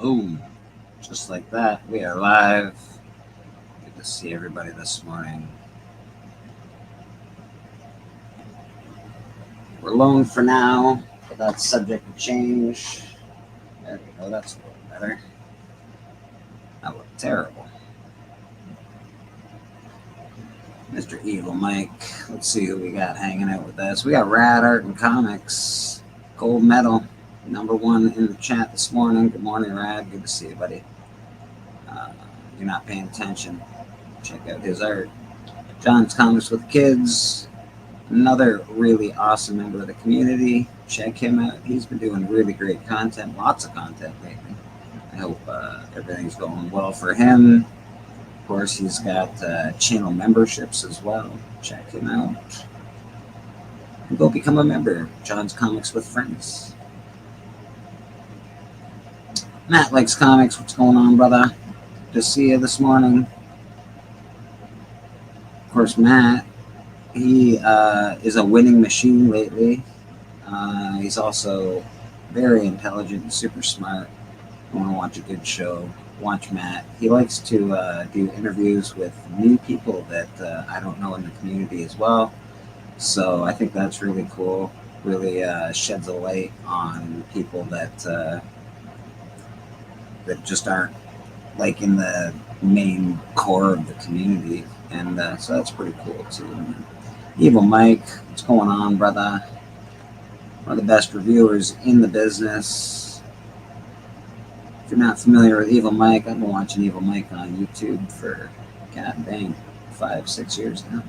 Boom. Just like that, we are live. Good to see everybody this morning. We're alone for now, but that's subject to change. There we go, that's a little better. That looked terrible. Mr. Evil Mike. Let's see who we got hanging out with us. We got Rad Art and Comics. Gold medal. #1 in the chat this morning. Good morning, Rad. Good to see you, buddy. You're not paying attention. Check out his art. John's Comics with Kids. Another really awesome member of the community. Check him out. He's been doing really great content. Lots of content lately. I hope everything's going well for him. Of course, he's got channel memberships as well. Check him out. And go become a member. John's Comics with Friends. Matt likes comics. What's going on, brother? Good to see you this morning. Of course, Matt, he is a winning machine lately. He's also very intelligent and super smart. You want to watch a good show, watch Matt. He likes to do interviews with new people that I don't know in the community as well. So I think that's really cool. Really sheds a light on people that just aren't like in the main core of the community. And so that's pretty cool too. Evil Mike, what's going on, brother? One of the best reviewers in the business. If you're not familiar with Evil Mike, I've been watching Evil Mike on YouTube for, god dang, 5-6 years now.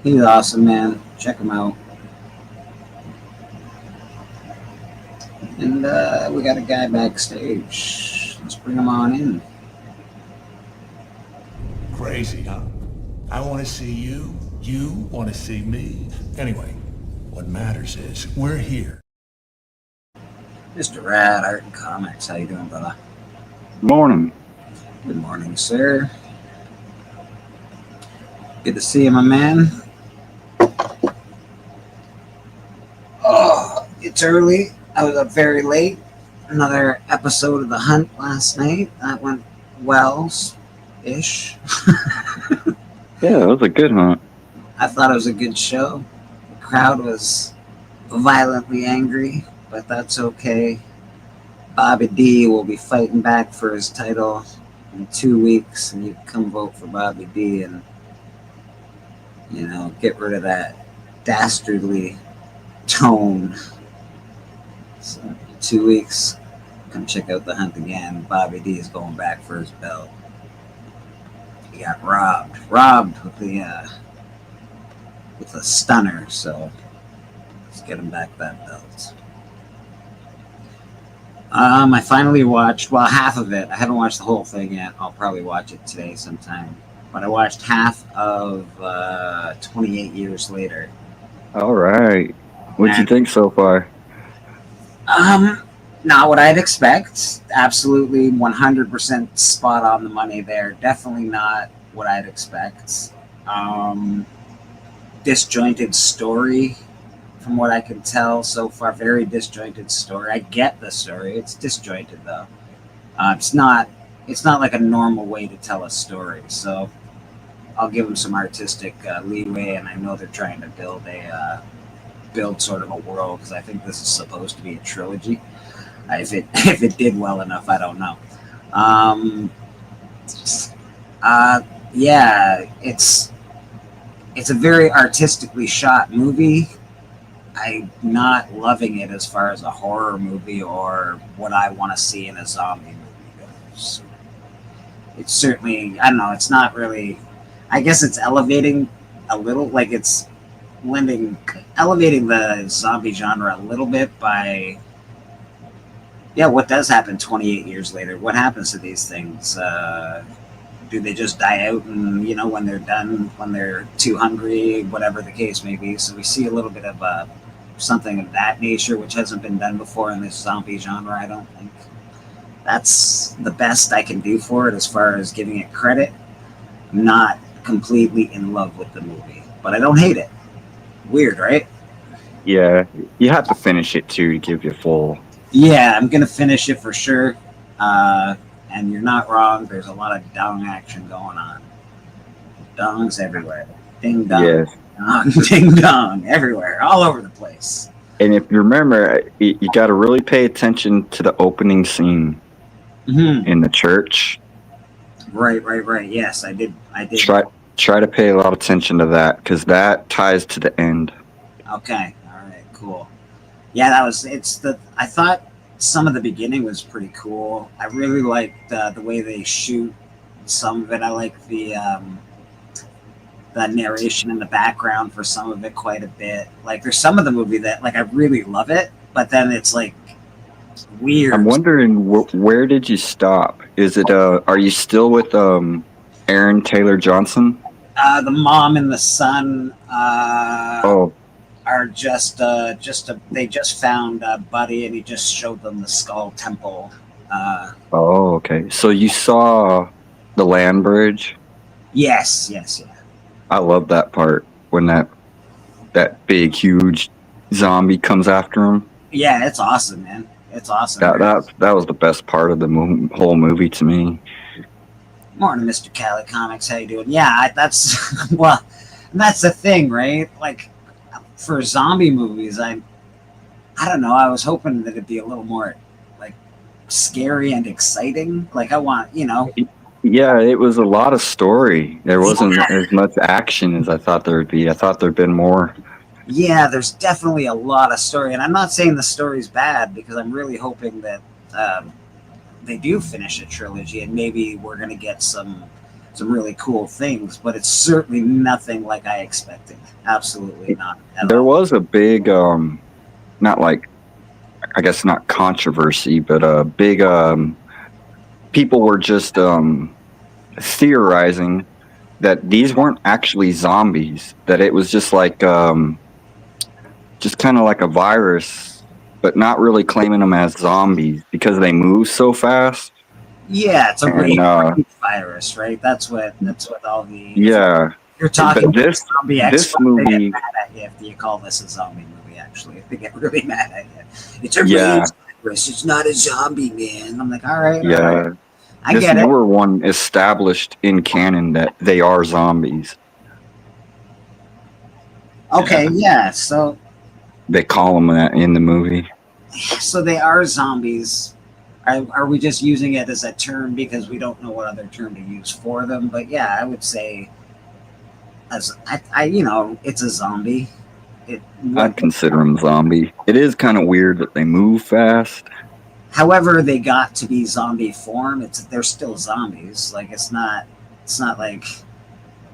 He's awesome, man. Check him out. And we got a guy backstage. Let's bring him on in. Crazy, huh? I want to see you. You want to see me. Anyway, what matters is we're here. Mr. Rad, Art and Comics. How you doing, brother? Morning. Good morning, sir. Good to see you, my man. Oh, it's early. I was up very late. Another episode of The Hunt last night. That went well-ish. Yeah, it was a good hunt. I thought it was a good show. The crowd was violently angry, but that's okay. Bobby D will be fighting back for his title in 2 weeks, and you can come vote for Bobby D and, you know, get rid of that dastardly tone. So, 2 weeks, come check out The Hunt again. Bobby D is going back for his belt. He got robbed with a stunner, so let's get him back that belt. I finally watched, well, half of it. I haven't watched the whole thing yet. I'll probably watch it today sometime. But I watched half of 28 Years Later. All right. What'd you think so far? Not what I'd expect. Absolutely 100% spot on the money there. Definitely not what I'd expect. Disjointed story, from what I can tell so far. Very disjointed story. I get the story. It's disjointed though. It's not like a normal way to tell a story. So I'll give them some artistic leeway, and I know they're trying to build sort of a world, because I think this is supposed to be a trilogy. If it did well enough, I don't know. Yeah, it's a very artistically shot movie. I'm not loving it as far as a horror movie or what I want to see in a zombie movie goes. It's certainly, I don't know, it's not really, I guess it's elevating a little, like it's elevating the zombie genre a little bit by, yeah, what does happen 28 years later? What happens to these things? Do they just die out, and, you know, when they're done, when they're too hungry, whatever the case may be? So we see a little bit of something of that nature, which hasn't been done before in this zombie genre, I don't think. That's the best I can do for it as far as giving it credit. I'm not completely in love with the movie, but I don't hate it. Weird, right? Yeah, you have to finish it too to give you full Yeah, I'm gonna finish it for sure. And you're not wrong. There's a lot of dong action going on. Dongs everywhere. Ding dong. Yes. Dong, ding dong. Everywhere. All over the place. And if you remember, you got to really pay attention to the opening scene Mm-hmm. in the church. Right. Yes, I did. Try to pay a lot of attention to that because that ties to the end. Okay. All right. Cool. Yeah, that was. I thought some of the beginning was pretty cool. I really liked the way they shoot some of it. I like the narration in the background for some of it quite a bit. Like there's some of the movie that like I really love it, but then it's like weird. I'm wondering where did you stop? Is it are you still with Aaron Taylor Johnson? The mom and the son Oh, are they just found Buddy and he just showed them the Skull Temple. oh, okay. So you saw the land bridge? Yes. I love that part when that big huge zombie comes after him. Yeah, it's awesome, man. It's awesome. That was the best part of the whole movie to me. Morning, Mr. Cali Comics. How you doing? Yeah, that's well, that's the thing, right? Like for zombie movies, I don't know. I was hoping that it'd be a little more like scary and exciting. Like I want, Yeah, it was a lot of story. There wasn't as much action as I thought there would be. I thought there'd been more. Yeah, there's definitely a lot of story, and I'm not saying the story's bad because I'm really hoping that they do finish a trilogy, and maybe we're gonna get some really cool things. But it's certainly nothing like I expected. Absolutely not. There was a big, not like, I guess not controversy, but a big. People were just theorizing that these weren't actually zombies. That it was just like, just kind of like a virus, but not really claiming them as zombies because they move so fast. Yeah, it's a And, rage virus, right? That's what all the Yeah, you're talking but this zombie this experts, they movie, get mad at you if you call this a zombie movie. Actually, if they get really mad at you, it's a Yeah. rage virus. It's not a zombie, man. I'm like, all right, all yeah, right. I this get it. newer one established in canon that they are zombies. Okay, yeah. So They call them that in the movie. they are zombies. Are we just using it as a term because we don't know what other term to use for them? But yeah, I would say as it's a zombie. I'd consider them zombie. It is kind of weird that they move fast. However they got to be zombie form, they're still zombies. Like it's not like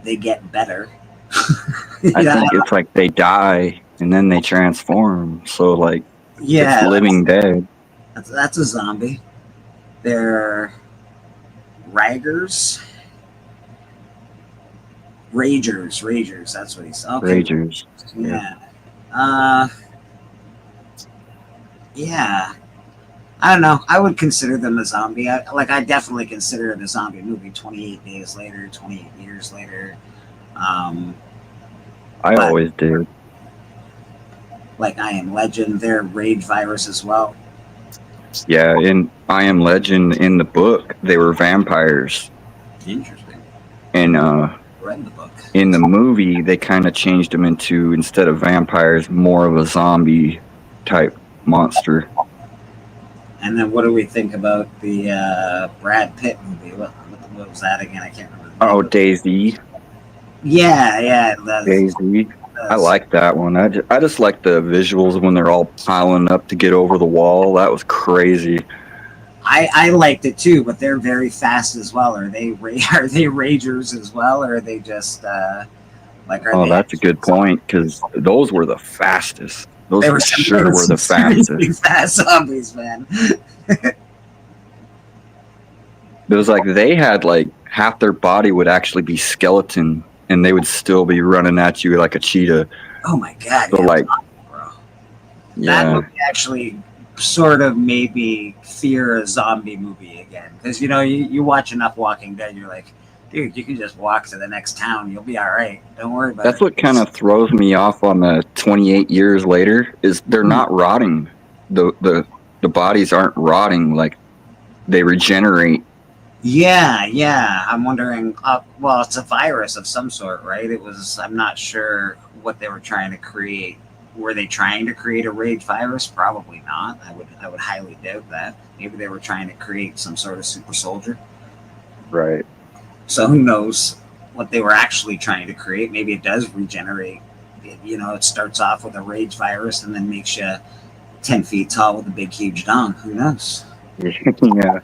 they get better. I think it's like they die and then they transform. So like it's living dead. That's a zombie. They're Ragers. Ragers. That's what he's okay. Ragers. Yeah. Yeah. I don't know. I would consider them a zombie. I definitely consider it a zombie movie. 28 days later, 28 years later. I always did. Like I Am Legend, they're rage virus as well. Yeah, in I Am Legend, in the book, they were vampires. Interesting. And Read the book. in the movie, they kind of changed them into, instead of vampires, more of a zombie type monster. And then what do we think about the Brad Pitt movie? What was that again? I can't remember. Oh, Daisy. Yeah. Daisy. I like that one. I just like the visuals when they're all piling up to get over the wall. That was crazy. I liked it too, but they're very fast as well. Are they ragers as well, or are they just Oh, that's a good point because those were the fastest. Those for sure were the fastest. Fast zombies, man. It was like they had like half their body would actually be skeleton, and they would still be running at you like a cheetah. Oh my god! So like, bro. yeah. That movie actually sort of made me fear a zombie movie again because you watch enough Walking Dead, you're like, dude, you can just walk to the next town, you'll be all right. Don't worry about it. That's what kind of throws me off on the 28 years later is they're not rotting. The the bodies aren't rotting, like they regenerate. Yeah. I'm wondering. Well, it's a virus of some sort, right? It was. I'm not sure what they were trying to create. Were they trying to create a rage virus? Probably not. I would highly doubt that. Maybe they were trying to create some sort of super soldier. Right. So who knows what they were actually trying to create? Maybe it does regenerate. It starts off with a rage virus and then makes you 10 feet tall with a big, huge dong. Who knows? Yeah.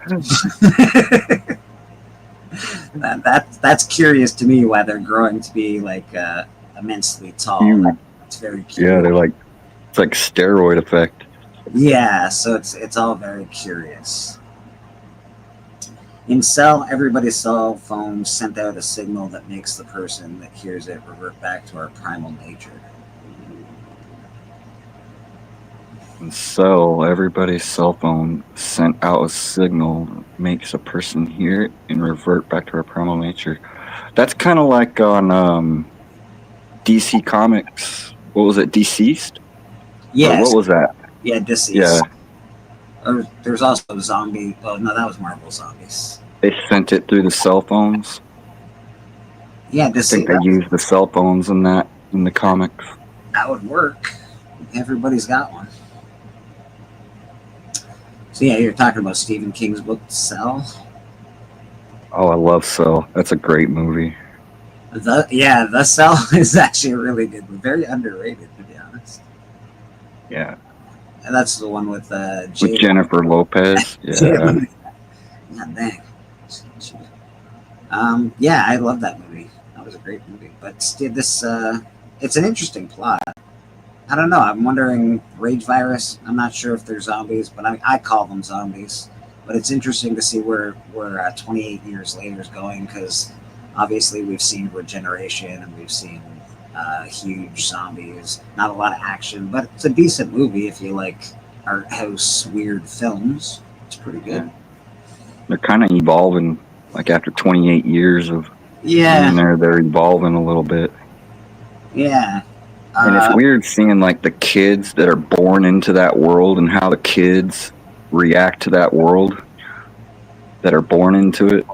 That's curious to me why they're growing to be like immensely tall. Huge. It's very cute. Yeah, it's like steroid effect. Yeah, so it's all very curious. In Cell, everybody's cell phone sent out a signal that makes the person that hears it revert back to our primal nature. And so everybody's cell phone sent out a signal that makes a person hear it and revert back to our primal nature. That's kind of like on DC Comics. What was it? Deceased? Yes. Or what was that? Yeah, Deceased. Yeah. Or there's also Zombie. Oh, no, that was Marvel Zombies. They sent it through the cell phones. Yeah, I Deceased. think they used the cell phones in the comics. That would work. Everybody's got one. So yeah, you're talking about Stephen King's book, Cell. Oh, I love Cell. That's a great movie. The Cell is actually a really good movie. Very underrated, to be honest. Yeah. And that's the one with With Jennifer Lopez. Yeah. God dang. Yeah, I love that movie. That was a great movie. But this, it's an interesting plot. I don't know. I'm wondering, rage virus. I'm not sure if they're zombies, but I call them zombies. But it's interesting to see where 28 years later is going, because obviously we've seen regeneration and we've seen huge zombies. Not a lot of action, but it's a decent movie if you like art house weird films. It's pretty good. Yeah. They're kind of evolving, like after 28 years of Yeah. they're evolving a little bit. Yeah. And it's weird seeing like the kids that are born into that world and how the kids react to that world that are born into it.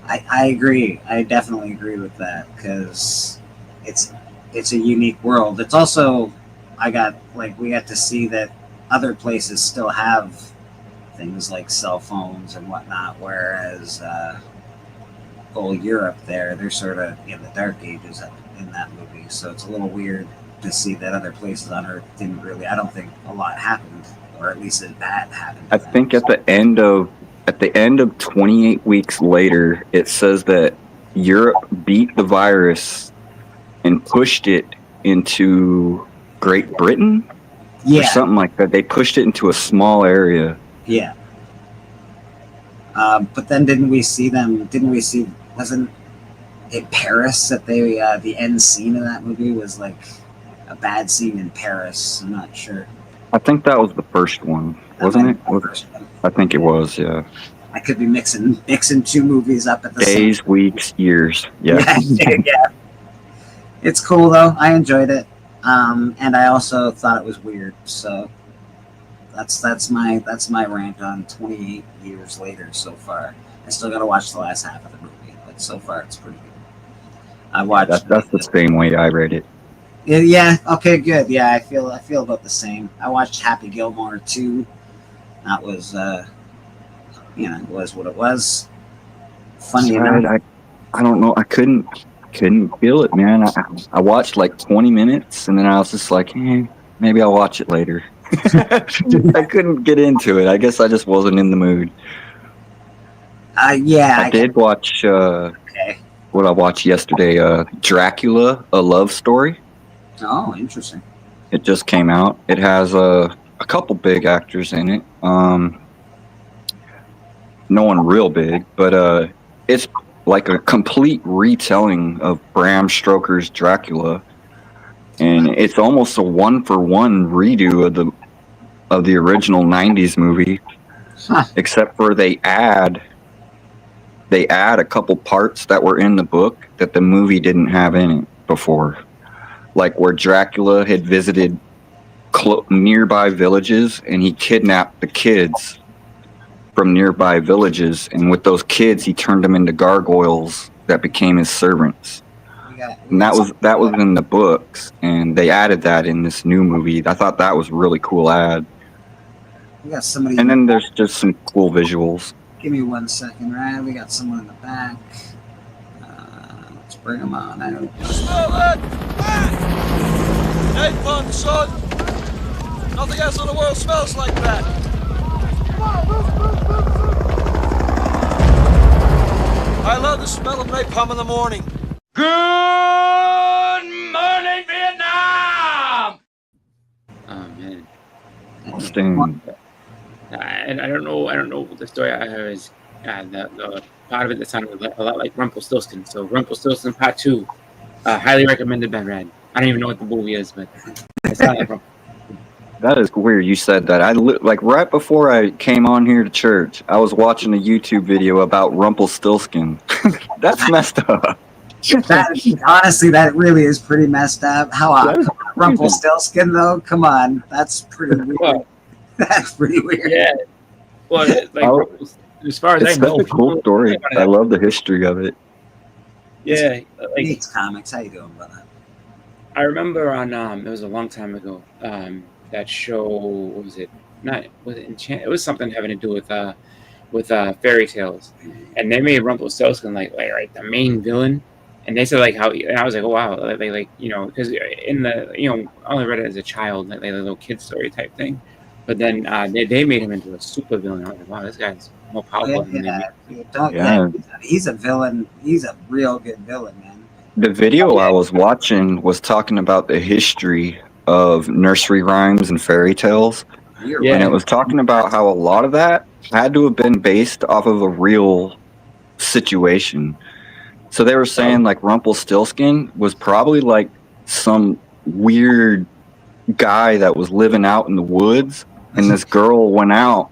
I agree. I definitely agree with that, because it's a unique world. It's also we got to see that other places still have things like cell phones and whatnot, whereas Europe they're sort of in the dark ages in that movie. So it's a little weird to see that other places on Earth didn't really. I don't think a lot happened, or at least as bad happened. I think at the end of 28 weeks later, it says that Europe beat the virus and pushed it into Great Britain or something like that. They pushed it into a small area. Yeah. But then didn't we see, wasn't it Paris that they, the end scene of that movie was like a bad scene in Paris? I'm not sure. I think that was the first one, wasn't it? I think it was, yeah. I could be mixing two movies up at the same time. Days, weeks, years. Yeah. Yeah. It's cool though. I enjoyed it. And I also thought it was weird. So that's my rant on 28 years later so far. I still got to watch the last half of the movie, but so far it's pretty good. I watched. That's the same way I read it. Yeah. Okay. Good. Yeah. I feel about the same. I watched Happy Gilmore 2. That was, it was what it was. Funny enough. I don't know. I couldn't feel it, man. I watched like 20 minutes and then I was just like, maybe I'll watch it later. I couldn't get into it. I guess I just wasn't in the mood. Yeah. I did watch. Okay. What I watched yesterday, Dracula: A Love Story. Oh, interesting. It just came out. It has a couple big actors in it. No one real big, but it's like a complete retelling of Bram Stoker's Dracula, and it's almost a one-for-one redo of the original '90s movie, except for they add a couple parts that were in the book that the movie didn't have in it before, like where Dracula had visited nearby villages, and he kidnapped the kids from nearby villages, and with those kids, he turned them into gargoyles that became his servants. And that was in the books, and they added that in this new movie. I thought that was really cool ad. We got somebody. And then there's just some cool visuals. Give me 1 second, right? We got someone in the back. Let's bring them on. I don't. Smell that? Napalm, son. Nothing else in the world smells like that. I love the smell of napalm in the morning. Good morning, Vietnam! Oh man, Sting. and I don't know the story I heard is the part of it that sounded a lot like Rumpelstiltskin. So Rumpelstiltskin Part 2, highly recommended by Red. I don't even know what the movie is, but it sounded like That is weird. You said that. Like right before I came on here to church, I was watching a YouTube video about Rumpelstiltskin. That's messed up. Honestly, that really is pretty messed up. How Rumpelstiltskin though? Come on, that's pretty weird. Well, That's pretty weird. yeah. Well, like as far as It's I know, such a cool story. I love the history of it. Yeah, like Nate's Comics. How you doing, brother? I remember on it was a long time ago. That show, what was it? Was it Enchant? It was something having to do with fairy tales, and they made Rumpelstiltskin like the main villain. And they said like how, and I was like, oh wow, they like because in the I only read it as a child, like a little kid story type thing. But then they made him into a super villain. I was like, wow, this guy's more powerful than me. He's a villain. He's a real good villain, man. The video I was watching was talking about the history of nursery rhymes and fairy tales. Yeah. And it was talking about how a lot of that had to have been based off of a real situation. So they were saying like Rumpelstiltskin was probably like some weird guy that was living out in the woods, and this girl went out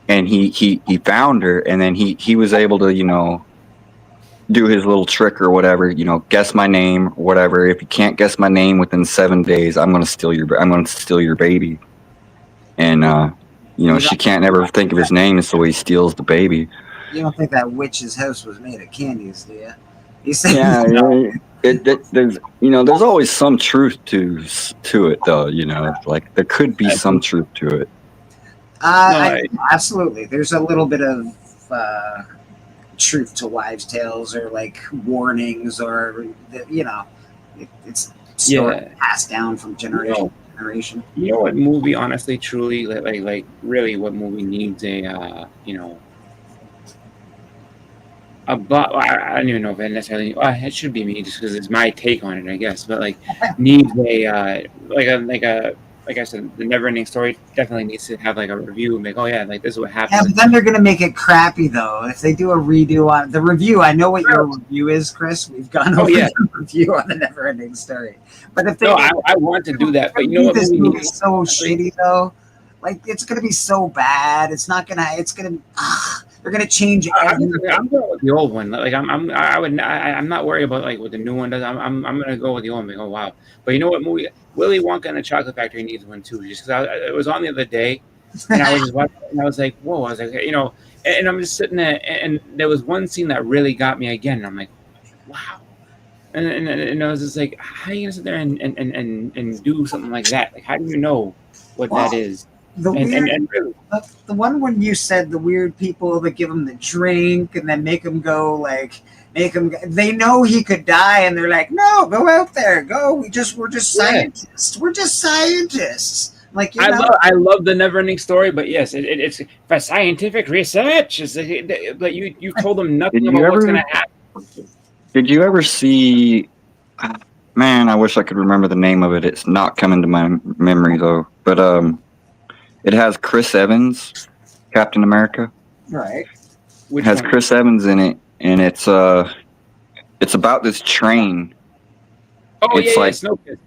and he found her, and then he was able to do his little trick or whatever, guess my name or whatever. If you can't guess my name within 7 days, I'm gonna steal your baby. And she can't ever think of his name, so he steals the baby. You don't think that witch's house was made of candies, do you? You say there's always some truth to it though. Like there could be some truth to it. Absolutely. There's a little bit of truth to wives' tales, or like warnings, or it's passed down from generation to generation. You know what movie, honestly, truly, like really, what movie needs a I don't even know if it necessarily. It should be me, just because it's my take on it, I guess. But like, needs like I said, the Neverending Story definitely needs to have like a review and like, oh yeah, like this is what happened. Yeah, but then they're gonna make it crappy though. If they do a redo on the review, I know what your review is, Chris. We've gone over the review on the Neverending Story. But if they, I want to do that, but you know what? This movie's so shitty though. Like it's gonna be so bad. It's not gonna. It's gonna. They're gonna change everything. I'm going with the old one. Like I'm not worried about like what the new one does. I'm gonna go with the old one. Like, oh wow! But you know what movie? Willy Wonka and the Chocolate Factory needs one too. Just because it was on the other day, and I was just watching, and I was like, whoa! I was like, and I'm just sitting there, and there was one scene that really got me again. And I'm like, wow! And I was just like, how are you gonna sit there and do something like that? Like, how do you know what that is? The one when you said the weird people that give him the drink and then make him go they know he could die and they're like, no, go out there, go. We're just scientists. We're just scientists. Like I love the Neverending Story, but yes, it's for scientific research. But you told them nothing about what's gonna happen. Did you ever see? Man, I wish I could remember the name of it. It's not coming to my memory though. But it has Chris Evans, Captain America. Right. It has Chris Evans in it, and it's about this train. Oh, it's Snowpiercer.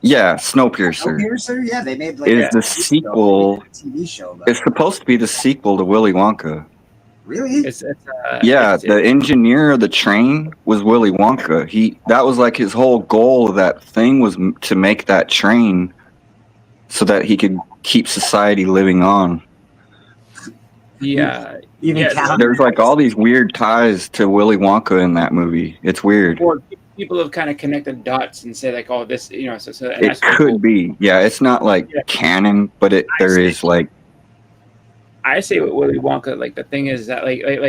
Yeah, Snowpiercer. Snowpiercer, yeah, they made like the sequel. TV show. It's supposed to be the sequel to Willy Wonka. Really? The engineer of the train was Willy Wonka. That was like his whole goal of that thing was to make that train so that he could keep society living on. Yeah, Even Yeah, Cal- There's like all these weird ties to Willy Wonka in that movie. It's weird. or people have kind of connected dots and say like, oh, this, you know, so and It that's really could cool. be. Yeah, it's not like Yeah. canon, but there see. is like I say with Willy Wonka, like the thing is that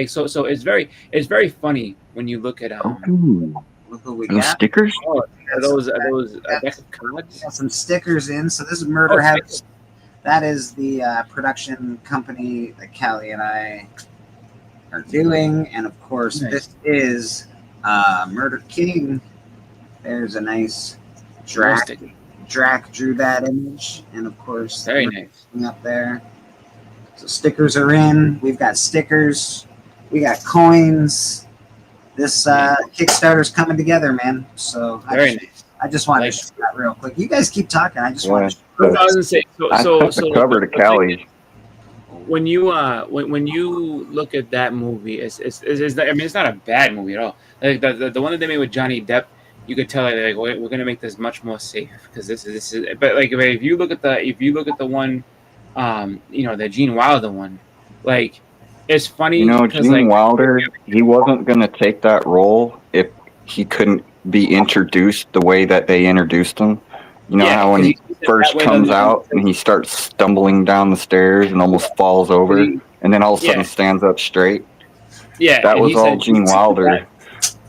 so it's very funny when you look at ooh, Look who we those got. stickers. are those deck of cards. Got some stickers in. So this is Murder Oh, House. That is the production company that Callie and I are doing, and of course, Nice. this is Murder King. There's a nice Drac. Sticker. Drac drew that image, and of course, Very Murder nice. King up there. So stickers are in. We've got stickers. We got coins. This Kickstarter's coming together, man. So Very nice. I just wanted Like- to share that real quick. You guys keep talking. I just Yeah. wanted to I was gonna say I sent the cover to Callie. when you when you look at that movie, I mean, it's not a bad movie at all. Like the one that they made with Johnny Depp, you could tell like we're gonna make this much more safe because this is. But like if you look at the one, you know, the Gene Wilder one, like it's funny. You know, because, Gene like, Wilder, he wasn't going to take that role if he couldn't be introduced the way that they introduced him. You know how when he first comes out and he starts stumbling down the stairs and almost falls over, and then all of a sudden Yeah. stands up straight? Yeah, That and was he all said- Gene Wilder.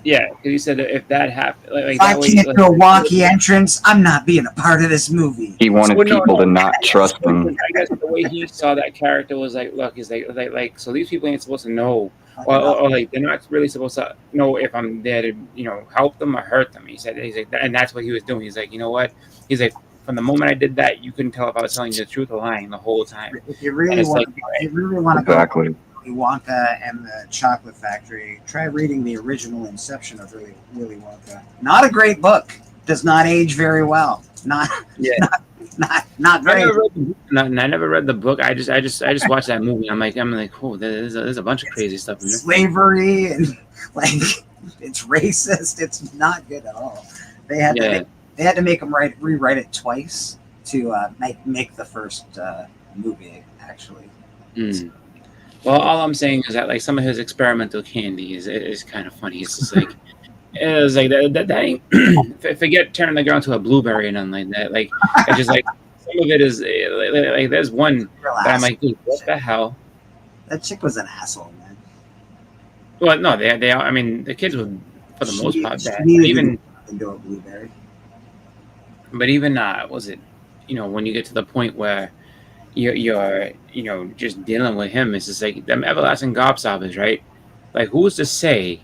Yeah, because he said that if that happened, like If I that way, can't like, do a wonky entrance, I'm not being a part of this movie. He wanted Well, no, people no. to not trust him. I guess the way he saw that character was like, look, he's like, so these people ain't supposed to know, or like they're not really supposed to know if I'm there to, you know, help them or hurt them. He's like, and that's what he was doing. He's like, you know what? He's like, from the moment I did that, you couldn't tell if I was telling you the truth or lying the whole time. If you And really it's want, like, if you really want to go Exactly. Willy Wonka and the Chocolate Factory, try reading the original Inception of Willy Wonka. Not a great book. Does not age very well. Not Yeah. not I great. never read the book. I never read the book. I just watched that movie. I'm like, oh, there's a bunch of crazy stuff in there. Slavery and like it's racist. It's not good at all. They had to make him rewrite it twice to make the first movie actually. Mm. Well, all I'm saying is that like some of his experimental candy is kind of funny. It's just like it's like that ain't forget turning the girl into a blueberry and nothing like that. Like it's just like some of it is like there's one Real that I'm asshole. like, dude, what the hell? That chick was an asshole, man. Well, no, they are. I mean, the kids were for the most part She bad. needed Even to do a blueberry. but even was it, you know, when you get to the point where you're you know just dealing with him, it's just like them everlasting gobstoppers, right? Like who's to say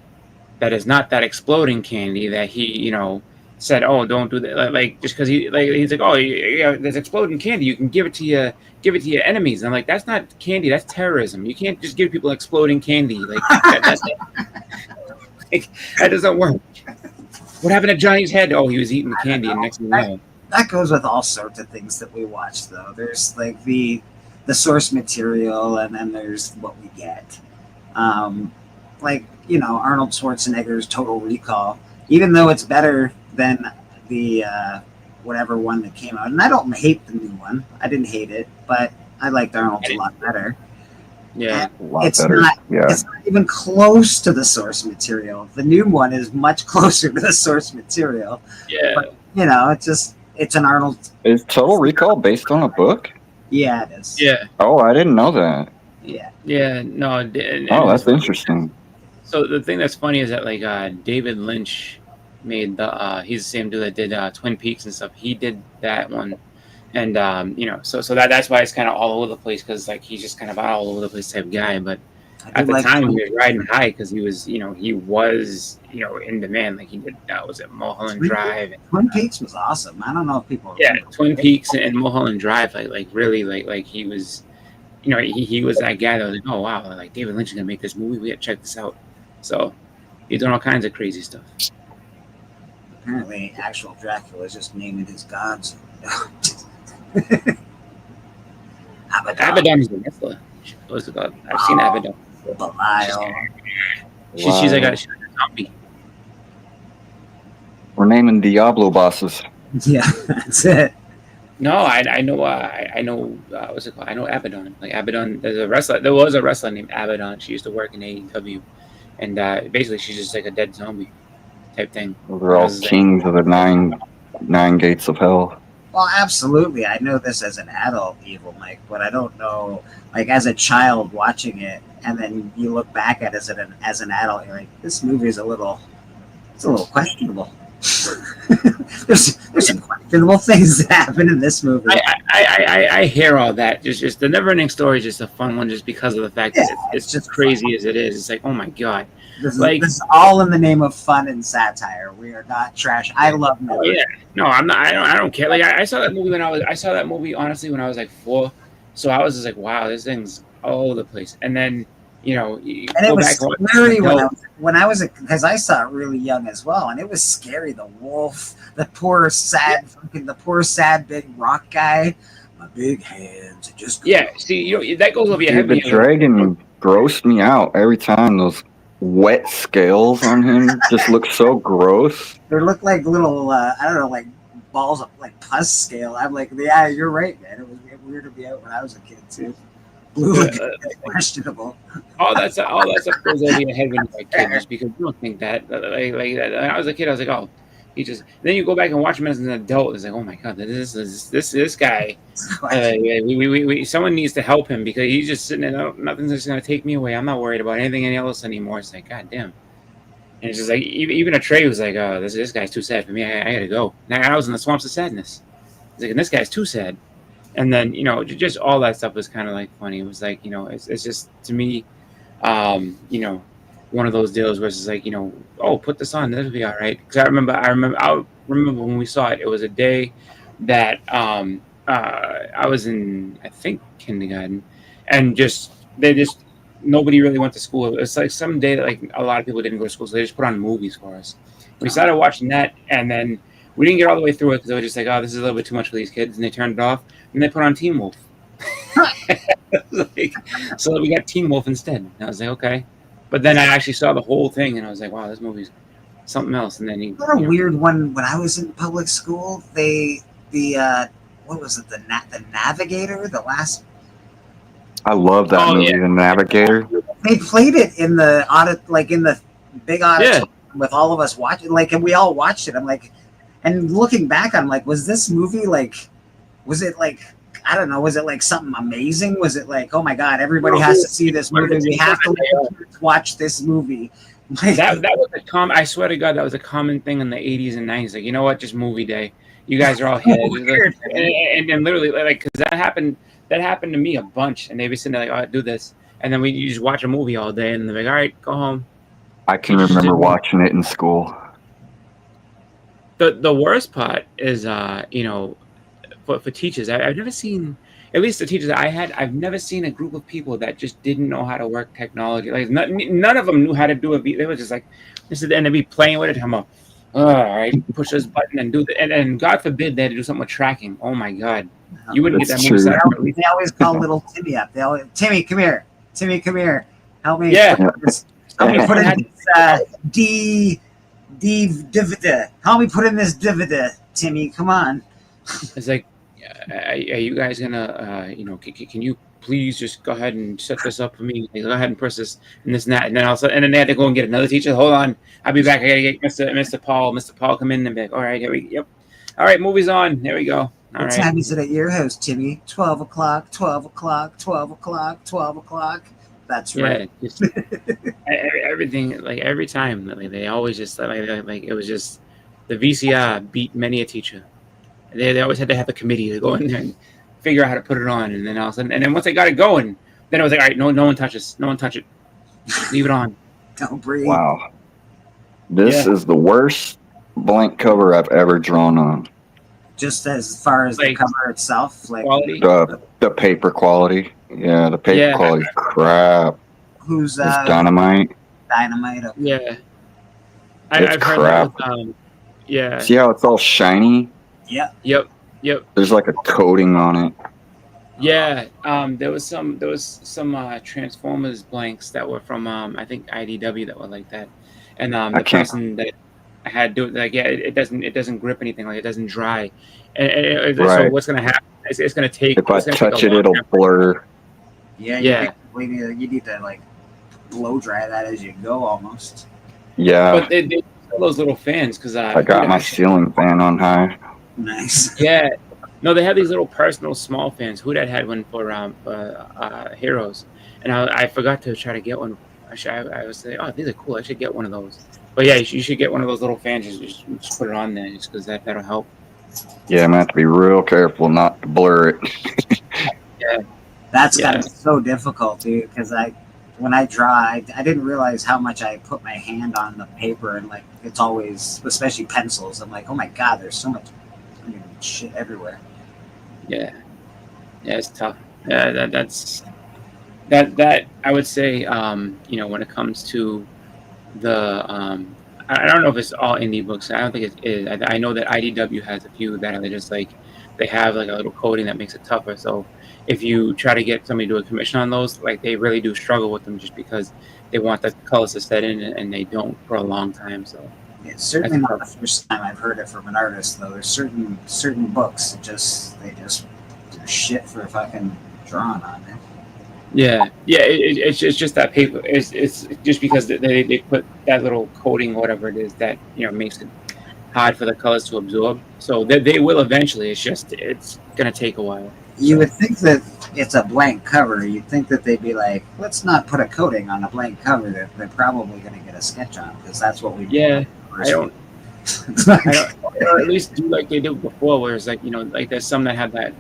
that it's not that exploding candy that he, you know, said, oh, don't do that, like just because he's like, oh yeah, there's exploding candy, you can give it to your enemies. And I'm like, that's not candy, that's terrorism. You can't just give people exploding candy like that's like, that doesn't work. What happened to Johnny's head? Oh, he was eating the candy, and next thing you know. That goes with all sorts of things that we watch, though. There's like the source material, and then there's what we get. Like, you know, Arnold Schwarzenegger's Total Recall, even though it's better than the whatever one that came out. And I don't hate the new one. I didn't hate it, but I liked Arnold's a lot better. Yeah. A lot It's better. not- Yeah. It's not even close to the source material. The new one is much closer to the source material. Yeah. You know, it's an Arnold. Is Total Recall based on a book? Yeah, it is. Yeah. Oh, I didn't know that. Yeah. Yeah. No. And Oh, that's interesting. So the thing that's funny is that like David Lynch made the he's the same dude that did Twin Peaks and stuff. He did that one, and you know, so that's why it's kind of all over the place, because like he's just kind of all over the place type guy. But I at do the like time he was riding high because he was in demand. Like he did was it Mulholland Drive? Twin Peaks was awesome. I don't know if people. Yeah, remember. Twin Peaks and Mulholland Drive. Like really like he was, you know, he was that guy that was like, oh wow, like David Lynch is gonna make this movie. We gotta check this out. So he's doing all kinds of crazy stuff. Apparently, actual Dracula is just naming his gods. Abaddon is the wrestler. What's it called? I've seen Abaddon. Belial. She's like a zombie. We're naming Diablo bosses. Yeah, that's it. No, I know I know what's it called? I know Abaddon. Like Abaddon, there's a wrestler. There was a wrestler named Abaddon. She used to work in AEW, and basically she's just like a dead zombie type thing. They're And I all was like, kings of the nine gates of hell. Well, absolutely. I know this as an adult, Evil Mike, but I don't know, like as a child watching it, and then you look back at it as an adult, you're like, this movie is it's a little questionable. there's some questionable things that happen in this movie. I hear all that. Just the Neverending Story is just a fun one, just because of the fact that it's just crazy as it is. It's like, oh my god. This is, Like- this is all in the name of fun and satire. We are not trash. I love Oh, Never. yeah, no, I'm not. I don't care. Like I saw that movie I saw that movie honestly when I was like 4, so I was just like, wow, this thing's all over the place. And then you And it go was back and watch scary it, when I was because I saw it really young as well, and it was scary. The wolf, the poor sad big rock guy, my big hands, just yeah. See, that goes over your head. Dude, the when you're- dragon grossed me out every time. Those wet scales on him just look so gross. They look like little I don't know, like balls of like pus scale. I'm like, yeah, you're right, man. It was weirded me out when I was a kid too. Blue looked questionable. all that stuff goes over your head when you're a kid, just because you don't think that. Like that. When I was a kid, I was like, oh, he just. Then you go back and watch him as an adult. It's like, oh my god, this guy. Someone needs to help him because he's just sitting there. Nothing's just gonna take me away. I'm not worried about anything else anymore. It's like, god damn. And it's just like even a Trey was like, oh, this guy's too sad for me. I gotta go. Now I was in the swamps of sadness. It's like, and this guy's too sad. And then just all that stuff was kind of like funny. It was like it's just to me, one of those deals where it's just like oh, put this on, that'll be all right. Because I remember when we saw it. It was a day that I was in, I think, kindergarten, and nobody really went to school. It's like some day that like a lot of people didn't go to school, so they just put on movies for us. We started watching that, and then we didn't get all the way through it because they were just like, oh, this is a little bit too much for these kids, and they turned it off, and they put on Teen Wolf. So we got Teen Wolf instead. And I was like, okay. But then I actually saw the whole thing, and I was like, wow, this movie's something else. And then What a weird one. When I was in public school, what was it? The Navigator, the last. I love that Oh, movie, yeah. The Navigator. They played it in the in the big auditorium with all of us watching, and we all watched it. I'm like, and looking back, I'm like, was this movie was it like, I don't know, was it like something amazing? Was it like, oh my god, everybody has to see this movie. We have to watch this movie. that was a I swear to God, that was a common thing in the 80s and 90s. Like, you know what? Just movie day. You guys are all here. And then literally, like, because that happened to me a bunch. And they'd be sitting there like, all right, do this. And then you just watch a movie all day. And they're like, all right, go home. I can remember watching it in school. The worst part is, for teachers, I've never seen, at least the teachers that I had, I've never seen a group of people that just didn't know how to work technology. Like none of them knew how to do it. They were just like, and they'd be playing with it. I'm like, all right, push this button and do that. And God forbid they had to do something with tracking. Oh my God, you wouldn't get That's that movie true. set up for at least- They always call little Timmy up. Timmy, come here. Timmy, come here. Help me. Yeah. Help me put in this divida. Help me put in this divida. Timmy, come on. It's like, are you guys gonna, can you please just go ahead and set this up for me? Go ahead and press this and this and that, and then also, and then they had to go and get another teacher. Hold on, I'll be back. I gotta get Mr. Paul. Mr. Paul, come in and be like, all right, yep. All right, movie's on. There we go. All What right. time is it at your house, Timmy? 12 o'clock, 12 o'clock, 12 o'clock, 12 o'clock. That's right. Yeah, just everything. Like every time, like they always just like it was just the VCR beat many a teacher. They always had to have a committee to go in there and figure out how to put it on, and then all of a sudden, and then once they got it going, then it was like, all right, no one touches, no one touch it, leave it on. Don't breathe. Wow. This Yeah. is the worst blank cover I've ever drawn on. Just as far as the Like, cover itself, like Quality. The paper quality. Yeah, the paper Yeah. quality is crap. who's It's dynamite. Dynamite? Yeah, It's I've heard crap. that with, yeah, See how it's all shiny? Yeah. yep. There's like a coating on it. Yeah, there was some Transformers blanks that were from I think IDW that were like that, and the I can't- person that I had to do it like it doesn't grip anything, like it doesn't dry, so Right. what's gonna happen? It's gonna take. If I It's gonna take touch a it, long it'll time. blur. Yeah, Yeah. you need to like blow dry that as you go almost. Yeah, But they sell those little fans because I got my ceiling fan on high. Nice. Yeah, no, they have these little personal small fans. Who that had one for Heroes, and I forgot to try to get one. I was like, oh, these are cool. I should get one of those. But yeah, you should get one of those little fans. Just put it on there, just because that'll help. Yeah, I'm gonna have to be real careful not to blur it. That's Yeah. gotta be so difficult, dude. Because when I draw, I didn't realize how much I put my hand on the paper, and like it's always, especially pencils. I'm like, oh my god, there's so much shit everywhere. Yeah, it's tough. Yeah, that's that. I would say, when it comes to the, I don't know if it's all indie books. I don't think it is. I know that IDW has a few that are just like they have like a little coding that makes it tougher. So if you try to get somebody to do a commission on those, like they really do struggle with them just because they want the colors to set in and they don't for a long time. So It's certainly not the first time I've heard it from an artist, though. There's certain books that they just do shit for fucking drawing on it. yeah, it's just that paper. It's just because they put that little coating, whatever it is, that makes it hard for the colors to absorb. So they will eventually. It's gonna take a while. You would think that it's a blank cover. You'd think that they'd be like, let's not put a coating on a blank cover that they're probably going to get a sketch on, because that's what we do. Yeah, I don't, or at least do like they did before, where it's like like there's some that have that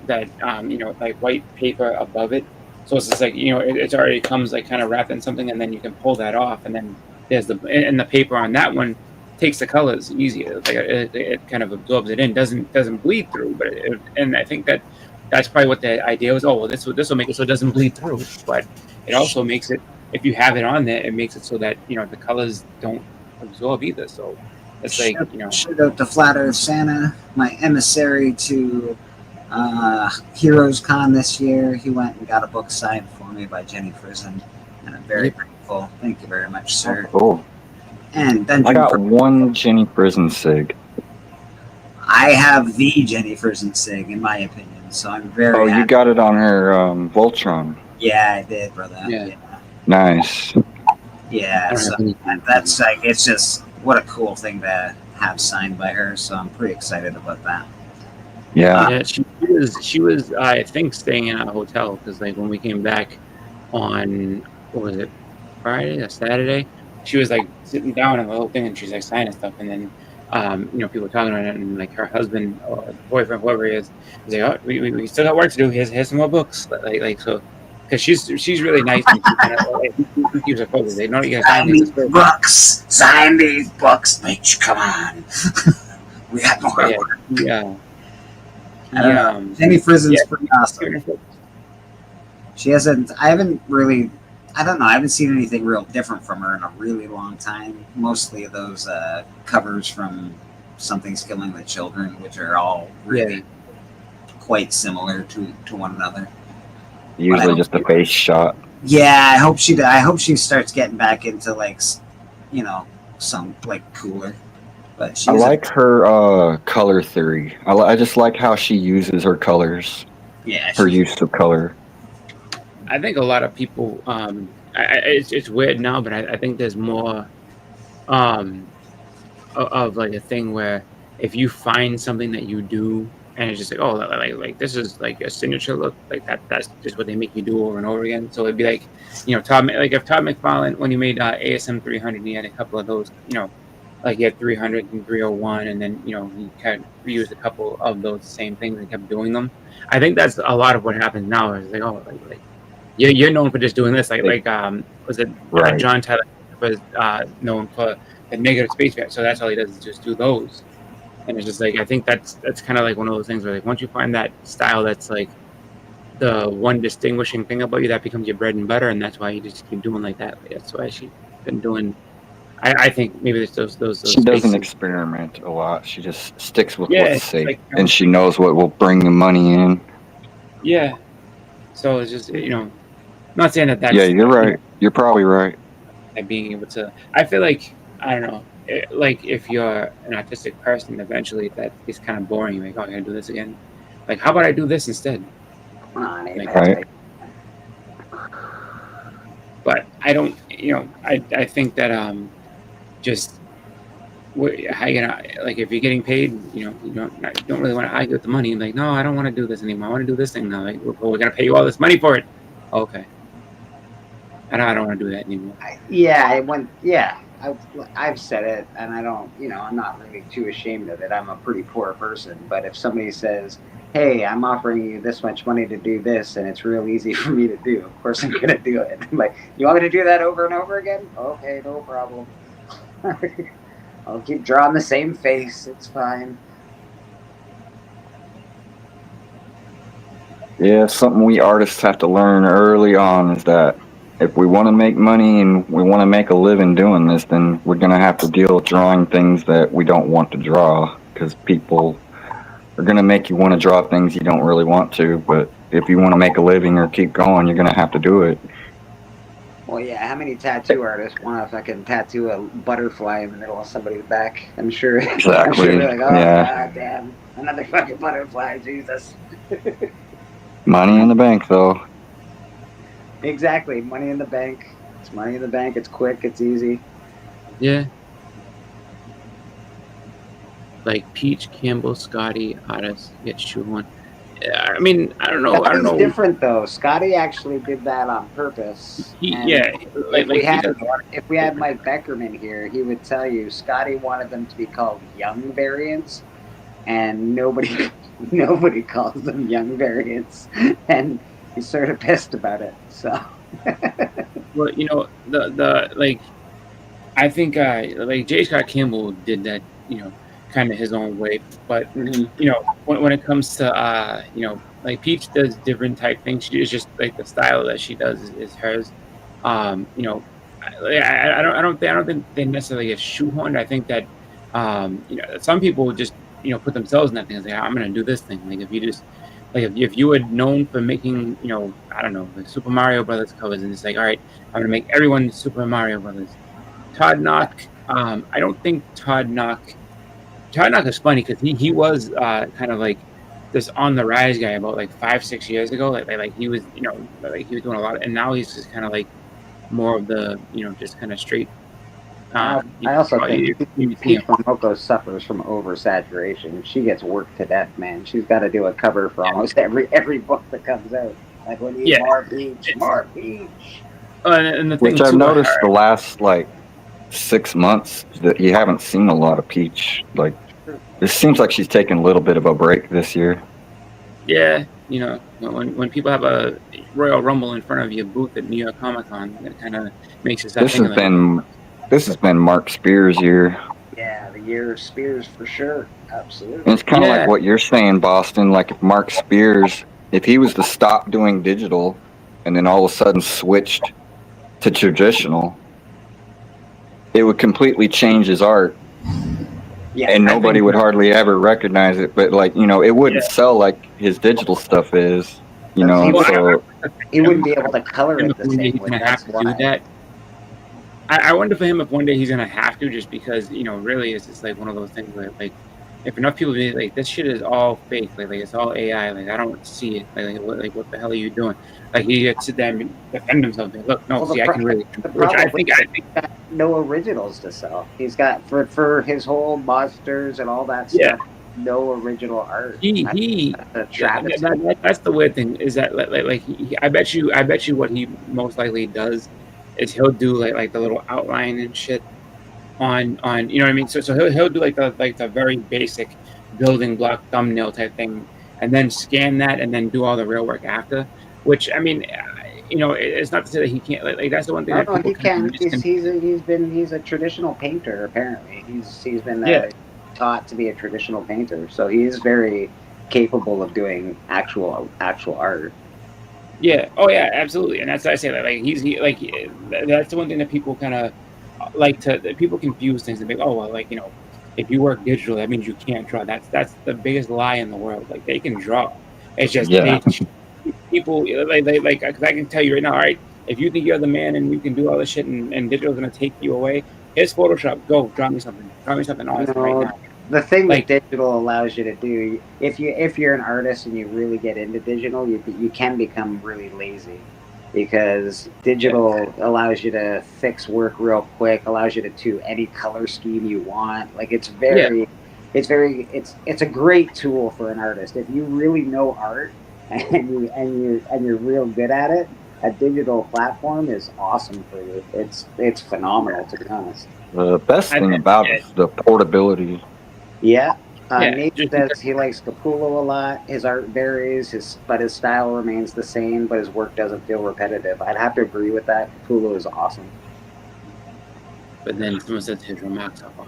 like white paper above it, so it's just like it already comes like kind of wrapped in something, and then you can pull that off, and then there's the paper on that one takes the colors easier. Like it kind of absorbs it in, doesn't bleed through, but and I think that's probably what the idea was. Oh well, this will make it so it doesn't bleed through, but it also makes it, if you have it on there, it makes it so that the colors don't absorb either. So it's like Shout out to Flat Earth Santa, my emissary to Heroes Con this year. He went and got a book signed for me by Jenny Frison, and I'm very grateful. Thank you very much, sir. Oh, cool. And then I got one Jenny Prison sig. I have the Jenny Frison sig, in my opinion. So I'm very. Oh, happy. you got it on her Voltron. Yeah, I did, brother. Yeah. Nice. Yeah, so that's like, it's just what a cool thing to have signed by her. So I'm pretty excited about that. Yeah. Yeah, she was I think staying in a hotel because like when we came back on what was it, Friday or Saturday, she was like sitting down on the whole thing and she's like signing stuff, and then people were talking about it, and like her husband or boyfriend, whoever he is, he's like, oh, we still got work to do. Here's some more books, like so. Because she's really nice and she kind of like, keeps her focused. They know you guys Sign these books. Sign these books, bitch. Come on. We got more work. Yeah. I don't know. Jenny Frison's pretty awesome. She hasn't. I haven't really. I don't know. I haven't seen anything real different from her in a really long time. Mostly those covers from Something's Killing the Children, which are all really quite similar to one another. Usually just a face shot. Yeah, I hope she starts getting back into like, some like cooler. But she's I like her color theory. I just like how she uses her colors. Yeah, her use of color. I think a lot of people. It's weird now, but I think there's more of like a thing where if you find something that you do and it's just like, oh, like this is like a signature look, like that's just what they make you do over and over again. So it'd be like, Todd, like if Todd McFarlane, when he made ASM 300, he had a couple of those, like he had 300 and 301, and then he kind of reused a couple of those same things and kept doing them. I think that's a lot of what happens now. Is like, oh, like you're known for just doing this, like was it right. John Tyler was known for the negative space bar, so that's all he does is just do those. And it's just like, I think that's kind of like one of those things where like once you find that style that's like the one distinguishing thing about you, that becomes your bread and butter, and that's why you just keep doing like that. That's why she's been doing. I think maybe there's those she doesn't spaces. experiment a lot. She just sticks with Yeah, what's safe, like, and she knows what will bring the money in. Yeah. So it's just not saying that that's Yeah, you're right. You're probably right. being able to. I feel like I don't know. like if you're an autistic person, eventually that is kind of boring. You're like, oh, I gotta do this again. Like, how about I do this instead? Come on, Like, Right. But I don't, I think that just how like if you're getting paid, you don't really want to argue with the money. Like, no, I don't want to do this anymore. I want to do this thing now. Like, we're gonna pay you all this money for it. Okay. I don't want to do that anymore. I've said it, and I don't, I'm not really too ashamed of it. I'm a pretty poor person, but if somebody says, hey, I'm offering you this much money to do this, and it's real easy for me to do, of course I'm going to do it. I'm like, you want me to do that over and over again? Okay, no problem. I'll keep drawing the same face. It's fine. Yeah, something we artists have to learn early on is that if we want to make money and we want to make a living doing this, then we're going to have to deal with drawing things that we don't want to draw, because people are going to make you want to draw things you don't really want to. But if you want to make a living or keep going, you're going to have to do it. Well, yeah, how many tattoo artists want to fucking tattoo a butterfly in the middle of somebody's back? I'm sure. Exactly. I'm sure they're like, oh, Yeah. God damn, another fucking butterfly, Jesus. Money in the bank, though. Exactly, money in the bank. It's money in the bank. It's quick. It's easy. Yeah. Like Peach, Campbell, Scotty, Otis, get shoehorned. Yeah, I mean, I don't know. I don't Scotty's know. different though. Scotty actually did that on purpose. And Like we he had- does a lot of- If we had Mike Beckerman here, he would tell you Scotty wanted them to be called young variants, and nobody calls them young variants, and he's sort of pissed about it. So Well, the like, I think like J. Scott Campbell did that, kind of his own way. But when it comes to like Peach does different type things. She is just like the style that she does is hers. I don't think they necessarily get shoehorned. I think that some people just put themselves in that thing. It's like, I'm gonna do this thing. Like if you just if you were known for making I don't know, like Super Mario Brothers covers, and it's like, all right, I'm gonna make everyone Super Mario Brothers. Todd Knock, I don't think Todd Knock is funny because he was kind of like this on the rise guy about like 5-6 years ago. Like he was like he was doing a lot, and now he's just kind of like more of the just kind of straight. I also think Peach Momoko suffers from oversaturation. She gets worked to death, man. She's got to do a cover for almost every book that comes out. Like, we need more Peach, more Peach. And the thing Which I've too, noticed the last 6 months that you haven't seen a lot of Peach. Like, it seems like she's taking a little bit of a break this year. Yeah, when people have a Royal Rumble in front of your booth at New York Comic Con, it kind of makes us. This has been Mark Spears' year. Yeah, the year of Spears for sure. Absolutely. And it's kind of like what you're saying, Boston. Like if Mark Spears, if he was to stop doing digital and then all of a sudden switched to traditional, it would completely change his art. Yeah, and nobody would hardly ever recognize it. But it wouldn't sell like his digital stuff is. So he wouldn't be able to color it the One day same he's way. gonna have to do that. I wonder for him if one day he's gonna have to, just because really it's just like one of those things where like if enough people be like, this shit is all fake, like it's all AI, like I don't see it, what the hell are you doing? Like he gets to them and defend himself. Like, look, no, I can really. Which I think he's got no originals to sell. He's got for his whole monsters and all that stuff. No original art. That's the weird thing is that I bet you what he most likely does is he'll do like the little outline and shit on you know what I mean. So he'll do like the very basic building block thumbnail type thing, and then scan that and then do all the real work after. Which I mean, it's not to say that he can't. Like that's the one thing. No, he can. He's a traditional painter. Apparently, he's been taught to be a traditional painter, so he is very capable of doing actual art. Yeah. Oh yeah, absolutely. And that's what I say. That's the one thing that people kind of people confuse things and think, oh well, if you work digital, that means you can't draw. That's the biggest lie in the world. Like they can draw. It's just people because I can tell you right now, all right, if you think you're the man and you can do all this shit and digital's gonna take you away, Here's Photoshop. Go, draw me something. Draw me something awesome right now. The thing Like- that digital allows you to do, if you're an artist and you really get into digital, you can become really lazy, because digital allows you to fix work real quick, allows you to do any color scheme you want. Like it's a great tool for an artist. If you really know art and you're real good at it, a digital platform is awesome for you. It's phenomenal, to be honest. The best thing about it is the portability. Yeah. Yeah, Nate just says he likes Capullo a lot. His art varies, but his style remains the same, but his work doesn't feel repetitive. I'd have to agree with that. Capullo is awesome. But then someone says his remarks are off.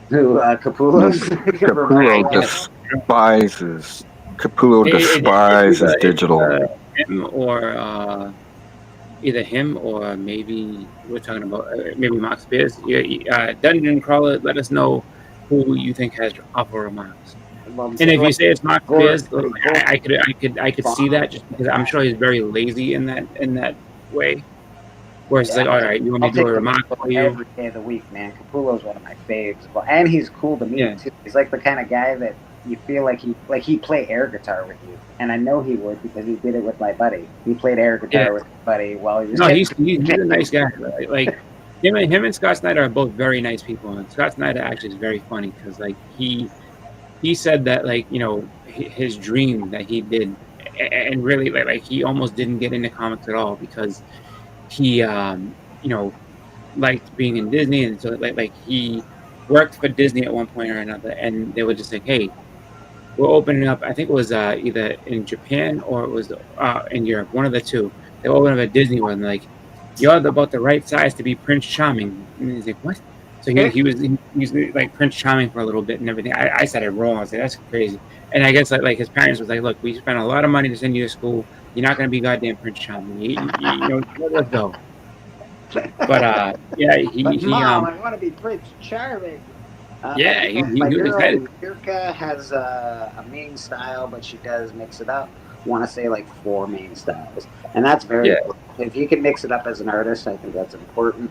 Who, Capullo's? Capullo despises. Capullo despises digital. Him or either him or maybe we're talking about maybe Max Spears. Dungeon Crawler, let us know who you think has awful remarks. And if you say it's Max Spears, I could see that, just because I'm sure he's very lazy in that way. Where it's like, all right, you want me to do a remark for you? Every day of the week, man. Capullo's one of my faves, and he's cool to me too. He's like the kind of guy that you feel like he'd play air guitar with you, and I know he would because he did it with my buddy. He played air guitar with my buddy while he was. No, he's a nice guy. Like him and Scott Snyder are both very nice people, and Scott Snyder actually is very funny because like he said that, like, you know, his dream that he did, and really like he almost didn't get into comics at all because he you know, liked being in Disney, and so like he worked for Disney at one point or another, and they were just like, hey, we're opening up. I think it was either in Japan or it was in Europe, one of the two. They opened up a Disney one, like, you're about the right size to be Prince Charming. And he's like, what? So he was like Prince Charming for a little bit and everything. I said it wrong. I was like, that's crazy. And I guess like his parents was like, look, we spent a lot of money to send you to school. You're not going to be goddamn Prince Charming. You know, let's go. But Mom, I want to be Prince Charming. He my was girl excited. Yurka has a main style, but she does mix it up. I want to say like 4 main styles, and that's very important. If you can mix it up as an artist, I think that's important.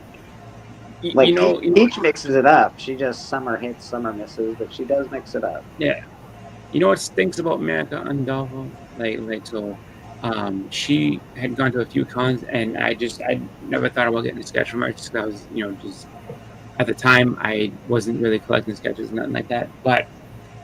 Like Peach mixes it up. She just summer hits, summer misses, but she does mix it up. Yeah. You know what stinks about America Undolfo? Like so, she had gone to a few cons, and I never thought about getting a sketch from her just because I was, you know, just at the time I wasn't really collecting sketches, nothing like that. But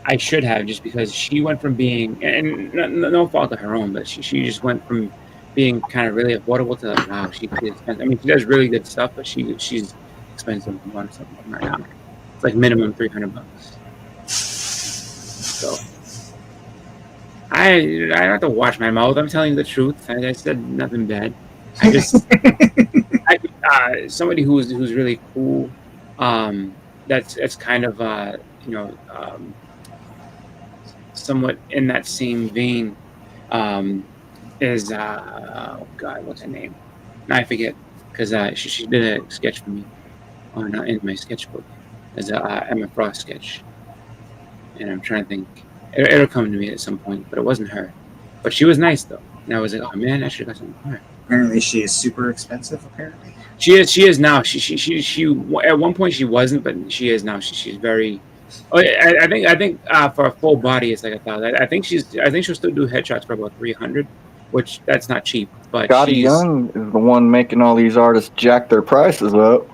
I should have, just because she went from being, and no fault of her own, but she just went from being kind of really affordable to like, wow, she's expensive. I mean, she does really good stuff, but she's expensive to want something right now. It's like minimum $300. So I don't have to watch my mouth. I'm telling you the truth. I said nothing bad. I just somebody who's really cool. That's kind of you know, somewhat in that same vein. Is oh god, what's her name? Now I forget, because she did a sketch for me in my sketchbook as a Emma Frost sketch, and I'm trying to think. It'll come to me at some point, but it wasn't her. But she was nice though, and I was like, oh man, I should have got something for her. Apparently, she is super expensive. Apparently, she is now. She at one point she wasn't, but she is now. She's very. Oh, I think for a full body it's like $1,000. I think she'll still do headshots for about $300, which that's not cheap. But Scotty Young is the one making all these artists jack their prices up.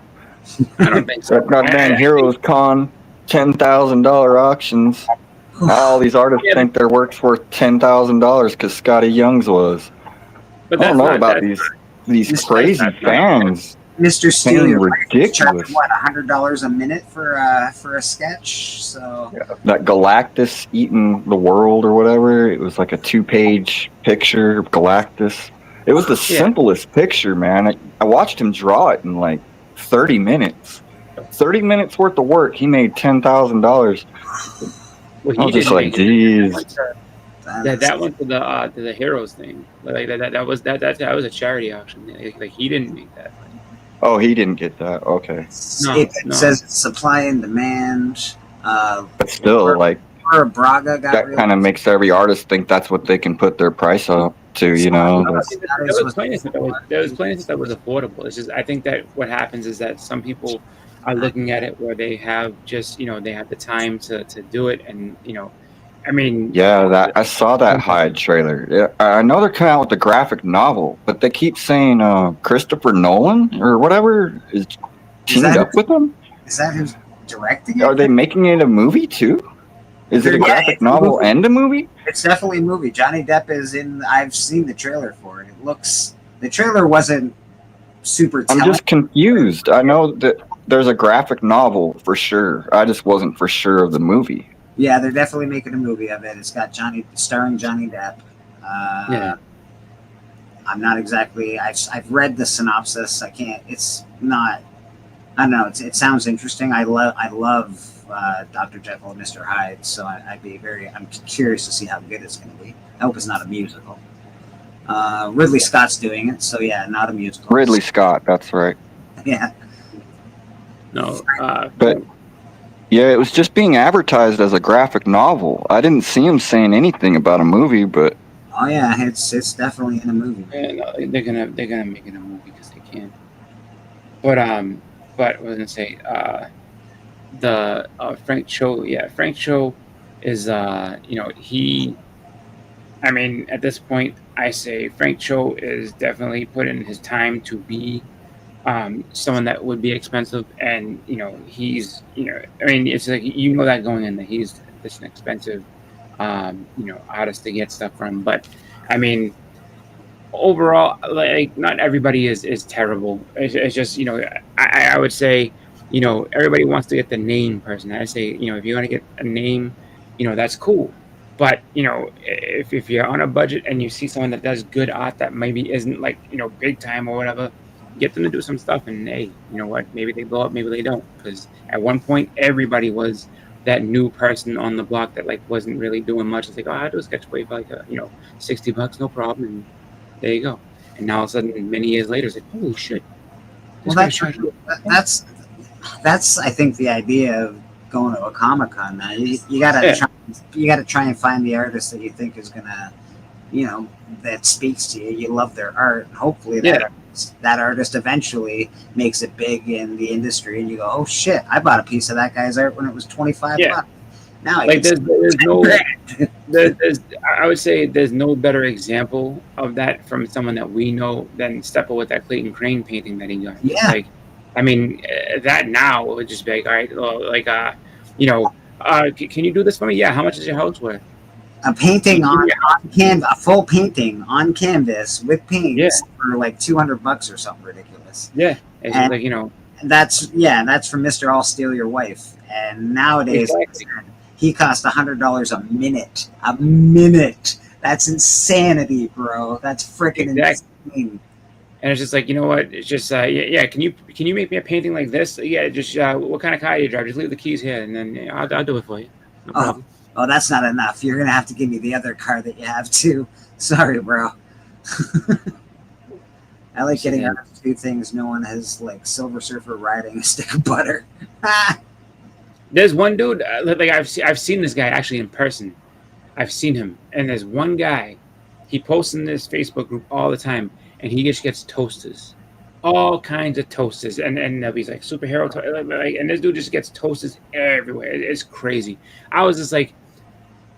I don't think so. That goddamn Heroes Con $10,000 auctions. Now all these artists think their work's worth $10,000 because Scotty Young's was. But I don't know about these crazy fans. Mr. Steele, ridiculous. What, $100 a minute for a sketch? So that Galactus eating the world or whatever. It was like a 2-page picture of Galactus. It was the simplest picture, man. I watched him draw it in like 30 minutes. 30 minutes worth of work. He made $10,000. Well, I was just like, geez. That went to the Heroes thing. Like that was a charity auction. Like he didn't make that. Oh, he didn't get that. Okay. It says it's supply and demand. But still, like, Braga got that kind of makes every artist think that's what they can put their price up to, you know. There was plenty of stuff that was affordable. It's just, I think that what happens is that some people are looking at it where they have just, they have the time to do it. And, I mean, Yeah, that I saw that Hyde trailer. Yeah, I know they're coming out with the graphic novel, but they keep saying Christopher Nolan or whatever is teamed that- up with them. Is that who's directing it? Are they making it a movie too? Is it a Yeah, graphic it's a novel movie. and a movie? It's definitely a movie. Johnny Depp is in. I've seen the trailer for it. It looks. The trailer wasn't super I'm telling. just confused. I know that there's a graphic novel for sure. I just wasn't for sure of the movie. Yeah, they're definitely making a movie of it. It's got starring Johnny Depp. Yeah. I'm not exactly. I've read the synopsis. I can't. It's not. I don't know. It sounds interesting. I love Dr. Jekyll and Mr. Hyde. So I'm curious to see how good it's going to be. I hope it's not a musical. Ridley Scott's doing it, so yeah, not a musical. Ridley Scott, that's right. Yeah. no. But yeah, it was just being advertised as a graphic novel. I didn't see him saying anything about a movie, but Oh yeah, it's definitely in a movie. no, they're gonna make it a movie because they can. But what was I gonna say? The Frank Cho, Frank Cho is he. I mean, at this point, I say Frank Cho is definitely put in his time to be someone that would be expensive, and he's I mean, it's like that going in that he's this an expensive artist to get stuff from. But I mean, overall, like, not everybody is terrible. It's just I would say everybody wants to get the name person. I say if you want to get a name, that's cool. But if you're on a budget and you see someone that does good art that maybe isn't like big time or whatever, get them to do some stuff. And hey, you know what? Maybe they blow up, maybe they don't. Because at one point, everybody was that new person on the block that like wasn't really doing much. It's like, oh, I do a sketch play for like $60, no problem. And there you go. And now all of a sudden, many years later, it's like, holy shit. Well, that's I think the idea of going to a Comic-Con now. You gotta try and find the artist that you think is gonna, that speaks to you. You love their art, and hopefully that artist eventually makes it big in the industry, and you go, oh shit, I bought a piece of that guy's art when it was $25. Now I like can there's no I would say there's no better example of that from someone that we know than Steppa with that Clayton Crane painting that he got. Yeah. Like, I mean, that now would just be like, all right, well, like, can you do this for me? Yeah. How much is your house worth? a painting on canvas, a full painting on canvas with paints for like $200 or something ridiculous. Yeah, it's And- like That's from Mr. I'll Steal Your Wife. And nowadays Exactly. he costs $100 a minute. A minute. That's insanity, bro. That's freaking insane. And it's just like, you know what? It's just yeah. Can you make me a painting like this? Yeah, just what kind of car do you drive? Just leave the keys here, and then I'll do it for you. No problem. Oh, that's not enough. You're gonna have to give me the other car that you have too. Sorry, bro. I like getting out of two things no one has, like Silver Surfer riding a stick of butter. There's one dude like I've seen this guy actually in person. I've seen him, and there's one guy. He posts in this Facebook group all the time, and he just gets toasters, all kinds of toasters, and he's like superhero, and this dude just gets toasters everywhere. It's crazy. I was just like,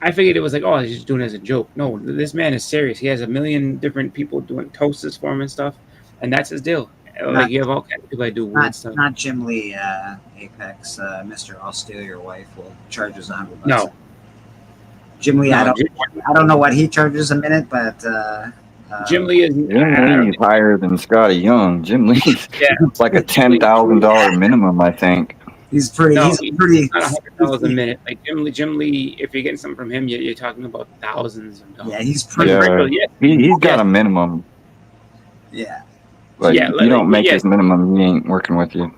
I figured it was like, oh, he's just doing it as a joke. No, this man is serious. He has a million different people doing toasters for him and stuff, and that's his deal. Like you have all kinds of people that do weird stuff. Not Jim Lee, Apex, Mr. I'll Steal Your Wife will charges $100. No. Jim Lee, No, I don't know what he charges a minute, but Jim Lee is Jim Lee's higher than Scotty Young. Jim Lee's it's like a $10,000 minimum, I think. he's pretty. No, he's pretty. not $100 a minute. Like Jim Lee, if you're getting something from him, you're talking about thousands of dollars. Yeah, he's pretty. Yeah. He's got a minimum. Yeah. Like, Yeah, if you don't make yeah. his minimum, he ain't working with you.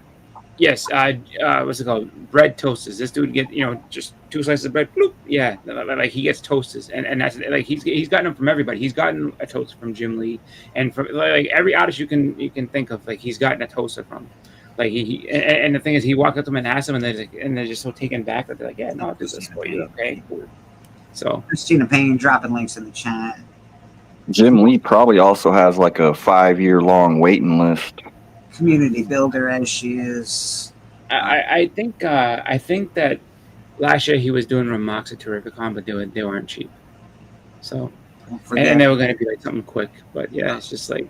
Yes, what's it called? Bread toasters. This dude get just 2 slices of bread. Bloop. Yeah, like he gets toasters, and that's like he's gotten them from everybody. He's gotten a toaster from Jim Lee, and from like every artist you can think of. Like he's gotten a toaster from. Like and the thing is, he walked up to them and asked them, and they're just so taken back that they're like, yeah, no, I'll do this for you. Okay, cool. So Christina Payne dropping links in the chat. Jim Lee probably also has like a 5-year long waiting list. Community builder as she is. I think that last year he was doing remarks at Terrificon, but they weren't cheap. So Don't and forget, they were going to be like something quick, but yeah, it's just like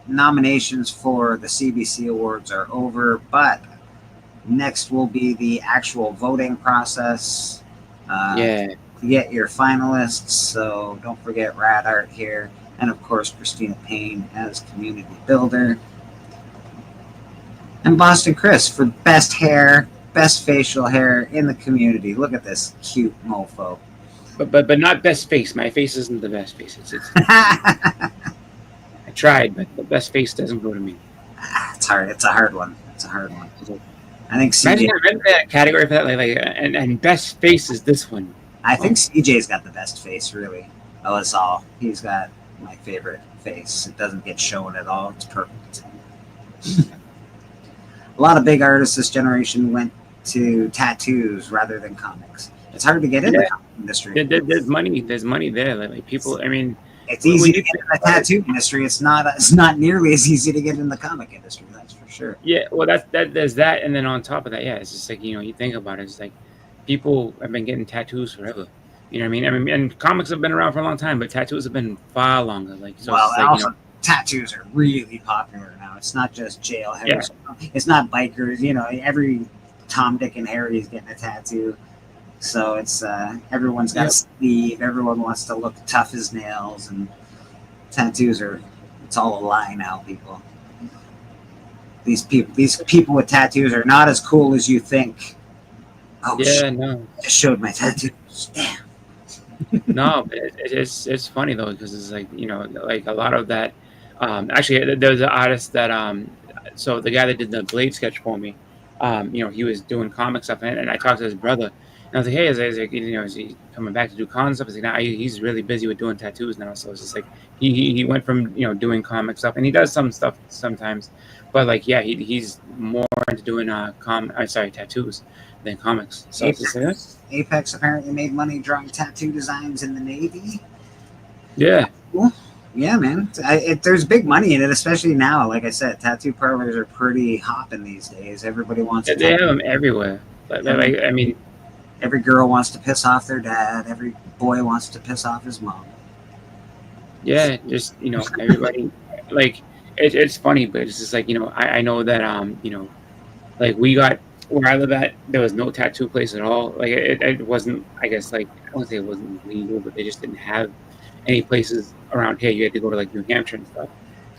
nominations for the CBC Awards are over, but next will be the actual voting process yeah. to get your finalists. So don't forget Rad Art here, and of course Christina Payne as community builder, and Boston Chris for best hair, best facial hair in the community. Look at this cute mofo. But not best face. My face isn't the best face. I tried, but the best face doesn't go to me. It's hard. It's a hard one. It's a hard one. I think Imagine CJ. that category for that, and best face is this one. I think CJ's got the best face, really. Oh, it's all. He's got my favorite face. It doesn't get shown at all. It's perfect. A lot of big artists this generation went to tattoos rather than comics. It's hard to get in the comic industry. There's money. There's money there. Like people. I mean, It's easy to get in the tattoo industry. It's not nearly as easy to get in the comic industry. That's for sure. yeah. Well, there's that, and then on top of that, yeah, it's just like you think about it. It's like people have been getting tattoos forever. You know what I mean? And comics have been around for a long time, but tattoos have been far longer. Like so, Well, it's and like, also tattoos are really popular now. It's not just jailheads. It's not bikers. Every Tom, Dick, and Harry is getting a tattoo. So it's everyone's got a sleeve. Everyone wants to look tough as nails, and tattoos it's all a lie now, people. These people with tattoos are not as cool as you think. Oh yeah, shit, no. I just showed my tattoos. Damn. No, but it's funny though because it's like like a lot of that. Actually, there's an artist that so the guy that did the Blade sketch for me, he was doing comic stuff, and I talked to his brother, and I was like, hey, is he coming back to do con stuff? He's like, nah, he's really busy with doing tattoos now, so it's just like he went from doing comic stuff, and he does some stuff sometimes, but like yeah, he's more into doing tattoos than comics. So it's just like, Apex apparently made money drawing tattoo designs in the Navy. yeah. Cool. Yeah, man. There's big money in it, especially now. Like I said, tattoo parlors are pretty hopping these days. Everybody wants a They have tattoo. them everywhere. Like, I mean, Every girl wants to piss off their dad. Every boy wants to piss off his mom. yeah, just everybody. Like, it's funny, but it's just like I know that like we got where I live at, there was no tattoo place at all. Like it wasn't. I guess like I won't say it wasn't legal, but they just didn't have any places around here. You had to go to like New Hampshire and stuff.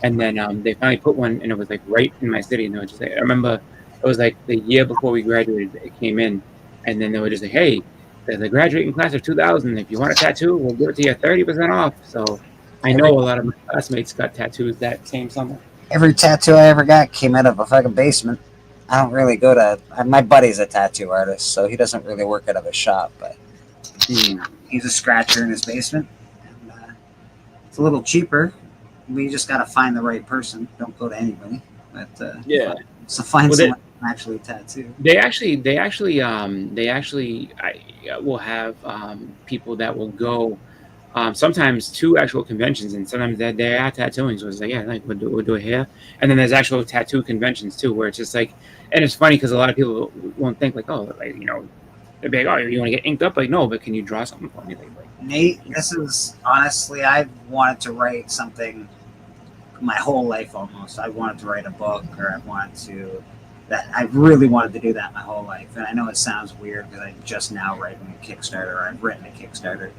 And then they finally put one, and it was like right in my city. And they were just like, I remember it was like the year before we graduated, it came in, and then they were just like, hey, there's a graduating class of 2000. If you want a tattoo, we'll give it to you 30% off. So I know a lot of my classmates got tattoos that same summer. Every tattoo I ever got came out of a fucking basement. I don't really go to. My buddy's a tattoo artist, so he doesn't really work out of a shop, but he's a scratcher in his basement. And, it's a little cheaper. We just got to find the right person. Don't go to anybody. But Yeah. so find Well, someone who can actually tattoo. They actually will have people that will go sometimes to actual conventions, and sometimes they are tattooing. So it's like, yeah, like we'll do it here. And then there's actual tattoo conventions too, where it's just like, and it's funny because a lot of people won't think like, oh, like they'll be like, oh, you want to get inked up? Like, no, but can you draw something for me? Like Nate, this is honestly, I've wanted to write something my whole life almost. I wanted to write a book, or I really wanted to do that my whole life. And I know it sounds weird because I'm just now writing a Kickstarter, or I've written a Kickstarter.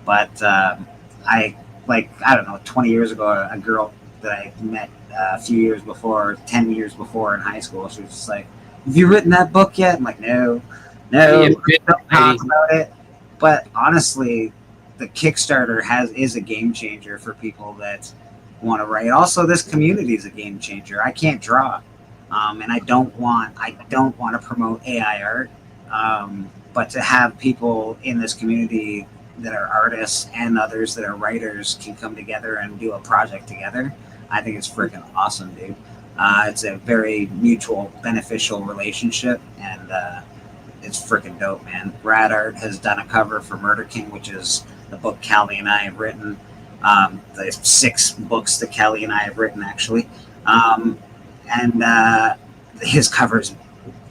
But I don't know, 20 years ago, a girl that I met a few years before, 10 years before in high school, she was just like, have you written that book yet? I'm like, no, don't talk about it. But honestly, the Kickstarter is a game changer for people that want to write. Also, this community is a game changer. I can't draw, and I don't want to promote AI art, but to have people in this community that are artists and others that are writers can come together and do a project together, I think it's freaking awesome, dude. It's a very mutual, beneficial relationship, and it's freaking dope, man. Rad Art has done a cover for Murder King, which is the book Callie and I have written. The 6 books that Callie and I have written, actually. And his cover's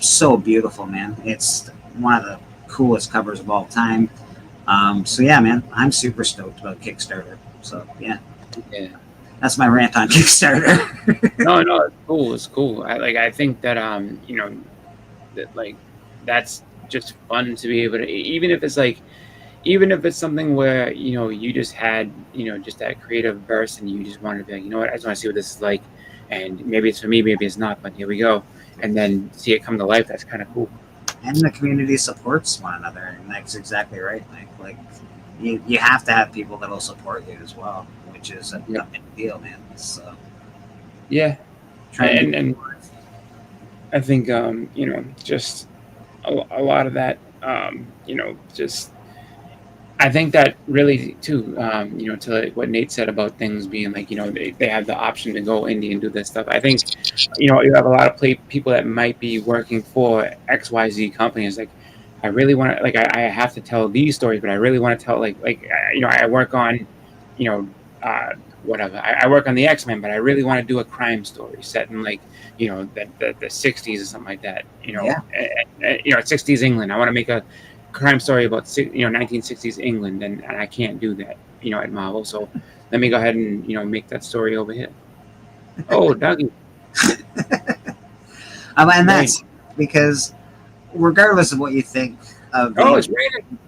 so beautiful, man. It's one of the coolest covers of all time. So yeah, man, I'm super stoked about Kickstarter. So yeah, Yeah. that's my rant on Kickstarter. No, it's cool. It's cool. I think that you know, that like that's just fun to be able to, even if it's something where you know you just had just that creative burst and you just wanted to be like, you know what, I just want to see what this is like, and maybe it's for me, maybe it's not, but here we go, and then see it come to life. That's kind of cool. And the community supports one another, and that's exactly right. Like you have to have people that'll support you as well, which is a big deal, man. So Yeah, trying and I think you know, just a lot of that you know, just I think that really too, you know, to like what Nate said about things being like, you know, they have the option to go indie and do this stuff. I think, you know, you have a lot of people that might be working for XYZ companies. Like, I really want to, like, I have to tell these stories, but I really want to tell, you know, I work on, you know, whatever. I work on the X-Men, but I really want to do a crime story set in like, you know, the 60s or something like that. You know, you know, 60s England. I want to make a crime story about 1960s England, and I can't do that, you know, at Marvel. So let me go ahead and you know make that story over here. Oh, Dougie. and that's because regardless of what you think of It's raining.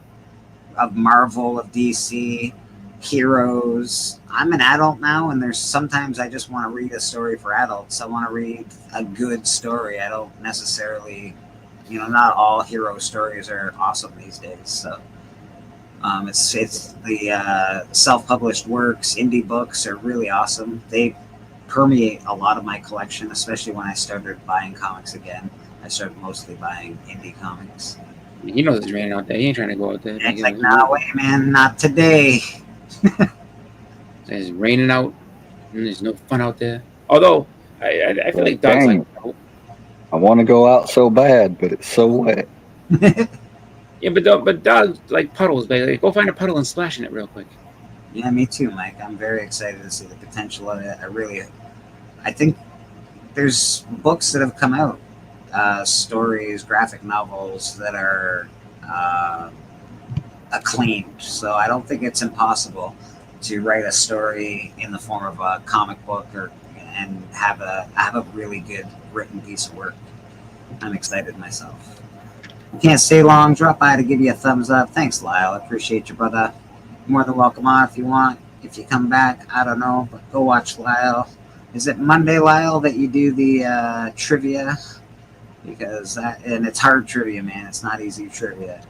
of Marvel, of DC, heroes, I'm an adult now, and there's sometimes I just want to read a story for adults. I want to read a good story. I don't necessarily, you know, not all hero stories are awesome these days. So it's the self-published works, indie books are really awesome. They permeate a lot of my collection, especially when I started buying comics again. I started mostly buying indie comics. He knows it's raining out there. He ain't trying to go out there. And it's like, nah, wait, man, not today. It's raining out, and there's no fun out there. Although I feel like dogs Dang. like. I want to go out so bad, but it's so wet. Yeah, but dogs like puddles, baby. Go find a puddle and splash in it real quick. Yeah, me too, Mike. I'm very excited to see the potential of it. I think there's books that have come out, stories, graphic novels that are acclaimed. So I don't think it's impossible to write a story in the form of a comic book and have a really good written piece of work. I'm excited myself. Can't stay long. Drop by to give you a thumbs up. Thanks, Lyle. I appreciate you, brother. More than welcome on if you want. If you come back, I don't know, but go watch Lyle. Is it Monday, Lyle, that you do the trivia? Because and it's hard trivia, man. It's not easy trivia.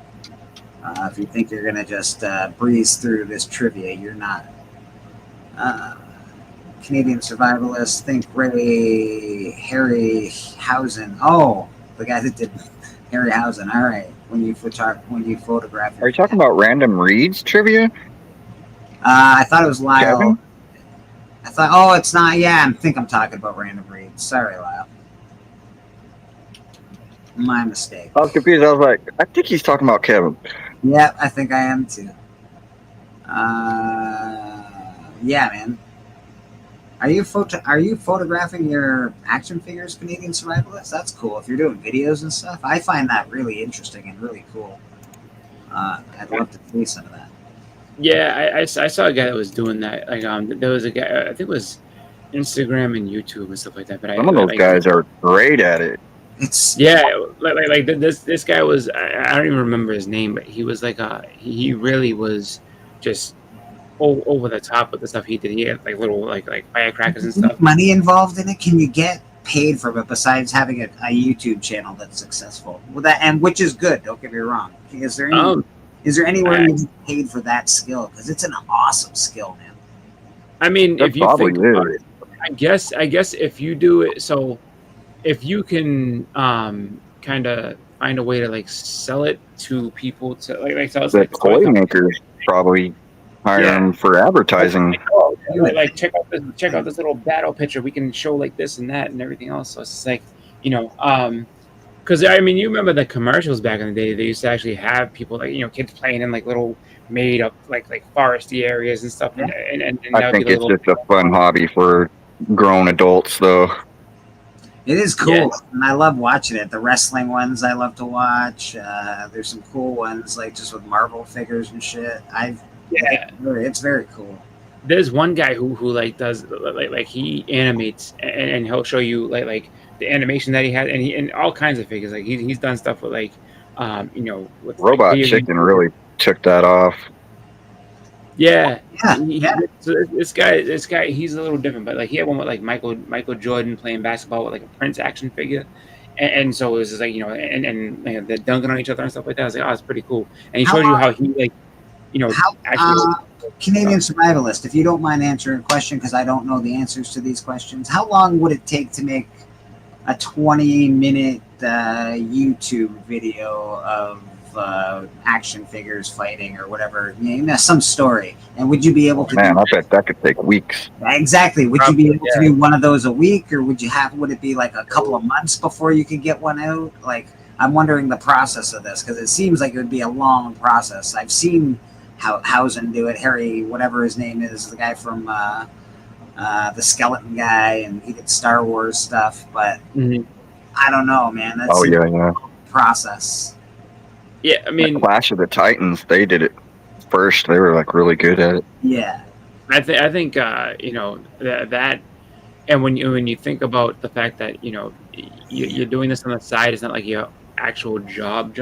If you think you're gonna just breeze through this trivia, you're not. Canadian survivalist. Think Harryhausen. Oh, the guy that did Harryhausen. All right. When you photograph. Are you talking about Random Reads trivia? I thought it was Lyle. Kevin? I thought, oh, it's not. Yeah, I think I'm talking about Random Reads. Sorry, Lyle. My mistake. I was confused. I was like, I think he's talking about Kevin. Yeah, I think I am too. Yeah, man. Are you photographing your action figures, Canadian Survivalists? That's cool. If you're doing videos and stuff, I find that really interesting and really cool. I'd love to see some of that. Yeah, I saw a guy that was doing that. Like, there was a guy. I think it was Instagram and YouTube and stuff like that. But Some of those guys are great at it. It's like this guy was. I don't even remember his name, but he was like he really was just over the top with the stuff he did. He had like little like firecrackers and stuff. Money involved in it? Can you get paid from it besides having a YouTube channel that's successful? Well, that, and which is good. Don't get me wrong. Is there anywhere you get paid for that skill? Because it's an awesome skill, man. I mean, That if you think probably about is. it, I guess if you do it, so if you can kind of find a way to like sell it to people to like sell it to The like, toy makers probably hire them for advertising. like check out this little battle picture. We can show like this and that and everything else. So it's just like, you know, because I mean, you remember the commercials back in the day? They used to actually have people like, you know, kids playing in like little made up like foresty areas and stuff. Yeah. And I think it's just a fun hobby for grown adults, though. It is cool, Yeah. and I love watching it. The wrestling ones I love to watch. There's some cool ones, like just with Marvel figures and shit. Yeah. It's very cool. There's one guy who like does like he animates and he'll show you like the animation that he had and all kinds of figures. Like he's done stuff with like with like, Robot video Chicken games. really took that off. Yeah. Yeah. So this guy, he's a little different, but like he had one with like Michael Jordan playing basketball with like a Prince action figure, and so it was just like and like, they're dunking on each other and stuff like that. I was like, oh, it's pretty cool. And he How showed you how he like How actually. Canadian survivalist, if you don't mind answering a question, because I don't know the answers to these questions, how long would it take to make a 20-minute YouTube video of action figures fighting or whatever, some story? And would you be able to Man, do I bet that could take weeks. exactly? Would you be able Probably, to do one of those a week, or would it be like a couple of months before you could get one out? Like, I'm wondering the process of this, because it seems like it would be a long process. I've seen Hausen do it. Harry, whatever his name is, the guy from the Skeleton Guy, and he did Star Wars stuff. But Mhm. I don't know, man. That's Oh yeah. process. Yeah, I mean, Clash of the Titans, they did it first. They were like really good at it. Yeah, I think that, and when you think about the fact that you're doing this on the side, it's not like your actual job.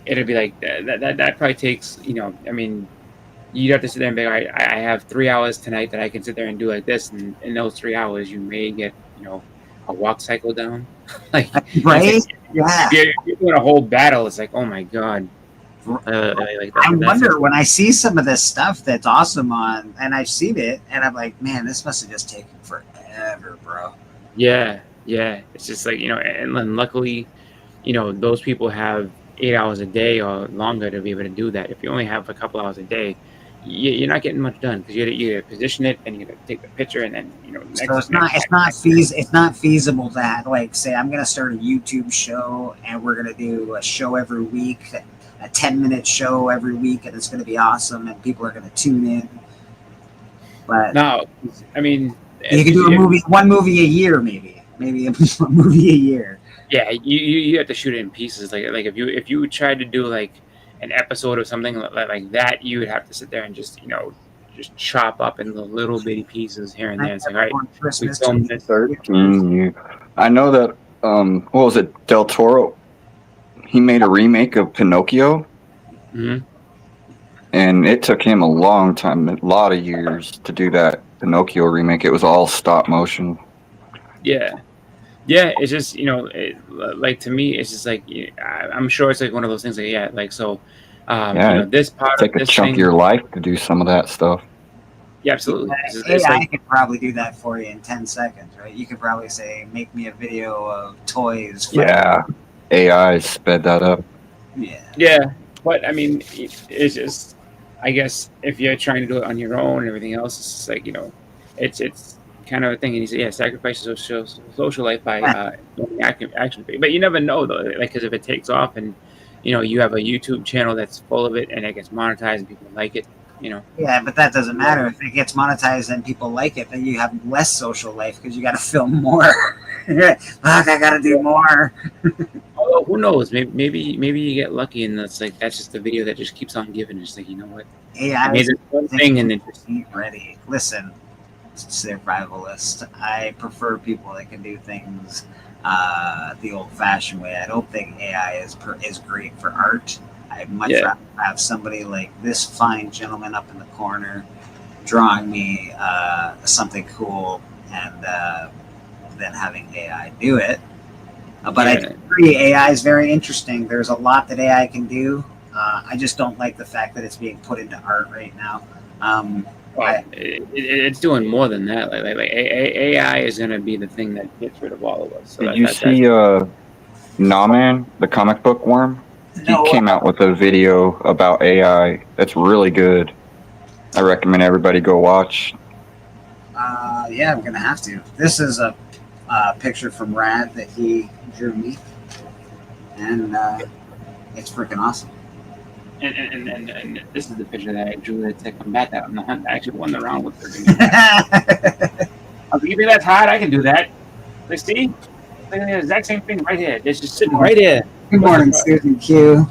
It'd be like that probably takes I mean, you'd have to sit there and be like, I have 3 hours tonight that I can sit there and do like this, and in those 3 hours you may get a walk cycle down. Like right. Yeah. if you're doing a whole battle, it's like, oh my god. I wonder when I see some of this stuff that's awesome on, and I've seen it, and I'm like, man, this must have just taken forever, bro. Yeah, it's just like and then luckily, those people have 8 hours a day or longer to be able to do that. If you only have a couple hours a day, you're not getting much done, because you position it and you got to take the picture, and then So it's not feasible to like say I'm gonna start a YouTube show and we're gonna do a show every week, a 10-minute show every week, and it's gonna be awesome and people are gonna tune in. But no, I mean, you can do one movie a year, maybe a movie a year. Yeah, you have to shoot it in pieces. Like if you tried to do like an episode of something like that, you would have to sit there and just chop up into little bitty pieces here and there. It's like, all right, we Christmas filmed this. 13. I know that. What was it? Del Toro. He made a remake of Pinocchio, Mhm. and it took him a long time, a lot of years to do that Pinocchio remake. It was all stop motion. Yeah, it's just like to me, it's just like I'm sure it's like one of those things. Like this part Take of a this chunk thing, of your life to do some of that stuff. yeah, absolutely. It's AI like, could probably do that for you in 10 seconds, right? You could probably say, make me a video of toys. Yeah, AI sped that up. Yeah. but I mean, it's just, I guess if you're trying to do it on your own and everything else, it's just like it's kind of a thing. And he said, yeah, sacrifice social life by action figure. But you never know though, like, because if it takes off and you have a YouTube channel that's full of it and it gets monetized and people like it, Yeah, but that doesn't matter. If it gets monetized and people like it, then you have less social life because you got to film more. Fuck, I got to do more. Although who knows? Maybe you get lucky and that's just the video that just keeps on giving. It's like, you know what? AI I made is this one thing and it just ready. Listen, survivalist. I prefer people that can do things the old-fashioned way. I don't think AI is great for art. I'd much rather have somebody like this fine gentleman up in the corner drawing me something cool and then having AI do it. But I agree, AI is very interesting. There's a lot that AI can do. I just don't like the fact that it's being put into art right now. It's doing more than that. Like AI is going to be the thing that gets rid of all of us. So Did you see Gnawman, the comic book worm? No. He came out with a video about AI that's really good. I recommend everybody go watch. Yeah, I'm gonna have to. This is a picture from Rad that he drew me, and it's freaking awesome. And this is the picture that I drew to combat that on the hunt. I actually won the round with her. I was like, you think that's hard? I can do that. Like, see? the exact same thing right here. It's just sitting right here. Good morning, Susan Q.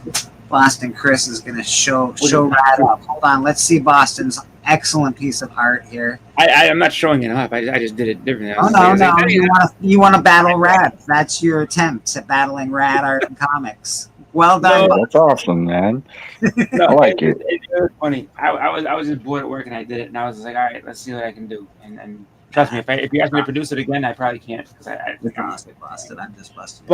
Boston Chris is going to show Rad up. Hold on, let's see Boston's excellent piece of art here. I'm not showing it up. I just did it differently. Oh no! You want to battle Rad? That's your attempt at battling Rad art and comics. Well done. Yeah, that's awesome, man. No, I like it. It was funny. I was just bored at work and I did it, and I was like, all right, let's see what I can do. And trust me, if you ask me to produce it again, I probably can't because I busted. I'm just busted.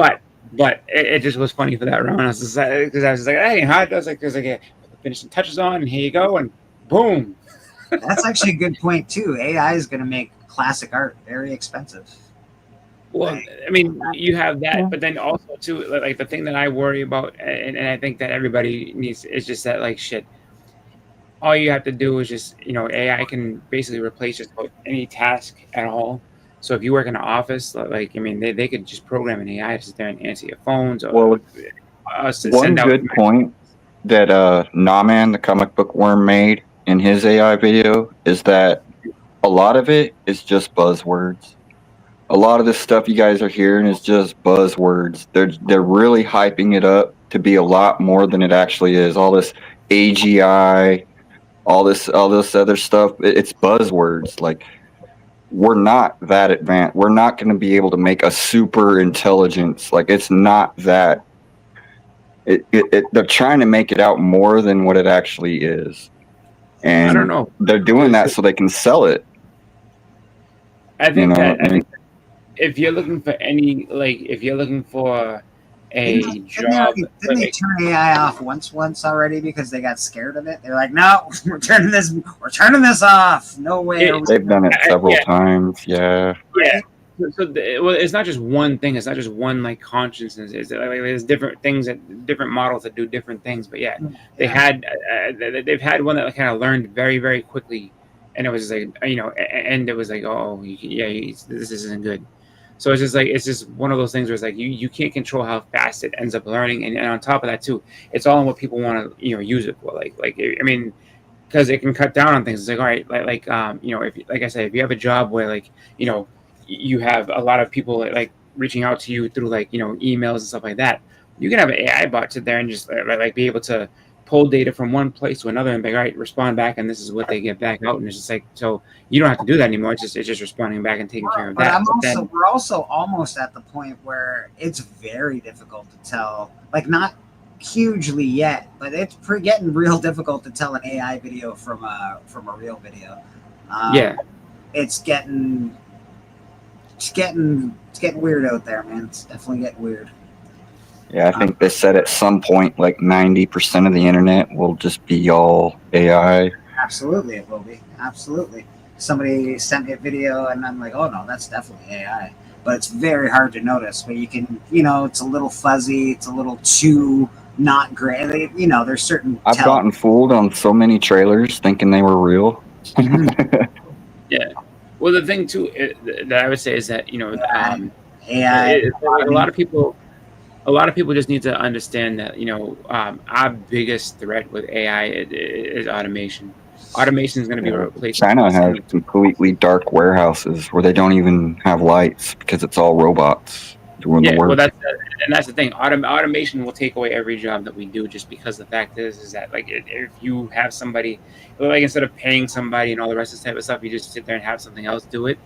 But it just was funny for that round. I was just like, because I was like, hey, how does it? Because yeah, put the finishing touches on, and here you go, and boom. That's actually a good point too. AI is going to make classic art very expensive. Well, I mean, you have that, but then also too, like the thing that I worry about, and I think that everybody needs is just that, like, shit. All you have to do is just, AI can basically replace just about any task at all. So if you work in an office, like, I mean, they could just program an AI to sit there and answer your phones. Or Well, one good point that Naman, the comic book worm, made in his AI video is that a lot of it is just buzzwords. A lot of this stuff you guys are hearing is just buzzwords. They're really hyping it up to be a lot more than it actually is. All this AGI, all this other stuff, it's buzzwords. Like, we're not that advanced. We're not going to be able to make a super intelligence. Like, it's not that. They're trying to make it out more than what it actually is. And I don't know. They're doing that so they can sell it. I think I think if you're looking for a job, didn't they turn AI off once already because they got scared of it? They're like, no, we're turning this off. No way. They've done it several times. Yeah. Yeah. So it's not just one thing. It's not just one like consciousness. It's like there's different things different models that do different things. But yeah, they've had one that kind of learned very, very quickly, and it was like and it was like, oh this isn't good. So it's just one of those things where it's like you can't control how fast it ends up learning, and on top of that too, it's all in what people want to use it for. Like I mean, because it can cut down on things. It's like, all right, if like I said, if you have a job where you have a lot of people like reaching out to you through emails and stuff like that, you can have an AI bot sit there and just be able to pull data from one place to another and be all right, respond back, and this is what they get back out, and it's just like, so you don't have to do that anymore. It's just responding back and taking care of that. We're also almost at the point where it's very difficult to tell, like not hugely yet, but it's getting real difficult to tell an AI video from a real video. It's getting weird out there, man. It's definitely getting weird. Yeah, I think they said at some point like 90% of the internet will just be all AI. Absolutely, it will be. Absolutely. Somebody sent me a video and I'm like, oh no, that's definitely AI. But it's very hard to notice. But you can, it's a little fuzzy. It's a little too not great. There's certain. I've gotten fooled on so many trailers thinking they were real. Yeah. Well, the thing too that I would say is that AI. A lot of people just need to understand that our biggest threat with AI is automation. Automation is going to be replaced. China has completely dark warehouses where they don't even have lights because it's all robots doing the work. Well, that's the thing. Automation will take away every job that we do, just because the fact is that if you have somebody, instead of paying somebody and all the rest of this type of stuff, you just sit there and have something else do it.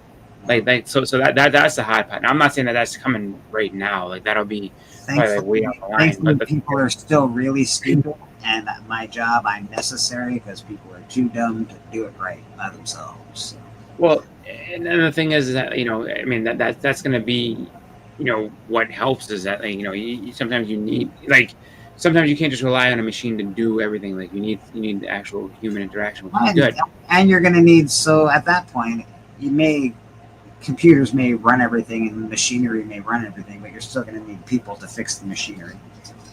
So that's the hard part. Now, I'm not saying that that's coming right now. That'll be way down the line. But people are still really stupid, and at my job, I'm necessary because people are too dumb to do it right by themselves. So. Well, and then the thing is that that's going to be what helps is that sometimes you need sometimes you can't just rely on a machine to do everything. You need the actual human interaction, which is good. And you're going to need, so at that point, computers may run everything and machinery may run everything, but you're still going to need people to fix the machinery.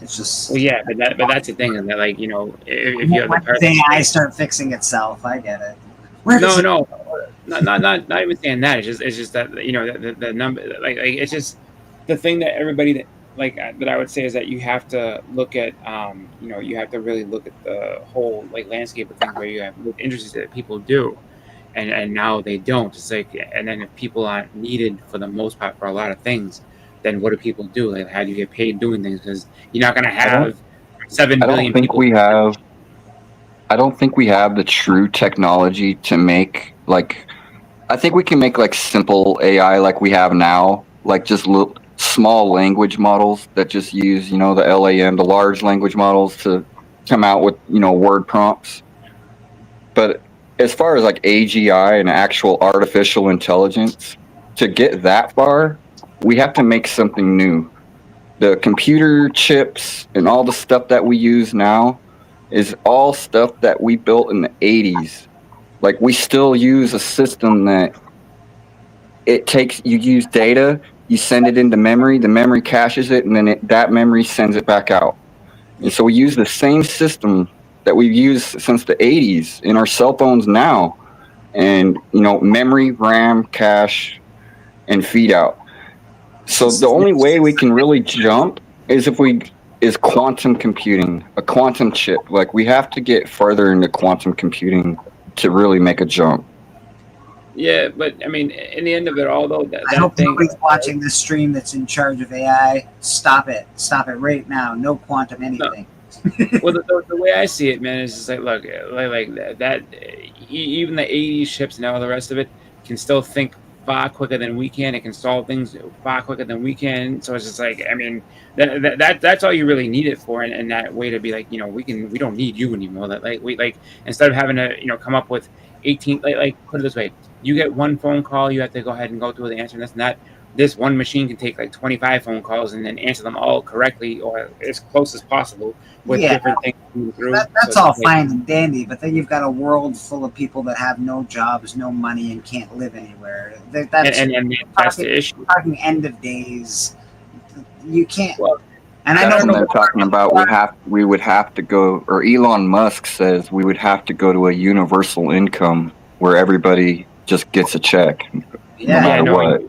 It's just. Well, yeah, but that's the thing is that if you have the person, AI start fixing itself, I get it. Not even saying that. It's just that the number it's just the thing that everybody that I would say is that you have to look at you have to really look at the whole landscape of things where you have industries that people do. And now they don't. It's and then if people aren't needed for the most part for a lot of things, then what do people do? Like, how do you get paid doing things? Because you're not going to I don't- have 7 I billion don't think people. we have. I don't think we have the true technology to make like. I think we can make like simple AI like we have now, like just little, small language models that just use the LAM, the large language models to come out with word prompts. But as far as like AGI and actual artificial intelligence, to get that far, we have to make something new. The computer chips and all the stuff that we use now is all stuff that we built in the 80s. Like we still use a system that you use data, you send it into memory, the memory caches it, and then that memory sends it back out. And so we use the same system that we've used since the 80s in our cell phones now. And, memory, RAM, cache, and feed out. So the only way we can really jump is is quantum computing, a quantum chip. Like we have to get further into quantum computing to really make a jump. Yeah, but I mean, in the end of it all, though, I hope that thing. nobody's watching this stream that's in charge of AI. Stop it right now. No quantum anything. Well, the way I see it, man, is just like, look, like that even the 80s ships and all the rest of it can still think far quicker than we can. It can solve things far quicker than we can. So it's just like, I mean, that's all you really need it for, and that way to be like, we don't need you anymore. Like instead of having to come up with 18, like put it this way, you get one phone call, you have to go ahead and go through the answer, and this and that. This one machine can take like 25 phone calls and then answer them all correctly or as close as possible with different things moving through. That's all fine and dandy, but then you've got a world full of people that have no jobs, no money, and can't live anywhere. That's the issue. Talking end of days, you can't. Well, and I That's know what they're talking about. We would have to go, or Elon Musk says we would have to go to a universal income where everybody just gets a check, no matter what.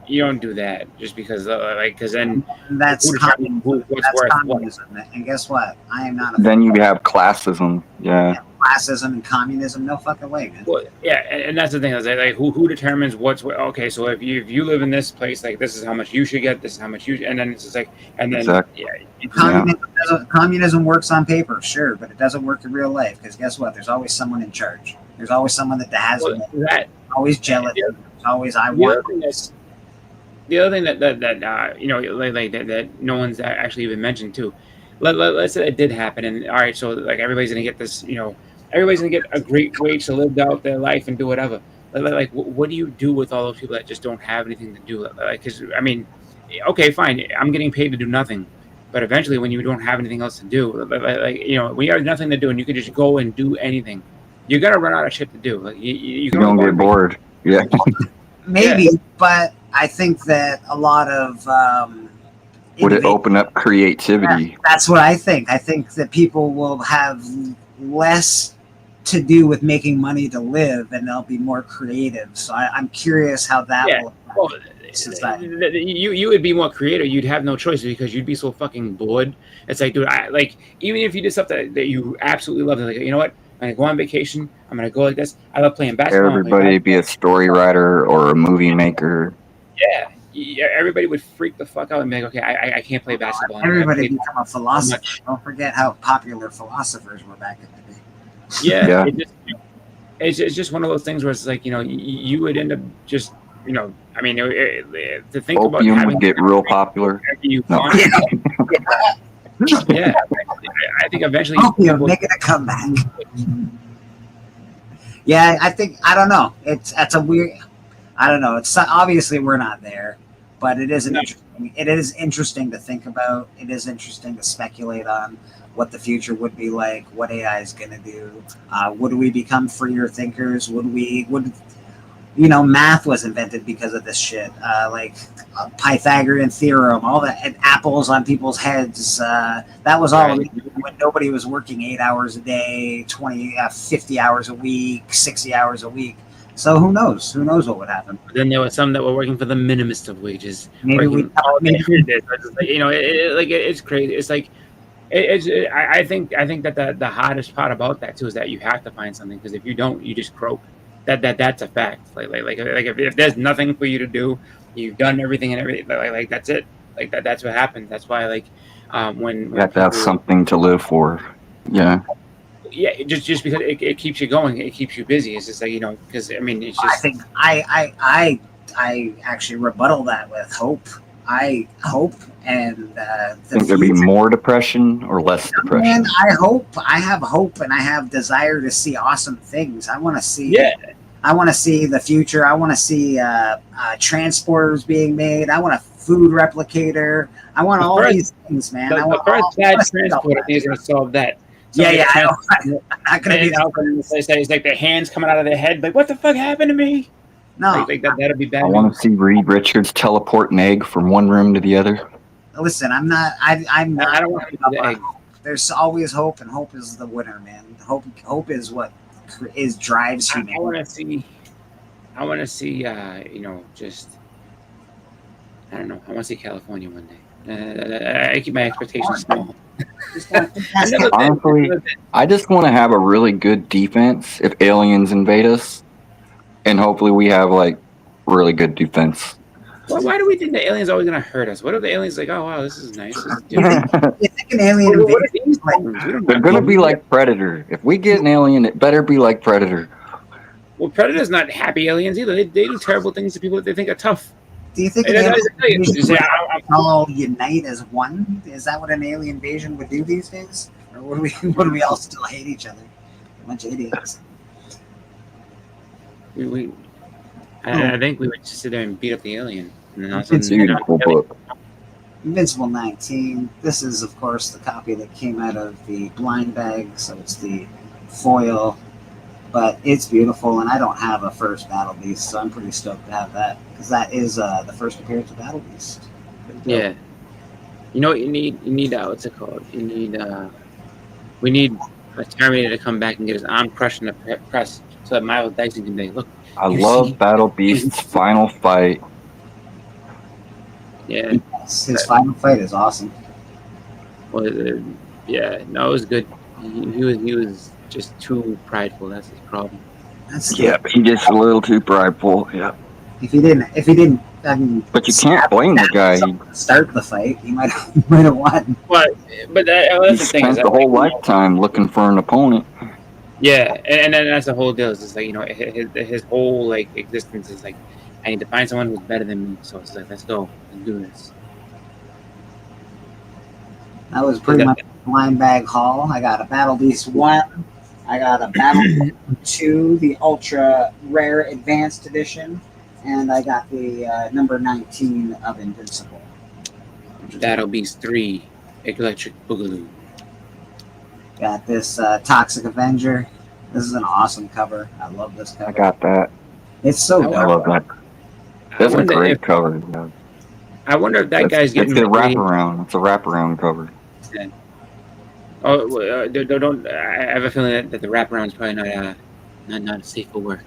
You don't do that just because, because then that's what's communism. worth Communism. what? And guess what? I am not. Then you have classism. Yeah. Classism and communism. No fucking way, man. Well, yeah, and that's the thing. Is like who determines what's what? Okay, so if you live in this place, like this is how much you should get. This is how much you, and then it's just like, and then exactly. Communism works on paper, sure, but it doesn't work in real life because guess what? There's always someone in charge. There's always someone that has always jealous. There's always I want. The other thing that that no one's actually even mentioned too. Let's say it did happen, and all right, so like everybody's gonna get this, everybody's gonna get a great wage to live out their life and do whatever. Like, what do you do with all those people that just don't have anything to do? Like, because I mean, okay, fine, I'm getting paid to do nothing, but eventually, when you don't have anything else to do, like when you have nothing to do and you can just go and do anything, you're gonna run out of shit to do. Like, you don't get bored. Yeah. Maybe, but I think that a lot of would it open up creativity? Yeah, that's what I think. I think that people will have less to do with making money to live, and they'll be more creative. So I'm curious how that will. Well, you would be more creative. You'd have no choice because you'd be so fucking bored. It's like, dude, even if you did stuff that you absolutely love, like, you know what? I'm gonna go on vacation. I'm gonna go like this. I love playing basketball. Everybody be a story writer or a movie maker. Yeah, everybody would freak the fuck out and be like, okay, I can't play basketball. Everybody become a philosopher. Don't forget how popular philosophers were back in the day. Yeah. It's just one of those things where it's like, you would end up just, I mean, to think Opium about having would get real popular. Yeah, I think eventually making a comeback. Yeah, I don't know. That's a weird. I don't know. It's obviously we're not there, but it is interesting. It is interesting to think about. It is interesting to speculate on what the future would be like, what AI is going to do. Would we become freer thinkers? Would math was invented because of this shit, like Pythagorean theorem, all that, and apples on people's heads. That was all when nobody was working 8 hours a day, 50 hours a week, 60 hours a week. So who knows? Who knows what would happen? Then there were some that were working for the minimest of wages. Maybe it's crazy. It's like, I think that the hardest part about that too is that you have to find something, because if you don't, you just croak. that's a fact. Like if there's nothing for you to do, you've done everything and everything. Like that's it. Like that's what happens. That's why when You have to have people, something to live for. Yeah. yeah, just because it keeps you going, it keeps you busy. It's just like because I mean it's I just think I actually rebuttal that with hope. I hope and the Think there'd be future. more depression or less depression? Man, I hope. I have hope and I have desire to see awesome things. I want to see. yeah. I want to see the future. I want to see transporters being made. I want a food replicator. I want all first- these things, man. The, I want the first all- I bad wanna see all transport that. is going to solve that. Yeah, Somebody yeah. I trans- know. I'm not gonna be. it's like their hands coming out of their head. Like what the fuck happened to me? No, Like that'll be bad. I want to see Reed Richards teleport an egg from one room to the other. listen. I'm not. I'm not. I don't want to up do the on egg. hope. There's always hope, and hope is the winner, man. Hope is what drives I humanity. want to see. I want to see. Just. I don't know. I want to see California one day. I keep my expectations small. Another Honestly, thing- I just want to have a really good defense if aliens invade us, and hopefully we have like really good defense. why do we think the aliens always gonna hurt us? What if the aliens like, oh wow, this is nice. You think an alien What if invasion? these things? We don't They're have gonna aliens. be like Predator. If we get an alien, it better be like Predator. Well, Predator's not happy aliens either. They do terrible things to people that they think are tough. Do you think And an that alien is the thing. It's just, invasion yeah, would all unite as one? Is that what an alien invasion would do these days? Or would we all still hate each other? A bunch of idiots. I think we would just sit there and beat up the alien. And then all of a It's a sudden, beautiful book. Invincible 19. This is, of course, the copy that came out of the blind bag, so it's the foil. But it's beautiful, and I don't have a first Battle Beast, so I'm pretty stoked to have that because that is the first appearance of Battle Beast. Pretty dope. Yeah. You know what you need? You need what's it called? You need we need a Terminator to come back and get his arm crushed in the press so that Miles Dyson can be look. I You love see- Battle Beast's final fight. Yeah. His final fight is awesome. Yeah. No, it was good. He was just too prideful. That's his problem. That's Yeah, he gets a little too prideful. Yeah, If he didn't, but you can't blame the guy. He start the fight. He might have won. But that's the thing. spent Is the whole lifetime looking for an opponent. Yeah, and then that's the whole deal. It's just like his whole like existence is like, I need to find someone who's better than me. So it's like, let's go and do this. That was pretty much a blind bag haul. I got a Battle Beast 1. I got a Battle Beast 2, the Ultra Rare Advanced Edition. And I got the number 19 of Invincible. Battle Beast 3, Electric Boogaloo. Got this Toxic Avenger. This is an awesome cover. I love this cover. I got that. It's so I dope. love that. That's a wonder great if- cover. Yeah. I wonder if that guy's It's getting a ready- wraparound. It's a wraparound cover. Oh, don't. I have a feeling that the wraparound's probably not safe for work.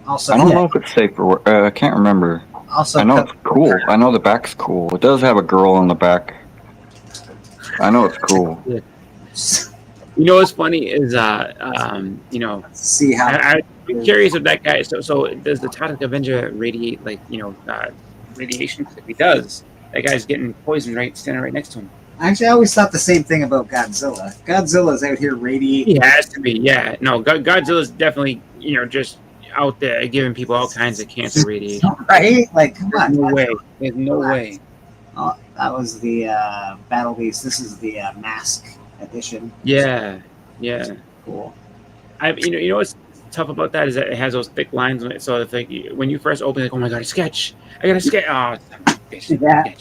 Also, I don't know if it's safe for work. I can't remember. Also, I know it's cool. I know the back's cool. It does have a girl on the back. I know it's cool. You know what's funny is see how I'd be curious if that guy. So does the Toxic Avenger radiate radiation? 'Cause if he does, that guy's getting poisoned standing right next to him. Actually, I always thought the same thing about Godzilla. Godzilla's out here radiating. He has to be. Yeah. No, Godzilla's definitely just out there giving people all kinds of cancer radiation. Right? Like, come There's on. no way. There's no way. Oh, that was the Battle Beast. This is the Mask edition. Yeah. Cool. You know what's tough about that is that it has those thick lines on it. So if when you first open it, oh my god, a sketch! I got a sketch. Oh, bitch, Yeah. sketch.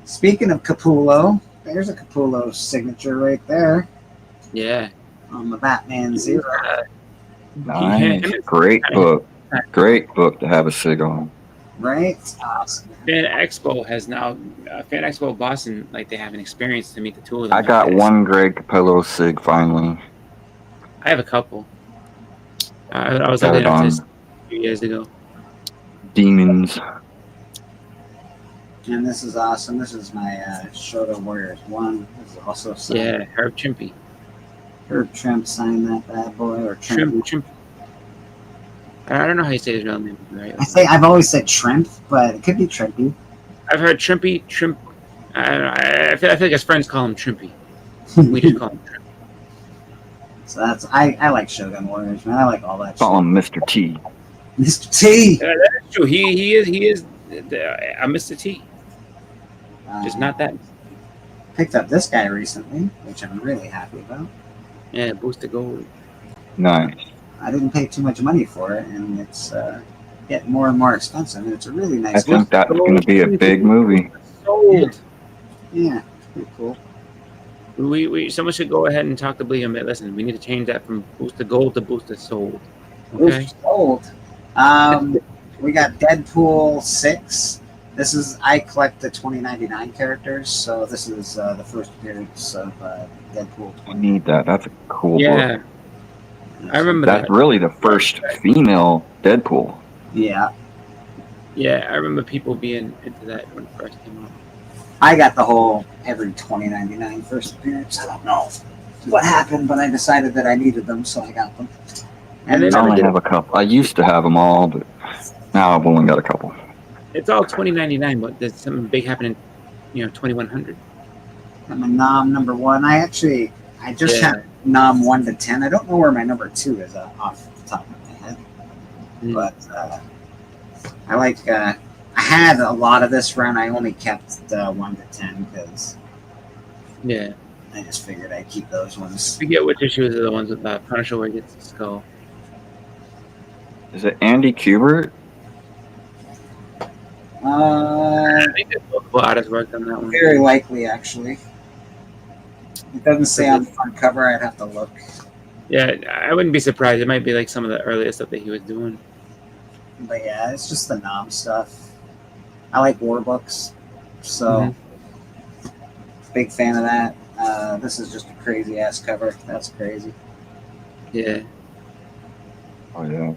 Speaking of Capullo, there's a Capullo signature right there Yeah. on the Batman Zero. Nice. Great book. Great book to have a sig on. Right? Awesome. Fan Expo has now Fan Expo Boston, like they have an experience to meet the two of them. I got one Greg Capello sig finally. I have a couple. I was Got looking it at on this a few years ago. Demons. And this is awesome. This is my Shoto Warriors 1. This is also signed. Yeah, Herb Chimpy. Herb Trimp signed that bad boy. Or Trimp. Trimp. I don't know how you say his real name, right? I've always said Shrimp, but it could be Trimpy. I've heard Trimpy, Shrimp. I don't know. I feel like his friends call him Trimpy. We just call him Shrimp. So that's I like Shogun Warriors, man. I like all that. Call him Mr. T. Shit. Mr. T. Yeah, that is true. He is a Mr. T. Just not that. Picked up this guy recently, which I'm really happy about. Yeah, Booster Gold. Nice. I didn't pay too much money for it, and it's getting more and more expensive. And it's a really I nice. think that's going to be a big movie. Sold. Yeah, pretty cool. We someone should go ahead and talk to Bleak and say, listen, we need to change that from Booster Gold to Booster Sold. Okay. Old. We got Deadpool 6. This is I collect the 2099 characters, so this is the first appearance of Deadpool. We need that. That's a cool Yeah, book. I remember That's that. really the first female Deadpool. Yeah, Yeah, I remember people being into that when it first came out. I got the whole every 2099 first appearance. I don't know what happened, but I decided that I needed them, so I got them. And then I never only did. have a couple. I used to have them all, but now I've only got a couple. It's all 2099, but there's something big happening, 2100. I'm a Nom number 1. I just Yeah. have Nom 1 to 10. I don't know where my number 2 is off the top of my head, Mm. but I like. I had a lot of this run. I only kept 1 to 10 because Yeah. I just figured I'd keep those ones. I forget which issues are the ones with Punisher where he gets the skull. Is it Andy Kubert? I think there's multiple artists worked on that one. Very likely, actually. It doesn't say on the front cover. I'd have to look. Yeah, I wouldn't be surprised. It might be like some of the earlier stuff that he was doing. But yeah, it's just the Nom stuff. I like war books, so big fan of that. This is just a crazy ass cover. That's crazy. Yeah. Oh yeah.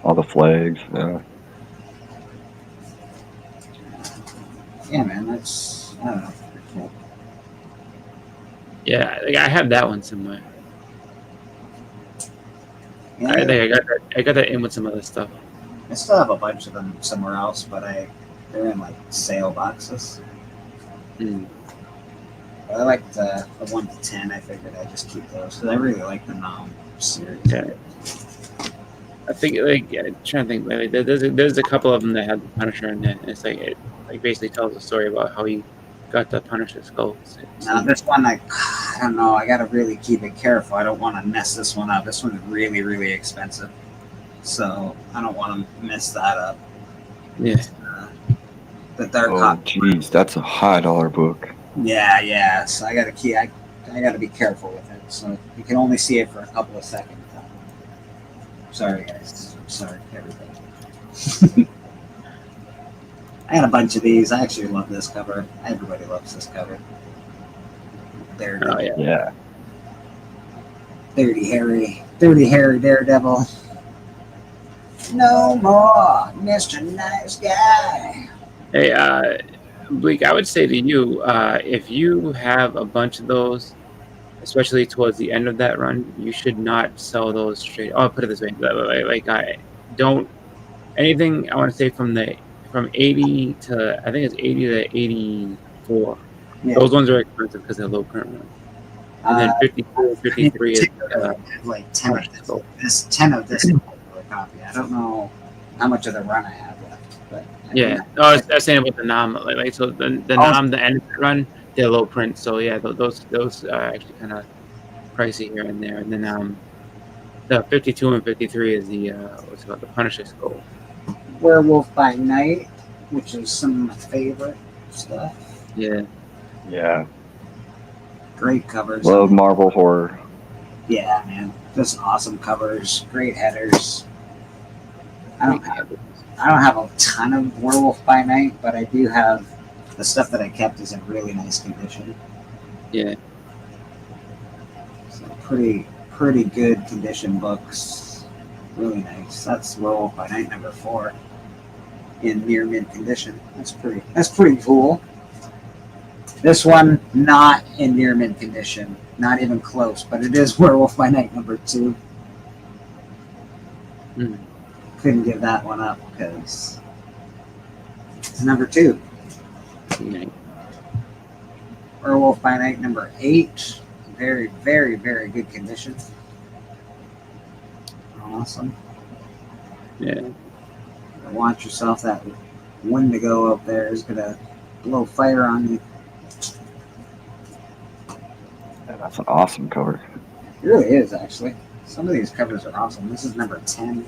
All the flags. Yeah. Yeah, man. That's I don't know. Pretty cool. Yeah, I have that one somewhere. Yeah, I think I got that in with some other stuff. I still have a bunch of them somewhere else, but they're in like sale boxes. Mm. But I like the 1 to 10. I figured I'd just keep those because I really like the Nom series. Yeah. I think I'm trying to think. Like, there's a couple of them that have the Punisher in there. And it's like it basically tells a story about how he got the Punisher skull. Now this one, I don't know. I gotta really keep it careful. I don't want to mess this one up. This one's really, really expensive, so I don't want to mess that up. Yeah. The Dark Oh Hawk. jeez, that's a high dollar book. Yeah. So I gotta keep. I gotta be careful with it. So you can only see it for a couple of seconds. Sorry, guys. Sorry, everybody. I got a bunch of these. I actually love this cover. Everybody loves this cover. Daredevil. Oh yeah. Yeah. Dirty Harry Daredevil. No more, Mr. Nice Guy. Hey, Bleak, I would say to you, if you have a bunch of those, especially towards the end of that run, you should not sell those straight. I'll put it this way: like I don't anything. I want to say from 80 to I think it's 80 to 84. Yeah. Those ones are expensive because they're low print run. And then 52, 53 is like 10 of this 10 of this particular copy. I don't know how much of the run I have left, but yeah. No, I was saying about the Nom, like so the Nom, the end of the run, they're low print. So yeah, those are actually kind of pricey here and there. And then the 52 and 53 is the what's it called, the Punisher skull. Werewolf by Night, which is some of my favorite stuff. Yeah. Yeah. Great covers. Love Marvel horror. Yeah, man. Just awesome covers, great headers. I don't have a ton of Werewolf by Night, but I do have the stuff that I kept is in really nice condition. Yeah. So pretty good condition books. Really nice. That's Werewolf by Night number 4 in near mint condition. That's pretty cool. This one not in near mint condition, not even close, but it is Werewolf by Night number 2. Mm. Couldn't give that one up because it's number 2. Yeah. Werewolf by Night number 8. Very, very, very good condition. Awesome. Yeah. Watch yourself. That Wendigo up there is gonna blow fire on you. That's an awesome cover. It really is, actually. Some of these covers are awesome. This is number 10.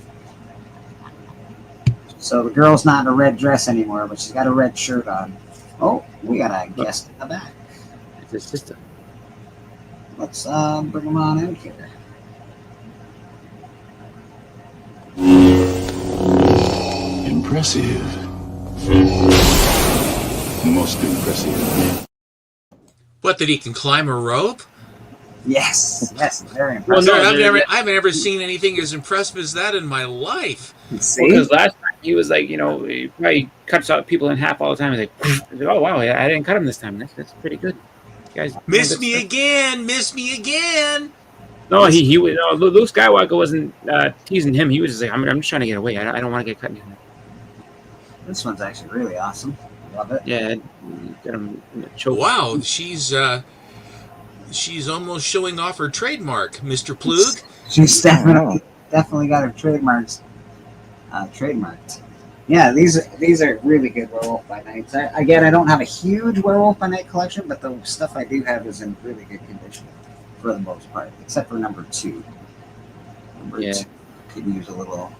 So the girl's not in a red dress anymore, but she's got a red shirt on. Oh, we got a guest in the back. It's his sister. Let's bring them on in here. Impressive. Most impressive. What, that he can climb a rope? Yes, yes, very Well, impressive. no, I've never seen anything as impressive as that in my life. See? Because last time he was like, he probably cuts out people in half all the time. He's like, oh wow, I didn't cut him this time. That's pretty good. You guys, Miss me again! Miss me again! No, he was. No, Luke Skywalker wasn't teasing him. He was just like, I'm just trying to get away. I don't want to get cut. This one's actually really awesome. Love it. Yeah, get him choked. Wow, she's almost showing off her trademark, Mr. Plug. She's definitely got her trademarks trademarked. Yeah, these are really good Werewolf by Nights. Again, I don't have a huge Werewolf by Night collection, but the stuff I do have is in really good condition for the most part, except for number 2. Number 2 could use a little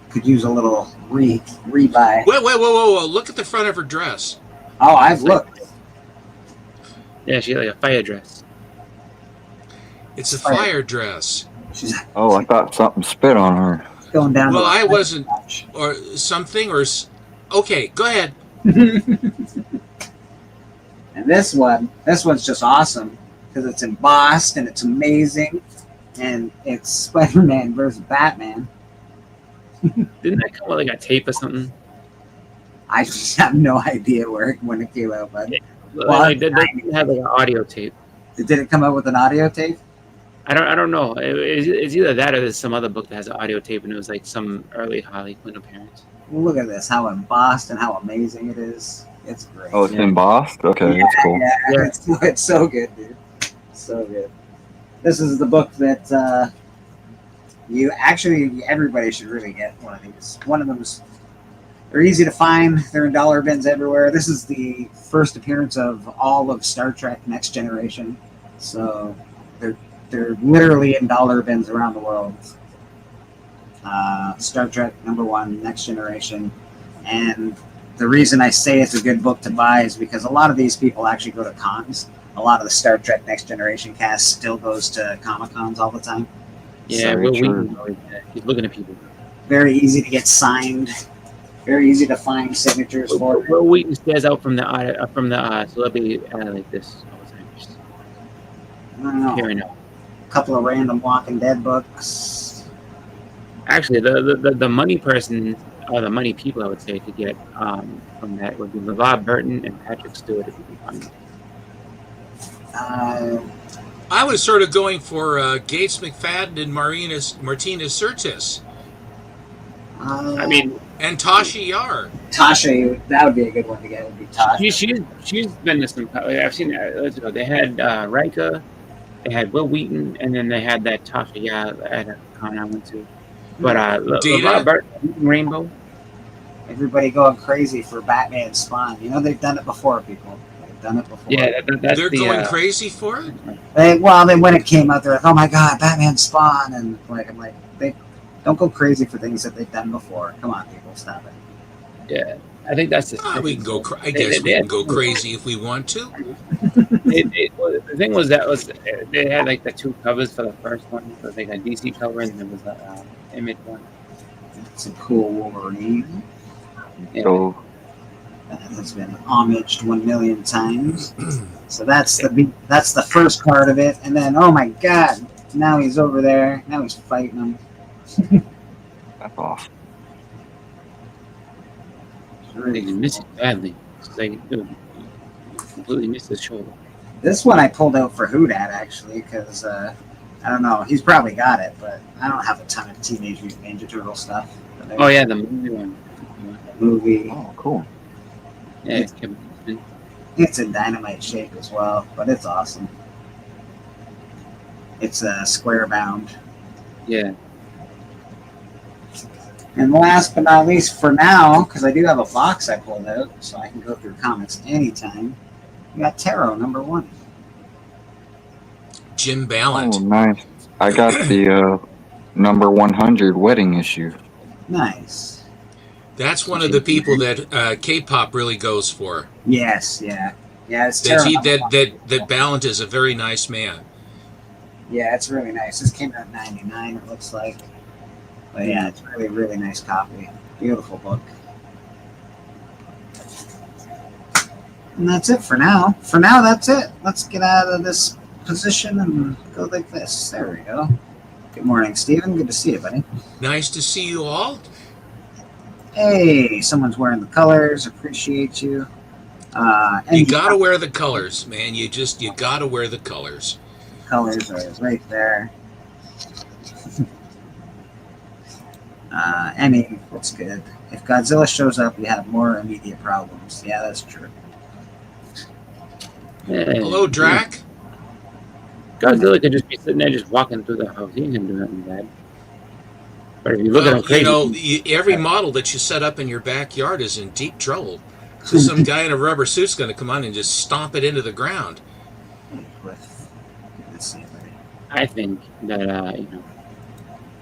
rebuy. Whoa! Look at the front of her dress. Oh, I've looked. Yeah, she had like a fire dress. It's a fire dress. She's Oh, I thought something spit on her. going down. Well, to I wasn't, or something, or okay. Go ahead. And this one's just awesome because it's embossed and it's amazing, and it's Spider-Man versus Batman. Didn't that come with like a tape or something? I just have no idea when it came out, but Like, they had like an audio tape. did it come out with an audio tape? I don't know. It's either that or there's some other book that has an audio tape, and it was like some early Harley Quinn appearance. Look at this, how embossed and how amazing it is. It's great. Oh, it's embossed? Okay, that's cool. Yeah, it's so good, dude. So good. This is the book that everybody should really get one of these. One of them's, they're easy to find. They're in dollar bins everywhere. This is the first appearance of all of Star Trek Next Generation. So they're literally in dollar bins around the world. Star Trek #1, Next Generation. And the reason I say it's a good book to buy is because a lot of these people actually go to cons. A lot of the Star Trek Next Generation cast still goes to Comic Cons all the time. Yeah, Very Will true. Wheaton, he's looking at people. Very easy to get signed. Very easy to find signatures for. Will Wheaton stares out from the celebrity like this all the time. Just I don't know. peering out. A couple of random Walking Dead books. Actually, the money person or the money people I would say to get from that would be LeVar Burton and Patrick Stewart if you can find them. I was sort of going for Gates McFadden and Martinez Sirtis I mean, and Tasha Yar. Tasha, that would be a good one to get. Would be Tasha. she's been to some. I've seen that. Let's go. They had Rika, they had Will Wheaton, and then they had that Tasha Yar at a con I went to. But LeVar Burton, Rainbow. Everybody going crazy for Batman Spawn. You know they've done it before, people. They've done it before. Yeah, that's They're the, going crazy for it? Then when it came out, they're like, "Oh my God, Batman Spawn!" And I'm like, they don't go crazy for things that they've done before. Come on, people, stop it. Yeah, I think that's the. We can go. I guess we can go crazy if we want to. The thing was they had like the 2 covers for the first one. So like a DC cover and there was a Image one. It's a cool Wolverine. Yeah. So, That has been homaged 1 million times. So that's the first part of it, and then oh my God, now he's over there. Now he's fighting him. that's off. It's They really just missed it badly. It's like dude, completely missed his shoulder. This one I pulled out for Houdat actually because I don't know. He's probably got it, but I don't have a ton of Teenage Mutant Ninja Turtle stuff. Oh yeah, the movie one. Movie. Oh, cool. Yeah, it's Kevin Eastman. It's in dynamite shape as well, but it's awesome. It's square bound. Yeah. And last but not least, for now, because I do have a box I pulled out, so I can go through comics anytime. We got Tarot #1. Jim Ballant. Oh, nice. I got the number 100 wedding issue. Nice. That's one of the people that K-pop really goes for. Yes, yeah. Yeah, it's That Tarot. that Ballant is a very nice man. Yeah, it's really nice. This came out in '99, it looks like. But yeah, it's really, really nice copy. Beautiful book. And that's it for now. For now, that's it. Let's get out of this position and go like this. There we go. Good morning, Stephen. Good to see you, buddy. Nice to see you all. Hey, someone's wearing the colors. Appreciate you. You gotta wear the colors, man. You gotta wear the colors. Colors are right there. I mean, it's good. If Godzilla shows up, we have more immediate problems. Yeah, that's true. Yeah. Hello, Drac. Godzilla could just be sitting there, just walking through the house. He ain't gonna do nothing bad. But if you look at him crazy, Every model that you set up in your backyard is in deep trouble. So some guy in a rubber suit's going to come on and just stomp it into the ground. Let's see, buddy. I think that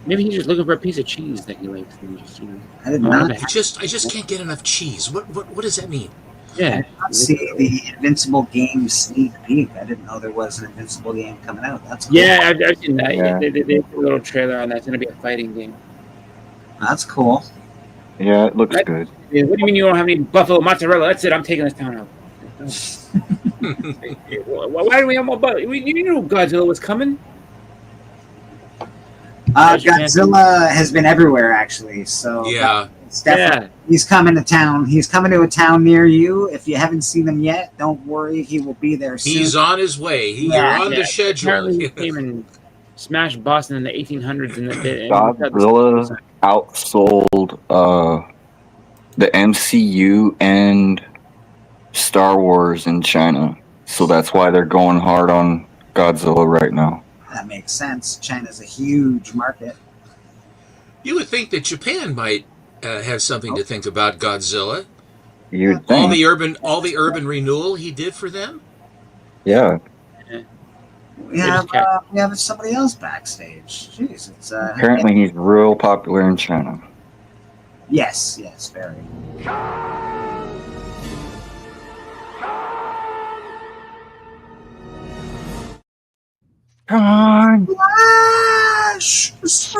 maybe he's just looking for a piece of cheese that he likes. And just, I did not I just can't get enough cheese. What does that mean? Yeah. see the Invincible game sneak peek. I didn't know there was an Invincible game coming out. That's cool. Yeah, I've seen that. Yeah. They did a little trailer on that. It's gonna be a fighting game. That's cool. Yeah, it looks Right. good. Yeah, what do you mean you don't have any buffalo mozzarella? That's it. I'm taking this town out. Why do we have more buffalo? You knew Godzilla was coming. Godzilla has been everywhere, actually. So Yeah. it's definitely, he's coming to town. He's coming to a town near you. If you haven't seen him yet, don't worry. He will be there soon. He's on his way. You're on the schedule. Apparently he came and smashed Boston in the 1800s. And Godzilla outsold the MCU and Star Wars in China. So that's why they're going hard on Godzilla right now. That makes sense. China's a huge market. You would think that Japan might have something to think about Godzilla. You'd All think. the urban renewal he did for them. Yeah. We have somebody else backstage. Jeez, it's Apparently he's real popular in China. yes, very.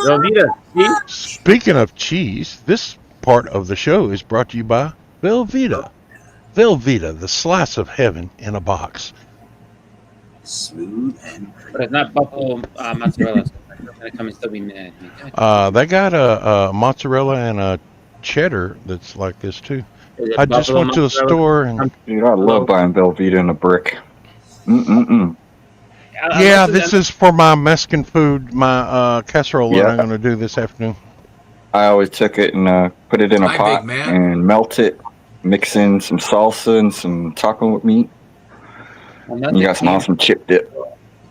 Velveeta. See? Speaking of cheese, this part of the show is brought to you by Velveeta. Velveeta, the slice of heaven in a box. Smooth and But it's not buffalo mozzarella. So I'm gonna come and still be mad. They got a mozzarella and a cheddar that's like this too. Is it I just buffalo went to the mozzarella? store and Dude, I love buying Velveeta in a brick. Mm-mm-mm. yeah, this is for my Mexican food, my casserole that Yeah. I'm going to do this afternoon. I always took it and put it in a Hi, pot big man. and melt it, mix in some salsa and some taco meat. And you got some awesome chip dip.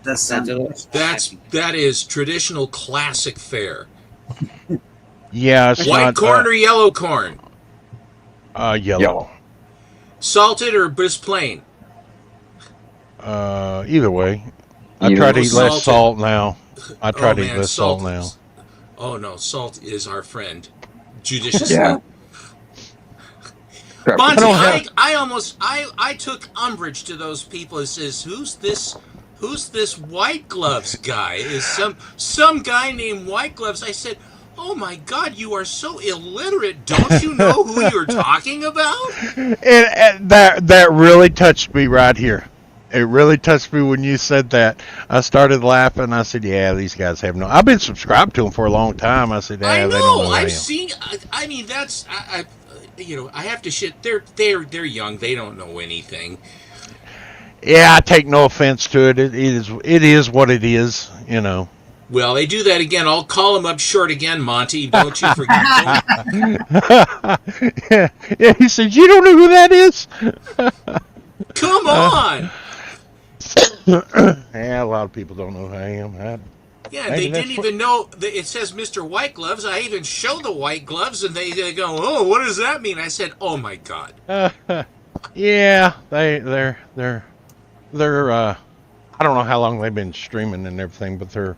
does sound That is traditional classic fare. Yeah, it's White not corn or yellow corn? yellow. Yellow. Salted or just plain? Either way, I Either try to way. eat less Salted. salt now. I try Oh, to eat man, less salt now. Oh no, salt is our friend. Judiciously. Yeah. Crap. Bonzi, don't have- I took umbrage to those people that says, who's this White Gloves guy? Is some guy named White Gloves? I said, oh my God, you are so illiterate. Don't you know who you're talking about? And that really touched me right here. It really touched me when you said that. I started laughing. I said, "Yeah, these guys have no." I've been subscribed to them for a long time. I said, "Yeah, I they don't know. know who I I've am." seen. I mean, that's. I have to shit. They're young. They don't know anything. Yeah, I take no offense to it. It is what it is. You know. Well, they do that again. I'll call them up short again, Monty. Don't you forget. Yeah, he said, "You don't know who that is?" Come on. Yeah, a lot of people don't know who I am. Yeah, Maybe they that's didn't what- even know. It says Mr. White Gloves. I even show the white gloves, and they go, "Oh, what does that mean?" I said, "Oh my God." Yeah, they're I don't know how long they've been streaming and everything, but they're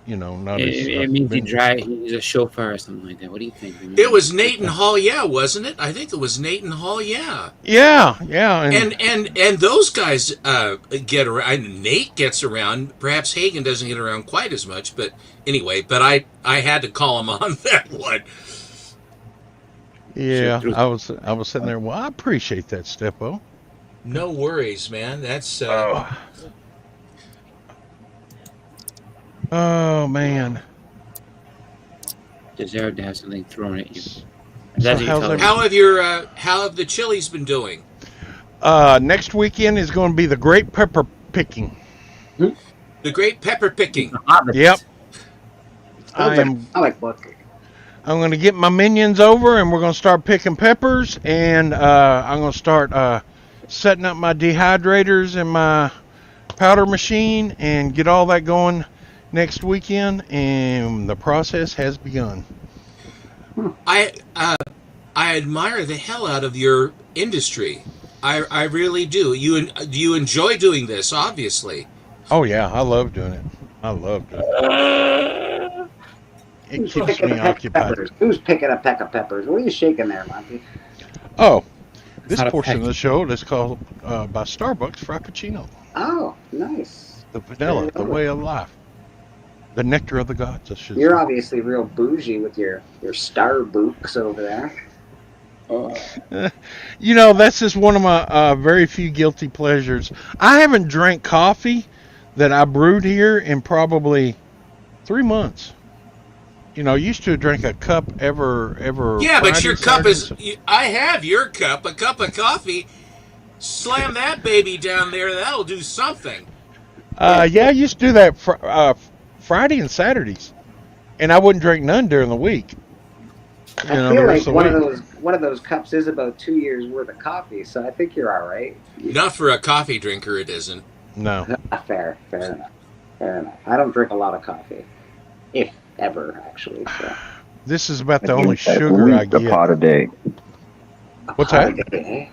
not as It means he's a chauffeur or something like that. What do you think? It was Nathan Hall, yeah, wasn't it? I think it was Nathan Hall, yeah. yeah, And those guys get around. Nate gets around. Perhaps Hagen doesn't get around quite as much, but anyway. But I had to call him on that one. yeah. I was sitting there. Well, I appreciate that, Steppo. No worries, man. That's Oh man. Deserve to have something thrown at you. So That's what you how's tell every- how have the Chili's been doing? Next weekend is going to be the great pepper picking. The great pepper picking. Yep. I like booking. I'm going to get my minions over, and we're going to start picking peppers, and I'm going to start setting up my dehydrators and my powder machine, and get all that going next weekend. And the process has begun. I admire the hell out of your industry. I really do. You enjoy doing this, obviously. Oh yeah, I love doing it. I love doing it. It Who's keeps picking me a peck of occupied. peppers? Who's picking a peck of peppers? What are you shaking there, Monty? Oh, this Not a portion peck. of the show is called by Starbucks Frappuccino. Oh, nice. The vanilla, the way of life. The nectar of the gods, I should You're say. obviously real bougie with your Starbucks over there. That's just one of my very few guilty pleasures. I haven't drank coffee that I brewed here in probably 3 months. Used to drink a cup every Yeah, but Friday, your cup Saturday, is. I have your cup, a cup of coffee. Slam that baby down there. That'll do something. Yeah, I used to do that Friday and Saturdays, and I wouldn't drink none during the week. I feel like the one week. of those cups is about 2 years worth of coffee, so I think you're all right. Not for a coffee drinker, it isn't. No. Fair enough. I don't drink a lot of coffee, if ever, actually. So. This is about the At only least sugar I a get. pot a day. What's that? Okay.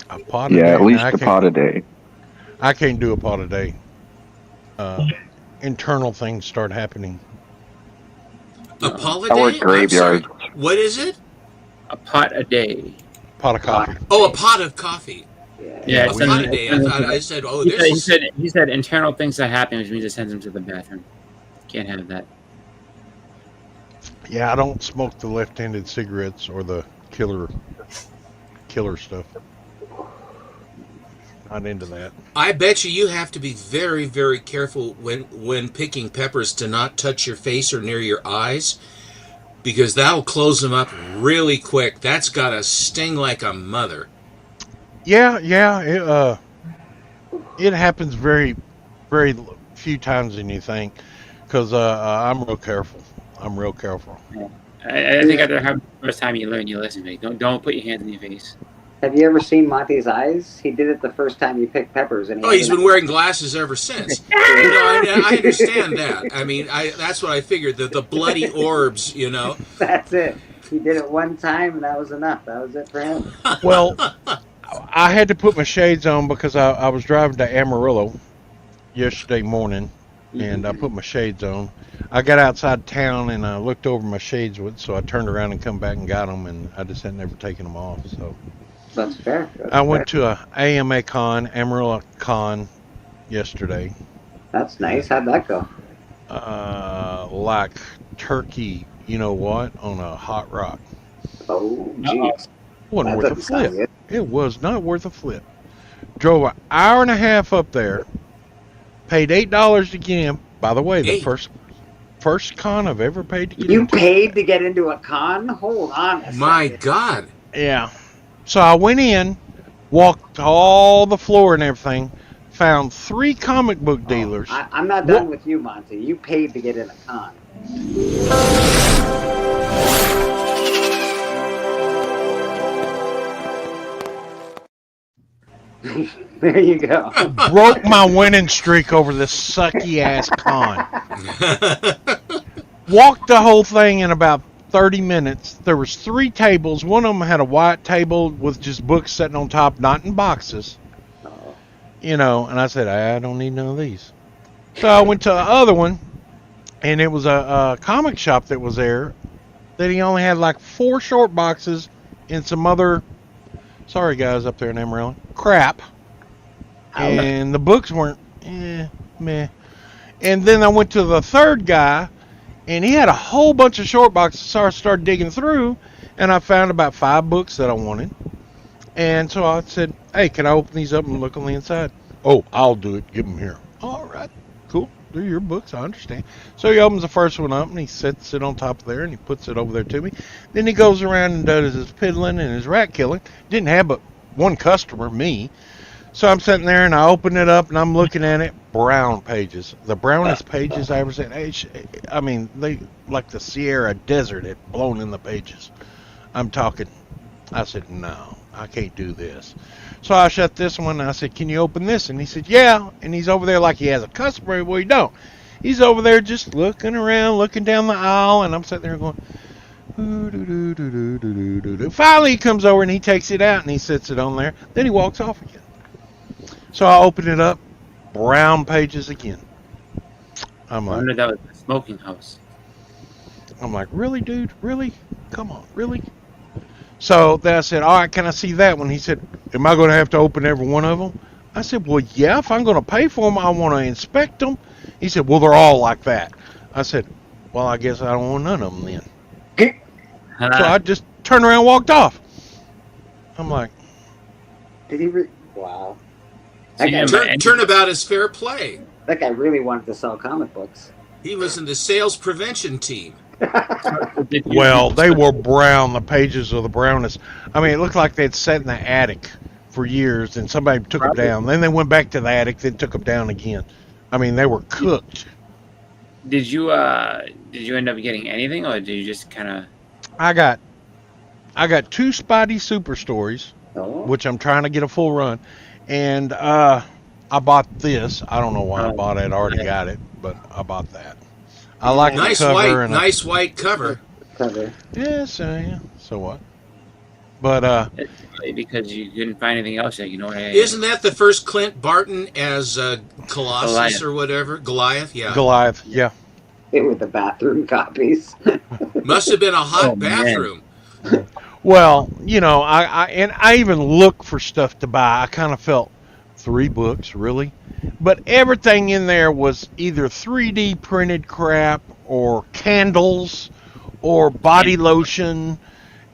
A pot a Yeah, day. at least Now, a pot a day. I can't do a pot a day. Internal things start happening. A holiday? I work graveyards. What is it? A pot a day. Pot of coffee. Oh, a pot of coffee. Yeah, A pot a day. I said, oh, he this. said internal things that happen, which means it sends him to the bathroom. Can't have that. Yeah, I don't smoke the left-handed cigarettes or the killer stuff. Not into that. I bet you have to be very, very careful when picking peppers to not touch your face or near your eyes, because that'll close them up really quick. That's got to sting like a mother. Yeah. It happens very, very few times than you think, because I'm real careful. I think after the first time you learn, you listen to me. Don't put your hands in your face. Have you ever seen Monty's eyes? He did it the first time he picked peppers, and Oh, he's been wearing glasses ever since. I understand that. I mean, that's what I figured. The bloody orbs, That's it. He did it one time, and that was enough. That was it for him. Well, I had to put my shades on because I was driving to Amarillo yesterday morning, and I put my shades on. I got outside town and I looked over my shades, so I turned around and come back and got them, and I just had never taken them off. So That's fair. I went to a AMA Con, Amarillo Con, yesterday. That's nice. How'd that go? Like turkey, you know what, on a hot rock. Oh, jeez. Wasn't That worth a doesn't sound flip. It was not worth a flip. Drove an hour and a half up there. Paid $8 to get in. By the way, the first con I've ever paid to get You into. paid to get into a con? Hold on a My second. God. Yeah. So I went in, walked all the floor and everything, found 3 comic book dealers. I'm not done with you, Monty. You paid to get in a con. There you go. Broke my winning streak over this sucky ass con. Walked the whole thing in about 30 minutes. There was 3 tables. One of them had a white table with just books sitting on top, not in boxes. You know, and I said, I don't need none of these. So I went to the other one, and it was a comic shop that was there that he only had like 4 short boxes and some other, sorry guys up there in Amarillo, crap. And the books weren't, meh. And then I went to the third guy, and he had a whole bunch of short boxes, so I started digging through, and I found about 5 books that I wanted. And so I said, hey, can I open these up and look on the inside? Oh, I'll do it. Give them here. All right. Cool. They're your books. I understand. So he opens the first one up, and he sets it on top of there, and he puts it over there to me. Then he goes around and does his piddling and his rat killing. Didn't have but one customer, me. So I'm sitting there, and I open it up, and I'm looking at it. Brown pages. The brownest pages I ever seen. I mean, they like the Sierra Desert had blown in the pages. I'm talking. I said, no, I can't do this. So I shut this one, and I said, can you open this? And he said, yeah. And he's over there like he has a customer. Well, he don't. He's over there just looking around, looking down the aisle, and I'm sitting there going, finally he comes over, and he takes it out, and he sets it on there. Then he walks off again. So I open it up. Brown pages again. I'm I like, wonder that was the smoking house. I'm like, really, dude? Really? Come on, really? So then I said, all right, can I see that one? He said, am I going to have to open every one of them? I said, well, yeah, if I'm going to pay for them, I want to inspect them. He said, well, they're all like that. I said, well, I guess I don't want none of them then. So I just turned around and walked off. I'm like, Did he? Wow. See, That guy, Turnabout is fair play. that guy really wanted to sell comic books. He was in the sales prevention team. well, they were brown. The pages are the brownest. I mean, it looked like they'd sat in the attic for years, and somebody took them down. Then they went back to the attic, then took them down again. I mean, they were cooked. Did you end up getting anything, or did you just kind of? I got 2 Spidey Super Stories, Oh. which I'm trying to get a full run, and I bought this. I don't know why I bought it. I already got it, but I bought that. I like Nice the cover. white, and nice white cover. Cover. yeah, so what? But Because you couldn't find anything else, you know. Isn't that the first Clint Barton as Colossus Goliath. or whatever? Goliath, yeah. Goliath, yeah. It was the bathroom copies. Must have been a hot Oh, man. bathroom. Well, you know, I even looked for stuff to buy. I kind of felt 3 books, really? But everything in there was either 3D printed crap or candles or body lotion.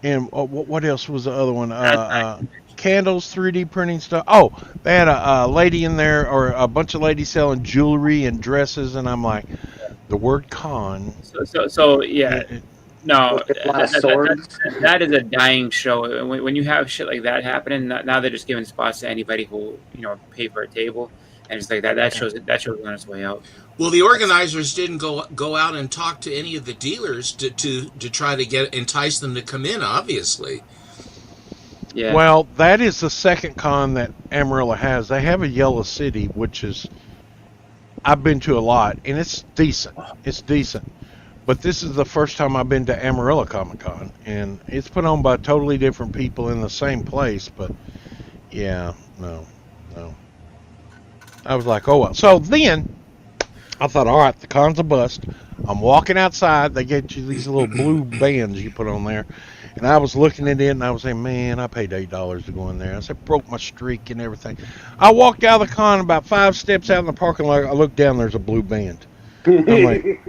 And what else was the other one? Candles, 3D printing stuff. Oh, they had a lady in there, or a bunch of ladies selling jewelry and dresses. And I'm like, the word con. So yeah. No, A lot of swords. that is a dying show. When you have shit like that happening, now they're just giving spots to anybody who pay for a table, and it's like that shows on its way out. Well, the organizers didn't go out and talk to any of the dealers to try to entice them to come in, obviously. Yeah. Well, that is the second con that Amarillo has. They have a Yellow City, which is, I've been to a lot, and it's decent. It's decent. But this is the first time I've been to Amarillo Comic Con, and it's put on by totally different people in the same place. But yeah, no. I was like, oh well. So then I thought, all right, the con's a bust. I'm walking outside. They get you these little blue bands you put on there, and I was looking at it, and I was saying, man, I paid $8 to go in there. I said, broke my streak and everything. I walked out of the con, about 5 steps out in the parking lot. I looked down. There's a blue band. I'm like,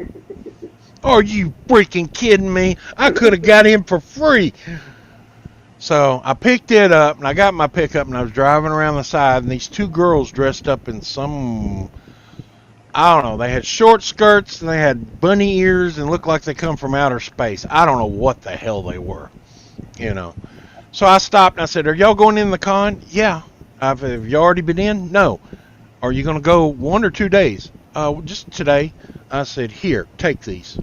are you freaking kidding me? I could have got in for free. So I picked it up, and I got my pickup, and I was driving around the side, and these 2 girls dressed up in some, I don't know, they had short skirts, and they had bunny ears, and looked like they come from outer space. I don't know what the hell they were, So I stopped, and I said, are y'all going in the con? Yeah. Have you already been in? No. Are you going to go 1 or 2 days? Just today. I said, here, take these.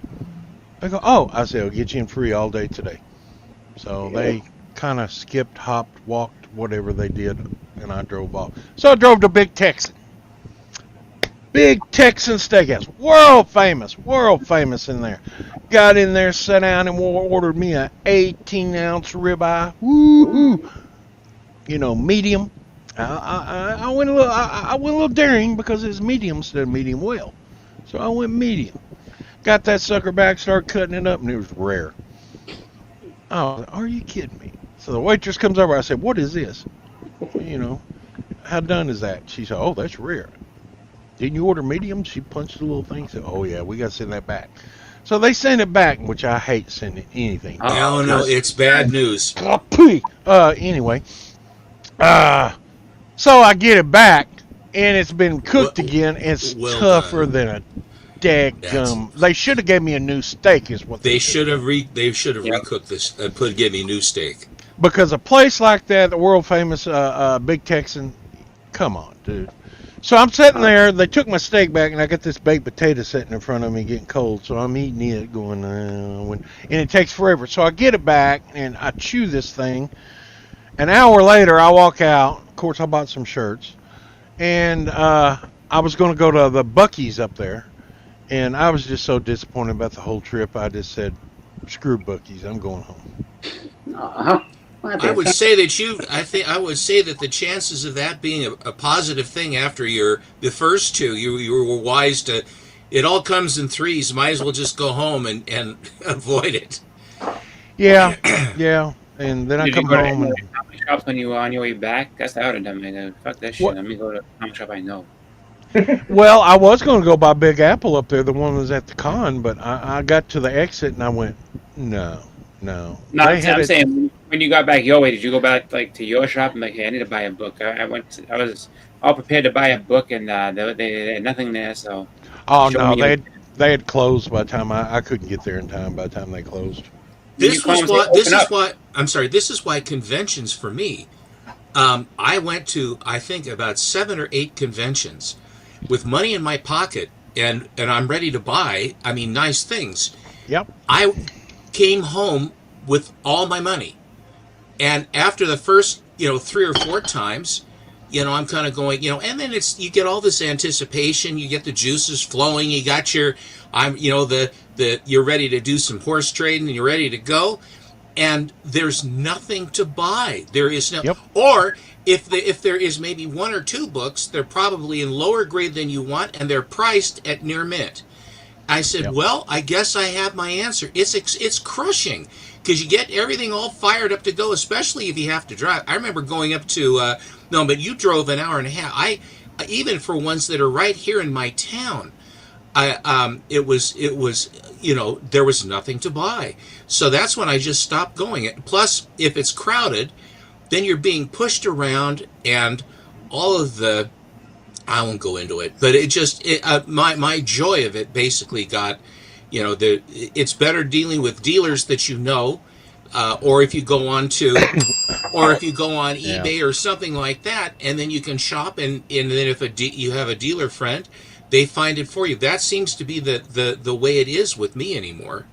They go, oh. I said, I'll get you in free all day today. So they kind of skipped, hopped, walked, whatever they did, and I drove off. So I drove to Big Texan. Big Texan Steakhouse. World famous in there. Got in there, sat down, and ordered me a 18-ounce ribeye. Woo-hoo. You know, medium. I went a little daring because it's medium instead of medium well. So I went medium. Got that sucker back, started cutting it up, and it was rare. Oh, are you kidding me? So the waitress comes over. I said, what is this? You know, how done is that? She said, oh, that's rare. Didn't you order medium? She punched the little thing. Said, oh, yeah, we got to send that back. So they send it back, which I hate sending anything. Oh, no, it's bad news. Anyway. So I get it back, and it's been cooked again. It's tougher than a daggum. They should have gave me a new steak, is what they should have. They should have recooked this and give me new steak. Because a place like that, the world famous Big Texan, come on, dude. So I'm sitting there. They took my steak back, and I got this baked potato sitting in front of me, getting cold. So I'm eating it, going, and it takes forever. So I get it back, and I chew this thing. An hour later, I walk out. Of course, I bought some shirts, and I was going to go to the Buc-ee's up there, and I was just so disappointed about the whole trip. I just said, "Screw Buc-ee's, I'm going home." I would say that I would say that the chances of that being a positive thing after the first two, you were wise to. It all comes in threes. Might as well just go home and avoid it. Yeah, yeah. And then I come home and comic shops when you were on your way back. That's what I would have done, man. Fuck that shit. Let me go to a comic shop I know. Well, I was going to go by Big Apple up there, the one that was at the con, but I got to the exit and I went, no. No, I'm saying when you got back your way, did you go back like to your shop and like, hey, I need to buy a book? I was all prepared to buy a book and they had nothing there. So oh no, they had closed by the time I couldn't get there in time. By the time they closed. This is why conventions for me. I went to I think about 7 or 8 conventions with money in my pocket and I'm ready to buy. I mean, nice things. Yep. I came home with all my money, and after the first 3 or 4 times, I'm kind of going, and then you get all this anticipation, you get the juices flowing, you got your you're ready to do some horse trading and you're ready to go, and there's nothing to buy. There is no, or if there is maybe 1 or 2 books, they're probably in lower grade than you want, and they're priced at near mint. I said, well, I guess I have my answer. It's crushing because you get everything all fired up to go, especially if you have to drive. I remember going up to but you drove an hour and a half. I even for ones that are right here in my town. It was there was nothing to buy. So that's when I just stopped going. Plus, if it's crowded, then you're being pushed around and all of the, I won't go into it, but my joy of it basically got, it's better dealing with dealers that or if you go on eBay or something like that, and then you can shop, and then if you have a dealer friend, they find it for you. That seems to be the way it is with me anymore.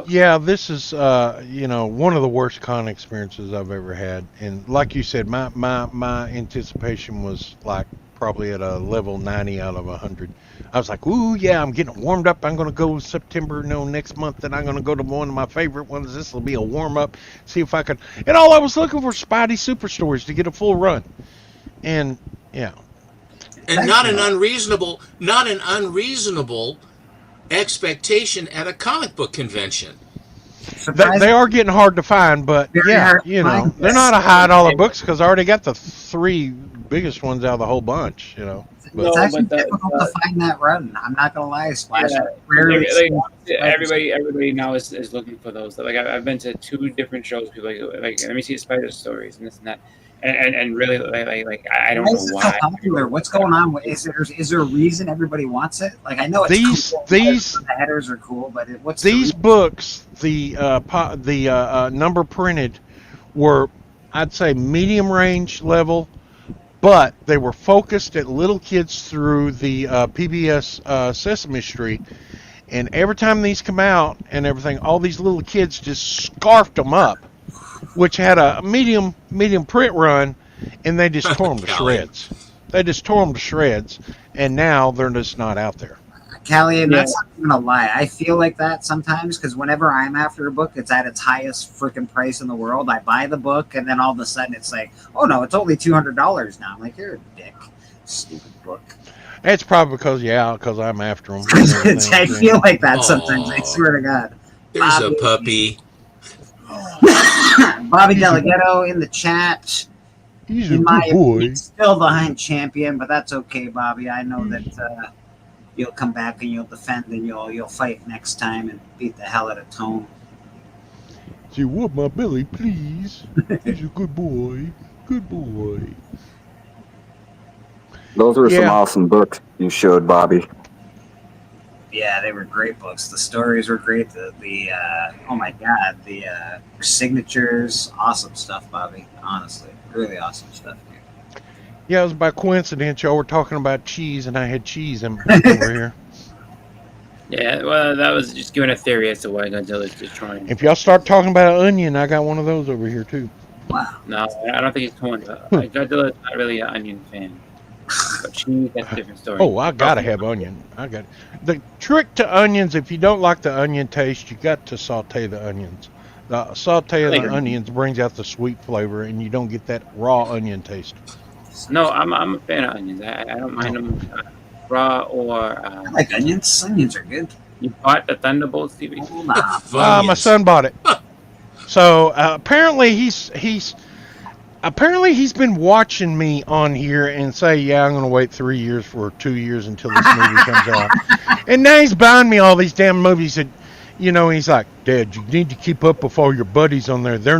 Yeah, this is one of the worst con experiences I've ever had, and like you said, my anticipation was like probably at a level 90 out of 100. I was like, ooh, yeah, I'm getting warmed up. I'm going to go September, next month, and I'm going to go to one of my favorite ones. This will be a warm-up, see if I could. And all I was looking for Spidey Super Stories to get a full run. And, yeah. And not an unreasonable expectation at a comic book convention. They are getting hard to find, but, they're not a high-dollar books because I already got the 3 biggest ones out of the whole bunch, But it's actually difficult to find that run. I'm not gonna lie, Splash. Everybody now is looking for those. Like I've been to 2 different shows. People like let me see Spider Stories and this and that, and really like I don't know why. So popular? What's going on? Is there a reason everybody wants it? Like I know it's these the headers are cool, but what's these books? The number printed were, I'd say, medium range level. but they were focused at little kids through the PBS Sesame Street. And every time these come out and everything, all these little kids just scarfed them up, which had a medium print run, and they just tore them to shreds. They just tore them to shreds, and now they're just not out there. Callie, and that's not even a lie. I feel like that sometimes because whenever I'm after a book, it's at its highest freaking price in the world. I buy the book, and then all of a sudden it's like, oh no, it's only $200 now. I'm like, you're a dick. Stupid book. It's probably because I'm after them. I feel like that sometimes. I swear to God. There's a puppy. Bobby Delgado in the chat. He's a good boy. He's still the Hunt champion, but that's okay, Bobby. I know that you'll come back and you'll defend and you'll fight next time and beat the hell out of Tone. Say, what, my belly, please? He's a good boy. Good boy. Those were some awesome books you showed, Bobby. Yeah, they were great books. The stories were great. The oh my God, the signatures, awesome stuff, Bobby. Honestly, really awesome stuff. Yeah, it was by coincidence. Y'all were talking about cheese, and I had cheese over here. Yeah, well, that was just giving a theory as to why Godzilla's destroying. If y'all start talking about an onion, I got one of those over here too. Wow. No, I don't think he's torn. Godzilla's not really an onion fan. But cheese, that's a different story. Oh, I gotta have onion. The trick to onions, if you don't like the onion taste, you got to saute the onions. The saute of the onions brings out the sweet flavor, and you don't get that raw onion taste. No, I'm a fan of onions. I don't mind them raw or. I like onions. Onions are good. You bought the Thunderbolts TV? My son bought it. So apparently he's been watching me on here and say, yeah, I'm going to wait 3 years for 2 years until this movie comes out. And now he's buying me all these damn movies that, you know, he's like, Dad, you need to keep up with all your buddies on there. They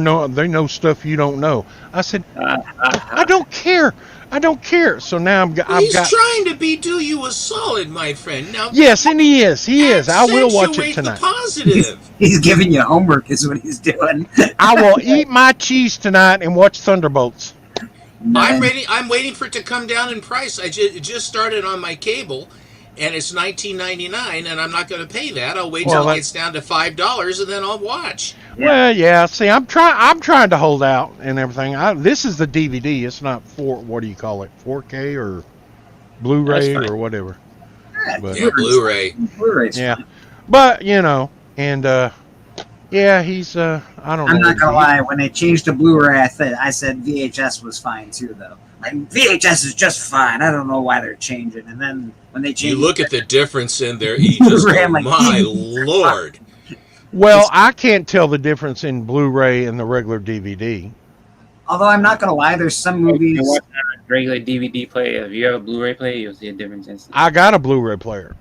know stuff you don't know. I said, I don't care. I don't care. So now He's trying to do you a solid, my friend. Now, yes, and he is. He is. I will watch it tonight. The positive. He's giving you homework, is what he's doing. I will eat my cheese tonight and watch Thunderbolts. I'm ready. I'm waiting for it to come down in price. It just started on my cable, and it's $19.99, and I'm not going to pay that. I'll wait till it gets down to $5, and then I'll watch. Well, yeah. See, I'm trying to hold out and everything. This is the DVD. It's not what do you call it? 4K or Blu-ray or whatever. But, yeah, Blu-ray. Blu-ray's yeah, fine. But you know, and yeah, he's I don't know. I'm not gonna lie. When they changed to Blu-ray, I said VHS was fine too, though. Like VHS is just fine. I don't know why they're changing. And then when they change, you look at the difference in there. You just go, my Lord. Well, I can't tell the difference in Blu-ray and the regular DVD. Although I'm not gonna lie, there's some movies. You watch a regular DVD player. If you have a Blu-ray player, you'll see a difference instantly. I got a Blu-ray player.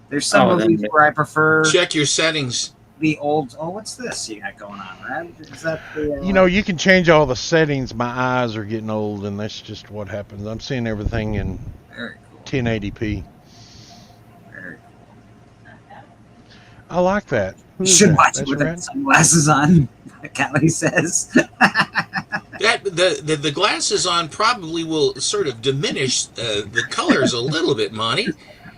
There's some movies where I prefer. Check your settings. The old. Oh, what's this you got going on, right? Is that the? You know, you can change all the settings. My eyes are getting old, and that's just what happens. I'm seeing everything in 1080p. Very cool. I like that. You should watch it with the sunglasses on. Callie says. That the glasses on probably will sort of diminish the colors a little bit, Monty.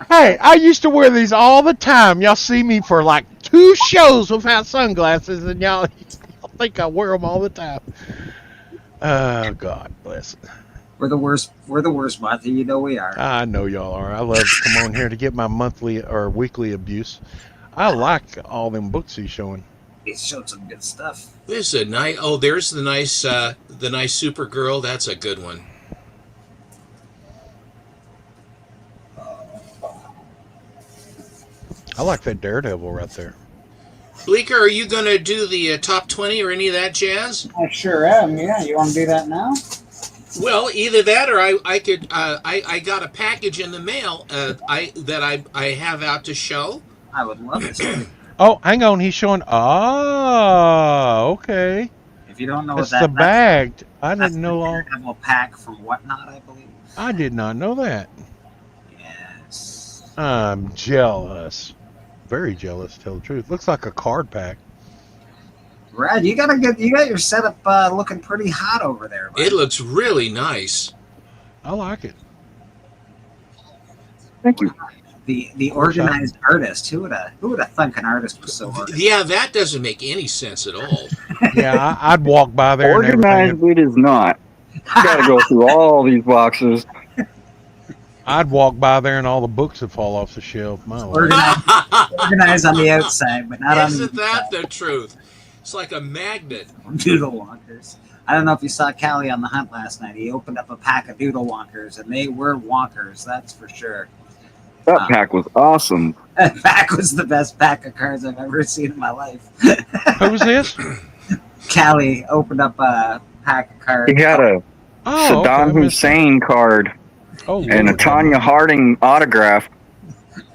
Hey, I used to wear these all the time. Y'all see me for like 2 shows without sunglasses, and y'all think I wear them all the time. Oh, God bless it. We're the worst, Monty. You know we are. I know y'all are. I love to come on here to get my monthly or weekly abuse. I like all them books he's showing. He showed some good stuff. There's a nice. Oh, there's the nice Supergirl. That's a good one. I like that Daredevil right there. Bleeker, are you going to do the top 20 or any of that jazz? I sure am. Yeah, you want to do that now? Well, either that or I could. I got a package in the mail. I have out to show. I would love to. Oh, hang on. He's showing. Oh, okay. If you don't know that's what that, the bagged. I didn't know. Daredevil pack from Whatnot, I believe. I did not know that. Yes. I'm jealous. Very jealous, to tell the truth. Looks like a card pack. Brad, you got your setup looking pretty hot over there. Buddy. It looks really nice. I like it. Thank you. The organized artist. Who would have thunk an artist was so organized? Yeah, that doesn't make any sense at all. Yeah, I'd walk by there and Organized everything. it is not. You gotta go through all these boxes. I'd walk by there and all the books would fall off the shelf. My Lord. Organized on the outside, but not on the Isn't that inside. the truth? It's like a magnet. Doodle Wonkers. I don't know if you saw Callie on the hunt last night. He opened up a pack of Doodle Wonkers, and they were wonkers, that's for sure. That pack was awesome. That pack was the best pack of cards I've ever seen in my life. Who was this? Callie opened up a pack of cards. He had a Oh, Saddam okay. Hussein card Oh, and a Lord. Tanya Harding autograph.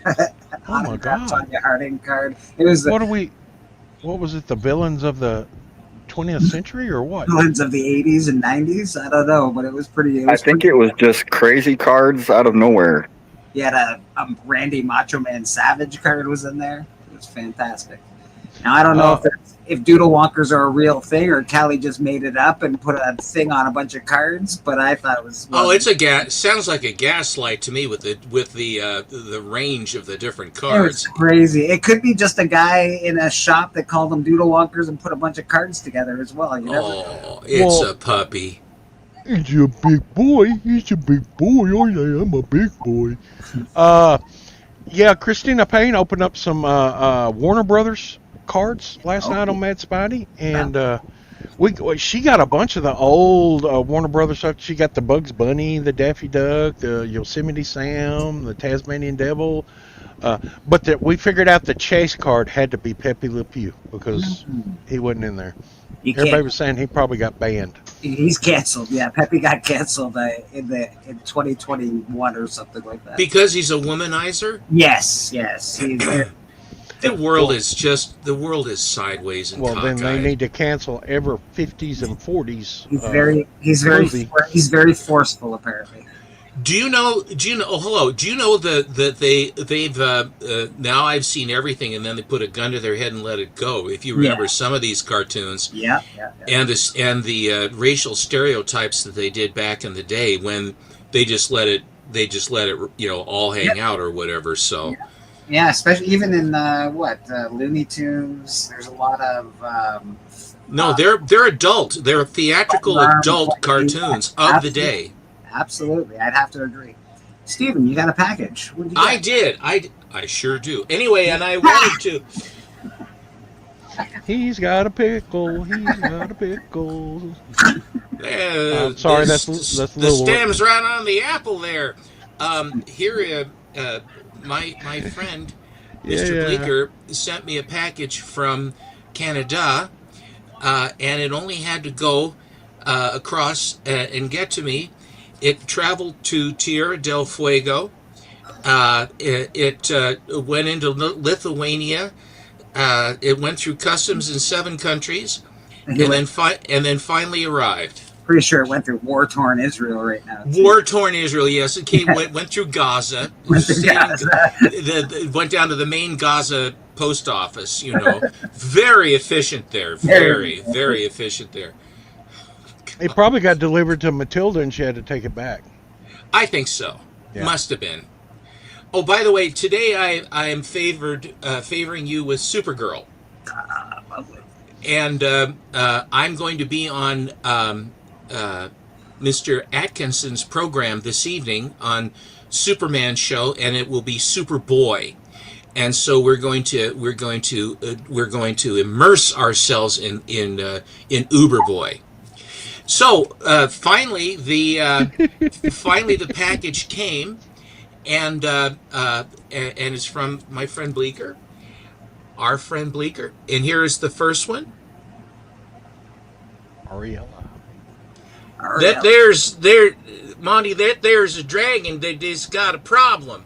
Oh my autographed God. Tanya Harding card. It was the What was it? The villains of the 20th century or what? villains of the 80s and 90s. I don't know, but it was pretty. I think it was just crazy cards out of nowhere. He had a Randy Macho Man Savage card was in there. It was fantastic. Now I don't know if Doodle Wonkers are a real thing or Callie just made it up and put a thing on a bunch of cards, but I thought it was. Oh, it's a sounds like a gaslight to me with the range of the different It was cards. crazy. It could be just a guy in a shop that called them Doodle Wonkers and put a bunch of cards together as well. You never know. Oh, it's Well- a puppy. He's a big boy. He's a big boy. Oh, yeah, I'm a big boy. Yeah, Christina Payne opened up some Warner Brothers cards last night on Mad Spidey, and she got a bunch of the old Warner Brothers stuff. She got the Bugs Bunny, the Daffy Duck, the Yosemite Sam, the Tasmanian Devil. But we figured out the chase card had to be Pepe Le Pew because he wasn't in there. You Everybody can't. was saying he probably got banned. He's canceled. Yeah, Pepe got canceled in 2021 or something like that. Because he's a womanizer? Yes. The world is sideways and Well, then cockeyed. they need to cancel ever 50s and 40s. He's very forceful apparently. Do you know? Oh, hello. Do you know that they've now I've seen everything, and then they put a gun to their head and let it go. If you remember some of these cartoons, Yeah. and the racial stereotypes that they did back in the day when they just let it all hang out or whatever. So Yeah, especially even in Looney Tunes. There's a lot of no, they're adult. They're theatrical Alarm adult clock, cartoons yeah, of the day. Absolutely, I'd have to agree. Steven, you got a package. What did you I get? did. I sure do. Anyway, and I wanted to. He's got a pickle. He's got a pickle. I'm sorry, that's a the little. stem's right on the apple there. Here, my friend, Mr. Yeah. Bleeker, sent me a package from Canada, and it only had to go across and get to me. It traveled to Tierra del Fuego. It went into Lithuania. It went through customs in 7 countries, and then finally arrived. Pretty sure it went through war-torn Israel right now. War-torn Israel, yes. It went through Gaza. Went to Gaza. Went down to the main Gaza post office. Very efficient there. Very, very efficient there. It probably got delivered to Matilda and she had to take it back. I think so. Yeah. Must have been. Oh, by the way, today I am favoring you with Supergirl. Lovely. And I'm going to be on Mr. Atkinson's program this evening on Superman show, and it will be Superboy. And so we're going to immerse ourselves in Uberboy. So finally the package came, and it's from my friend Bleeker, our friend Bleeker, and here is the first one. Ariella. Monty, there's a dragon that has got a problem.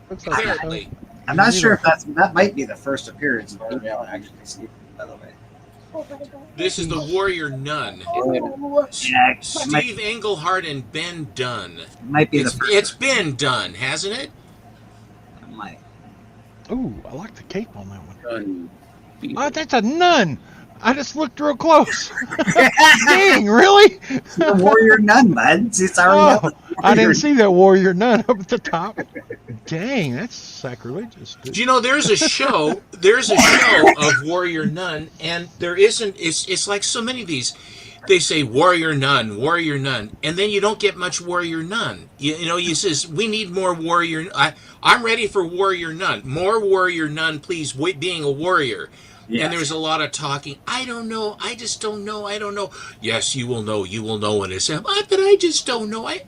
Looks like Apparently. I'm not sure if that might be the first appearance of Ariel, actually, Steve, by the way. This is the Warrior Nun. Yeah, Steve Englehart and Ben Dunn. might be the first. It's been done, hasn't it? Might. Ooh, I like the cape on that one. Done. Oh, that's a nun. I just looked real close. Dang, really? The Warrior Nun, bud. It's already Oh, I didn't see that Warrior Nun up at the top. Dang, that's sacrilegious. Dude. Do you know there's a show? There's a show of Warrior Nun, and there isn't. It's like so many of these. They say Warrior Nun, and then you don't get much Warrior Nun. You know, you says we need more Warrior. I'm ready for Warrior Nun. More Warrior Nun, please. Being a warrior. Yes. And there's a lot of talking. I don't know. I just don't know. I don't know. Yes, you will know. You will know when it's happened. But I just don't know. A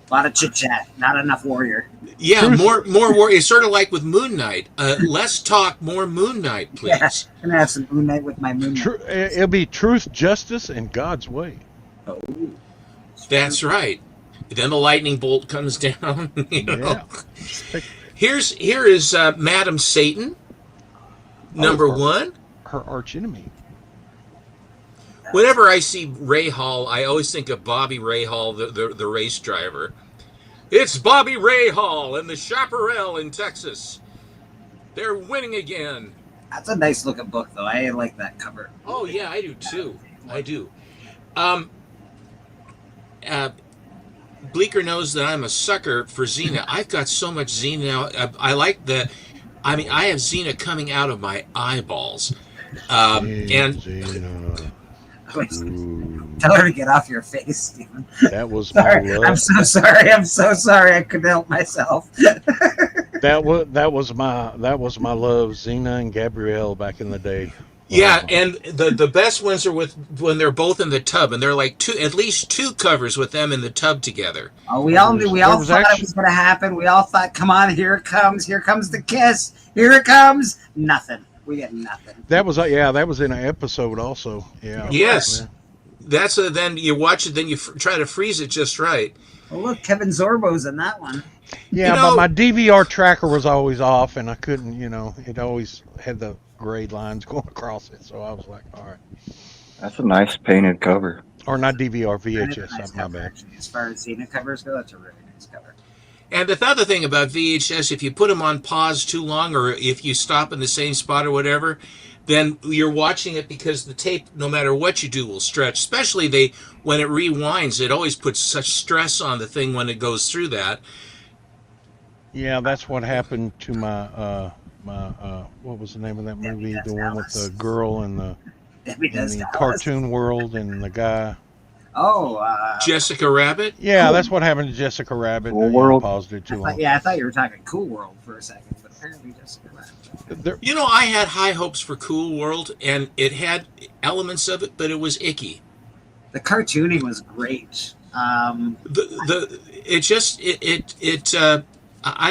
lot of chit chat, not enough warrior. Yeah, more warrior. It's sort of like with Moon Knight. Less talk, more Moon Knight, please. Yeah, I'm gonna have some Moon Knight with my Moon Knight. It'll be truth, justice, and God's way. Oh, That's right. Then the lightning bolt comes down. You know? Yeah. Here is Madam Satan, number one. Her arch enemy. Whenever I see Ray Hall, I always think of Bobby Ray Hall, the race driver. It's Bobby Ray Hall and the Chaparral in Texas. They're winning again. that's a nice looking book, though. I like that cover. Oh yeah, I do too. I do. Bleecker knows that I'm a sucker for Xena. I've got so much Xena now. I like the. I mean, I have Xena coming out of my eyeballs. And Tell her to get off your face, Stephen. That was my Sorry, love. I'm so sorry. I'm so sorry. I couldn't help myself. That was my love, Xena and Gabrielle back in the day. yeah, and the best ones are when they're both in the tub, and they're like at least two covers with them in the tub together. Oh, we all knew. We all thought actually- it was going to happen. We all thought, "Come on, here it comes. Here comes the kiss. Here it comes." Nothing. We get nothing. That was that was in an episode also. Yeah. Yes. Yeah. That's then you watch it, then you try to freeze it just right. Well, look, Kevin Zorbo's in that one. Yeah, You know- but my DVR tracker was always off, and I couldn't. It always had the gray lines going across it, so I was like, all right. That's a nice painted cover. Or not DVR, Kind of a VHS. nice My cover, bad. actually. As far as Xena covers go, that's a really nice cover. And the other thing about VHS, if you put them on pause too long, or if you stop in the same spot or whatever, then you're watching it because the tape, no matter what you do, will stretch. Especially when it rewinds, it always puts such stress on the thing when it goes through that. Yeah, that's what happened to my what was the name of that movie? Debbie The one with Does the girl and the Debbie in Does the Dallas. cartoon world and the guy. Oh, Jessica Rabbit? Yeah, that's what happened to Jessica Rabbit. Cool You World? paused it too long. I thought you were talking Cool World for a second, but apparently Jessica Rabbit. There- You know, I had high hopes for Cool World, and it had elements of it, but it was icky. The cartooning was great. I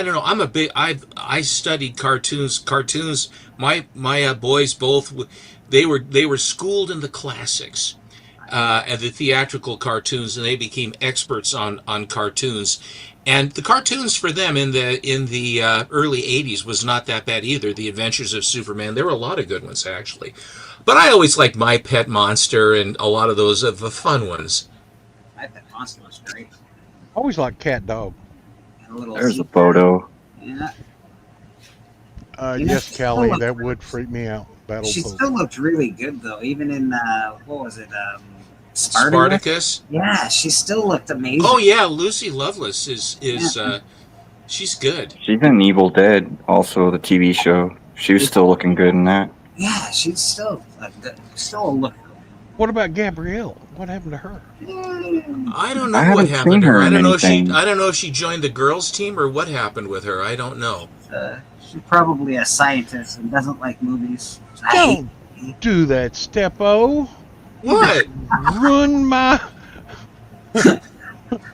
don't know. I'm a big. I studied cartoons. My boys both. They were schooled in the classics, and the theatrical cartoons, and they became experts on cartoons. And the cartoons for them in the early '80s was not that bad either. The Adventures of Superman. There were a lot of good ones actually, but I always liked My Pet Monster and a lot of those of the fun ones. I thought Monster was great. Always like cat dog. And a little There's a photo. Yeah. Yes, You know, she Callie, still that looked- would freak me out. Battle She Post. still looked really good though, even in what was it? Spartacus. Spartacus. Yeah, she still looked amazing. Oh yeah, Lucy Lovelace is she's good. She's in Evil Dead, also the TV show. She was still looking good in that. Yeah, she's still a look. What about Gabrielle? What happened to her? I don't know I what haven't happened seen to her. her I in don't know if anything. she joined the girls team or what happened with her. I don't know. She's probably a scientist and doesn't like movies. I hate Don't do that, Steppo. What? Ruin my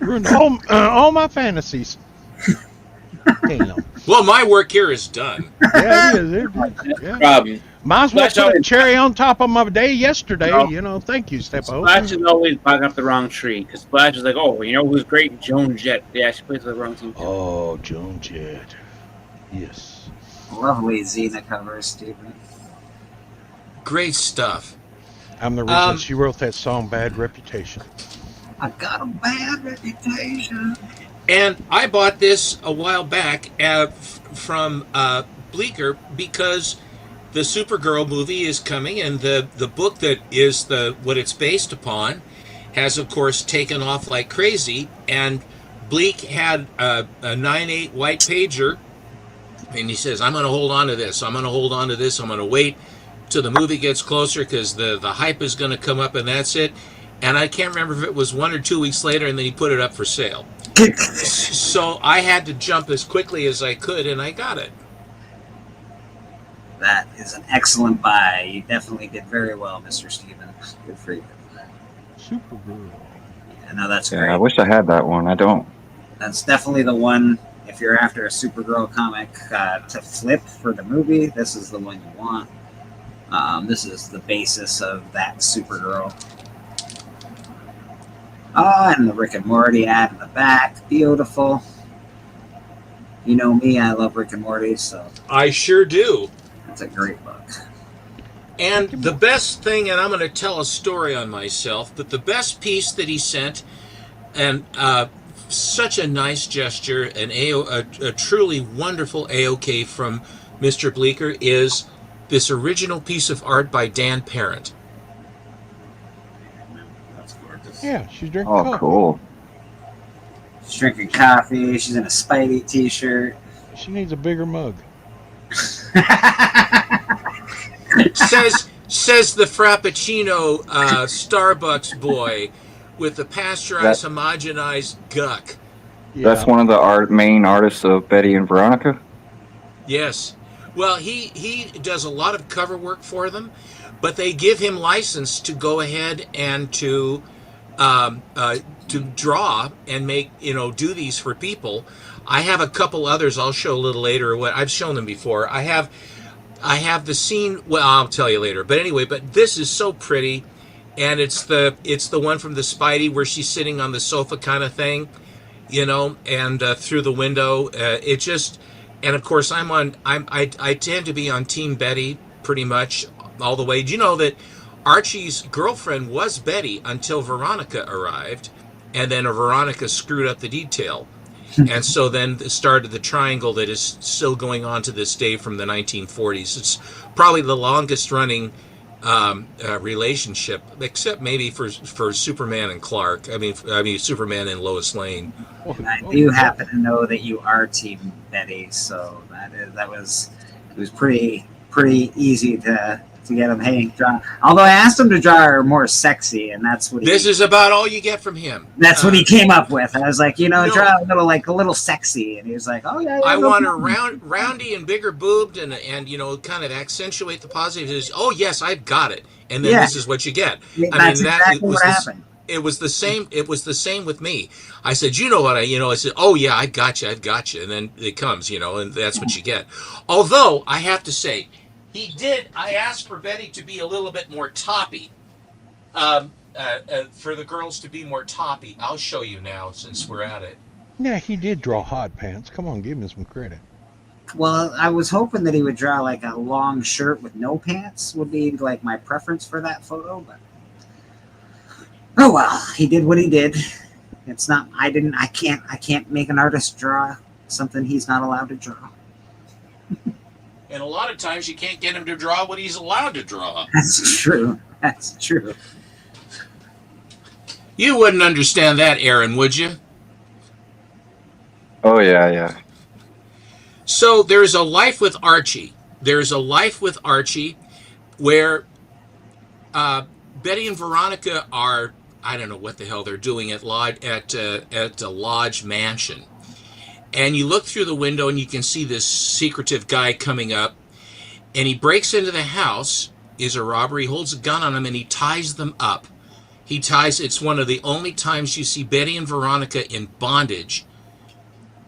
ruin all my fantasies. Damn. Well, my work here is done. Yeah, it is. Yeah. Problem. Might as well Splash put a on- cherry on top of my day yesterday. No. Thank you, Steppo. Splash is always barking up the wrong tree because Splash is like, oh, you know who's great? Joan Jett. Yeah, she plays for the wrong team. Too. Oh, Joan Jett. Yes. lovely Xena covers, Stephen. Great stuff. I'm the reason she wrote that song, Bad Reputation. I got a bad reputation. And I bought this a while back from Bleecker because the Supergirl movie is coming, and the book that is what it's based upon has, of course, taken off like crazy. And Bleak had a 9/8 white pager, and he says, I'm going to hold on to this. I'm going to hold on to this. I'm going to wait till the movie gets closer because the hype is going to come up, and that's it. And I can't remember if it was 1 or 2 weeks later, and then he put it up for sale. So I had to jump as quickly as I could, and I got it. That is an excellent buy. You definitely did very well, Mr. Stevens. Good for you. Supergirl. Yeah, no, that's Yeah, great. I wish I had that one. I don't. That's definitely the one. If you're after a Supergirl comic to flip for the movie, this is the one you want. This is the basis of that Supergirl. Oh, and the Rick and Morty ad in the back. Beautiful. You know me, I love Rick and Morty, so I sure do. that's a great book. And the best thing, and I'm going to tell a story on myself, but the best piece that he sent, and such a nice gesture, a truly wonderful AOK from Mr. Bleecker, is this original piece of art by Dan Parent. That's gorgeous. Yeah, she's drinking Oh, coffee. cool. She's drinking coffee. She's in a Spidey t-shirt. She needs a bigger mug. Says the Frappuccino Starbucks boy with the pasteurized, homogenized guck. Yeah. That's one of the main artists of Betty and Veronica. Yes. Well, he does a lot of cover work for them, but they give him license to go ahead and to draw and make, do these for people. I have a couple others I'll show a little later. What I've shown them before. I have the scene. Well, I'll tell you later. But anyway, this is so pretty, and it's the one from the Spidey where she's sitting on the sofa kind of thing, and through the window. It just, and of course I tend to be on Team Betty pretty much all the way. Do you know that Archie's girlfriend was Betty until Veronica arrived, and then Veronica screwed up the detail. And so then started the triangle that is still going on to this day from the 1940s. It's probably the longest running relationship, except maybe for Superman and Clark. I mean Superman and Lois Lane. And I do happen to know that you are Team Betty, so it was pretty easy to get him. Hey, draw. Although I asked him to draw her more sexy, and that's what This is about all you get from him. That's what he came up with. I was like, draw a little sexy, and he was like, oh yeah. I want her roundy and bigger boobed, and kind of accentuate the positives. Oh yes, I've got it. And then this is what you get. That's exactly what happened. It was the same. It was the same with me. I said, you know what? I said, oh yeah, I've got you. And then it comes, and that's what you get. Although I have to say, I asked for Betty to be a little bit more toppy, for the girls to be more toppy. I'll show you now since we're at it. Yeah, he did draw hot pants. Come on, give him some credit. Well, I was hoping that he would draw like a long shirt with no pants would be like my preference for that photo, but oh well, he did what he did. It's not. I can't make an artist draw something he's not allowed to draw. And a lot of times you can't get him to draw what he's allowed to draw. That's true. That's true. You wouldn't understand that, Aaron, would you? Oh yeah. So there's a life with Archie. There's a life with Archie where Betty and Veronica are, I don't know what the hell they're doing at a Lodge Mansion. And you look through the window and you can see this secretive guy coming up, and he breaks into the house, is a robber. He holds a gun on them and he ties them up. It's one of the only times you see Betty and Veronica in bondage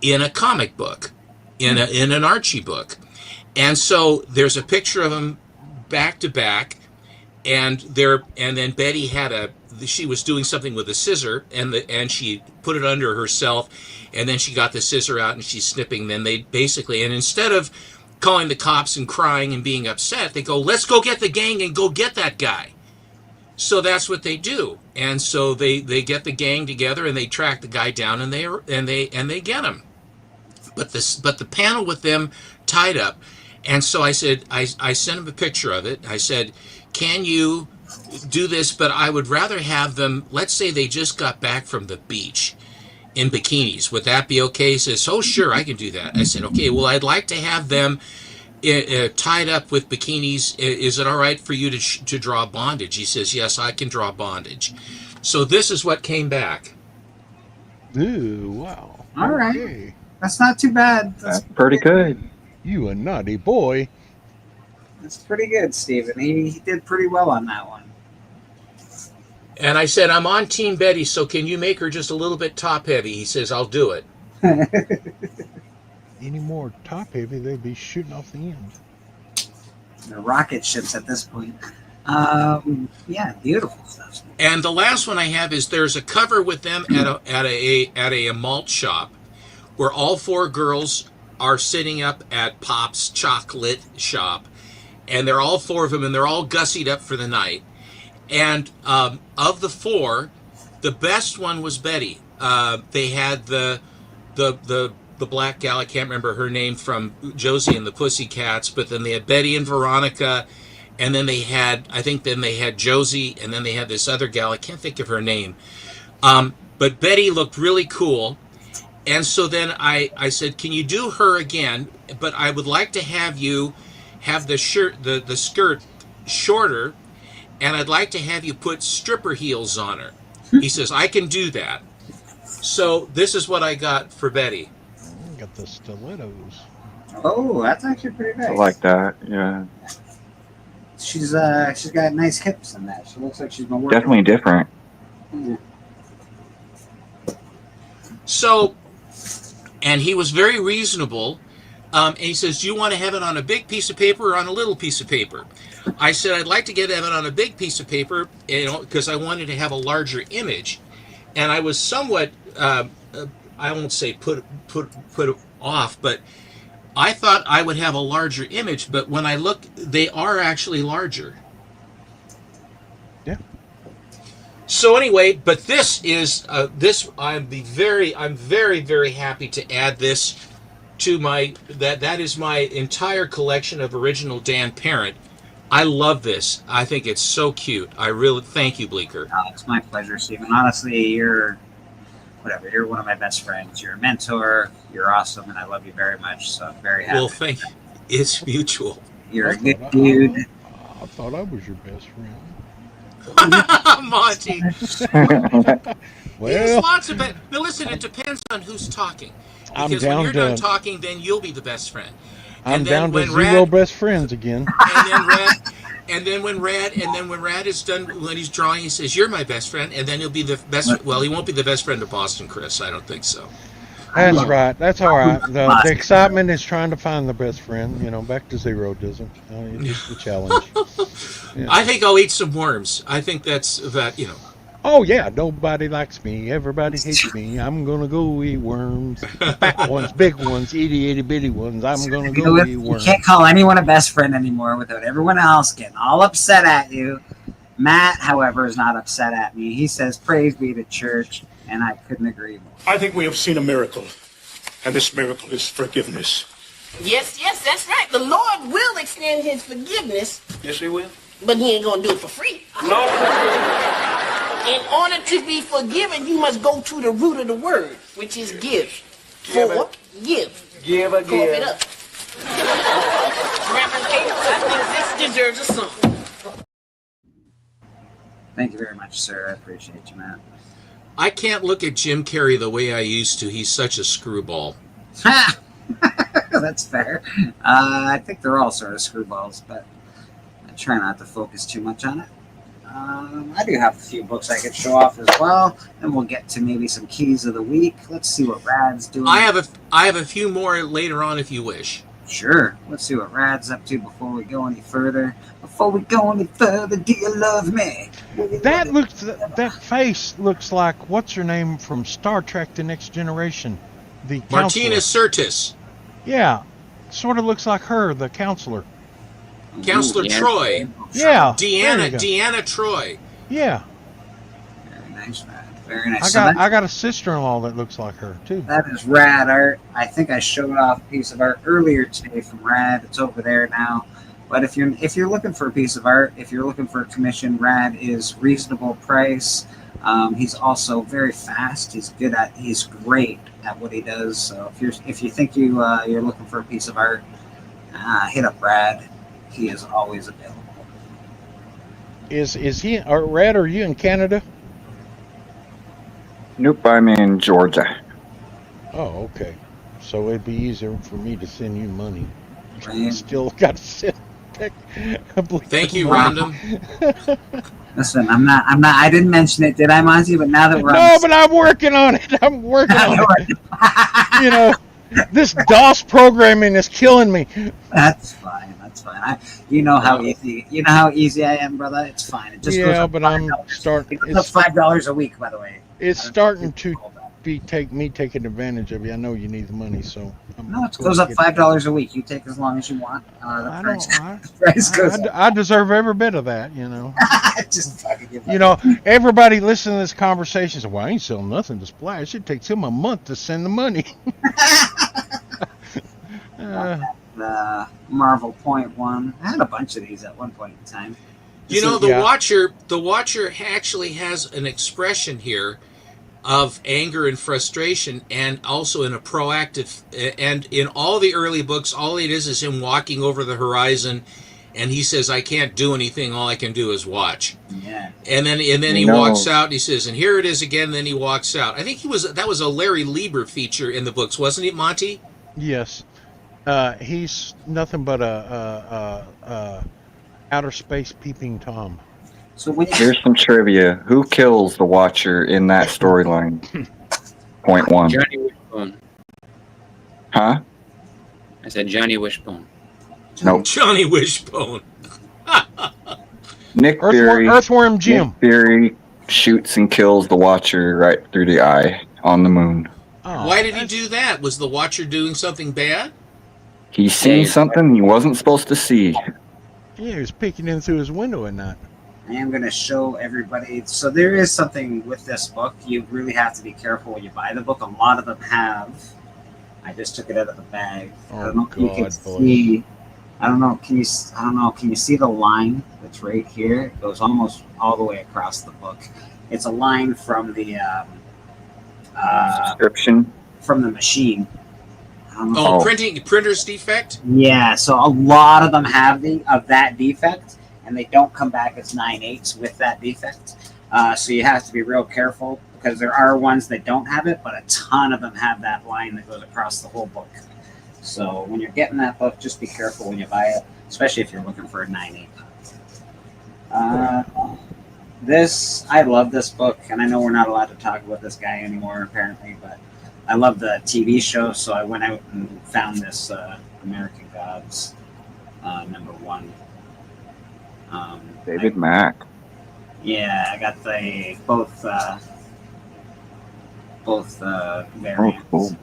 in a comic book, in an Archie book. And so there's a picture of them back to back, and then Betty she was doing something with a scissor, and she put it under herself, and then she got the scissor out and she's snipping. Then they basically, and instead of calling the cops and crying and being upset, they go, let's go get the gang and go get that guy. So that's what they do. And so they get the gang together and they track the guy down and they get him. But the panel with them tied up, And so I said, I sent him a picture of it. I said, can you do this? But I would rather have them, let's say they just got back from the beach in bikinis. Would that be okay? He says, oh, sure, I can do that. I said, okay, well, I'd like to have them tied up with bikinis. Is it all right for you to draw bondage? He says, yes, I can draw bondage. So this is what came back. Ooh, wow. All right. Okay. That's not too bad. That's pretty good. You a naughty boy. That's pretty good, Stephen. He did pretty well on that one. And I said, I'm on Team Betty, so can you make her just a little bit top heavy? He says, I'll do it. Any more top heavy, they'd be shooting off the end. The rocket ships at this point. Yeah, beautiful stuff. And the last one I have is there's a cover with them at a malt shop where all four girls are sitting up at Pop's chocolate shop, and they're all four of them, and they're all gussied up for the night. And of the four, the best one was Betty. They had the black gal, I can't remember her name, from Josie and the Pussycats, but then they had Betty and Veronica, and then they had Josie, and then they had this other gal, I can't think of her name. But Betty looked really cool. And so then I said, can you do her again? But I would like to have you have the skirt shorter, and I'd like to have you put stripper heels on her. He says, I can do that. So this is what I got for Betty. Got the stilettos. Oh, that's actually pretty nice. I like that. Yeah, She's got nice hips in that. She looks like she's been working. definitely different. Yeah. So, and he was very reasonable. And he says, do you want to have it on a big piece of paper or on a little piece of paper? I said, I'd like to have it on a big piece of paper, because I wanted to have a larger image. And I was somewhat, I won't say put off, but I thought I would have a larger image. But when I look, they are actually larger. Yeah. So anyway, but this is I'm very, very happy to add this to that is my entire collection of original Dan Parent. I love this. I think it's so cute. I really thank you, Bleecker. Oh, it's my pleasure, Stephen. Honestly, you're one of my best friends. You're a mentor. You're awesome, and I love you very much. So I'm very happy. Well, thank you. It's mutual. You're a good dude. I thought I was your best friend. Monty. Well, There's lots of it. Now listen, it depends on who's talking. I'm Because down when you're to- done talking, then you'll be the best friend. I'm And then down to when zero Rad- best friends again. And then when Rad is done, when he's drawing, he says, "You're my best friend," and then he'll be the best. Well, he won't be the best friend of Boston Chris. I don't think so. That's right. That's all right. The excitement is trying to find the best friend. Back to zero doesn't. It's just a challenge. Yeah. I think I'll eat some worms. I think that's that. Oh yeah, nobody likes me. Everybody hates me. I'm gonna go eat worms. Fat ones, big ones, itty bitty ones. I'm gonna go eat You worms. can't call anyone a best friend anymore without everyone else getting all upset at you. Matt, however, is not upset at me. He says, "Praise be to church," and I couldn't agree more. I think we have seen a miracle, and this miracle is forgiveness. Yes, that's right. The Lord will extend his forgiveness, Yes, he will. but he ain't gonna do it for free. No. In order to be forgiven, you must go to the root of the word, which is give. Give. Give a Cough it up. Reverend Kate, I think this deserves a song. Thank you very much, sir. I appreciate you, Matt. I can't look at Jim Carrey the way I used to. He's such a screwball. Ha! That's fair. I think they're all sort of screwballs, but I try not to focus too much on it. I do have a few books I could show off as well, and we'll get to maybe some keys of the week. Let's see what Rad's doing. I have a few more later on if you wish. Sure. Let's see what Rad's up to before we go any further. Before we go any further, do you love me? That face looks like what's her name from Star Trek: The Next Generation, the Martina counselor. Sirtis, Yeah, sort of looks like her, the counselor. Counselor Ooh, Troy, Yeah, there you go. Deanna Troy. Yeah. Very nice, Rad. Very nice. I So got I got a sister-in-law that looks like her too. that is rad art. I think I showed off a piece of art earlier today from Rad. It's over there now. But if you're looking for a piece of art, if you're looking for a commission, Rad is reasonable price. He's also very fast. He's great at what he does. So if you think you're looking for a piece of art, hit up Rad. He is always available. Is he or Red? Are you in Canada? Nope, I'm in Georgia. Oh, okay. So it'd be easier for me to send you money. Right. Still got to send back. Thank you, Rondom. Listen, I didn't mention it, did I, Monty? But now that we're No, but I'm working on it. I'm working on it. You know, this DOS programming is killing me. That's fine. That's fine. You know how easy I am, brother. It's fine. It just goes Yeah, up but I'm $5. starting. It goes up $5 a week, by the way. It's starting to be taking advantage of you. I know you need the money, so. No, it goes up $5 a week. You take as long as you want. I Price goes up. I deserve every bit of that, you know. Just fucking give You know, everybody listening to this conversation says, "Well, I ain't selling nothing to Splash. It takes him a month to send the money." The Marvel Point one. I had a bunch of these at one point in time. You know, the Watcher actually has an expression here of anger and frustration, and also in a proactive, and in all the early books, all it is him walking over the horizon, and he says, "I can't do anything, all I can do is watch." Yeah. And then he walks out and he says, "And here it is again," then he walks out. I think that was a Larry Lieber feature in the books, wasn't it, Monty? Yes. He's nothing but a outer space peeping Tom. So Here's some trivia. Who kills the Watcher in that storyline? Point one. Johnny Wishbone. Huh? I said Johnny Wishbone. Nope. Johnny Wishbone. Nick Fury. Earthworm Jim. Nick Fury shoots and kills the Watcher right through the eye on the moon. Oh, Why did he do that? Was the Watcher doing something bad? He's seen something he wasn't supposed to see. Yeah, he was peeking in through his window at night. I am going to show everybody. So there is something with this book. You really have to be careful when you buy the book. A lot of them have. I just took it out of the bag. Oh, I don't know if you can God, see. I don't know. Can you see the line that's right here? It goes almost all the way across the book. It's a line from the Subscription. from the machine. I don't know. Oh, printer's defect? Yeah, so a lot of them have that defect, and they don't come back as 9/8 with that defect. So you have to be real careful, because there are ones that don't have it, but a ton of them have that line that goes across the whole book. So when you're getting that book, just be careful when you buy it, especially if you're looking for a 9/8. I love this book, and I know we're not allowed to talk about this guy anymore, apparently, but I love the TV show, so I went out and found this American Gods #1. David Mack. Yeah, I got both variants. Oh, cool.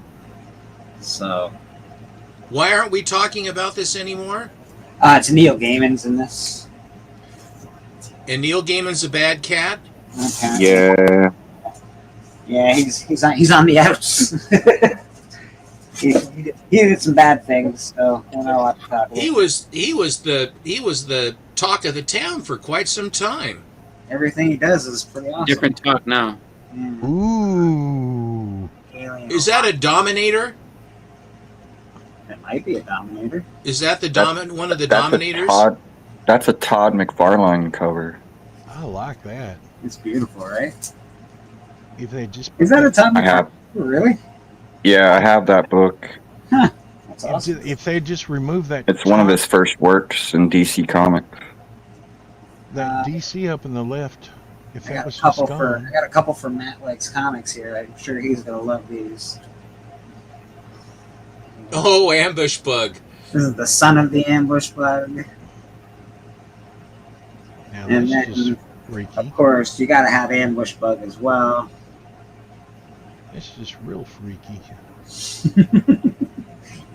So Why aren't we talking about this anymore? it's Neil Gaiman's in this. And Neil Gaiman's a bad cat? Apparently. Yeah. Yeah, he's on the outs. he did some bad things, so we're not allowed to talk about. He was the talk of the town for quite some time. Everything he does is pretty awesome. Different talk now. Yeah. Ooh. Alien. Is that a Dominator? It might be a Dominator. Is that one of the That's Dominators? That's a Todd McFarlane cover. I like that. It's beautiful, right? If they just Is that a Tom? I have. Really? Yeah, I have that book. That's awesome. if they just remove that. It's one of his first works in DC Comics. That DC up in the left. If I that got was a just couple gone. I got a couple for Matt Likes Comics here. I'm sure he's gonna love these. Oh, Ambush Bug. This is the son of the Ambush Bug. Now And that's then, just freaky. of course, you gotta have Ambush Bug as well. It's just real freaky. You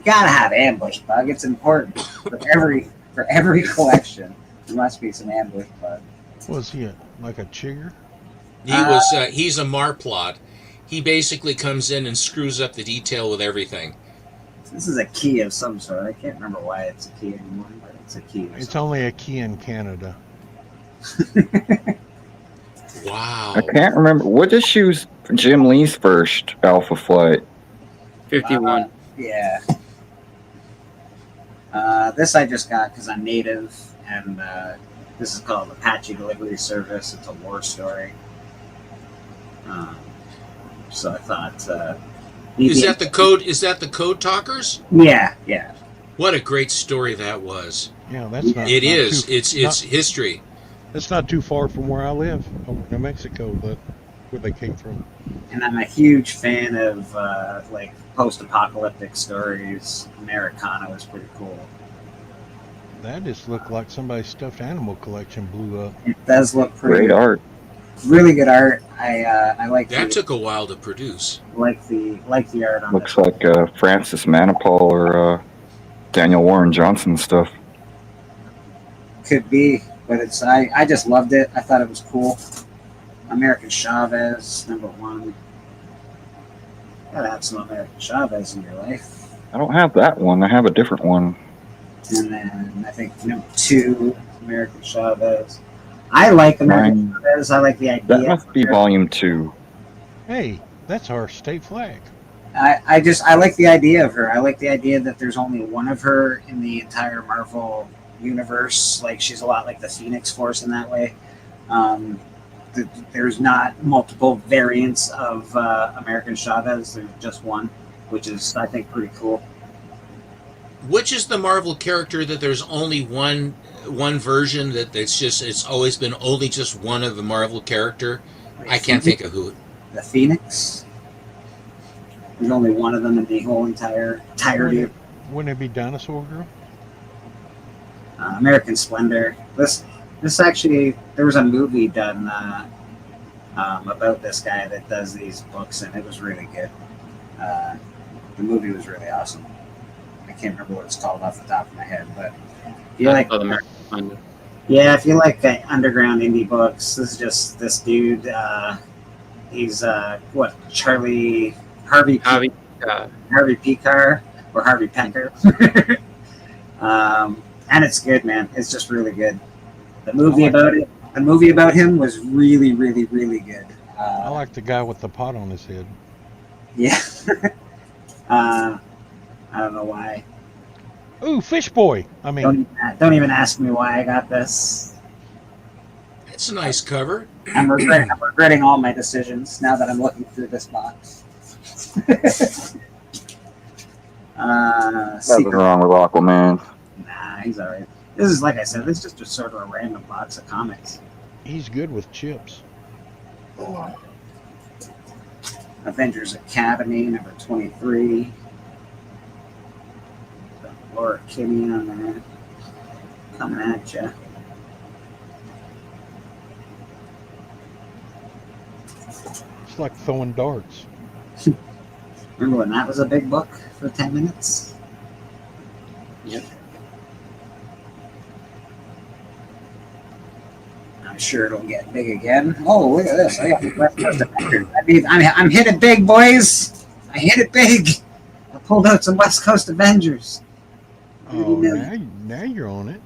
gotta have Ambush Bug. It's important for every collection. There must be some Ambush Bug. Was he like a chigger? He's a Marplot. He basically comes in and screws up the detail with everything. This is a key of some sort. I can't remember why it's a key anymore, but it's a key. It's only a key in Canada. Wow. I can't remember. What did she use Jim Lee's first Alpha Flight? 51. Yeah. This I just got because I'm native, and this is called Apache Delivery Service. It's a war story. So I thought. Is that the code? Is that the Code Talkers? Yeah, yeah. What a great story that was. Yeah, that's not. It not is. too- It's not- history. It's not too far from where I live, over New Mexico, but where they came from. And I'm a huge fan of like post-apocalyptic stories. Americana was pretty cool. That just looked like somebody's stuffed animal collection blew up. It does look pretty Great art. really good art. I like That the, took a while to produce. like the art on Looks it. like Francis Manipal or Daniel Warren Johnson stuff. Could be, but it's I just loved it. I thought it was cool. American Chavez, #1. Gotta have some American Chavez in your life. I don't have that one. I have a different one. And then I think #2, American Chavez. I like American Chavez. I like the idea. That must be volume 2. Hey, that's our state flag. I like the idea of her. I like the idea that there's only one of her in the entire Marvel universe. Like she's a lot like the Phoenix Force in that way. There's not multiple variants of American Chavez. There's just one, which is I think pretty cool. Which is the Marvel character that there's only one version that it's always been only just one of the Marvel character? I can't think of who. The Phoenix. There's only one of them in the whole entirety of Wouldn't it be Dinosaur Girl? American Splendor. This actually, there was a movie done about this guy that does these books, and it was really good. The movie was really awesome. I can't remember what it's called off the top of my head, but if you like, yeah, if you like underground indie books, this is just this dude. He's Harvey Pekar or Harvey Pecker. And it's good, man. It's just really good. The movie about him was really, really, really good. I like the guy with the pot on his head. Yeah. I don't know why. Ooh, Fish Boy. I mean, don't even ask me why I got this. It's a nice cover. I'm regretting all my decisions now that I'm looking through this box. Nothing wrong with Aquaman. Nah, he's alright. This is, like I said, this is just sort of a random box of comics. he's good with chips. Avengers Academy, #23. Laura Kinney on there. Coming at ya. It's like throwing darts. Remember when that was a big book for 10 minutes? Yep. I'm sure it'll get big again. Oh, look at this. I got the West Coast Avengers. I mean, I'm hit it big, boys. I hit it big. I pulled out some West Coast Avengers. Oh, now you're on it.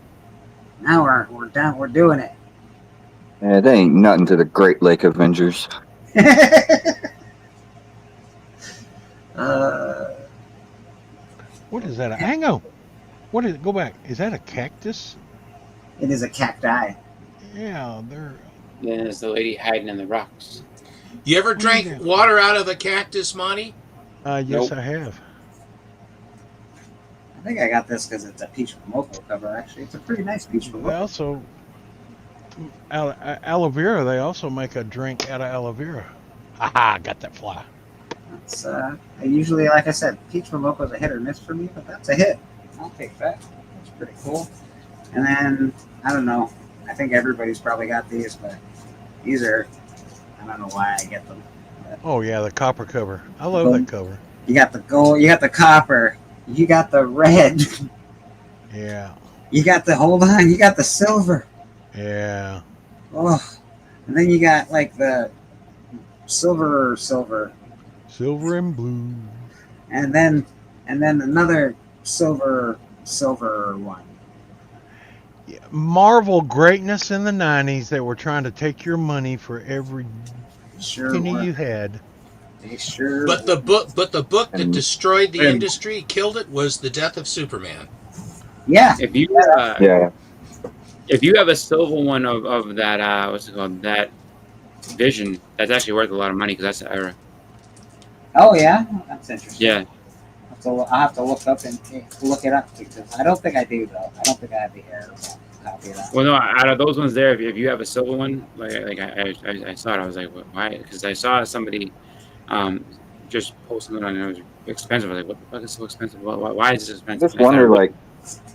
Now we're down. We're doing it. Yeah, they ain't nothing to the Great Lake Avengers. What is that? Hang on. What is? Go back. Is that a cactus? It is a cacti. Yeah, they're. Then there's the lady hiding in the rocks. You ever drank water out of a cactus, Monty? Yes, Nope. I have. I think I got this because it's a Peach Momoko cover. Actually, it's a pretty nice Peach They Momoko. also aloe vera. They also make a drink out of aloe vera. Haha! Got that fly. It's, I usually, like I said, Peach Momoko is a hit or miss for me, but that's a hit. I'll take that. That's pretty cool. And then I don't know. I think everybody's probably got these, but these are. I don't know why I get them. Oh yeah, the copper cover. I love that cover. You got the gold. You got the copper. You got the red. Yeah. You got the hold on. You got the silver. Yeah. Oh, and then you got like the silver, Silver and blue. and then another silver one. Yeah, Marvel greatness in the 90s. They were trying to take your money for every Sure, penny were. you had. They sure. But the book that And- destroyed the and- industry, killed it, was The Death of Superman. Yeah, If you Yeah. if you have a silver one of that what's it called, that Vision, that's actually worth a lot of money because that's the era. oh yeah, that's interesting. Yeah. So I'll have to look it up because I don't think I do though. I don't think I have the air copy of that. Well, no, out of those ones there, if you have a silver one, like I saw it, I was like, why? Because I saw somebody just posting it on it was expensive. I was like, what the fuck is so expensive? Why is this I expensive? just wonder, like,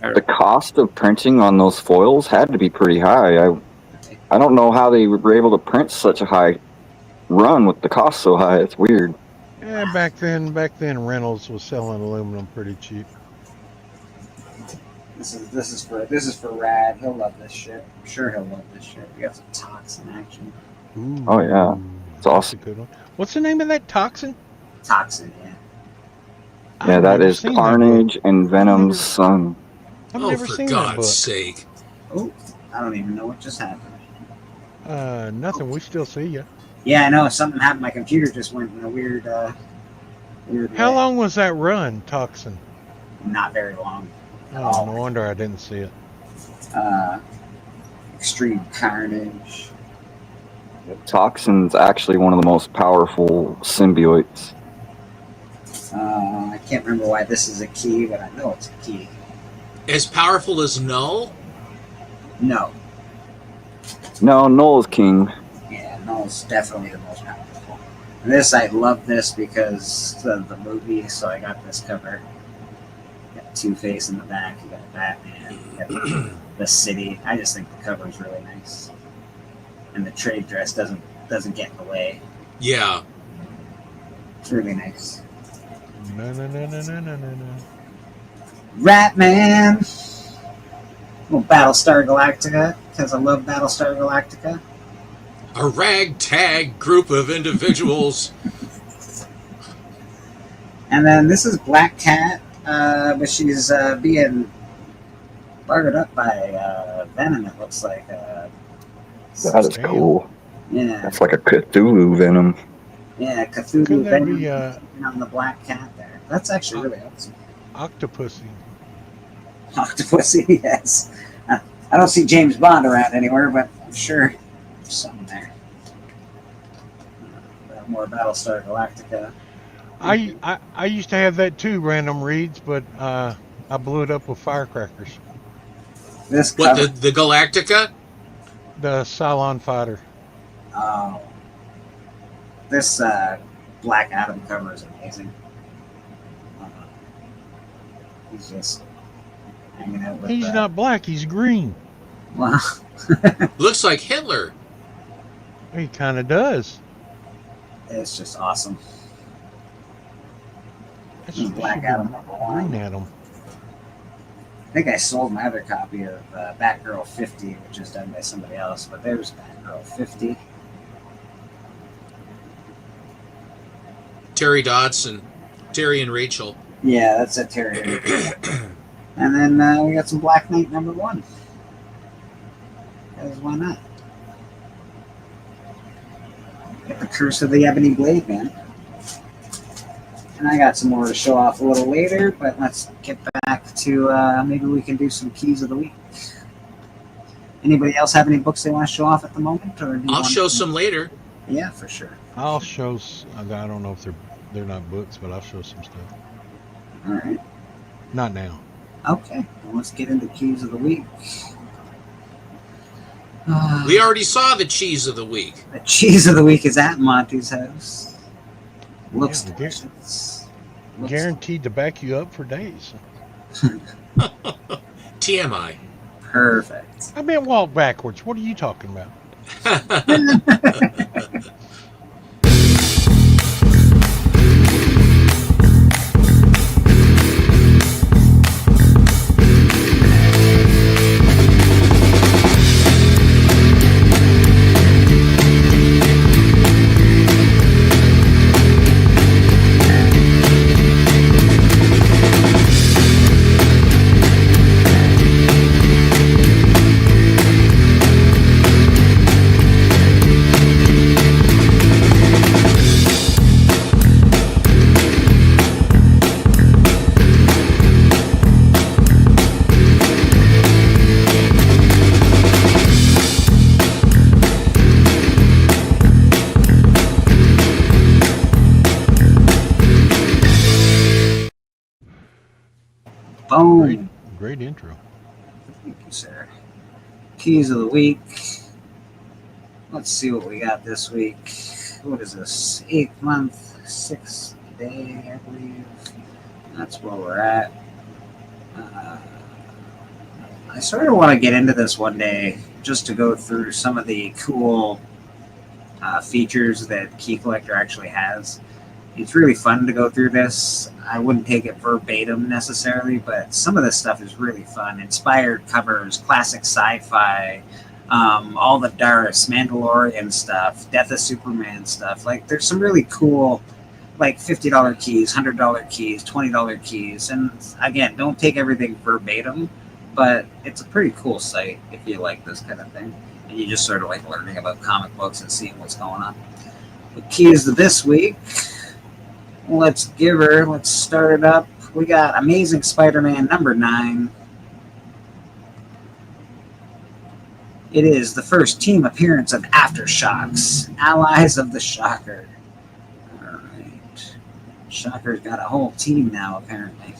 the cost of printing on those foils had to be pretty high. I don't know how they were able to print such a high run with the cost so high. It's weird. Yeah, back then Reynolds was selling aluminum pretty cheap. This is for Rad. He'll love this shit. I'm sure he'll love this shit. We got some Toxin action. Ooh, Oh, yeah. It's that's a awesome. good one. What's the name of that Toxin? Toxin, yeah. Yeah, I've that never is seen Carnage and Venom's son. I've Oh, never for seen that God's book. sake! Oh, I don't even know what just happened. Nothing. We still see you. Yeah, I know something happened. My computer just went in a weird How way. long was that run, Toxin? Not very long. Oh, no wonder I didn't see it. Extreme Carnage. Toxin's actually one of the most powerful symbiotes. I can't remember why this is a key, but I know it's a key. As powerful as Null? No. No, Null's king. Yeah, Null's definitely the most powerful. And this, I love this because of the movie, so I got this cover. You got Two-Face in the back, you got Batman, you got the city. I just think the cover is really nice. And the trade dress doesn't get in the way. Yeah. It's really nice. No. Ratman! Well, Battlestar Galactica, because I love Battlestar Galactica. A ragtag group of individuals. And then this is Black Cat, but she's being bartered up by Venom, it looks like. That is Damn. cool. Yeah, That's like a Cthulhu Venom. yeah, Cthulhu Could that Venom be on the Black Cat there. That's actually really awesome. Octopussy? Octopussy, yes. I don't see James Bond around anywhere, but I'm sure there's something there. More Battlestar Galactica. I used to have that too, random reads, but I blew it up with firecrackers. This What, cover, the Galactica? The Cylon fighter. this Black Adam cover is amazing. He's just hanging out with. He's not black. He's green. Well, Looks like Hitler. He kind of does. it's just awesome. That's Black Adam #1. green Adam. I think I sold my other copy of Batgirl 50, which is done by somebody else, but there's Batgirl 50. Terry Dodson. Terry and Rachel. Yeah, that's a Terry. And then we got some Black Knight #1. Because why not? Got the Curse of the Ebony Blade, man. And I got some more to show off a little later, but let's get back to maybe we can do some keys of the week. Anybody else have any books they want to show off at the moment? Or do you I'll want show to- some later. Yeah, for sure. I'll show. I don't know if they're not books, but I'll show some stuff. All right. Not now. Okay, well, let's get into keys of the week. We already saw the cheese of the week. The cheese of the week is at Monty's house. Looks Yeah, delicious. Looks- Guaranteed to back you up for days. TMI. Perfect. I meant walk backwards. What are you talking about? Oh, Great intro. thank you, sir. Keys of the week. Let's see what we got this week. What is this? 8th month, 6th day, I believe. That's where we're at. I sort of want to get into this one day just to go through some of the cool features that Key Collector actually has. It's really fun to go through this. I wouldn't take it verbatim necessarily, but some of this stuff is really fun. Inspired covers, classic sci-fi, all the Darius, Mandalorian stuff, Death of Superman stuff. Like, there's some really cool, like, $50 keys, $100 keys, $20 keys. And again, don't take everything verbatim, but it's a pretty cool site if you like this kind of thing. And you just sort of like learning about comic books and seeing what's going on. The keys of this week. Let's start it up. We got Amazing Spider-Man number 9. It is the first team appearance of Aftershocks, allies of the Shocker. All right. Shocker's got a whole team now, apparently.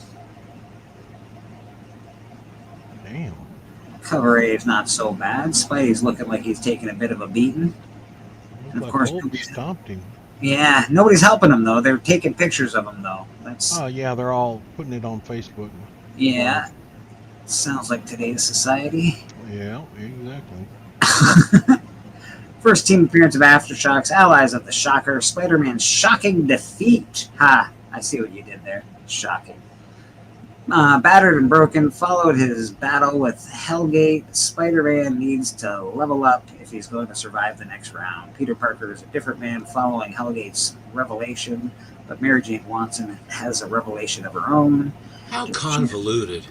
Damn. Cover A is not so bad. Spidey's looking like he's taking a bit of a beating. And of course, Hulk stomped him. yeah, nobody's helping him, though. They're taking pictures of him, though. That's Oh yeah, they're all putting it on Facebook. yeah. Sounds like today's society. Yeah, exactly. First team appearance of Aftershocks, allies of the Shocker, Spider-Man's shocking defeat. Ha! I see what you did there. Shocking. Battered and broken, followed his battle with Hellgate. Spider-Man needs to level up if he's going to survive the next round. Peter Parker is a different man following Hellgate's revelation, but Mary Jane Watson has a revelation of her own. How convoluted.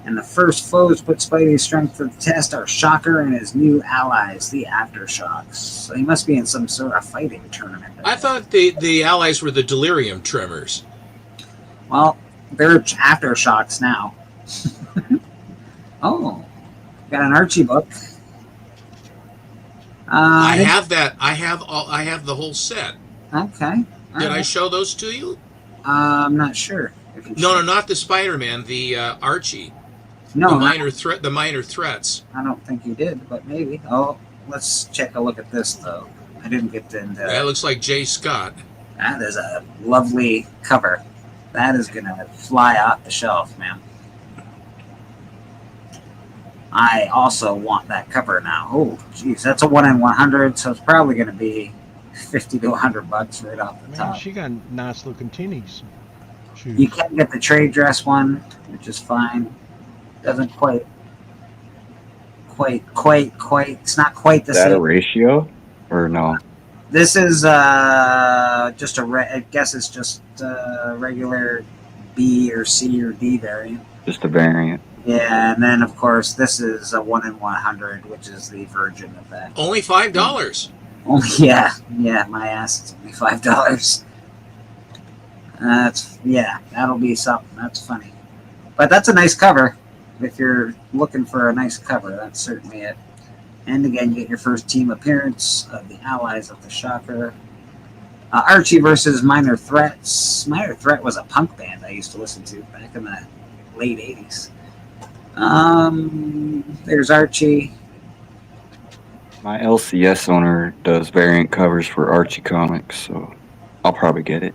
And the first foes put Spidey's strength to the test are Shocker and his new allies, the Aftershocks. So he must be in some sort of fighting tournament. I thought the allies were the Delirium Tremors. Well, they're Aftershocks now. Oh, got an Archie book. I have that. I have the whole set. Okay. Did I show those to you? I'm not sure. No, not the Spider-Man. The Archie. No, the minor threats. I don't think you did, but maybe. Oh, let's check a look at this though. I didn't get into. That looks like Jay Scott. That is a lovely cover. That is gonna fly off the shelf, man. I also want that cover now. Oh, geez, that's a 1 in 100, so it's probably gonna be $50 to $100 right off the Man, top. she got nice looking tinnies. Shoes. You can get the trade dress one, which is fine. Doesn't quite. It's not quite the Is that a same. ratio or no? This is just I guess it's just a regular B or C or D variant. Just a variant. Yeah, and then of course this is a 1 in 100, which is the version of that. Only $5. Oh yeah, my ass. It's only $5. That'll be something. That's funny, but that's a nice cover. If you're looking for a nice cover, that's certainly it. And again, you get your first team appearance of the allies of the Shocker. Archie versus Minor Threats. Minor Threat was a punk band I used to listen to back in the late 80s. There's Archie. My LCS owner does variant covers for Archie comics, so I'll probably get it.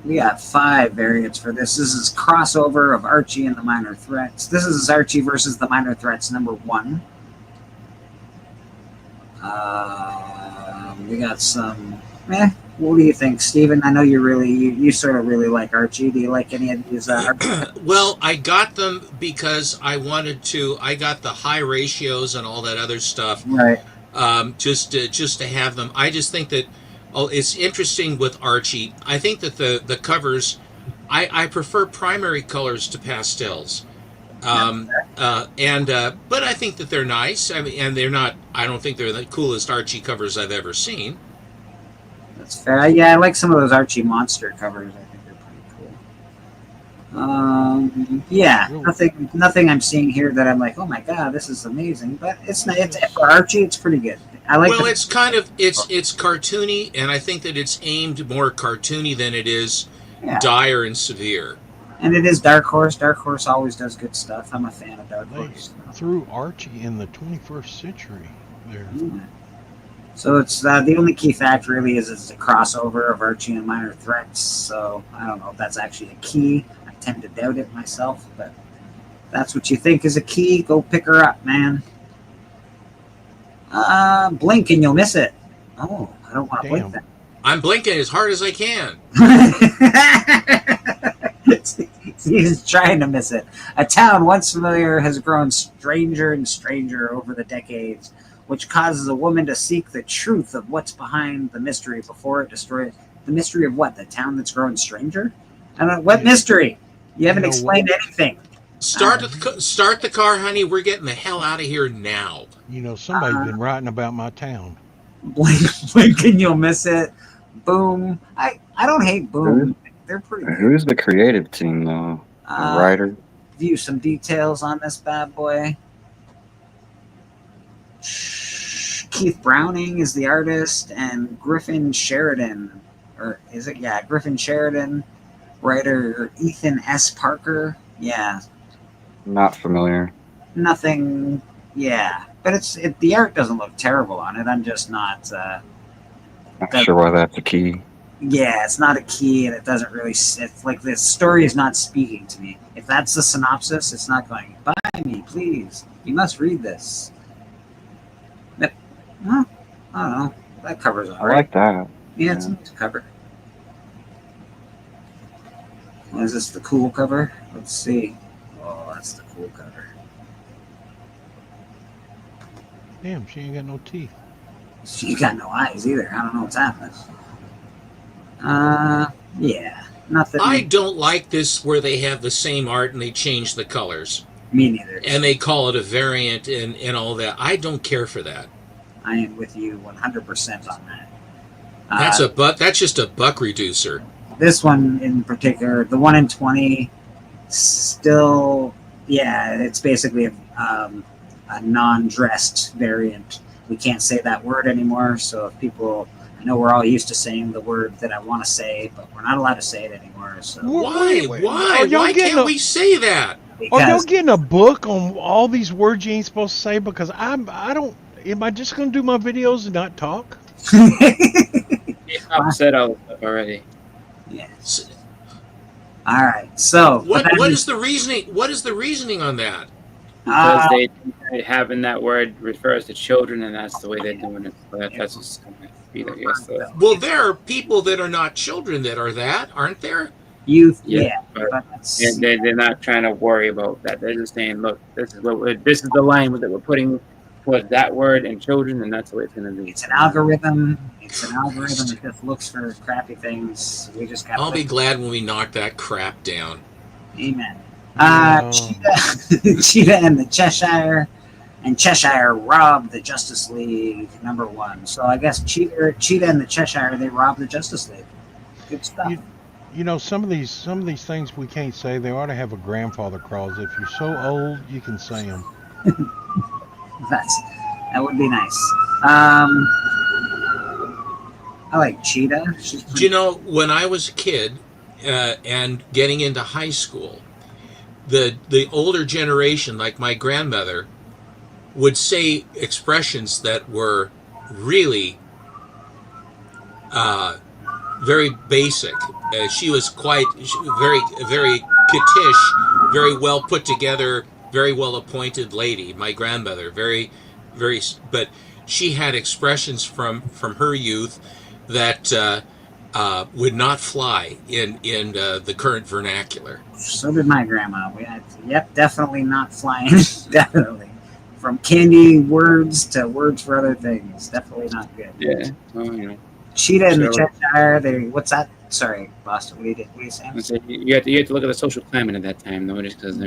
We got 5 variants for this. This is crossover of Archie and the Minor Threats. This is Archie versus the Minor Threats number 1. We got some. What do you think, Steven? I know you sort of really like Archie. Do you like any of these? Well, I got them because I wanted to. I got the high ratios and all that other stuff. Right. Just to have them. I just think that. Oh, it's interesting with Archie. I think that the covers. I prefer primary colors to pastels. But I think that they're nice. I mean, and they're not. I don't think they're the coolest Archie covers I've ever seen. That's fair. Yeah, I like some of those Archie monster covers. I think they're pretty cool. Nothing I'm seeing here that I'm like, oh my god, this is amazing. But it's for Archie, it's pretty good. I like. Well, it's kind of it's cartoony, and I think that it's aimed more cartoony than it is dire and severe. And it is Dark Horse. Dark Horse always does good stuff. I'm a fan of Dark They Horse. threw Archie in the 21st century there. Yeah. So it's the only key fact really is it's a crossover of Archie and Minor Threats. So I don't know if that's actually a key. I tend to doubt it myself, but if that's what you think is a key, go pick her up, man. Blink and you'll miss it. Oh, I don't want to blink that. I'm blinking as hard as I can. He's trying to miss it. A town once familiar has grown stranger and stranger over the decades, which causes a woman to seek the truth of what's behind the mystery before it destroys. The mystery of what? The town that's grown stranger? I don't know. What mystery? You haven't explained anything. Start the car, honey. We're getting the hell out of here now. You know, somebody's been writing about my town. Blink and you'll miss it. Boom. I don't hate Boom. They're pretty good. Who's the creative team, though? The writer? View some details on this bad boy. Keith Browning is the artist, and Griffin Sheridan, or is it? Yeah, Griffin Sheridan. Writer Ethan S. Parker. Yeah. Not familiar. Nothing. Yeah, but the art doesn't look terrible on it. I'm just not. Not sure why that's a key. Yeah, it's not a key, and it doesn't really. It's like the story is not speaking to me. If that's the synopsis, it's not going. Buy me, please. You must read this. But, well, I don't know. That covers all I right. like that. Yeah, it's a nice cover. Is this the cool cover? Let's see. Oh, that's the cool cover. Damn, she ain't got no teeth. She got no eyes either. I don't know what's happening. Yeah, nothing. I don't like this where they have the same art and they change the colors. Me neither. And they call it a variant and all that. I don't care for that. I am with you 100% on that. That's just a buck reducer. This one in particular, the 1 in 20, still, yeah, it's basically a non-dressed variant. We can't say that word anymore, so if people, I know we're all used to saying the word that I want to say, but we're not allowed to say it anymore. So Why? Why Why can't we say that? Are y'all getting a book on all these words you ain't supposed to say? Because I don't. Am I just going to do my videos and not talk? I've said all the stuff already. Yes. All right. So what is the reasoning? What is the reasoning on that? Because they having that word refers to children, and that's the way they're doing it. So that's just going to be the guess. Well, there are people that are not children that are that, aren't there? Youth, but they're not trying to worry about that. They're just saying, look, this is the line that we're putting towards that word and children, and that's the way it's going to be. It's an algorithm. It's an algorithm that just looks for crappy things. We just got. I'll be glad when we knock that crap down. Amen. Cheetah and the Cheshire, and Cheshire robbed the Justice League #1. So I guess Cheetah and the Cheshire, they robbed the Justice League. Good stuff. You know, some of these things we can't say. They ought to have a grandfather clause. If you're so old, you can say them. That would be nice. I like Cheetah. Do you know, when I was a kid and getting into high school, the older generation, like my grandmother, would say expressions that were really very basic. She was very, very kittish, very well put together, very well appointed lady. My grandmother, very, very, but she had expressions from her youth that would not fly in the current vernacular. So did my grandma. We had, definitely not flying. Definitely. From candy words to words for other things. Definitely not good. Yeah. Oh, you know. Cheetah and the Cheshire. What's that? Sorry, Boston. What are you saying? You have to look at the social climate at that time, though, just because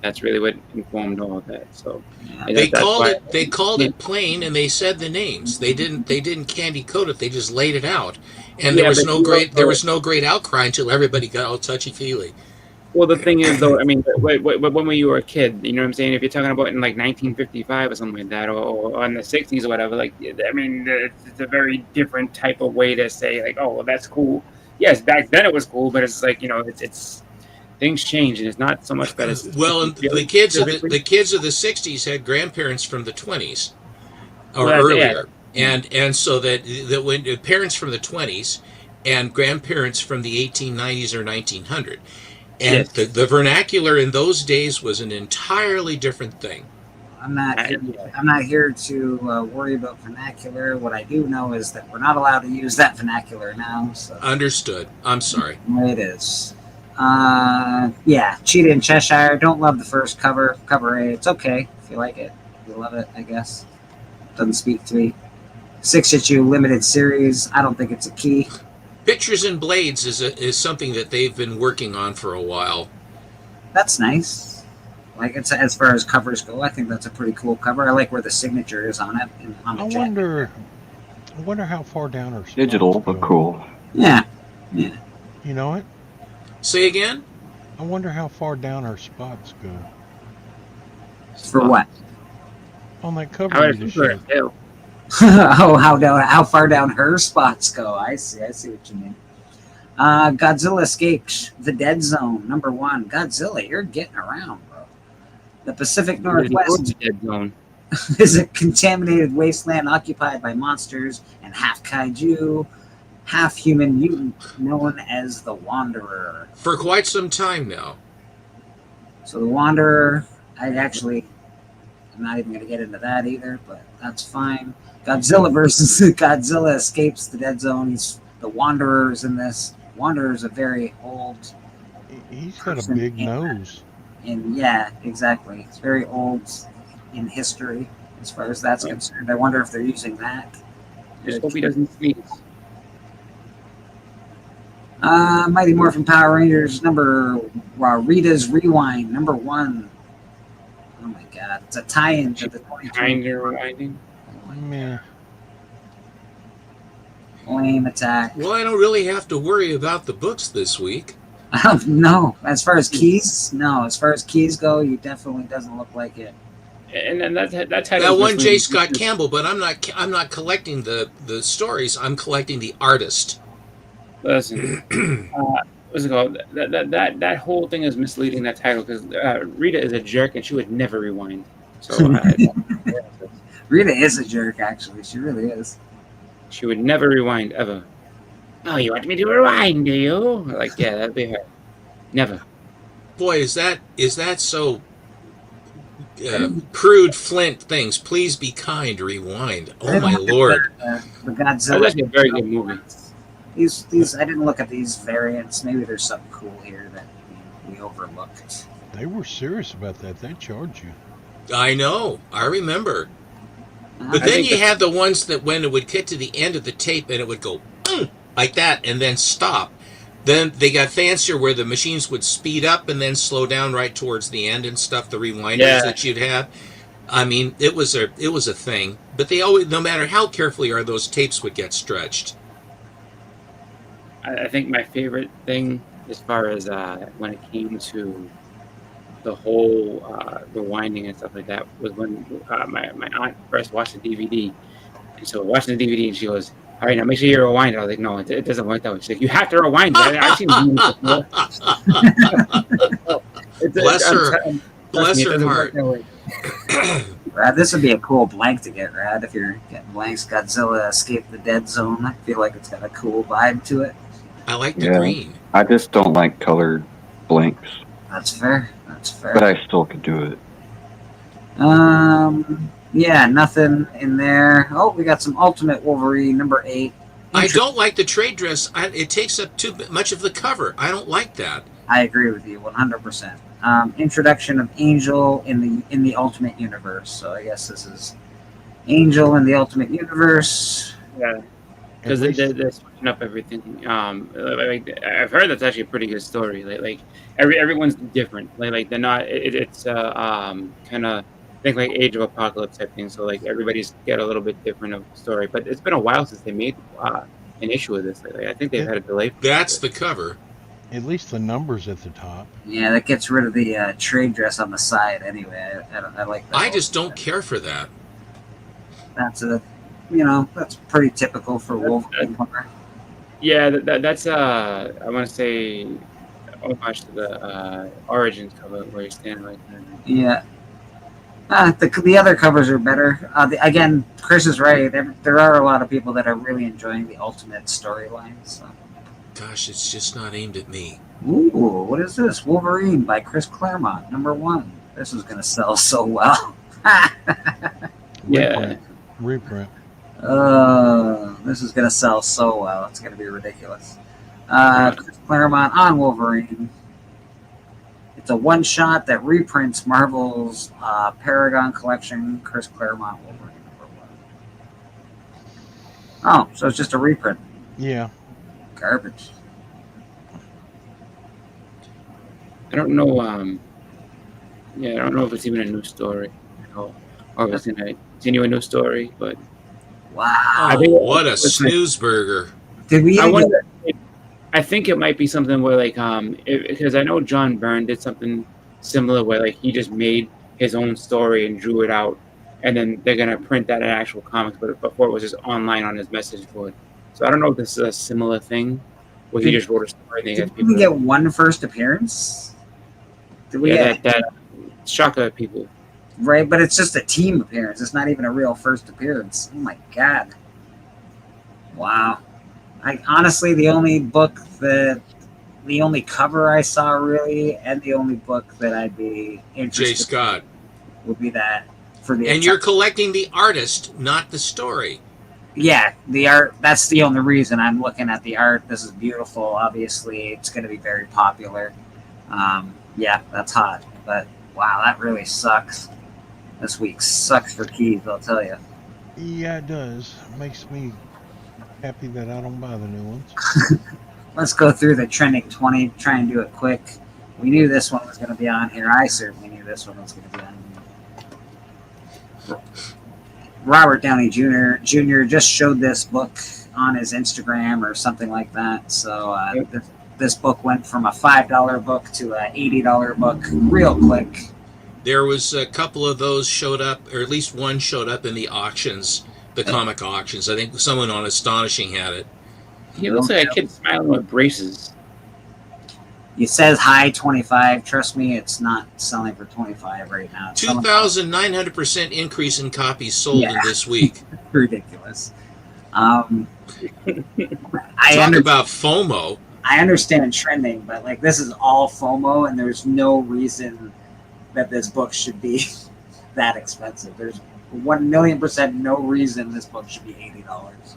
that's really what informed all of that. So they called it plain, and they said the names. They didn't candy coat it. They just laid it out, and there was no great outcry until everybody got all touchy feely. Well, the thing is, though, I mean, when you were a kid, you know what I'm saying? If you're talking about in like 1955 or something like that, or in the 60s or whatever, like, I mean, it's a very different type of way to say, like, oh, well, that's cool. Yes, back then it was cool, but it's like, you know, it's things change, and it's not so much that it's Well, and the kids of the kids of the '60s had grandparents from the '20s or Well, earlier, and so that when parents from the '20s and grandparents from the 1890s or 1900, and Yes. the vernacular in those days was an entirely different thing. I'm not here to worry about vernacular. What I do know is that we're not allowed to use that vernacular now. So Understood. I'm sorry. it is. Yeah, Cheetah in Cheshire. Don't love the first cover. Cover A. It's okay if you like it. You love it, I guess. Doesn't speak to me. 6-issue limited series. I don't think it's a key. Pictures and Blades is something that they've been working on for a while. That's nice. Like, it's as far as covers go, I think that's a pretty cool cover. I like where the signature is on it. On the I jacket. wonder how far down her spots Digital, go. but cool. Yeah. You know it? Say again? I wonder how far down her spots go. For what? On that cover How you did just you showed. feel? Oh, how far down her spots go. I see what you mean. Godzilla escapes the dead zone. #1. Godzilla, you're getting around, bro. The Pacific Northwest Dead zone. is a contaminated wasteland occupied by monsters and half kaiju, half human mutant known as the Wanderer. For quite some time now. So the Wanderer, I'm not even going to get into that either, but that's fine. Godzilla versus Godzilla escapes the dead zone. The Wanderer is in this. Wanderer is a very old. He's got a person big nose. And yeah, exactly. It's very old in history as far as that's concerned. I wonder if they're using that. Just hope he doesn't sneeze. Mighty Morphin Power Rangers Rita's Rewind #1. Oh my god, it's a tie-in to the 2020 Kind of rewinding. Meh. Flame Attack. Well, I don't really have to worry about the books this week. No, as far as keys, no. As far as keys go, you definitely doesn't look like it. And then that title. That one J. Scott Campbell, but I'm not collecting the stories. I'm collecting the artist. Listen, what's it called? That whole thing is misleading. That title, because Rita is a jerk and she would never rewind. So Rita is a jerk, actually. She really is. She would never rewind ever. Oh, you want me to rewind, do you? Like, yeah, that'd be her. Never. Boy, is that so crude Flint things. Please be kind, rewind. Oh my lord. The Godzilla. That's actually a very good movie. These I didn't look at these variants. Maybe there's something cool here that we overlooked. They were serious about that. They charged you. I know. I remember. But I then think you had the ones that when it would get to the end of the tape and it would go like that and then stop. Then they got fancier where the machines would speed up and then slow down right towards the end and stuff. The rewinders that you'd have. I mean, it was a thing. But they always, no matter how carefully those tapes would get stretched. I think my favorite thing, as far as when it came to the whole rewinding and stuff like that, was when my aunt first watched the DVD. And so watching the DVD, and she goes, "All right, now make sure you rewind it." I was like, "No, it doesn't work that way." She's like, "You have to rewind it." I've seen it before. Bless her heart. Rad, this would be a cool blank to get, Rad, if you're getting blanks. Godzilla Escape the Dead Zone. I feel like it's got a cool vibe to it. I like the green. I just don't like colored blanks. That's fair. That's fair. But I still could do it. Yeah, nothing in there. Oh, we got some Ultimate Wolverine #8. I don't like the trade dress. It takes up too much of the cover. I don't like that. I agree with you 100%. Introduction of Angel in the Ultimate Universe. So I guess this is Angel in the Ultimate Universe. Yeah, because they're switching up everything. Like, I've heard that's actually a pretty good story. Like everyone's different. Like they're not. It's kind of think like Age of Apocalypse type thing. So like everybody's got a little bit different of story. But it's been a while since they made an issue of this. Like, I think they've had a delay. That's the cover. At least the numbers at the top. Yeah, that gets rid of the trade dress on the side anyway. I like that. I just don't care for that. That's that's pretty typical for Wolverine. Yeah, that's I want to say homage to the Origins cover where he's standing like that. Yeah. The other covers are better. Again, Chris is right. There are a lot of people that are really enjoying the Ultimate storyline. So. Gosh, it's just not aimed at me. Ooh, what is this? Wolverine by Chris Claremont, #1. This is going to sell so well. Yeah. Reprint. This is going to sell so well. It's going to be ridiculous. Chris Claremont on Wolverine. It's a one-shot that reprints Marvel's Paragon collection, Chris Claremont Wolverine #1. Oh, so it's just a reprint. Yeah. Garbage. I don't know. I don't know if it's even a new story, or if it's gonna continue a new story. But Wow. Oh, what a snoozeburger! Did we? I wonder. I think it might be something where, like, because I know John Byrne did something similar where, like, he just made his own story and drew it out, and then they're gonna print that in actual comics. But before it was just online on his message board. So I don't know if this is a similar thing where he just wrote a story. And Did we get one first appearance? Did we get that Shaka people? right? But it's just a team appearance. It's not even a real first appearance. Oh my god! Wow. I honestly, the only cover I saw really, and the only book that I'd be interested Jay Scott would be that for the. And you're collecting the artist, not the story. Yeah, the art. That's the only reason I'm looking at the art. This is beautiful. Obviously, it's going to be very popular. Yeah, that's hot. But wow, that really sucks. This week sucks for Keith, I'll tell you. Yeah, it does. Makes me happy that I don't buy the new ones. Let's go through the trending 20. Try and do it quick. We knew this one was going to be on here. I certainly knew this one was going to be on here. Robert Downey Jr. just showed this book on his Instagram or something like that. So this book went from a $5 book to an $80 book real quick. There was a couple of those showed up, or at least one showed up in the auctions, the comic auctions. I think someone on Astonishing had it. He looks like a kid smiling with braces. It says high 25. Trust me, it's not selling for 25 right now. 2,900% increase in copies sold in this week. Ridiculous. Talk about FOMO. I understand trending, but like this is all FOMO, and there's no reason that this book should be that expensive. There's 1,000,000% no reason this book should be $80.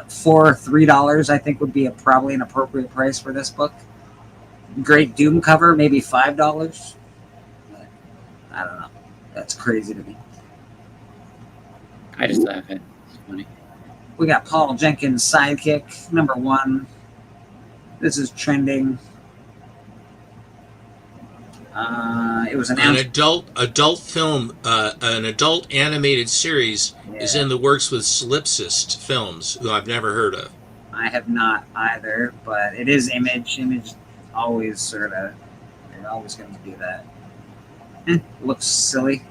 For $3, I think would be probably an appropriate price for this book. Great Doom cover, maybe $5. But I don't know. That's crazy to me. I just laugh at it. It's funny. We got Paul Jenkins' Sidekick, #1. This is trending. It was an adult film, an adult animated series is in the works with Solipsist Films, who I've never heard of. I have not either, but it is Image. Image always they're always going to do that. Looks silly.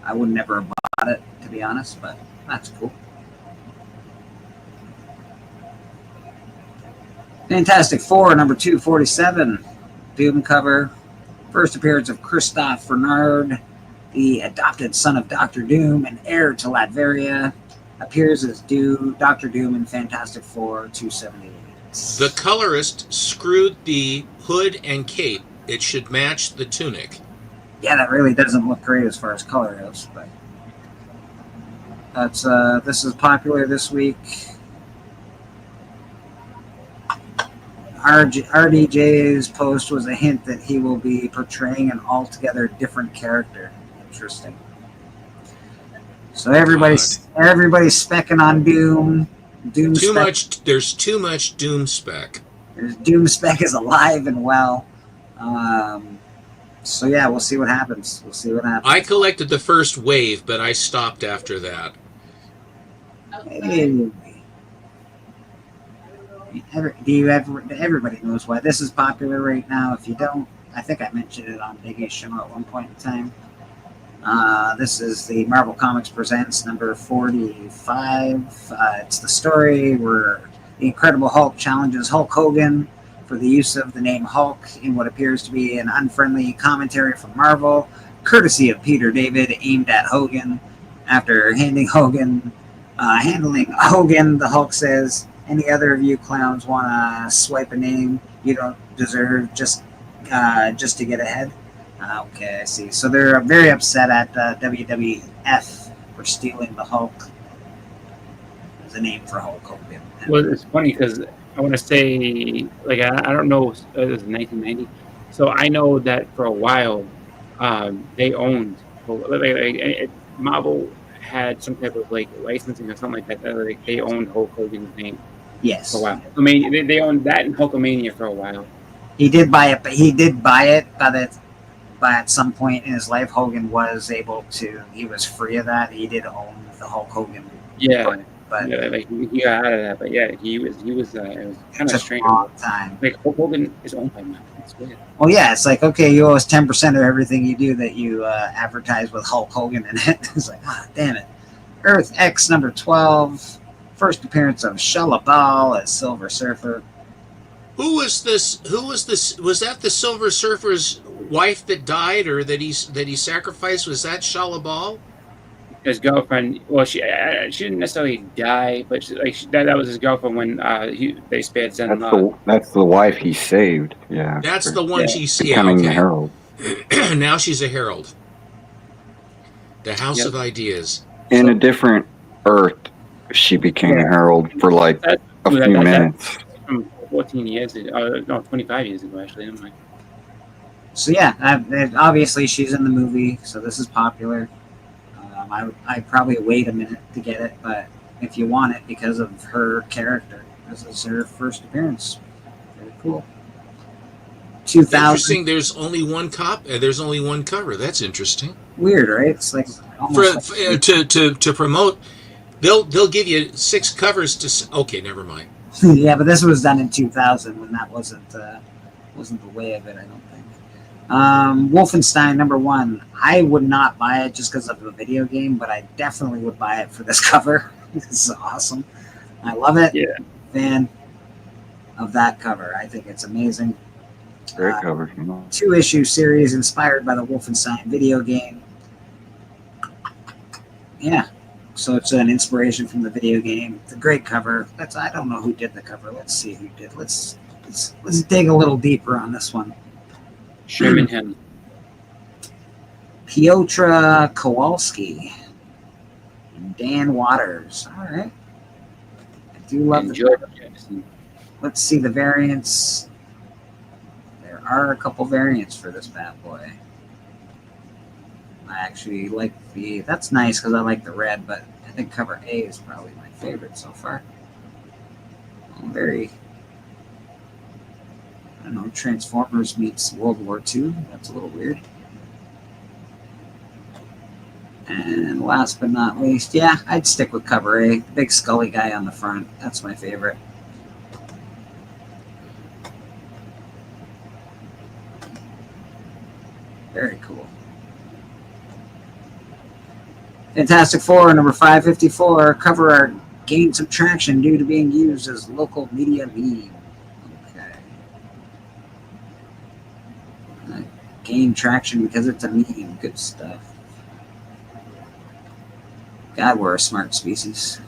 I would never have bought it, to be honest, but that's cool. Fantastic Four, #247. Doom cover. First appearance of Christophe Bernard, the adopted son of Dr. Doom and heir to Latveria, appears as Dr. Doom in Fantastic Four 278. The colorist screwed the hood and cape. It should match the tunic. Yeah, that really doesn't look great as far as color goes, but that's this is popular this week. RDJ's post was a hint that he will be portraying an altogether different character. Interesting. So everybody's specking on Doom. There's too much Doom spec. Doom spec is alive and well. So yeah, we'll see what happens. I collected the first wave, but I stopped after that. Hey. Everybody knows why this is popular right now. If you don't, I think I mentioned it on Big Show at one point in time. This is the Marvel Comics Presents #45. It's the story where the Incredible Hulk challenges Hulk Hogan for the use of the name Hulk in what appears to be an unfriendly commentary from Marvel, courtesy of Peter David, aimed at Hogan. After handling Hogan, the Hulk says, "Any other of you clowns want to swipe a name you don't deserve just to get ahead?" Okay, I see. So they're very upset at WWF for stealing the Hulk as a name for Hulk Hogan. Well, it's funny because I want to say, like, I don't know, it was 1990. So I know that for a while, they owned, Marvel had some type of like licensing or something like that. Like they owned Hulk Hogan's name Yes, for a while. I mean, they owned that and Hulkamania for a while. he did buy it, but he did buy it, but at some point in his life, Hogan was able to. He was free of that. He did own the Hulk Hogan. Yeah. But Yeah, like he got out of that, but yeah, he was. It was kind it of took strange. a long time. Like Hulk Hogan is owned by Marvel. It's weird. Well, yeah, it's like, okay, you owe us 10% of everything you do that you advertise with Hulk Hogan in it. It's like, damn it. Earth X number 12, first appearance of Shalabal as Silver Surfer. Who was this? Was that the Silver Surfer's wife that died, or that he sacrificed? Was that Shalabal? His girlfriend. Well, she didn't necessarily die, but that was his girlfriend when they spared Zen Love. That's the wife he saved. Yeah. That's the one she's becoming the okay. Herald. Now she's a herald. The House of Ideas. In a different Earth, she became a Herald for like a few minutes. From 14 years ago, no, 25 years ago, actually. I'm like, So yeah, obviously she's in the movie, so this is popular. I'd probably wait a minute to get it, but if you want it because of her character, this is her first appearance. Very cool. 2000. Interesting. There's only one there's only one cover. That's interesting. Weird, right? It's like almost to promote. They'll give you 6 covers to. Okay, never mind. Yeah, but this was done in 2000 when that wasn't the way of it, I don't think. Wolfenstein number 1. I would not buy it just because of the video game, but I definitely would buy it for this cover. This is awesome. I love it. Yeah. Fan of that cover. I think it's amazing. Great cover. 2-issue series inspired by the Wolfenstein video game. Yeah. So it's an inspiration from the video game. It's a great cover. I don't know who did the cover. Let's see who did. Let's dig a little deeper on this one. Sherman Hemsley. Piotr Kowalski and Dan Waters. All right. I do love the George Jackson. Let's see the variants. There are a couple variants for this bad boy. I actually like that's nice because I like the red, but I think cover A is probably my favorite so far. Very, I don't know, Transformers meets World War II. That's a little weird. And last but not least, yeah, I'd stick with cover A. Big Scully guy on the front. That's my favorite. Very cool. Fantastic Four, number 554. Cover art gained some traction due to being used as local media meme. Okay. Gained traction because it's a meme. Good stuff. God, we're a smart species.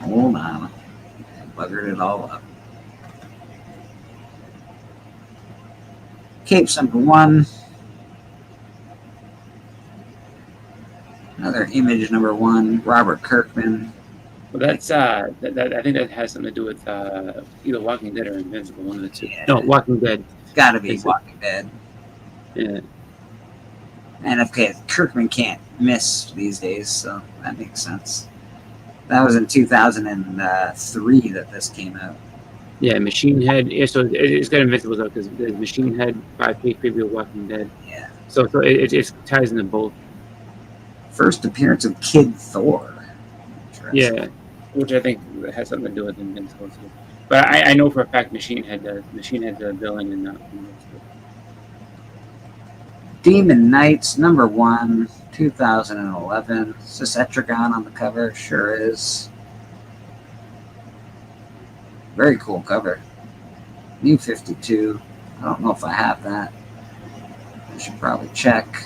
Hold on. I buggered it all up. Capes number 1. Another image number 1. Robert Kirkman. Well, that's I think that has something to do with either Walking Dead or Invincible, one of the two. Yeah. No, Walking Dead. It's got to be Walking Dead. Yeah. And okay, Kirkman can't miss these days, so that makes sense. That was in 2003 that this came out. Yeah, Machine Head. Yeah, so it's got Invincible though, because there's Machine Head, 5-page preview of Walking Dead. Yeah. So it ties into both. First appearance of Kid Thor. Yeah, which I think has something to do with Invincible too. But I know for a fact Machine Head's a villain in Invincible. Demon Knights, number 1, 2011. Is this Etrigan on the cover? Sure is. Very cool cover. New 52. I don't know if I have that. I should probably check.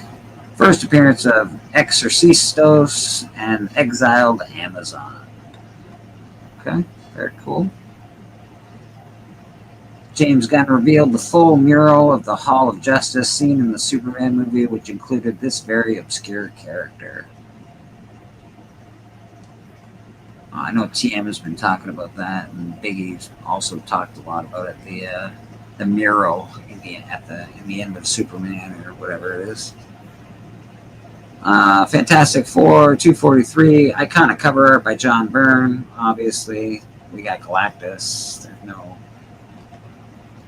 First appearance of Exorcistos and Exiled Amazon. Okay, very cool. James Gunn revealed the full mural of the Hall of Justice seen in the Superman movie, which included this very obscure character. I know TM has been talking about that, and Biggie's also talked a lot about it. The mural in the end of Superman or whatever it is. Fantastic Four 243, iconic cover art by John Byrne. Obviously, we got Galactus. There's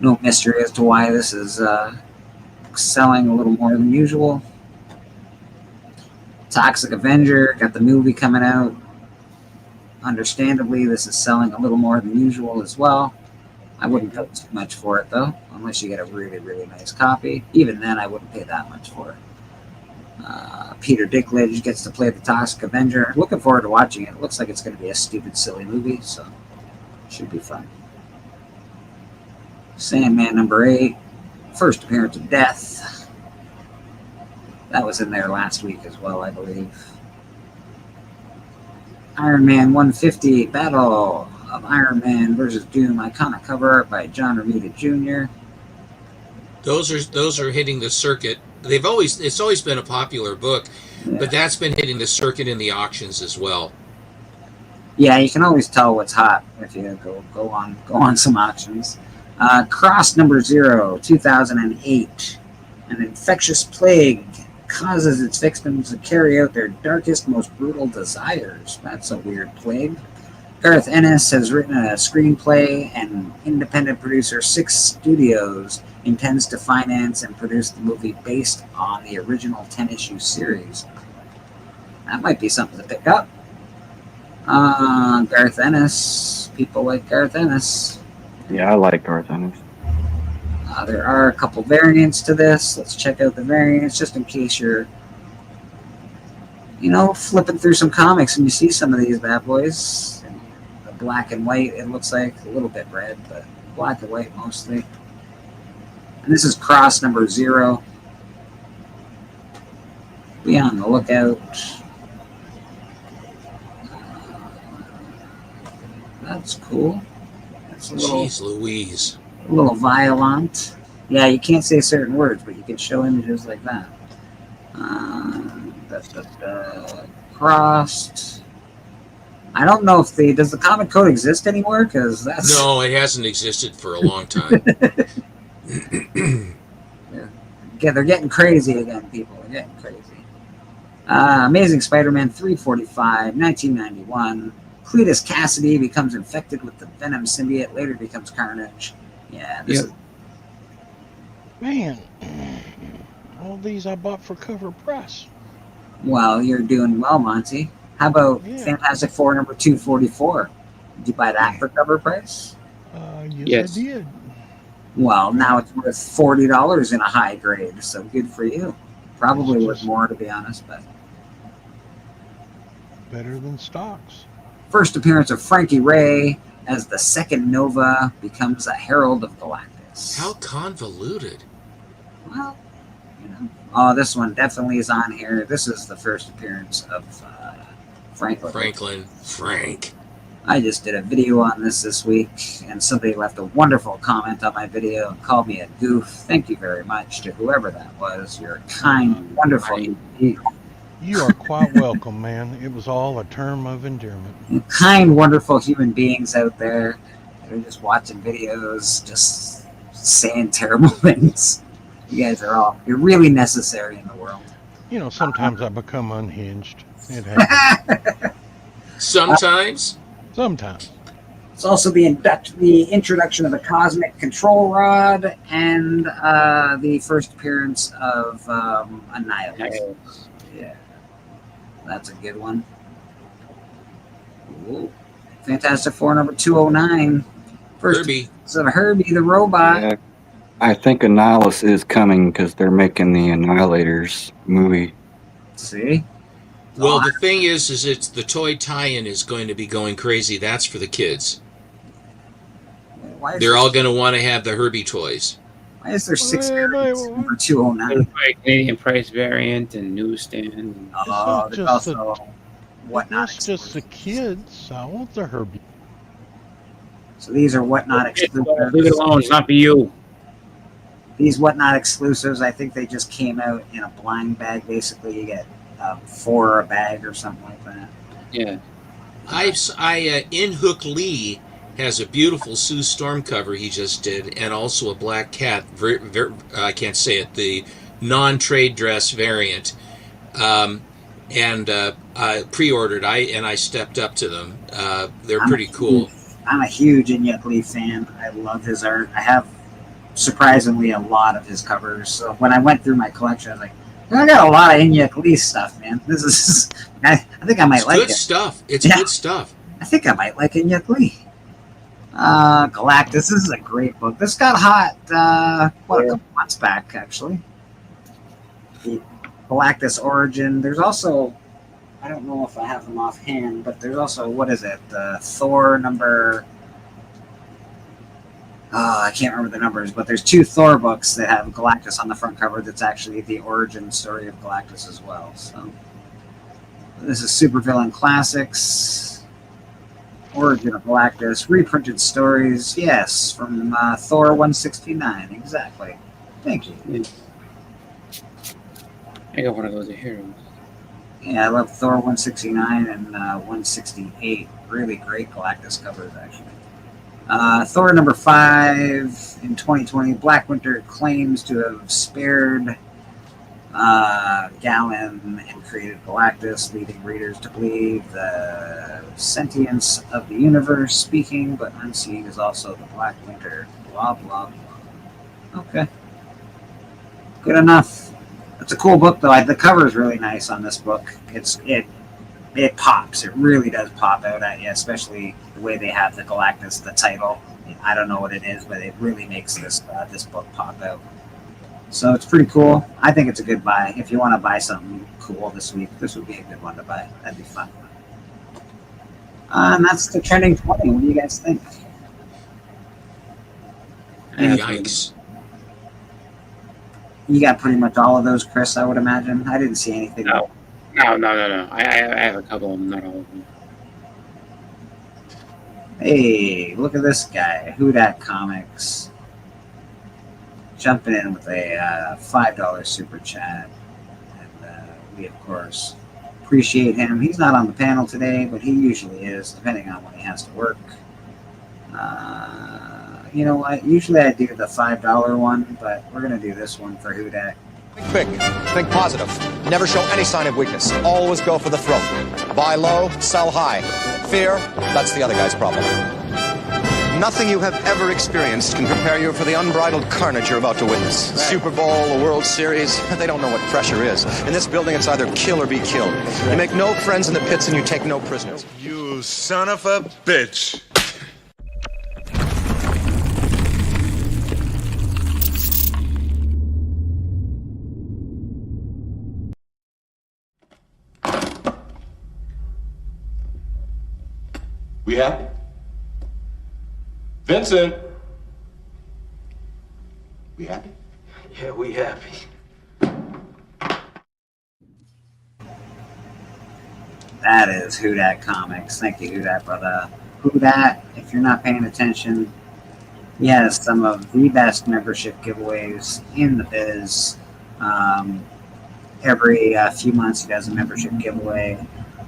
no mystery as to why this is selling a little more than usual. Toxic Avenger, got the movie coming out. Understandably, this is selling a little more than usual as well. I wouldn't pay too much for it, though, unless you get a really, really nice copy. Even then, I wouldn't pay that much for it. Peter Dinklage gets to play the Toxic Avenger. Looking forward to watching it. It looks like it's going to be a stupid, silly movie, so it should be fun. Sandman number 8. First appearance of Death. That was in there last week as well, I believe. Iron Man 150, Battle of Iron Man versus Doom, iconic cover art by John Romita Jr. Those are hitting the circuit. It's always been a popular book, but that's been hitting the circuit in the auctions as well. Yeah, you can always tell what's hot if you go on some auctions. Cross number 0, 2008. An infectious plague causes its victims to carry out their darkest, most brutal desires. That's a weird plague. Garth Ennis has written a screenplay, and independent producer Six Studios intends to finance and produce the movie based on the original 10-issue series. That might be something to pick up. Garth Ennis. People like Garth Ennis. Yeah, I like Garth Ennis. There are a couple variants to this. Let's check out the variants just in case you're, flipping through some comics and you see some of these bad boys. The black and white, it looks like a little bit red, but black and white mostly. And this is Cross number 0. Be on the lookout. That's cool. That's Jeez Louise. A little violent. Yeah, you can't say certain words, but you can show images like that. Crossed. I don't know if does the comic code exist anymore? Because that's no, it hasn't existed for a long time. Yeah, they're getting crazy again, people. They're getting crazy. Amazing Spider-Man 345, 1991. Cletus Cassidy becomes infected with the Venom symbiote, later becomes Carnage. Yeah, this is... Man, all these I bought for cover press. Well, you're doing well, Monty. How about Fantastic Four number 244? Did you buy that for cover price? Yes, I did. Well, now it's worth $40 in a high grade, so good for you. Probably worth more, to be honest, but better than stocks. First appearance of Frankie Ray as the second Nova becomes a Herald of Galactus. How convoluted. Well, oh, this one definitely is on here. This is the first appearance of Franklin. Frank. I just did a video on this week, and somebody left a wonderful comment on my video and called me a goof. Thank you very much to whoever that was. You're a kind, wonderful. You are quite welcome, man. It was all a term of endearment. Kind, wonderful human beings out there. They're just watching videos, just saying terrible things. You guys you're really necessary in the world. Sometimes I become unhinged. It happens. Sometimes? Sometimes. It's also the introduction of the Cosmic Control Rod and the first appearance of Annihilus. Yeah. That's a good one. Ooh. Fantastic Four number 209. First Herbie. So Herbie the robot. Yeah, I think Annihilus is coming because they're making the Annihilators movie. See? Well, the thing is it's the toy tie-in is going to be going crazy. That's for the kids. Why is They're there, all going to want to have the Herbie toys. why is there 6 Well, variants? they- Number 209. There's like Canadian price variant and newsstand. And Oh, not there's just also whatnot It's just the exclusives. kids. I want the Herbie. So these are whatnot Leave it exclusives. alone. It's not for you. These whatnot exclusives, I think they just came out in a blind bag. Basically, you get 4 a bag or something like that. Yeah. In Hook Lee has a beautiful Sue Storm cover he just did, and also a Black Cat. I can't say it. The non-trade dress variant, and I pre-ordered. I stepped up to them. They're pretty cool. I'm a huge Inyuk Lee fan. I love his art. I have surprisingly a lot of his covers. So when I went through my collection, I was like, I got a lot of Inyuk Lee stuff, man. This is, I think I might It's like good it. stuff. It's Yeah. good stuff. I think I might like Inyuk Lee. Galactus. This is a great book. This got hot, a couple months back, actually. The Galactus Origin. There's also, I don't know if I have them offhand, but there's also, what is it? Thor number. I can't remember the numbers, but there's 2 Thor books that have Galactus on the front cover. That's actually the origin story of Galactus as well. So this is Supervillain Classics, Origin of Galactus, reprinted stories. Yes, from Thor 169. Exactly. Thank you. I got one of those heroes. Yeah, I love Thor 169 and 168. Really great Galactus covers, actually. Thor number 5 in 2020. Black Winter claims to have spared Galen and created Galactus, leading readers to believe the sentience of the universe, speaking but unseen, is also the Black Winter. Blah, blah, blah. Okay. Good enough. It's a cool book, though. The cover is really nice on this book. It pops. It really does pop out at you, especially the way they have the Galactus, the title. I don't know what it is, but it really makes this book pop out. So it's pretty cool. I think it's a good buy. If you want to buy something cool this week, this would be a good one to buy. That'd be fun. And that's the trending 20. What do you guys think? Yikes. You got pretty much all of those, Chris, I would imagine. I didn't see anything. No. I have a couple of them, not all of them. Hey, look at this guy, Who Dat Comics, jumping in with a $5 super chat, and we of course appreciate him. He's not on the panel today, but he usually is, depending on when he has to work. You know what? Usually I do the $5 one, but we're gonna do this one for Who Dat. Think big. Think positive. Never show any sign of weakness. Always go for the throat. Buy low, sell high. Fear, that's the other guy's problem. Nothing you have ever experienced can prepare you for the unbridled carnage you're about to witness. Right. Super Bowl, the World Series, they don't know what pressure is. In this building, it's either kill or be killed. Right. You make no friends in the pits and you take no prisoners. You son of a bitch. We happy? Vincent! We happy? Yeah, we happy. That is Who Dat Comics. Thank you, Who Dat, brother. Who Dat, if you're not paying attention, he has some of the best membership giveaways in the biz. Every few months he does a membership giveaway.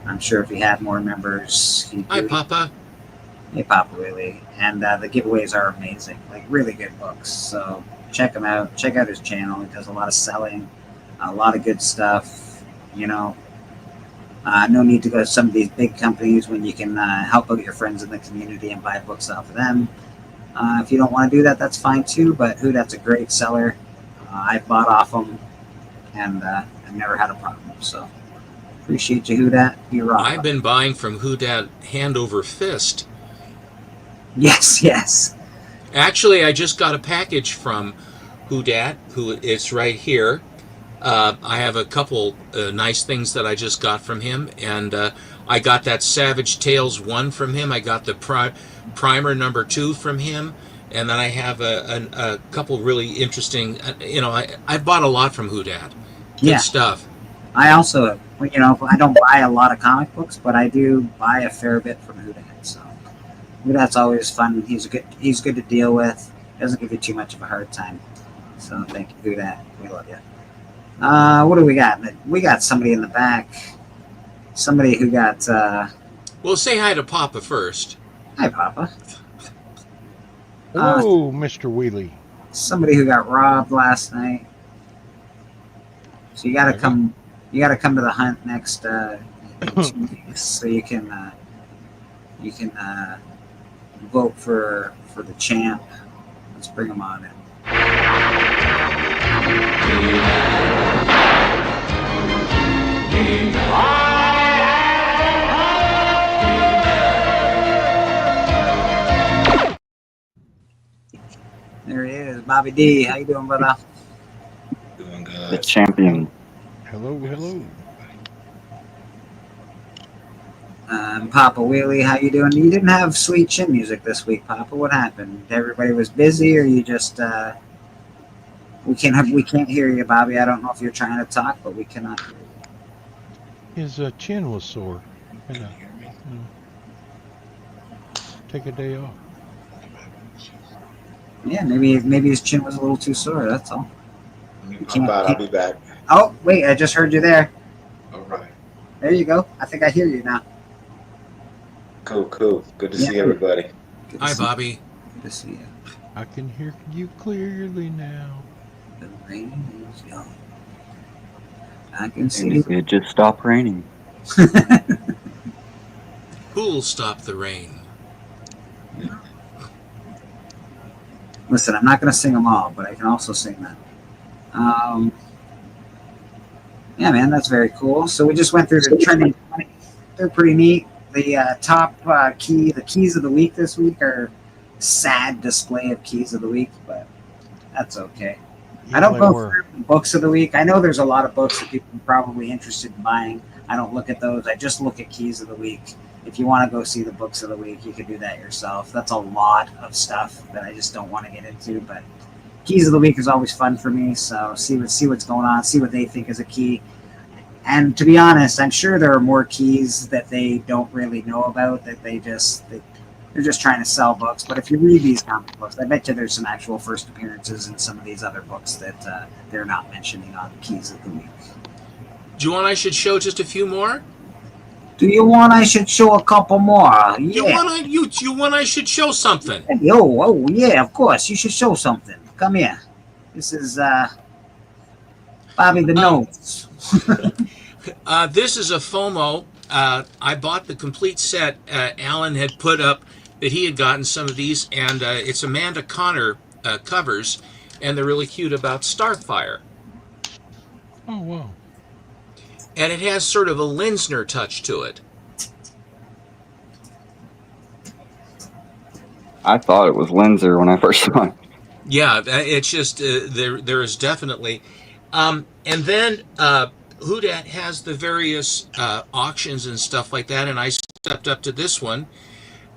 I'm sure if he had more members, he'd do. Hi, Papa. Hey, Papa Willie. And the giveaways are amazing. Like, really good books. So check him out. Check out his channel. He does a lot of selling, a lot of good stuff. You know, no need to go to some of these big companies when you can help out your friends in the community and buy books off of them. If you don't want to do that, that's fine too. But Who Dat's a great seller. I've bought off him, and I've never had a problem. So appreciate you, Who Dat. You're rock. I've been buying from Who Dat hand over fist. Yes, yes. Actually, I just got a package from Who Dat, who it's right here. I have a couple nice things that I just got from him, and I got that Savage Tales 1 from him. I got the Primer number 2 from him, and then I have a couple really interesting. I bought a lot from Houdat. Good stuff. I also, I don't buy a lot of comic books, but I do buy a fair bit from Houdat. So Houdat's always fun. He's good to deal with. Doesn't give you too much of a hard time. So thank you, Houdat. We love you. What do we got? We got somebody in the back. Somebody who got. Well, say hi to Papa first. Hi, Papa. Hello, Mr. Wheelie. Somebody who got robbed last night. So you gotta come. You gotta come to the hunt next 2 weeks, so you can vote for the champ. Let's bring him on in. There he is, Bobby D. How you doing, brother? Doing good. The champion. Hello, hello. Papa Wheelie, how you doing? You didn't have sweet chin music this week, Papa. What happened? Everybody was busy, or you just we can't hear you, Bobby. I don't know if you're trying to talk, but we cannot hear you. His chin was sore. Take a day off. Yeah, maybe his chin was a little too sore. That's all. I'll be back. Oh, wait! I just heard you there. All right. There you go. I think I hear you now. Cool. Good to see everybody. Hi, Bobby. Good to see you. I can hear you clearly now. The rain is gone. I can see It just stopped raining. Who'll stop the rain? Listen, I'm not going to sing them all, but I can also sing that. Yeah, man, that's very cool. So we just went through the trending 20. They're pretty neat. The top the keys of the week this week are sad display of keys of the week, but that's okay. Yeah, I don't they go were. through books of the week. I know there's a lot of books that people are probably interested in buying. I don't look at those. I just look at keys of the week. If you want to go see the books of the week, you can do that yourself. That's a lot of stuff that I just don't want to get into, but keys of the week is always fun for me. So see what's going on, see what they think is a key. And to be honest, I'm sure there are more keys that they don't really know about, that they're just trying to sell books. But if you read these comic books, I bet you there's some actual first appearances in some of these other books that they're not mentioning on Keys of the Week. Do you want I should show just a few more? Do you want I should show a couple more? Yeah. You want I should show something? Oh yeah, of course. You should show something. Come here. This is Bobby the Nose. This is a FOMO. I bought the complete set. Alan had put up that he had gotten some of these, and it's Amanda Connor covers, and they're really cute about Starfire. Oh, wow. And it has sort of a Linsner touch to it. I thought it was Linzer when I first saw it. Yeah, it's just there is definitely, and then Houdat has the various auctions and stuff like that, and I stepped up to this one.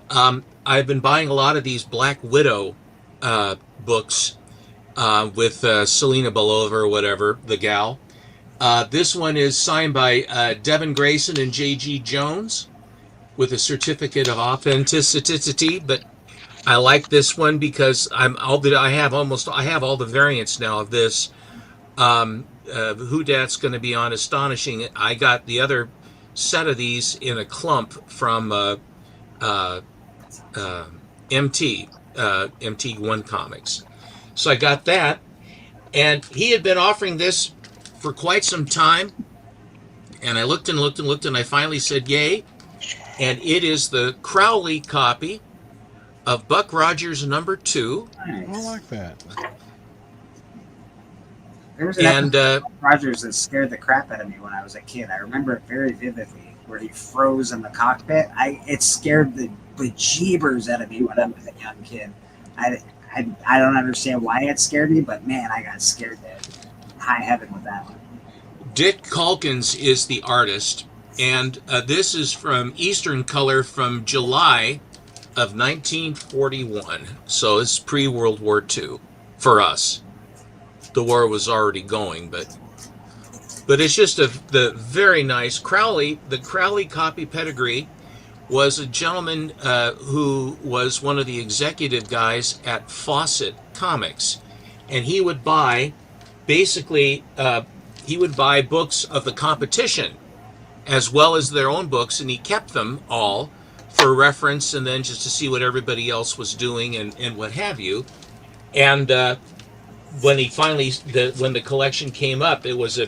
I've been buying a lot of these Black Widow books with Selena Belova or whatever, the gal. This one is signed by Devin Grayson and J.G. Jones with a certificate of authenticity, but I like this one because I have all the variants now of this. Houdat's going to be on Astonishing. I got the other set of these in a clump from MT1 Comics. So I got that, and he had been offering this for quite some time, and I looked and looked and looked, and I finally said yay, and it is the Crowley copy of Buck Rogers #2. I like that. There was an episode of Buck Rogers that scared the crap out of me when I was a kid. I remember it very vividly, where he froze in the cockpit. It scared the bejeebers out of me when I was a young kid. I don't understand why it scared me, but man, I got scared to high heaven with that one. Dick Calkins is the artist, and this is from Eastern Color from July of 1941. So it's pre-World War II for us. The war was already going, but it's just the very nice Crowley. The Crowley copy pedigree was a gentleman who was one of the executive guys at Fawcett Comics, and he would buy books of the competition as well as their own books, and he kept them all for reference and then just to see what everybody else was doing and what have you. And when he finally when the collection came up, it was a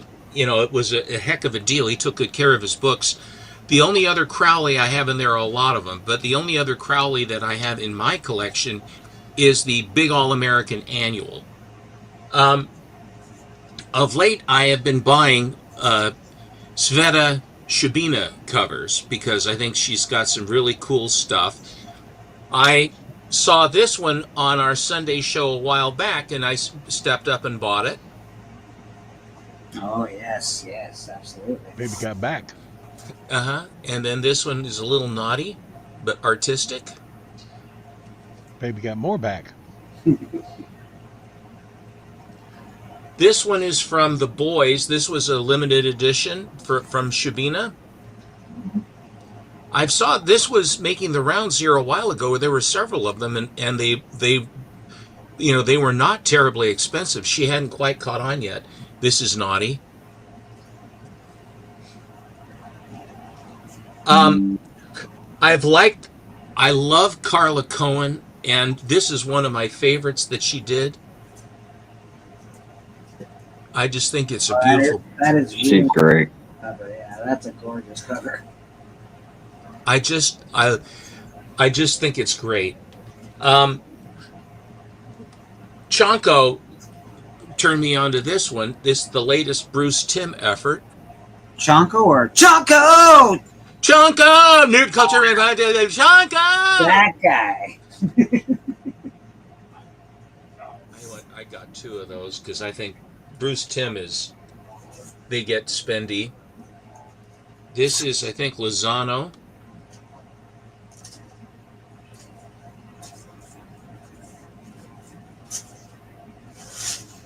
heck of a deal. He took good care of his books. The only other Crowley I have, and there are a lot of them, but the only other Crowley that I have in my collection is the Big All-American Annual. Of late, I have been buying Sveta Shubina covers because I think she's got some really cool stuff. I saw this one on our Sunday show a while back, and I stepped up and bought it. Oh, yes, absolutely. Baby got back. And then this one is a little naughty, but artistic. Baby got more back. This one is from The Boys. This was a limited edition from Shubina. I saw this was making the rounds here a while ago. There were several of them, and they were not terribly expensive. She hadn't quite caught on yet. This is naughty. I love Carla Cohen, and this is one of my favorites that she did. I just think it's a beautiful. That is She's great. cover. Yeah, that's a gorgeous cover. I just think it's great. Chonko turned me on to this one. The latest Bruce Timm effort. Chonko or Chonko? Chonko! Nerd culture revival. Chonko! That guy. I got two of those because I think Bruce Timm they get spendy. This is, I think, Lozano.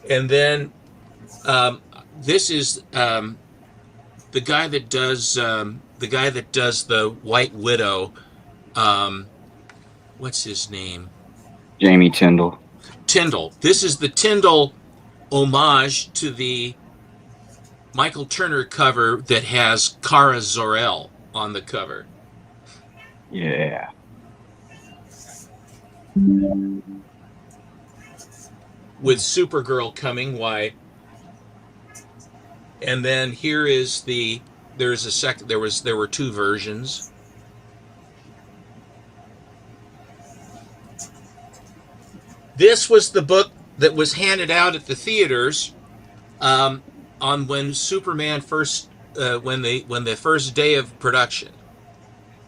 And then this is the guy that does the White Widow. What's his name? Jamie Tyndall. Tyndall. This is the Tyndall homage to the Michael Turner cover that has Kara Zor-El on the cover. Yeah. With Supergirl coming, why? And then here is there were two versions. This was the book that was handed out at the theaters on when Superman first when the first day of production,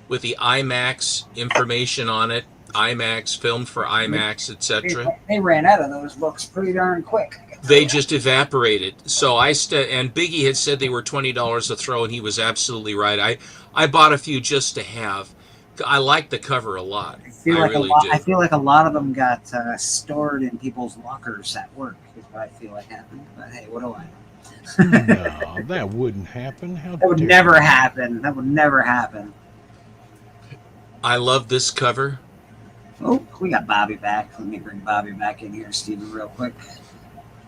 with the IMAX information on it, IMAX, filmed for IMAX, etc. They ran out of those books pretty darn quick. They just evaporated. So and Biggie had said they were $20 a throw, and he was absolutely right. I bought a few just to have. I like the cover a lot. I feel like a lot of them got stored in people's lockers at work. Is what I feel like happened. But hey, what do I know? No, that wouldn't happen. That would never happen. That would never happen. I love this cover. Oh, we got Bobby back. Let me bring Bobby back in here, Steven, real quick.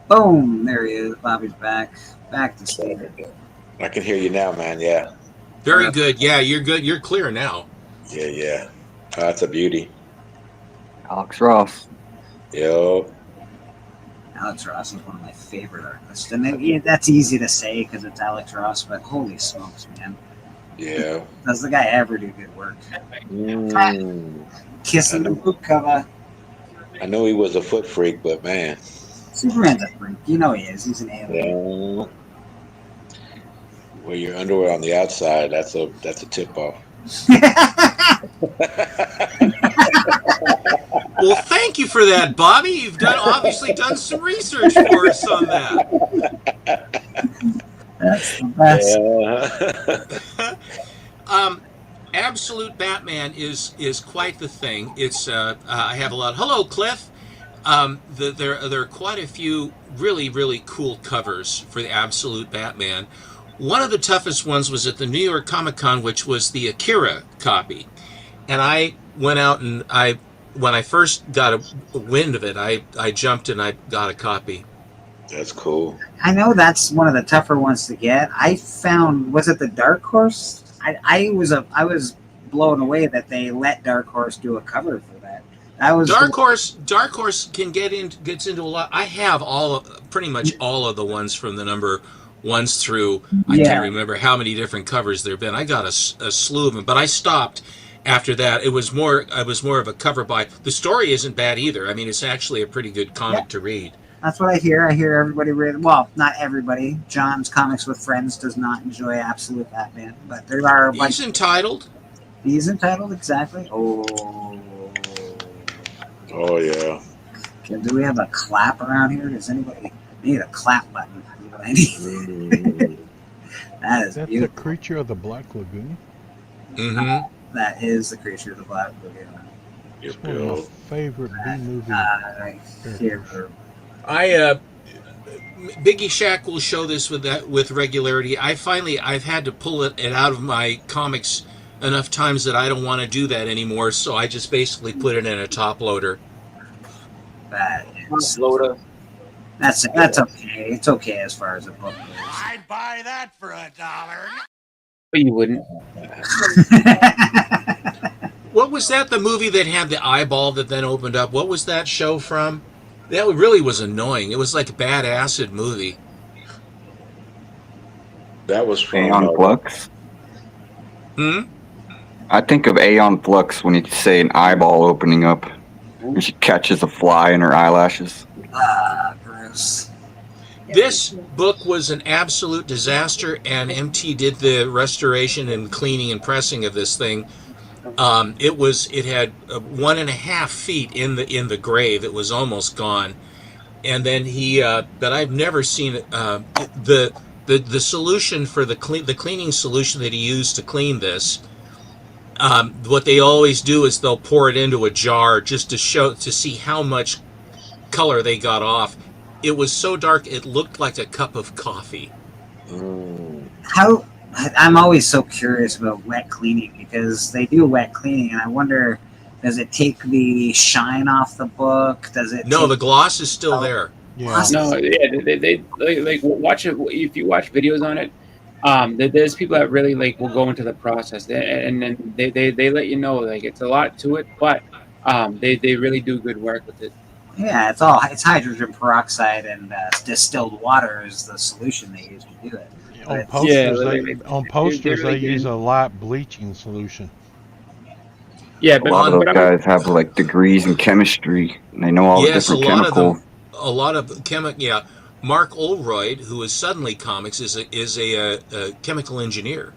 Boom, there he is. Bobby's back. Back to Steven. I can hear you now, man. Yeah. Very good. Yeah, you're good. You're clear now. Yeah. That's a beauty. Alex Ross. Yo. Alex Ross is one of my favorite artists. And that's easy to say because it's Alex Ross, but holy smokes, man. Yeah. Does the guy ever do good work? Kissing the book cover. I know he was a foot freak, but man. Superman's a freak. You know he is. He's an alien. Yeah. Well, your underwear on the outside, that's a tip off. Well, thank you for that, Bobby. You've obviously done some research for us on that. That's the best. Yeah. Absolute Batman is quite the thing. It's I have a lot. Hello, Cliff. There are quite a few really cool covers for the Absolute Batman. One of the toughest ones was at the New York Comic Con, which was the Akira copy. And I went out and when I first got a wind of it, I jumped and I got a copy. That's cool. I know that's one of the tougher ones to get. I found, was it the Dark Horse? I was blown away that they let Dark Horse do a cover for that. That was Dark Horse gets into a lot. I have pretty much all of the ones from the number ones through. I can't remember how many different covers there've been. I got a slew of them, but I stopped after that. I was more of a cover by. The story isn't bad either. I mean, it's actually a pretty good comic to read. That's what I hear. I hear everybody read. Well, not everybody. John's Comics with Friends does not enjoy Absolute Batman, but there are a bunch. He's entitled. He's entitled, exactly. Oh yeah. Okay, do we have a clap around here? Does anybody need a clap button? You know what I need? That is That's beautiful. the Creature of the Black Lagoon. Mm-hmm. That is the Creature of the Black Lagoon. It's one of my favorite B movie. Here. Biggie Shack will show this with regularity. I've had to pull it out of my comics enough times that I don't want to do that anymore. So I just basically put it in a top loader. That's okay. It's okay as far as a book goes. I'd buy that for $1. But you wouldn't. What was that? The movie that had the eyeball that then opened up? What was that show from? That really was annoying. It was like a bad acid movie. That was from Aeon Flux. I think of Aeon Flux when you say an eyeball opening up, and she catches a fly in her eyelashes. Gross. This book was an absolute disaster, and MT did the restoration and cleaning and pressing of this thing. It had 1.5 feet in the grave. It was almost gone, and then but I've never seen the solution for the cleaning solution that he used to clean this. What they always do is they'll pour it into a jar just to see how much color they got off. It was so dark it looked like a cup of coffee. I'm always so curious about wet cleaning because they do wet cleaning, and I wonder, does it take the shine off the book? No, the gloss is still there. Yeah. No, they like watch it. If you watch videos on it, there's people that really will go into the process, and then they let you know it's a lot to it, but they really do good work with it. Yeah, it's hydrogen peroxide and distilled water is the solution they use to do it. On posters, they use a light bleaching solution. Yeah, a lot of those guys have degrees in chemistry, and they know all the different chemicals. A lot of yeah. Mark Oldroyd, who is Suddenly Comics, is a chemical engineer,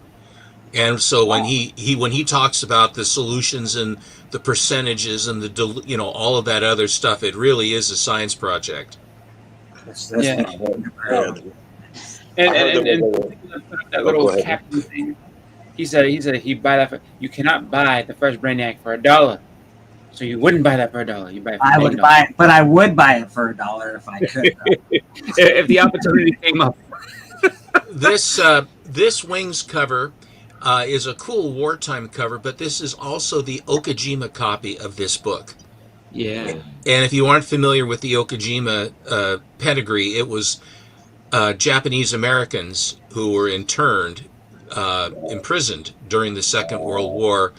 and so when he talks about the solutions and the percentages and the all of that other stuff, it really is a science project. And that little captain thing. He said he'd buy that. You cannot buy the first Brainiac for $1. So you wouldn't buy that for $1. You buy it for I would buy it, but I would buy it for $1 if I could. If the opportunity came up. This Wings cover is a cool wartime cover, but this is also the Okajima copy of this book. Yeah. And if you aren't familiar with the Okajima pedigree, it was Japanese Americans who were imprisoned during the Second World War.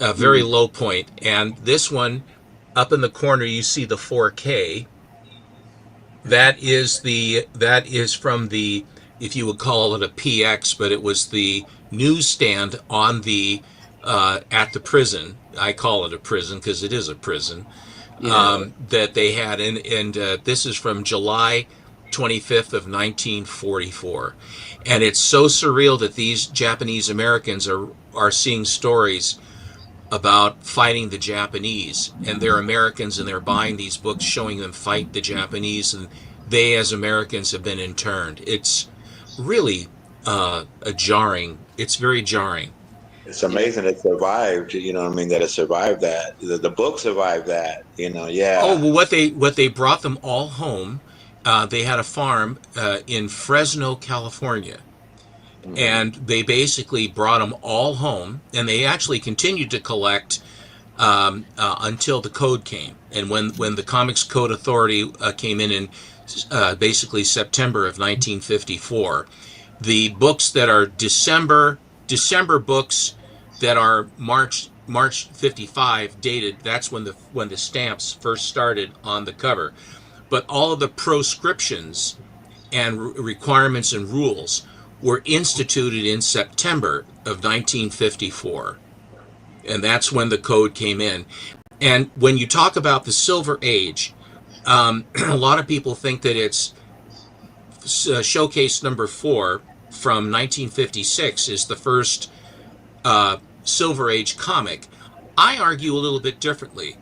A very low point. And this one, up in the corner, you see the 4K. That is from the, if you would call it a PX, but it was the newsstand on the at the prison. I call it a prison because it is a prison. That they had, and this is from July 25th of 1944, and it's so surreal that these Japanese Americans are seeing stories about fighting the Japanese, and they're Americans and they're buying these books showing them fight the Japanese, and they as Americans have been interned. It's really it's very jarring. It's amazing it survived. You know what I mean? That it survived that. The book survived that. You know, yeah. Oh, well, what they brought them all home. They had a farm in Fresno, California, and they basically brought them all home, and they actually continued to collect until the code came. And when the Comics Code Authority came in basically September of 1954, the books that are December books that are March 55 dated, that's when the stamps first started on the cover. But all of the proscriptions and requirements and rules were instituted in September of 1954. And that's when the code came in. And when you talk about the Silver Age, a lot of people think that it's showcase number 4 from 1956 is the first Silver Age comic. I argue a little bit differently.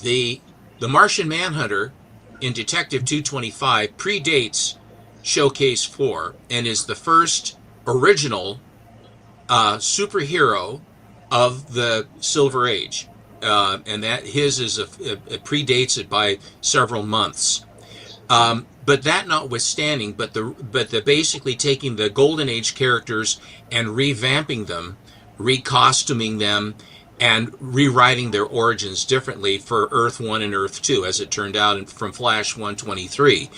The Martian Manhunter in Detective 225 predates Showcase 4 and is the first original superhero of the Silver Age, and that his is it predates it by several months. But that notwithstanding, but the basically taking the Golden Age characters and revamping them, recostuming them, and rewriting their origins differently for Earth 1 and Earth 2, as it turned out from Flash 123.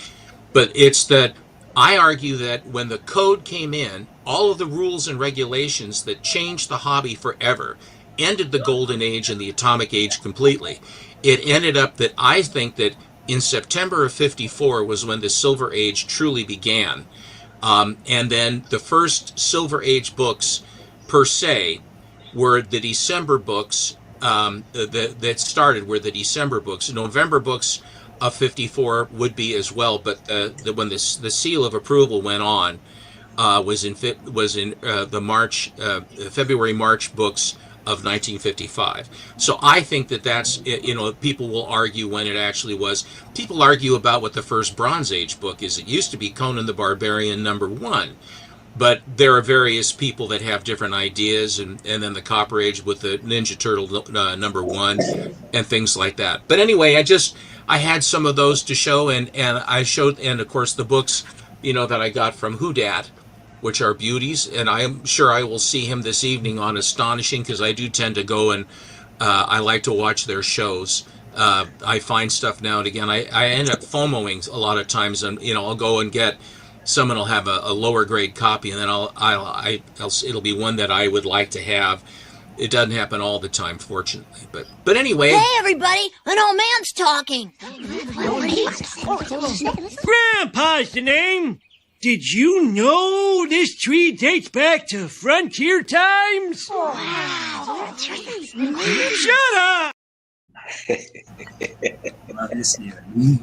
But it's that I argue that when the code came in, all of the rules and regulations that changed the hobby forever, ended the Golden Age and the Atomic Age completely. It ended up that I think that in September of 54 was when the Silver Age truly began. And then the first Silver Age books, per se, were the December books that started were the December books. November books of 54 would be as well, but when the seal of approval went on was in the February-March books of 1955. So I think that's, people will argue when it actually was. People argue about what the first Bronze Age book is. It used to be Conan the Barbarian #1. But there are various people that have different ideas, and then the Copper Age with the Ninja Turtle #1 and things like that. But anyway, I had some of those to show, and I showed, and of course the books, that I got from Whodad, which are beauties, and I am sure I will see him this evening on Astonishing, because I do tend to go and I like to watch their shows. I find stuff now and again. I end up FOMOing a lot of times, and I'll go and get. Someone will have a lower grade copy, and then it'll be one that I would like to have. It doesn't happen all the time, fortunately. But anyway. Hey, everybody! An old man's talking. Grandpa's the name. Did you know this tree dates back to frontier times? Wow. Shut up! Love you, Steven.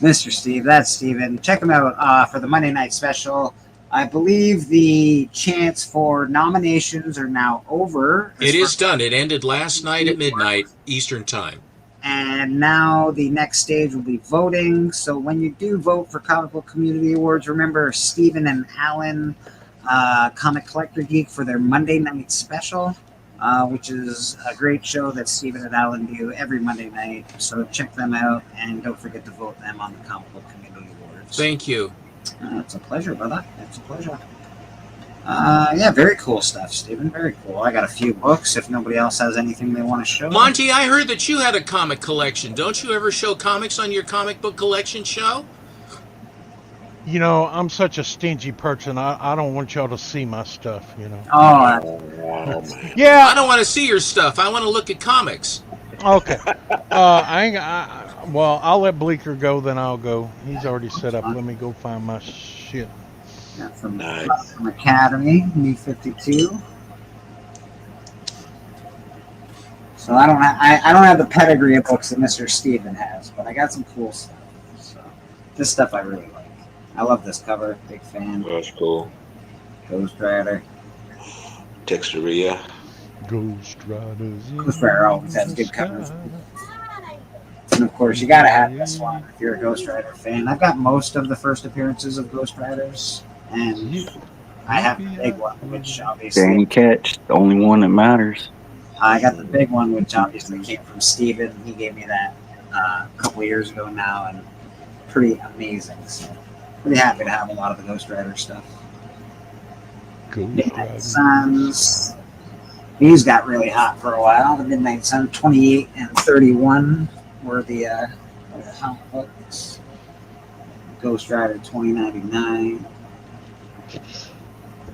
Mr. Steve, that's Steven. Check him out for the Monday Night Special. I believe the chance for nominations are now over. It is done. It ended last night at midnight Eastern Time. And now the next stage will be voting. So when you do vote for Comic Book Community Awards, remember Steven and Alan, Comic Collector Geek, for their Monday Night Special, which is a great show that Steven and Alan do every Monday night. So check them out, and don't forget to vote them on the Comic Book Community Awards. Thank you. It's a pleasure, brother. It's a pleasure. Yeah, very cool stuff, Steven. Very cool. I got a few books if nobody else has anything they want to show. Monty, I heard that you had a comic collection. Don't you ever show comics on your comic book collection show? I'm such a stingy person. I don't want y'all to see my stuff, Oh, yeah. I don't want to see your stuff. I want to look at comics. Okay. Well, I'll let Bleeker go, then I'll go. He's already set up. Let me go find my shit. Yeah, from Academy, New 52. So I don't have the pedigree of books that Mr. Steven has, but I got some cool stuff. So this stuff I really like. I love this cover. Big fan. That's cool. Ghost Rider. Texturia. Ghost Riders. Ghost Rider always has good covers. And of course, you gotta have this one if you're a Ghost Rider fan. I've got most of the first appearances of Ghost Riders, and I have the big one, which obviously Danny Ketch, the only one that matters. I got the big one, which obviously came from Steven. He gave me that a couple years ago now, and pretty amazing. So pretty happy to have a lot of the Ghost Rider stuff. Midnight Suns. These got really hot for a while. The Midnight Sun 28 and 31 were the hot books. Ghost Rider 2099.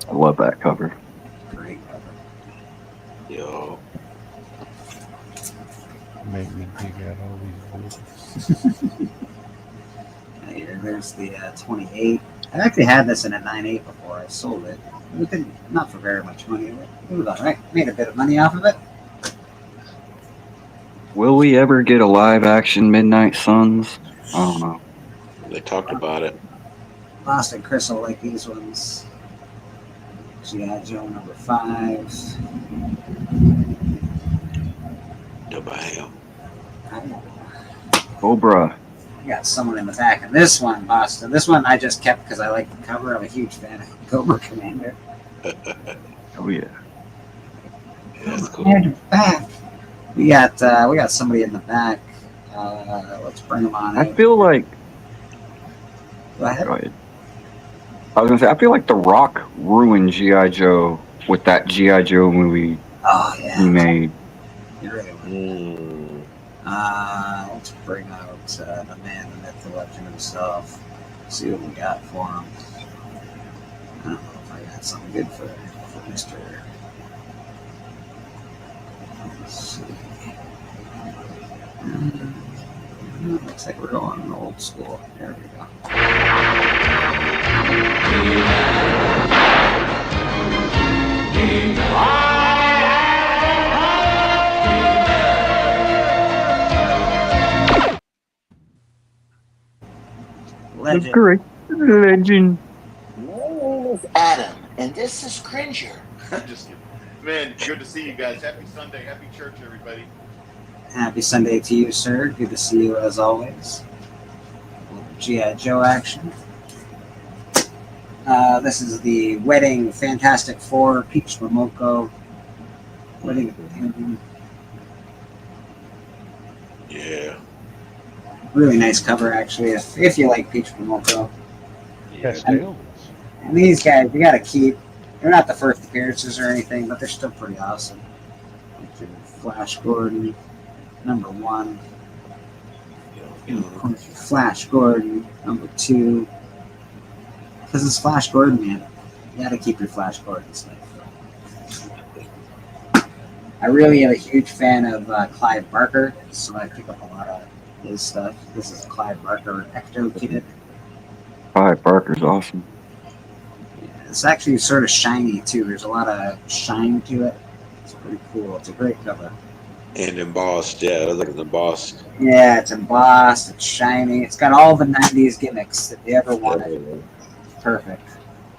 I love that cover. Great cover. Yo. Make me dig out all these books. Here, there's the 28. I actually had this in a 9.8 before I sold it. It didn't, not for very much money. It was alright. Made a bit of money off of it. Will we ever get a live action Midnight Suns? I don't know. They talked about it. Lost and Chris will like these ones. G.I. Joe number 5. Bam. Cobra. I got someone in the back. And this one, Boston. This one I just kept because I like the cover. I'm a huge fan of Cobra Commander. Oh yeah. That's cool. And back. We got somebody in the back. Let's bring them on. I feel like. Go ahead. Go ahead. I was gonna say I feel like The Rock ruined G.I. Joe with that G.I. Joe movie he made. He really would. Let's bring out the man, the myth, the legend himself. See what we got for him. I don't know if I got something good for Mr. Let's see. Looks like we're going old school. There we go. Legend. Correct. Legend. My name is Adam, and this is Cringer. Just kidding. Man, good to see you guys. Happy Sunday. Happy church, everybody. Happy Sunday to you, sir. Good to see you as always. G.I. Joe action. This is the Wedding Fantastic Four, Peach Momoko. Wedding Companion. Yeah. Really nice cover, actually, if you like Peach Momoko. Castells. And these guys, you gotta keep. They're not the first appearances or anything, but they're still pretty awesome. Flash Gordon, number 1. Flash Gordon, number 2. Because it's Flash Gordon, man. You gotta keep your Flash Gordon stuff. I really am a huge fan of Clive Barker, so I pick up a lot of his stuff. This is Clive Barker Ecto Kid. Clive Barker's awesome. It's actually sort of shiny too. There's a lot of shine to it. It's pretty cool. It's a great cover. And embossed, yeah. I was like embossed. Yeah, it's embossed. It's shiny. It's got all the '90s gimmicks that you ever wanted. Perfect.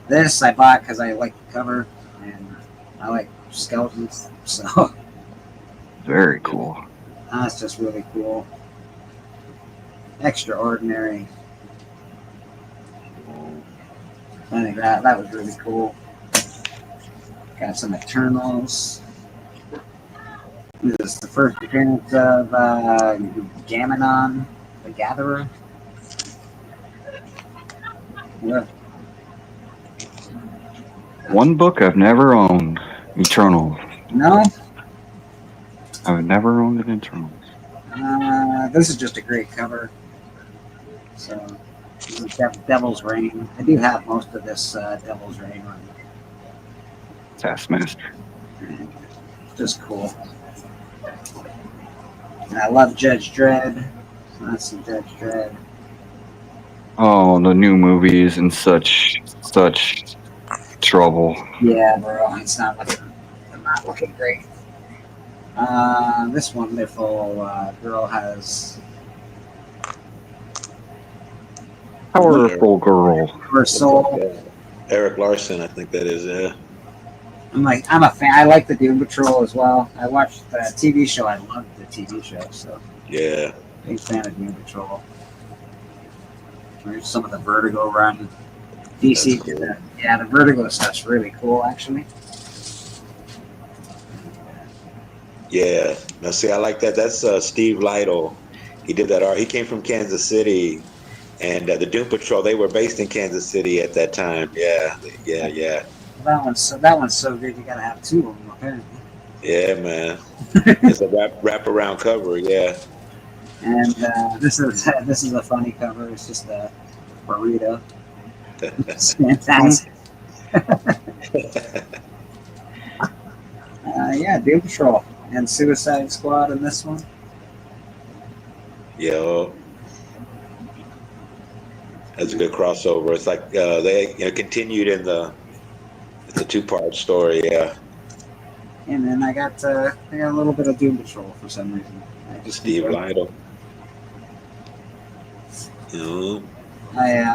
This I bought because I like the cover and I like skeletons. So Very cool. that's just really cool. Extraordinary. I think that was really cool. Got some Eternals. This is the first appearance of Gamenon, the Gatherer. Yeah. One book I've never owned, Eternals. No? I've never owned an Eternals. This is just a great cover. So, this is Devil's Reign. I do have most of this Devil's Reign run. Taskmaster. Just cool. And I love Judge Dredd. So that's some Judge Dredd. Oh, the new movie is in such trouble. Yeah, bro, it's not looking great. This wonderful girl has Powerful girl. her soul. Eric Larson, I think that is, yeah. I'm a fan. I like the Doom Patrol as well. I watched the TV show. I loved the TV show, so Yeah. big fan of Doom Patrol. There's some of the Vertigo run. DC did that. Yeah, the Vertigo stuff's really cool, actually. Yeah. Now, see, I like that. That's Steve Lytle. He did that art. He came from Kansas City, and the Doom Patrol. They were based in Kansas City at that time. Yeah. That one's so good. You gotta have two of them, apparently. Yeah, man. It's a wrap around cover. Yeah. And this is a funny cover. It's just a burrito. It's fantastic. Yeah, Doom Patrol and Suicide Squad in this one. Yo. That's a good crossover. It's like they continued in it's a 2-part story. Yeah. And then I got a little bit of Doom Patrol for some reason. I just Steve Lytle. Yeah.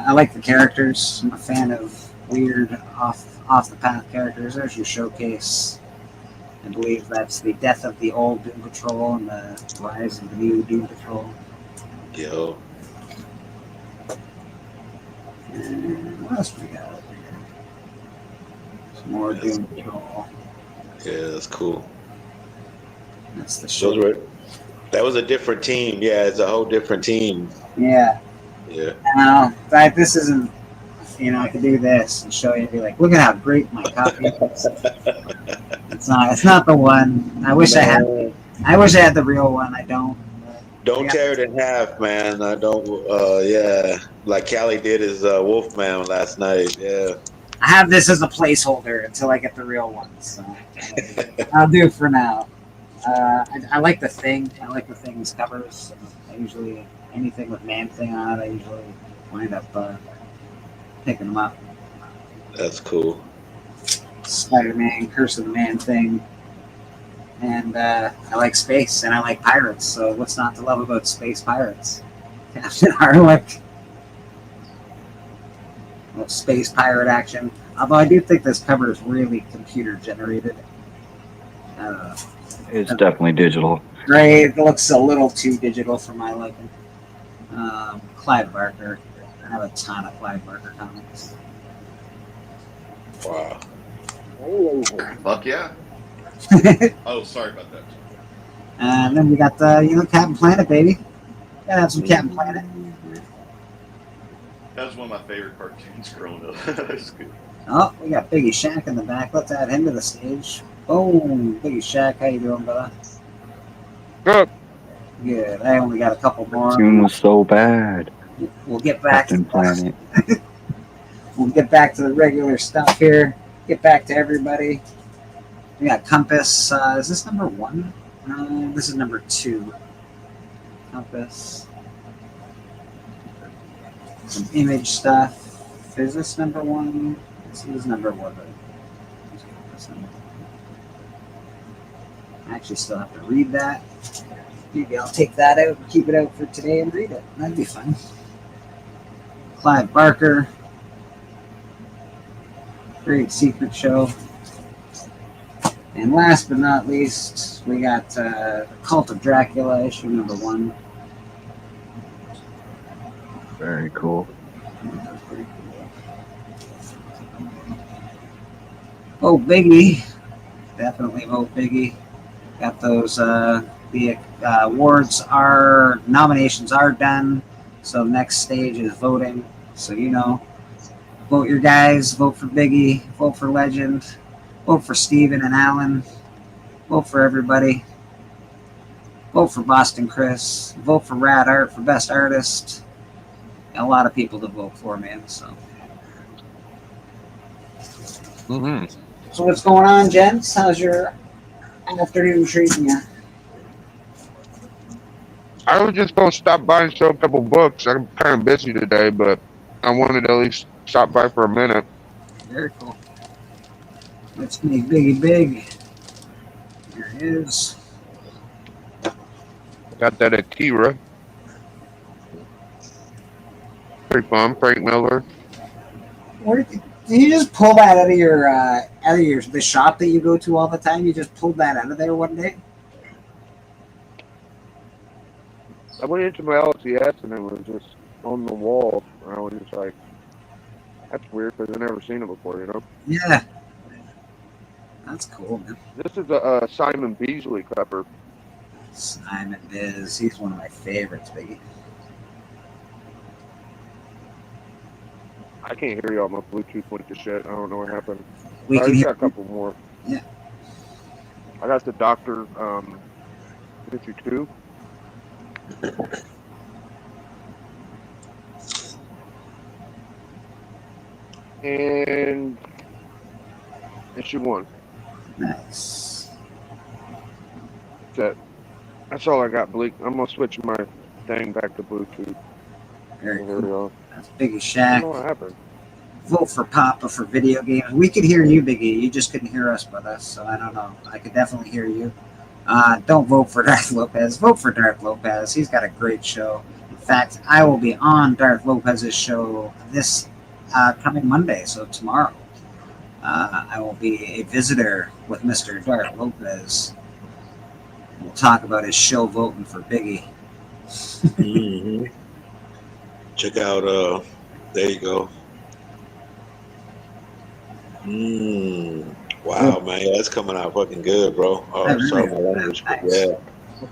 I like the characters. I'm a fan of weird off the path characters. There's your showcase. I believe that's the death of the old Doom Patrol and the rise of the new Doom Patrol. Yo. And what else we got over here? Some more Doom Patrol. Yeah, that's cool. That's the show. That was a different team. Yeah, it's a whole different team. Yeah. Yeah. Now, this isn't. I could do this and show you and be like, look at how great my copy is. It's not the one. I wish I had the real one. I don't. Don't tear it in half, man. I don't. Yeah, like Callie did his Wolfman last night. Yeah. I have this as a placeholder until I get the real one. So I'll do it for now. I like the Thing. I like the Thing's covers. I usually anything with Man Thing on it. I usually wind up picking them up. That's cool. Spider-Man, Curse of the Man Thing. And I like space, and I like pirates, so what's not to love about space pirates? Captain Harlock. Well, space pirate action. Although I do think this cover is really computer generated. It's definitely digital. Great, it looks a little too digital for my liking. Clive Barker. I have a ton of Clive Barker comics. Wow. Fuck yeah. Oh, sorry about that. And then we got Captain Planet, baby. Gotta have some Captain Planet. That was one of my favorite cartoons growing up. That's good. Oh, we got Biggie Shack in the back. Let's add him to the stage. Boom, Biggie Shack, how you doing, brother? Good. Good. I only got a couple more. Tune was so bad. We'll get back Captain Planet. We'll get back to the regular stuff here. Get back to everybody. We got Compass. Is this number 1? This is number 2. Compass. Some Image stuff. Is this number 1? This is number 1. I actually still have to read that. Maybe I'll take that out and keep it out for today and read it. That'd be fun. Clive Barker. Great Secret Show. And last but not least, we got Cult of Dracula, issue number 1. Very cool. Oh, Biggie. Definitely vote Biggie. Got those, the nominations are done. So next stage is voting. So, vote your guys, vote for Biggie, vote for Legend, vote for Steven and Alan, vote for everybody. Vote for Boston Chris, vote for Rad Art for Best Artist. Got a lot of people to vote for, man, so. Mm-hmm. So what's going on, gents? How's your afternoon treating you? I was just going to stop by and show a couple books. I'm kind of busy today, but I wanted to at least stop by for a minute. Very cool. Let's make Biggie big. There it is. Got that Akira. Pretty fun. Frank Miller. Where did you just pull that out of the shop that you go to all the time? You just pulled that out of there one day? I went into my LCS and it was just on the wall. And I was just like, That's weird because I've never seen it before, you know? Yeah. That's cool, man. This is a Simon Beasley cover. Simon Biz. He's one of my favorites, Biggie. I can't hear you on my Bluetooth went to shit. I don't know what happened. We I can just hear got a couple more. Yeah. I got the Doctor 52. And issue 1. Nice. That's all I got, Bleak. I'm gonna switch my thing back to Bluetooth. Very Here we cool. go. That's Biggie I don't know Shack. what happened. Vote for Papa for video games. We could hear you, Biggie. You just couldn't hear us, brother. So I don't know. I could definitely hear you. Don't vote for Darth Lopez. Vote for Darth Lopez. He's got a great show. In fact, I will be on Darth Lopez's show this coming Monday, so tomorrow. I will be a visitor with Mr. Darth Lopez. We'll talk about his show voting for Biggie. Mhm. Check out, there you go. Wow, man, yeah, that's coming out fucking good, bro. Oh, That really sorry, my is. language. Nice. Yeah.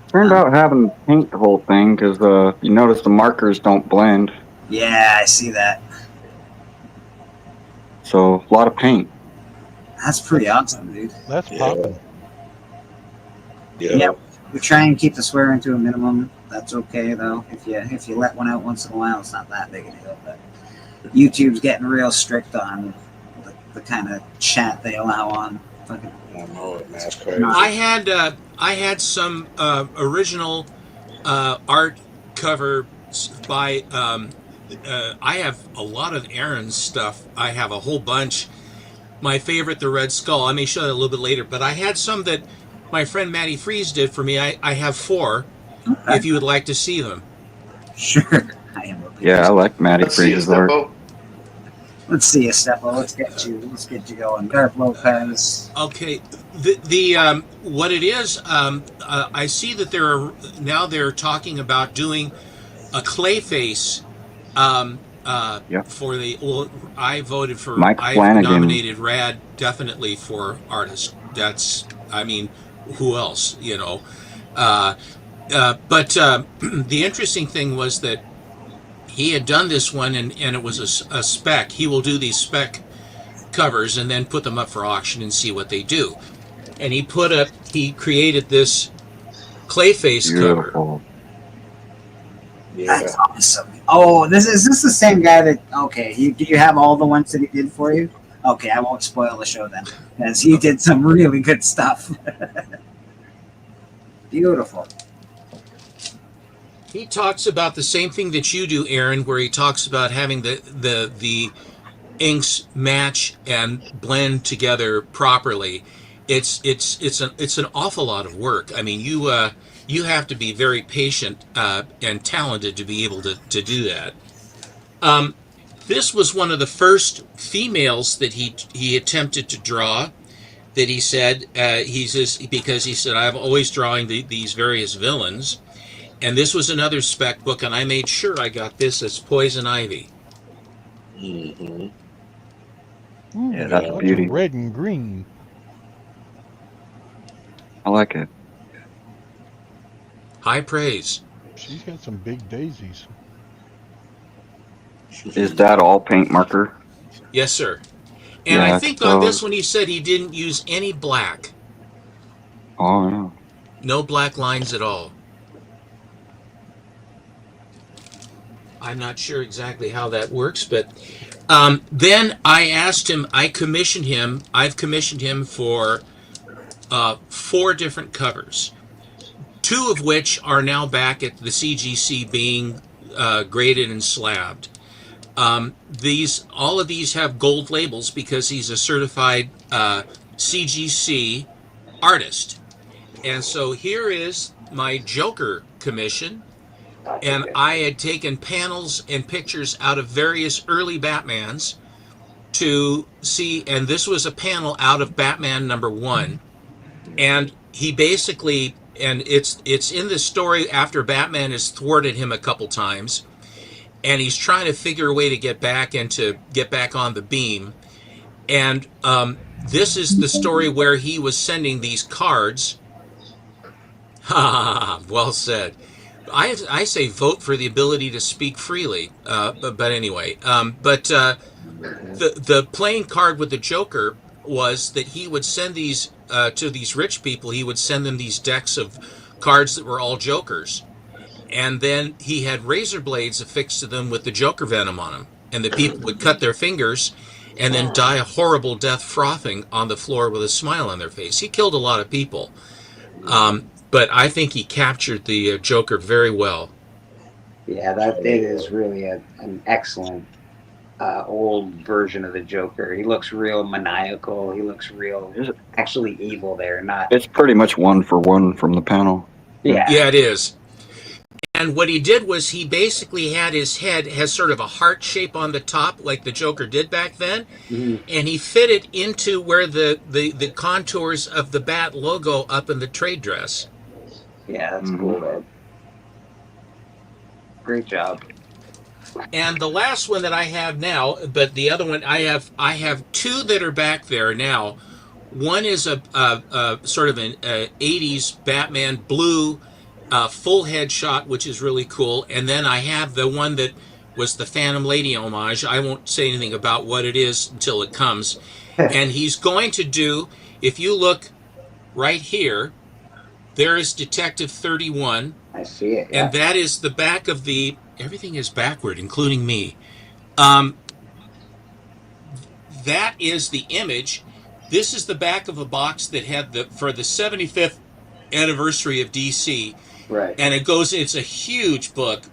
Turned out having to paint the whole thing because you notice the markers don't blend. Yeah, I see that. So a lot of paint. That's pretty awesome, dude. That's Yeah. popping. Yeah. Yep. We try and keep the swearing to a minimum. That's okay though. If you let one out once in a while, it's not that big a deal. But YouTube's getting real strict on the kind of chat they allow on. Fucking I know it, man. That's crazy. I had some original art cover by. I have a lot of Aaron's stuff. I have a whole bunch. My favorite, the Red Skull. I may show that a little bit later, but I had some that my friend Matty Freeze did for me. I have 4. Okay. If you would like to see them. Sure. I am. Yeah, I like Matty Let's see it, Freeze's art. Steppo. Let's see you, Steppo. Let's get you going. Darth Lopez. Okay, the what it is, I see that they're talking about doing a Clayface. Yep. For the I voted for. Mike I Flanagan. nominated Rad definitely for artist. That's who else, you know? But the interesting thing was that he had done this one, and it was a spec. He will do these spec covers and then put them up for auction and see what they do. And he created this Clayface cover. Beautiful. Yeah. That's awesome. Oh, is this the same guy that? Okay, do you have all the ones that he did for you? Okay, I won't spoil the show then, because he did some really good stuff. Beautiful. He talks about the same thing that you do, Aaron, where he talks about having the inks match and blend together properly. It's an awful lot of work. I mean, you have to be very patient and talented to be able to do that. This was one of the first females that he attempted to draw. That he said because he said, I'm always drawing these various villains, and this was another spec book, and I made sure I got this as Poison Ivy. Mm-hmm. Ooh, Yeah, that's lots of beauty. red and green. I like it. High praise. She's got some big daisies. Is that all paint marker? Yes, sir. And Yeah, I think on so- this one he said he didn't use any black. Oh, no. No black lines at all. I'm not sure exactly how that works, but then I've commissioned him for 4 different covers, 2 of which are now back at the CGC being graded and slabbed. All of these have gold labels because he's a certified CGC artist. And so here is my Joker commission. And I had taken panels and pictures out of various early Batmans to see, and this was a panel out of Batman #1. And he basically, and it's in the story after Batman has thwarted him a couple times. and he's trying to figure a way to get back on the beam. And this is the story where he was sending these cards. Well said. I say vote for the ability to speak freely. But anyway, the playing card with the Joker was that he would send these to these rich people. He would send them these decks of cards that were all Jokers, and then he had razor blades affixed to them with the Joker venom on them, and the people would cut their fingers and then die a horrible death frothing on the floor with a smile on their face. He killed a lot of people. But I think he captured the Joker very well. Yeah, it is really an excellent old version of the Joker. He looks real maniacal. He looks real, actually evil there. It's pretty much 1-for-1 from the panel. Yeah, it is. And what he did was he basically had his head has sort of a heart shape on the top, like the Joker did back then, and he fit it into where the contours of the Bat logo up in the trade dress. Yeah, that's cool, man. Great job. And the last one that I have now, but the other one I have two that are back there now. One is a sort of an 80s Batman blue full headshot, which is really cool. And then I have the one that was the Phantom Lady homage. I won't say anything about what it is until it comes. And he's going to do, if you look right here, there is Detective 31. I see it. Yeah. And that is the back of the... Everything is backward, including me. That is the image. This is the back of a box that had for the 75th anniversary of DC. Right. And it's a huge book,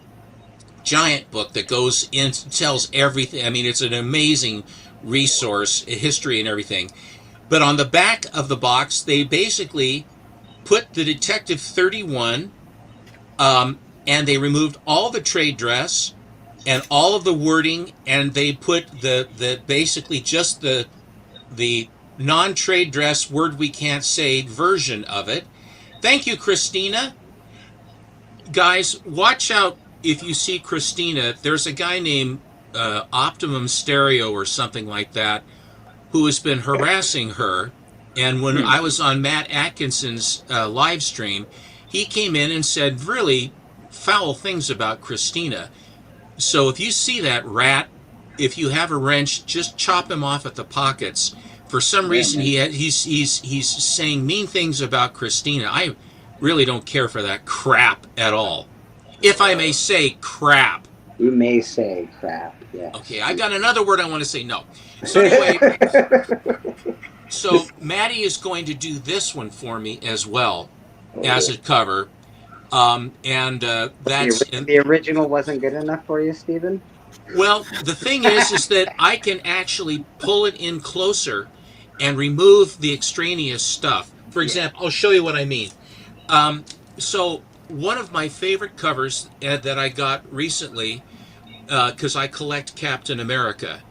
giant book that goes in, tells everything. I mean, it's an amazing resource, history and everything. But on the back of the box, they basically put the Detective 31, and they removed all the trade dress and all of the wording, and they put the basically just the non-trade dress word we can't say version of it. Thank you, Christina. Guys, watch out if you see Christina. There's a guy named Optimum Stereo or something like that who has been harassing her. And when I was on Matt Atkinson's live stream, he came in and said really foul things about Christina. So if you see that rat, if you have a wrench, just chop him off at the pockets. For some reason, he's saying mean things about Christina. I really don't care for that crap at all. If I may say crap. You may say crap, yeah. Okay, I got another word I want to say. No. So anyway, so Maddie is going to do this one for me as well as a cover. And that's... The original wasn't good enough for you, Stephen? Well, the thing is that I can actually pull it in closer and remove the extraneous stuff. For example, I'll show you what I mean. So one of my favorite covers that I got recently, because I collect Captain America,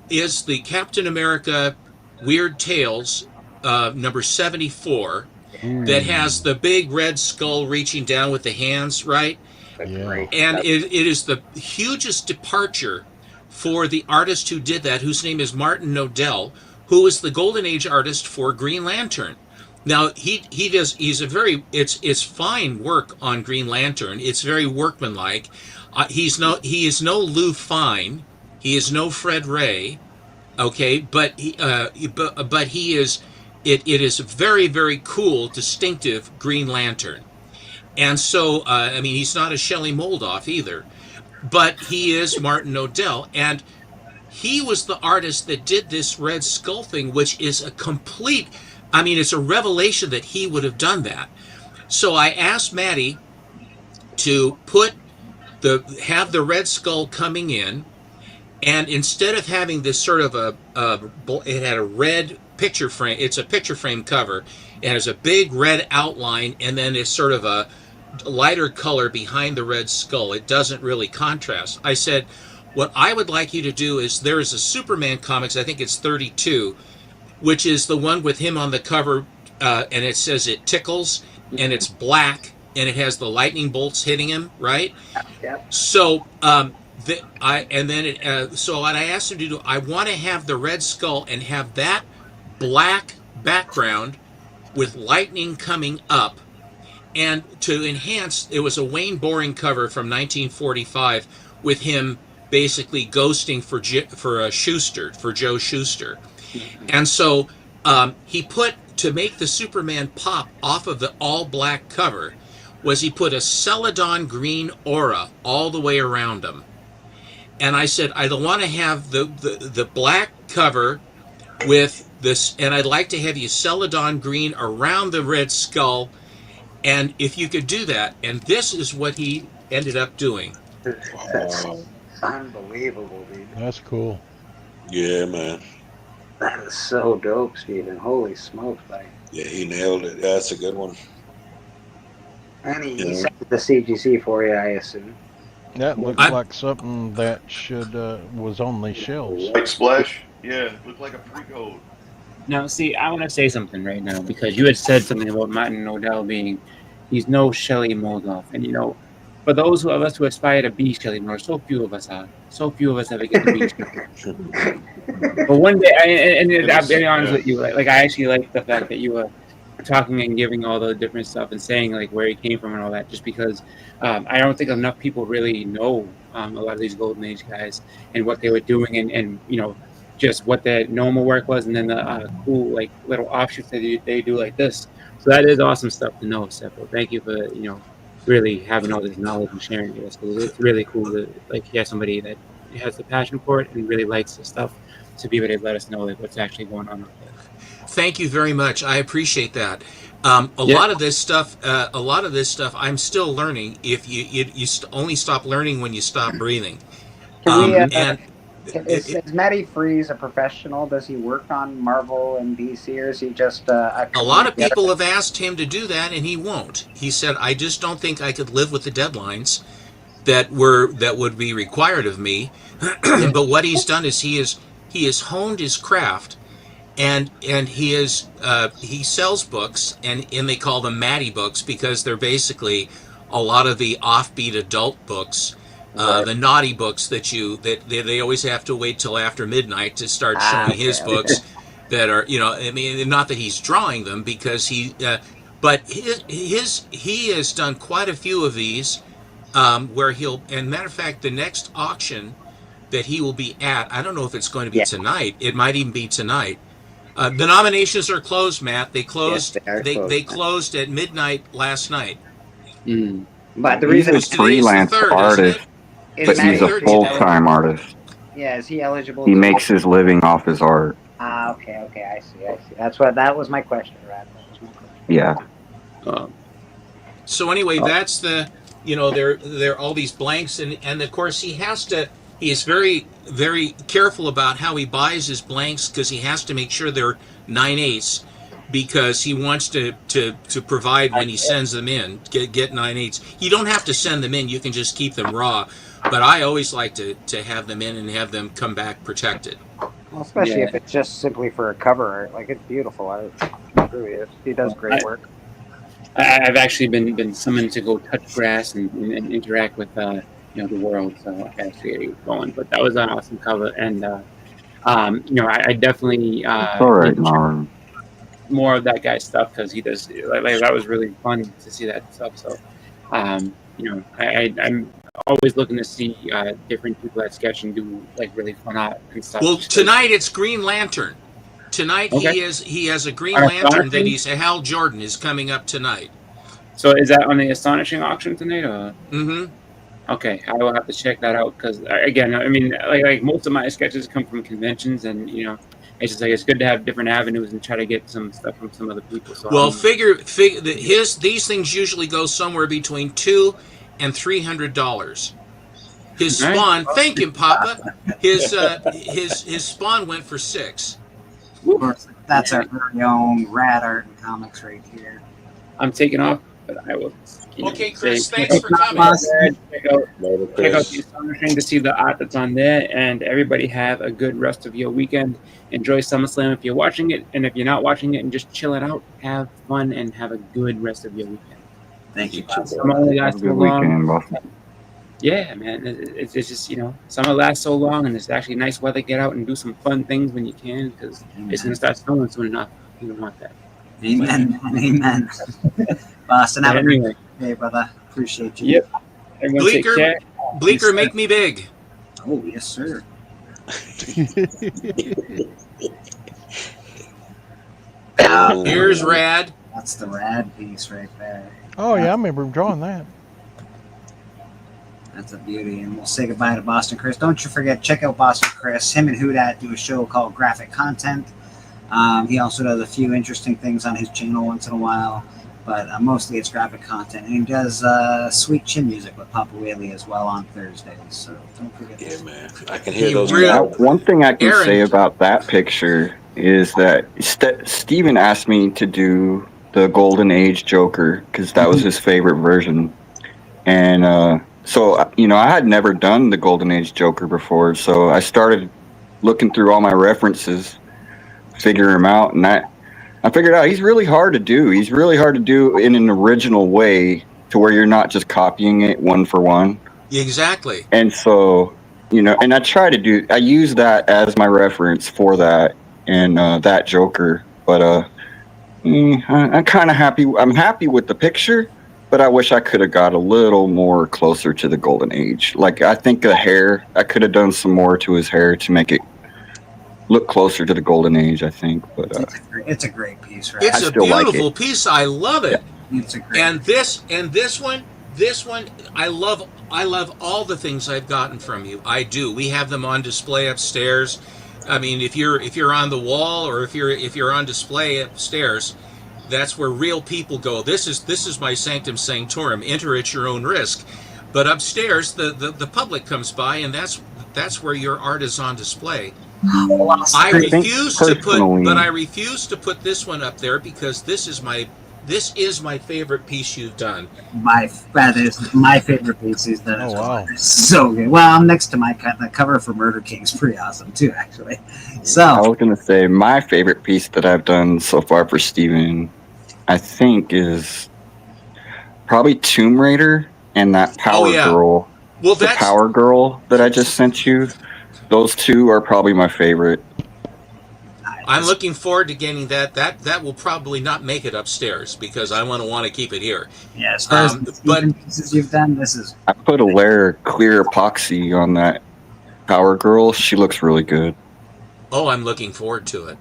is the Captain America Weird Tales number 74 that has the big red skull reaching down with the hands, right? Yeah. And it is the hugest departure for the artist who did that, whose name is Martin Nodell, who is the Golden Age artist for Green Lantern. Now it's fine work on Green Lantern. It's very workmanlike. He is no Lou Fine. He is no Fred Ray. Okay, but he is. It is very, very cool, distinctive Green Lantern. And so, I mean, he's not a Shelley Moldoff either, but he is Martin Nodell. And he was the artist that did this Red Skull thing, which is a complete, I mean, it's a revelation that he would have done that. So I asked Maddie to have the Red Skull coming in, and instead of having this sort of it had a red picture frame, it's a picture frame cover, and has a big red outline, and then it's sort of a lighter color behind the Red Skull. It doesn't really contrast. I said, what I would like you to do is, there is a Superman comics, I think it's 32, which is the one with him on the cover, and it says it tickles, and it's black, and it has the lightning bolts hitting him, right? Yep. So so what I asked him to do, I want to have the Red Skull and have that black background with lightning coming up, and to enhance, it was a Wayne Boring cover from 1945 with him basically ghosting for Joe Shuster. And so he put, to make the Superman pop off of the all black cover, he put a Celadon green aura all the way around him. And I said, I want to have the black cover with this, and I'd like to have you Celadon green around the Red Skull. And if you could do that, and this is what he ended up doing. That's unbelievable, dude. That's cool. Yeah, man. That is so dope, Steven. Holy smokes, buddy. Yeah, he nailed it. That's a good one. And he sent the CGC for you, I assume. That looks like something that should was on the shelves. White splash? Yeah, looked like a pre-code. Now, see, I want to say something right now, because you had said something about Martin O'Dell being, he's no Shelley Moldoff. And, you know, for those of us who aspire to be Shelley Moldoff, so few of us are. So few of us ever get to be Shelley. But one day, and I'll be honest with you, like I actually like the fact that you were talking and giving all the different stuff and saying like where he came from and all that, just because I don't think enough people really know a lot of these Golden Age guys and what they were doing, and you know, just what their normal work was, and then the cool like little offshoots that they do like this. So that is awesome stuff to know, Seppo. Thank you for, you know, really having all this knowledge and sharing it with us, because it's really cool to like hear somebody that has the passion for it and really likes the stuff to be able to let us know like what's actually going on out there. Thank you very much. I appreciate that. A lot of this stuff, I'm still learning. If you only stop learning when you stop breathing. Is Matty Freeze a professional? Does he work on Marvel and DC, or is he just a lot of people have asked him to do that, and he won't. He said, "I just don't think I could live with the deadlines that would be required of me." But what he's done is he has honed his craft. And he sells books, and they call them Matty books because they're basically a lot of the offbeat adult books, the naughty books that they always have to wait till after midnight to start showing his books that are, you know, I mean, not that he's drawing them because he has done quite a few of these where and matter of fact, the next auction that he will be at, I don't know if it's going to be tonight. It might even be tonight. The nominations are closed, Matt. They closed. Yes, they closed at midnight last night. But the reason he's a freelance artist, but he's a full-time artist. Yeah, is he eligible? He makes his living off his art. Okay, I see. That was my question, right? Yeah. So anyway, that's the, you know, there are all these blanks, and of course he is very, very careful about how he buys his blanks, because he has to make sure they're 9/8, because he wants to provide when he sends them in, get 9/8. You don't have to send them in, you can just keep them raw, but I always like to have them in and have them come back protected. Well, especially if it's just simply for a cover art, like it's beautiful. I agree with you. He does great work. I've actually been summoned to go touch grass and interact with you know, the world, so I actually going. But that was an awesome cover, and you know, I definitely all right, Martin. More of that guy's stuff, because he does like that was really fun to see that stuff. So you know, I'm always looking to see different people that sketch and do like really fun art and stuff. Well, tonight it's Green Lantern. Tonight he has a Green Lantern that he's Hal Jordan is coming up tonight. So is that on the Astonishing auction tonight, or? Mm-hmm. Okay, I will have to check that out, because again, I mean, like most of my sketches come from conventions, and you know, it's just like it's good to have different avenues and try to get some stuff from some other people. So well, these things usually go somewhere between $200 and $300. His Spawn, thank you, Papa. His Spawn went for $6. Of course, that's our very own Rad Art and Comics right here. I'm taking off, but I will. Okay, Chris, thanks for coming. Check out the Astonishing to see the art that's on there, and everybody have a good rest of your weekend. Enjoy SummerSlam if you're watching it, and if you're not watching it and just chill it out, have fun and have a good rest of your weekend. Thank you. Some only last Have a so good long. weekend, Boston. Yeah, man. It's just, summer lasts so long, and it's actually nice weather. Get out and do some fun things when you can, because it's going to start snowing soon enough. You don't want that. Amen. Amen. Boston, have a Anyway. great day, brother. Appreciate you. Yep. Everyone take Bleeker, care. Bleeker, make me big. Oh, yes, sir. Here's Rad. That's the Rad piece right there. Oh yeah, I remember him drawing that. That's a beauty. And we'll say goodbye to Boston Chris. Don't you forget, check out Boston Chris. Him and Houdat do a show called Graphic Content. He also does a few interesting things on his channel once in a while, but mostly it's graphic content. And he does Sweet Chin Music with Papa Whaley as well on Thursdays. So don't forget. Yeah, man. I can hear those. One thing I can Aaron. say about that picture is that Steven asked me to do the Golden Age Joker because that was his favorite version. And so, I had never done the Golden Age Joker before. So I started looking through all my references, figuring him out. And I figured out he's really hard to do. He's really hard to do in an original way to where you're not just copying it one for one. Exactly. And so, and I use that as my reference for that and that Joker. But I'm kind of happy. I'm happy with the picture, but I wish I could have got a little more closer to the Golden Age. Like, I think the hair, I could have done some more to his hair to make it look closer to the Golden Age, I think. But It's a great piece, right? It's I a still like beautiful it. piece. I love it. It's a great. And this one, I love all the things I've gotten from you. I do. We have them on display upstairs. I mean, if you're on the wall or if you're on display upstairs, that's where real people go. This is my sanctum sanctorum. Enter at your own risk. But upstairs, the public comes by, and that's where your art is on display. I refuse to put this one up there because this is my favorite piece you've done. That is my favorite piece he's done. Oh, as well. wow. It's so good. Well, I'm next to the cover for Murder King's pretty awesome too, actually. I So was going to say my favorite piece that I've done so far for Steven, I think, is probably Tomb Raider and that Power Girl. Well, the that's Power Girl that I just sent you. Those two are probably my favorite. I'm looking forward to getting that. That will probably not make it upstairs because I want to keep it here. yeah, as far as the Steven pieces you've done, this is I put a layer of clear epoxy on that Power Girl. She looks really good. Oh, I'm looking forward to it.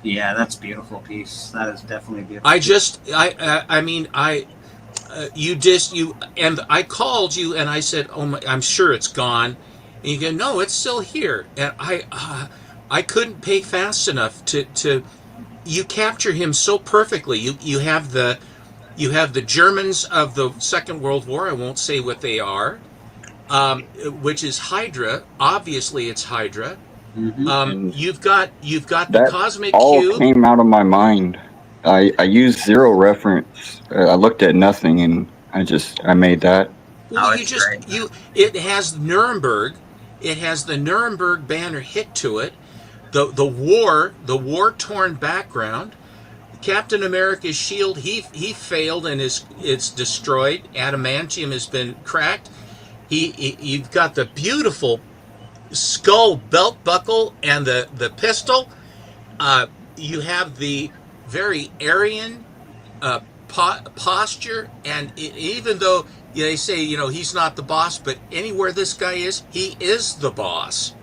yeah, that's a beautiful piece. That is definitely a beautiful. And I called you and I said, "Oh my, I'm sure it's gone." And you go, "No, it's still here." And I couldn't pay fast enough to. You capture him so perfectly. You have the Germans of the Second World War. I won't say what they are, which is Hydra. Obviously, it's Hydra. Mm-hmm. You've got the That cosmic all cube. came out of my mind. I used zero reference. I looked at nothing and I made that. Well, it has Nuremberg. It has the Nuremberg banner hit to it. The war torn background. Captain America's shield, he failed and it's destroyed. Adamantium has been cracked. You've got the beautiful skull belt buckle and the pistol. You have the very Aryan posture, and even though they say he's not the boss, but anywhere this guy is, he is the boss.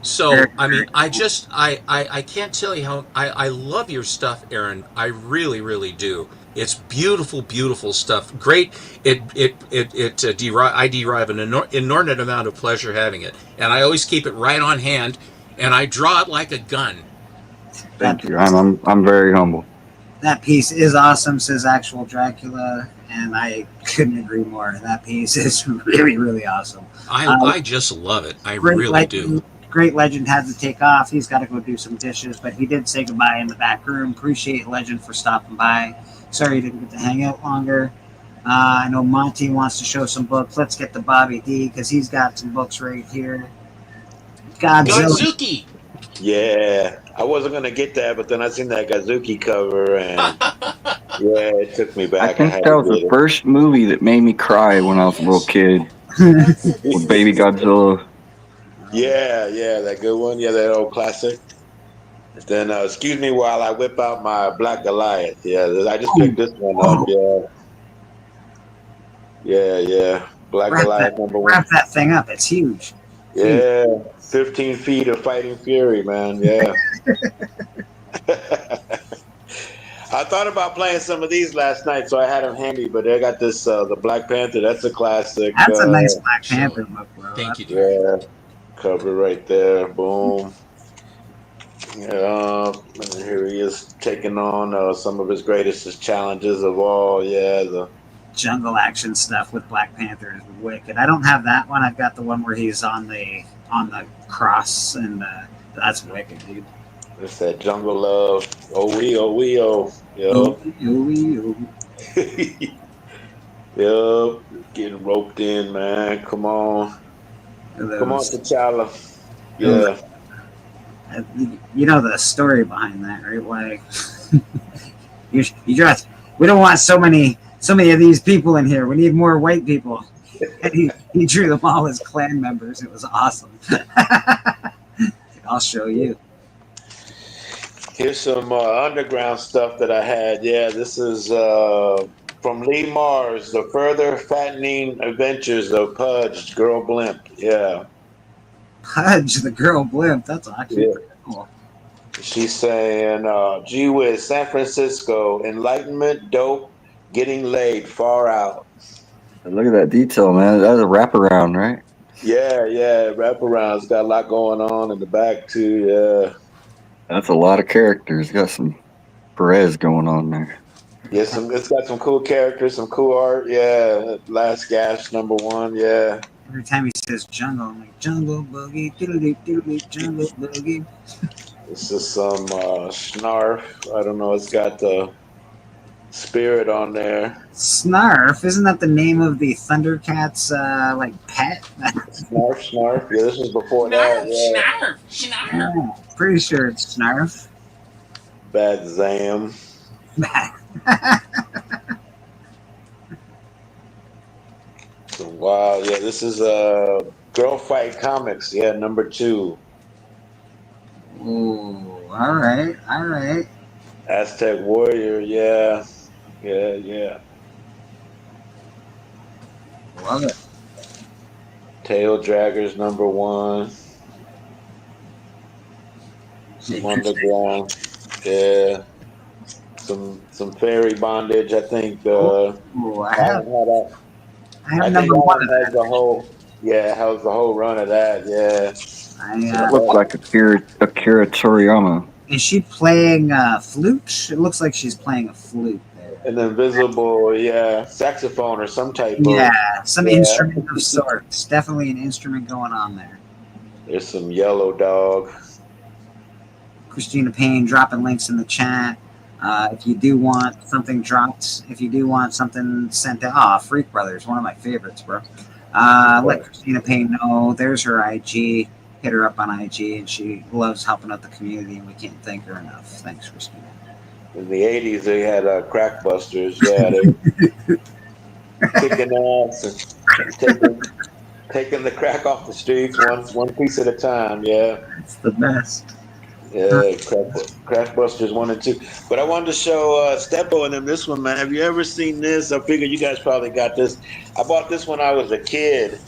So I mean, I can't tell you how I love your stuff, Aaron. I really, really do. It's beautiful, beautiful stuff. Great. I derive an inordinate amount of pleasure having it, and I always keep it right on hand, and I draw it like a gun. Thank you. I'm very humble. That piece is awesome, says Actual Dracula, and I couldn't agree more. That piece is really, really awesome. I just love it. I really do. Great Legend had to take off. He's got to go do some dishes, but he did say goodbye in the back room. Appreciate Legend for stopping by. Sorry you didn't get to hang out longer. I know Monty wants to show some books. Let's get to Bobby D because he's got some books right here. Godzuki. Yeah, I wasn't gonna get that, but then I seen that Godzuki cover, and Yeah, it took me back. I think had that to was get the it. first movie that made me cry when I was a little kid. With Baby Godzilla. Yeah, that good one. Yeah, that old classic. Then, excuse me while I whip out my Black Goliath. Yeah, I just picked this one up. Yeah. Black Goliath number one. Wrap that thing up. It's huge. Yeah, 15 feet of fighting fury, man. Yeah. I thought about playing some of these last night, so I had them handy. But I got this, the Black Panther. That's a classic. That's a nice Black Panther book, bro. Thank you. Yeah, cover right there. Boom. Yeah, and here he is taking on some of his greatest challenges of all. Yeah, the jungle action stuff with Black Panther is wicked. I don't have that one. I've got the one where he's on the cross, and that's wicked, dude. It's that jungle love. Oh we. Yo. Yup. Getting roped in, man. Come on. Come on, T'Challa. Yeah. You know the story behind that, right? Why you just, we don't want so many of these people in here. We need more white people. And he drew them all as clan members. It was awesome. I'll show you. Here's some underground stuff that I had. Yeah, this is from Lee Mars, The Further Fattening Adventures of Pudge, Girl Blimp. Yeah. Pudge, the girl blimp. That's actually pretty cool. She's saying, gee whiz, San Francisco, enlightenment, dope, getting laid, far out. Look at that detail, man. That's a wraparound, right? Yeah, wraparound. It's got a lot going on in the back, too, yeah. That's a lot of characters. Got some Perez going on there. Yeah, it's got some cool characters, some cool art. Yeah, Last Gasp, number one. Yeah. Every time he says jungle, I'm like, jungle boogie, diddly diddly, jungle boogie. This is some Snarf. I don't know. It's got the spirit on there. Snarf, isn't that the name of the Thundercats pet? Snarf. Yeah, this was before that. Yeah. Snarf. Yeah, pretty sure it's Snarf. Bad Zam. Wow, yeah, this is Girl Fight Comics, yeah, number 2. Ooh, all right. Aztec Warrior, yeah. Love it. Tail Draggers, number 1. Some underground, yeah. Some fairy bondage, I think. I have number 1 of that. How's the whole run of that? Yeah. It looks like Akira Toriyama. Is she playing a flute? It looks like she's playing a flute there. An invisible, saxophone or some type of. Yeah, some instrument of sorts. Definitely an instrument going on there. There's some Yellow Dog. Christina Payne dropping links in the chat. If you do want something dropped, if you do want something sent out, Freak Brothers, one of my favorites, bro. Let Christina Payne know. There's her IG. Hit her up on IG, and she loves helping out the community, and we can't thank her enough. Thanks, Christina. In the 80s, they had crack busters. Yeah, they kicking ass and taking the crack off the streets one piece at a time. Yeah, it's the best. Yeah, Crack Busters 1 and 2. But I wanted to show Steppo and them this one, man. Have you ever seen this? I figure you guys probably got this. I bought this when I was a kid,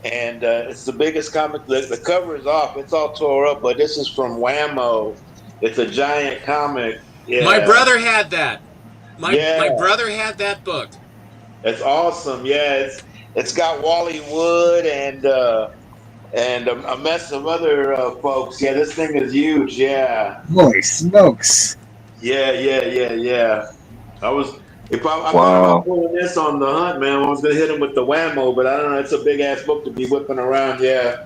and it's the biggest comic. The cover is off. It's all tore up, but this is from Whammo. It's a giant comic. Yeah. My brother had that. My brother had that book. It's awesome. Yeah, it's got Wally Wood and a mess of other folks. Yeah, this thing is huge. Yeah. Holy smokes. Yeah. I thought about pulling this on the hunt, man. I was gonna hit him with the Whammo, but I don't know. It's a big ass book to be whipping around. Yeah.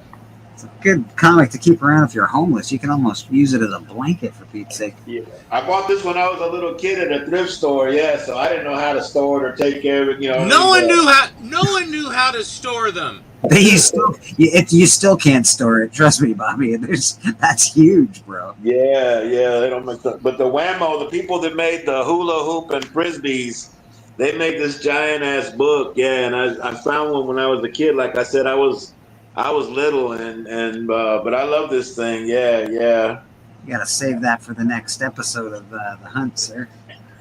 It's a good comic to keep around if you're homeless. You can almost use it as a blanket, for Pete's sake. Yeah. I bought this when I was a little kid at a thrift store. Yeah, so I didn't know how to store it or take care of it. You know. No one knew how to store them. You still can't store it. Trust me, Bobby. That's huge, bro. Yeah, they don't make but the Whammo, the people that made the hula hoop and frisbees, they made this giant ass book. Yeah, and I found one when I was a kid. Like I said, I was little and but I love this thing. Yeah. You gotta save that for the next episode of the hunt, sir.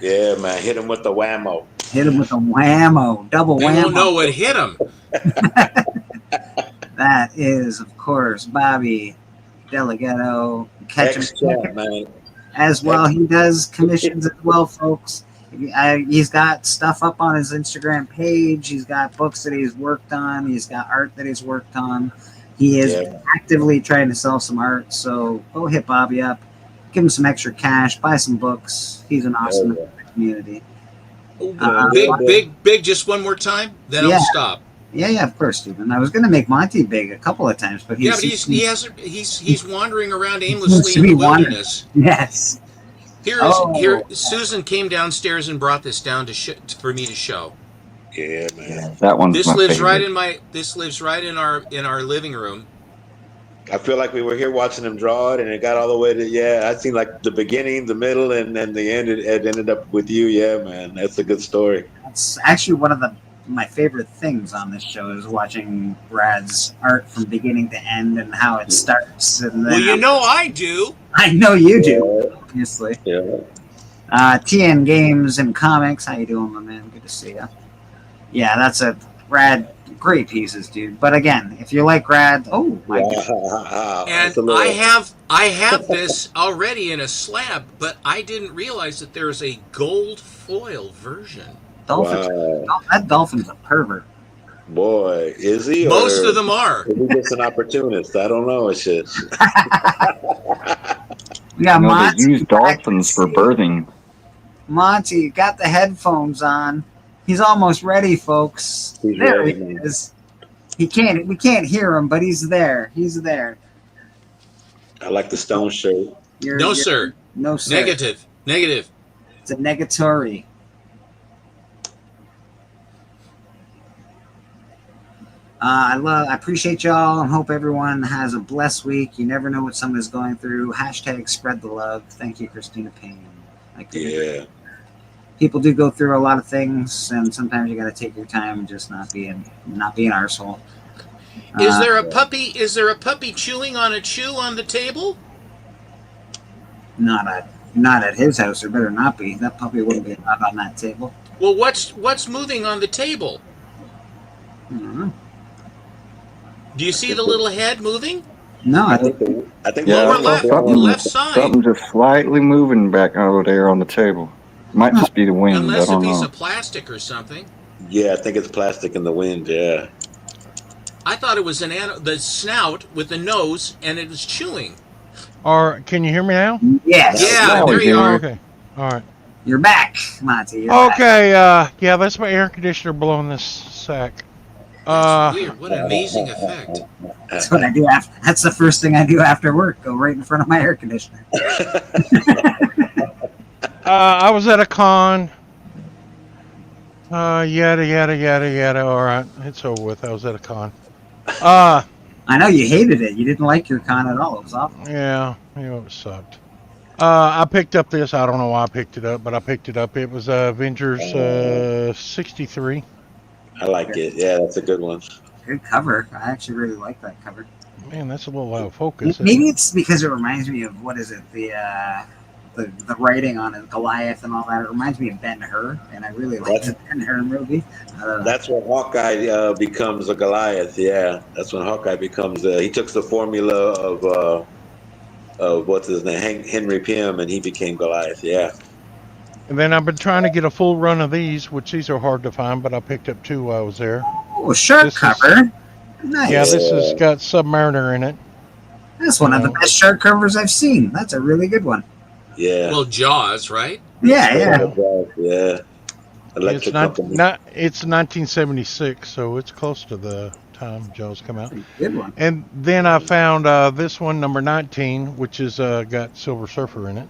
Yeah, man. Hit him with the Whammo. Hit him with a Whammo, double They Whammo. won't know what hit him. That is, of course, Bobby Delgado. Catch him man. as well. He does commissions as well, folks. He's got stuff up on his Instagram page. He's got books that he's worked on. He's got art that he's worked on. He is actively trying to sell some art. So go hit Bobby up. Give him some extra cash. Buy some books. He's an awesome member of the community. Big, just one more time, then I'll stop. Yeah, of course, Stephen. I was going to make Monty big a couple of times, but he's wandering around aimlessly in the wilderness. Yes. Here, Susan came downstairs and brought this down for me to show. Yeah, man. That one's This my lives favorite. This lives right in our living room. I feel like we were here watching him draw it, and it got all the way to I seen like the beginning, the middle, and then the end. It ended up with you. Yeah, man, that's a good story. That's actually one of my favorite things on this show is watching Brad's art from beginning to end and how it starts. And then I do. I know you do, obviously. Yeah. TN Games and Comics. How you doing, my man? Good to see you. Yeah, that's a Brad. Great pieces, dude. But again, if you like Brad, oh my god! And I have this already in a slab, but I didn't realize that there's a gold foil version. That dolphin's a pervert. Boy, is he? Most of them are. Is he just an opportunist? I don't know. It's shit. We got Monty. They use dolphins for birthing. Monty got the headphones on. He's almost ready, folks. He's there ready, he man. is. We can't hear him, but he's there. He's there. I like the stone shirt. No, sir. No, sir. Negative. It's a negatory. I appreciate y'all and hope everyone has a blessed week. You never know what someone is going through. # spread the love. Thank you, Christina Payne. Yeah. People do go through a lot of things, and sometimes you got to take your time and just not be an arsehole. Is there a puppy? Is there a puppy chewing on a chew on the table? Not at his house. There better not be. That puppy wouldn't be allowed on that table. Well, what's moving on the table? Mm-hmm. Do you see the little head moving? No, I think lower left side. Something just slightly moving back over there on the table. Might just be the wind. Unless I a don't piece know. of plastic or something. Yeah, I think it's plastic in the wind. Yeah. I thought it was the snout with the nose, and it was chewing. Or can you hear me now? Yes. Yeah, there you are. Okay. All right. You're back, Monty. You're back. Okay. Yeah, that's my air conditioner blowing this sack. Weird. What an amazing effect. That's what I do after. That's the first thing I do after work. Go right in front of my air conditioner. I was at a con. Yada yada yada yada. All right, it's over with. I was at a con. I know you hated it. You didn't like your con at all. It was awful. Yeah, it sucked. I picked up this. I don't know why I picked it up, but I picked it up. It was Avengers 63. I like it. Yeah, that's a good one. Good cover. I actually really like that cover. Man, that's a little out of focus. Maybe it's because it reminds me of what is it? The writing on it, Goliath and all that. It reminds me of Ben-Hur, and I really like the Ben-Hur movie. That's when Hawkeye becomes a Goliath. Yeah, that's when Hawkeye becomes. He took the formula of what's his name, Henry Pym, and he became Goliath. Yeah. And then I've been trying to get a full run of these, which these are hard to find, but I picked up 2 while I was there. Oh, shark cover. Nice. Yeah, this has got Submariner in it. That's one of the best shark covers I've seen. That's a really good one. Yeah. Well, Jaws, right? Yeah. Yeah. It's it's 1976, so it's close to the time Jaws come out. Good one. And then I found this one, number 19, which is got Silver Surfer in it.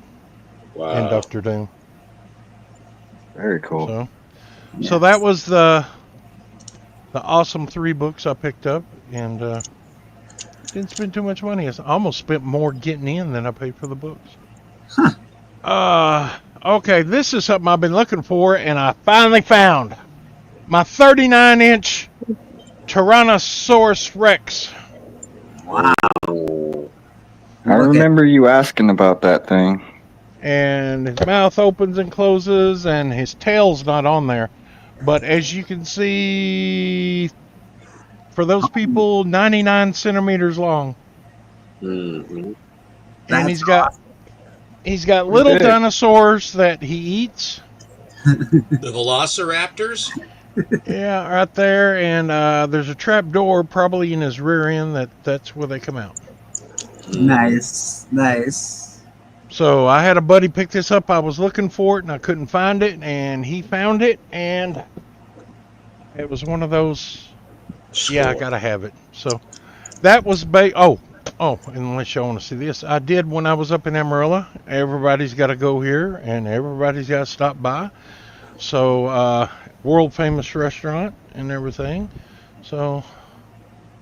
Wow. And Doctor Doom. Very cool. So that was the the awesome 3 books I picked up, and didn't spend too much money. I almost spent more getting in than I paid for the books. Okay, this is something I've been looking for, and I finally found my 39-inch Tyrannosaurus Rex. Wow. I remember you asking about that thing. And his mouth opens and closes, and his tail's not on there. But as you can see, for those people, 99 centimeters long. Mm-hmm. And he's got little dinosaurs that he eats. The Velociraptors? Yeah, right there. And there's a trap door probably in his rear end that's where they come out. Nice. So I had a buddy pick this up. I was looking for it and I couldn't find it, and he found it, and it was one of those. Yeah, I gotta have it. So that was unless you want to see this, I did when I was up in Amarillo. Everybody's got to go here, and everybody's got to stop by. So world famous restaurant and everything. So.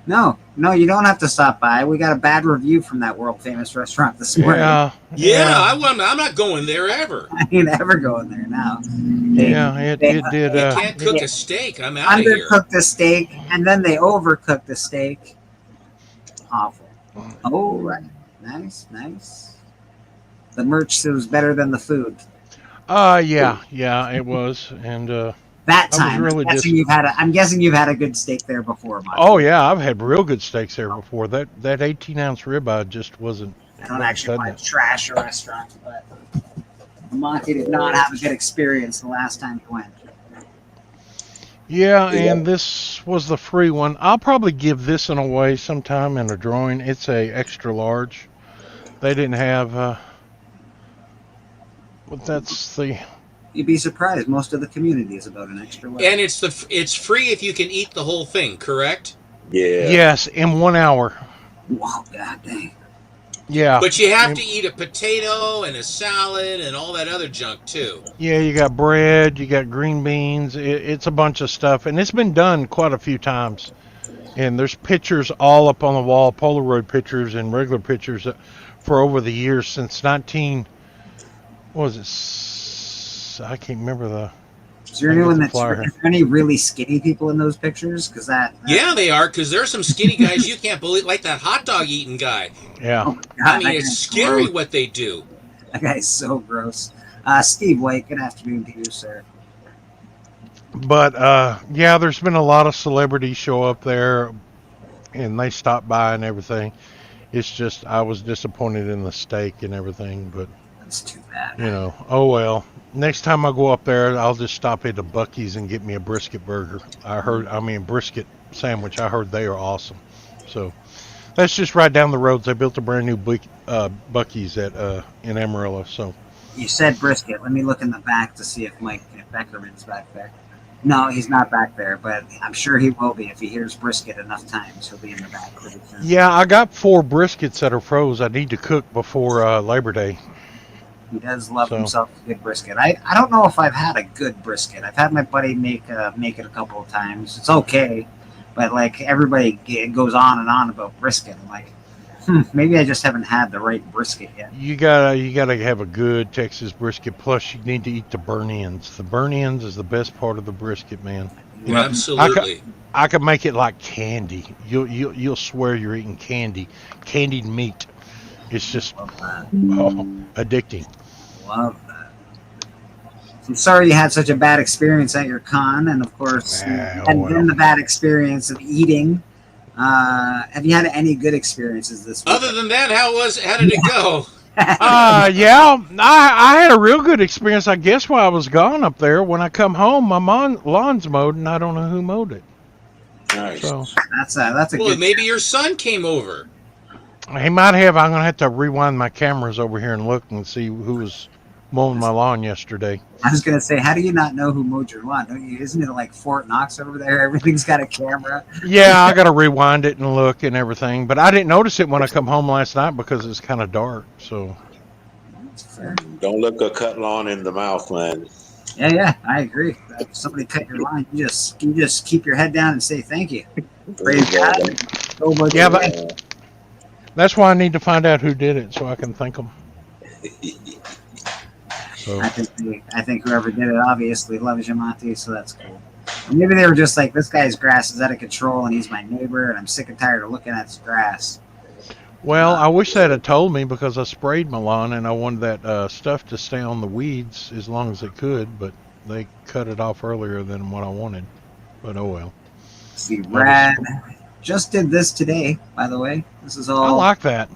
No, you don't have to stop by. We got a bad review from that world famous restaurant this morning. I'm not going there ever. I ain't ever going there now. It did. You can't cook a steak. I'm out of here. Undercooked the steak, and then they overcooked the steak. Awful. Oh, right. Nice. The merch was better than the food. Yeah, it was, and that time, I'm guessing you've had a good steak there before, Monty. Oh yeah, I've had real good steaks there before. That 18-ounce ribeye just wasn't. I don't actually want to trash a restaurant, but Monty did not have a good experience the last time he went. Yeah, and this was the free one. I'll probably give this one away sometime in a drawing. It's a extra large. They didn't have, but that's the. You'd be surprised. Most of the community is about an extra large. And it's free if you can eat the whole thing, correct? Yeah. Yes, in 1 hour. Wow, god dang. Yeah. But you have to eat a potato and a salad and all that other junk too. Yeah, you got bread, you got green beans. It's a bunch of stuff, and it's been done quite a few times. And there's pictures all up on the wall, Polaroid pictures and regular pictures for over the years since I can't remember the. Is there anyone is there any really skinny people in those pictures? Because yeah, they are. Because there's some skinny guys you can't believe, like that hot dog eating guy. Yeah. Oh God, I mean, it's scary gross. What they do. That guy's so gross. Steve White, good afternoon to you, sir. But yeah, there's been a lot of celebrities show up there, and they stop by and everything. It's just I was disappointed in the steak and everything, but that's too bad. Oh well. Next time I go up there, I'll just stop at the Buc-ee's and get me a brisket burger. Brisket sandwich. I heard they are awesome. So that's just right down the road. They built a brand new Buc-ee's in Amarillo. So you said brisket. Let me look in the back to see if Mike Beckerman's back there. No, he's not back there, but I'm sure he will be if he hears brisket enough times. He'll be in the back pretty soon. Yeah, I got 4 briskets that are froze. I need to cook before Labor Day. He does love himself a good brisket. I don't know if I've had a good brisket. I've had my buddy make it a couple of times. It's okay, but like everybody goes on and on about brisket. I'm like, maybe I just haven't had the right brisket yet. You gotta have a good Texas brisket. Plus, you need to eat the burn ends. The burn ends is the best part of the brisket, man. Absolutely. I could make it like candy. You'll swear you're eating candied meat. It's just addicting. Love that. I'm sorry you had such a bad experience at your con, and of course, then the bad experience of eating. Have you had any good experiences this week? Other than that, how did it go? Yeah, I had a real good experience. I guess while I was gone up there, when I come home, my lawn's mowed, and I don't know who mowed it. Nice. So that's a well, good. Maybe your son came over. He might have. I'm gonna have to rewind my cameras over here and look and see who was mowing my lawn yesterday. I was gonna say, how do you not know who mowed your lawn? Don't you? Isn't it like Fort Knox over there? Everything's got a camera. Yeah, I gotta rewind it and look and everything. But I didn't notice it when I come home last night because it's kind of dark. So don't look a cut lawn in the mouth, man. Yeah, I agree. If somebody cut your line, you just keep your head down and say thank you. Praise God. Yeah, but that's why I need to find out who did it so I can thank them. So I think whoever did it obviously loves Yamati, so that's cool. Or maybe they were just like, this guy's grass is out of control and he's my neighbor and I'm sick and tired of looking at his grass. well, I wish they'd have told me because I sprayed my lawn and I wanted that stuff to stay on the weeds as long as it could, but they cut it off earlier than what I wanted. But oh well. See, Brad just did this today, by the way. This is all. I like that.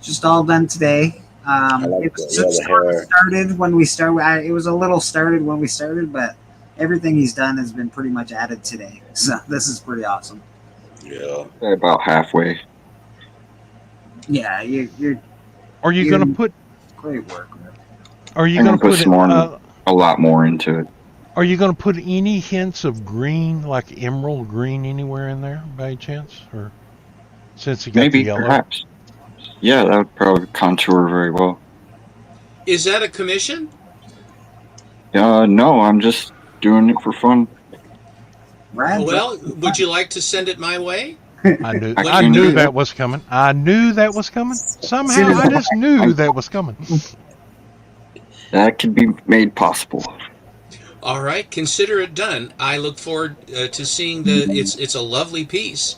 Just all done today. It was just started when we started. It was a little started when we started, but everything he's done has been pretty much added today. So this is pretty awesome. Yeah. About halfway. Yeah, you're. Are you going to put? Great work. Are you I'm going gonna to put put a lot more into it. Are you going to put any hints of green, like emerald green, anywhere in there by any chance, or since you got Maybe, the yellow? perhaps. Yeah, that would probably contour very well. Is that a commission? No, I'm just doing it for fun. Brad, Well, would you like to send it my way? I knew that was coming. I knew that was coming. Somehow I just knew that was coming. That could be made possible. All right, consider it done. I look forward to seeing the. It's a lovely piece.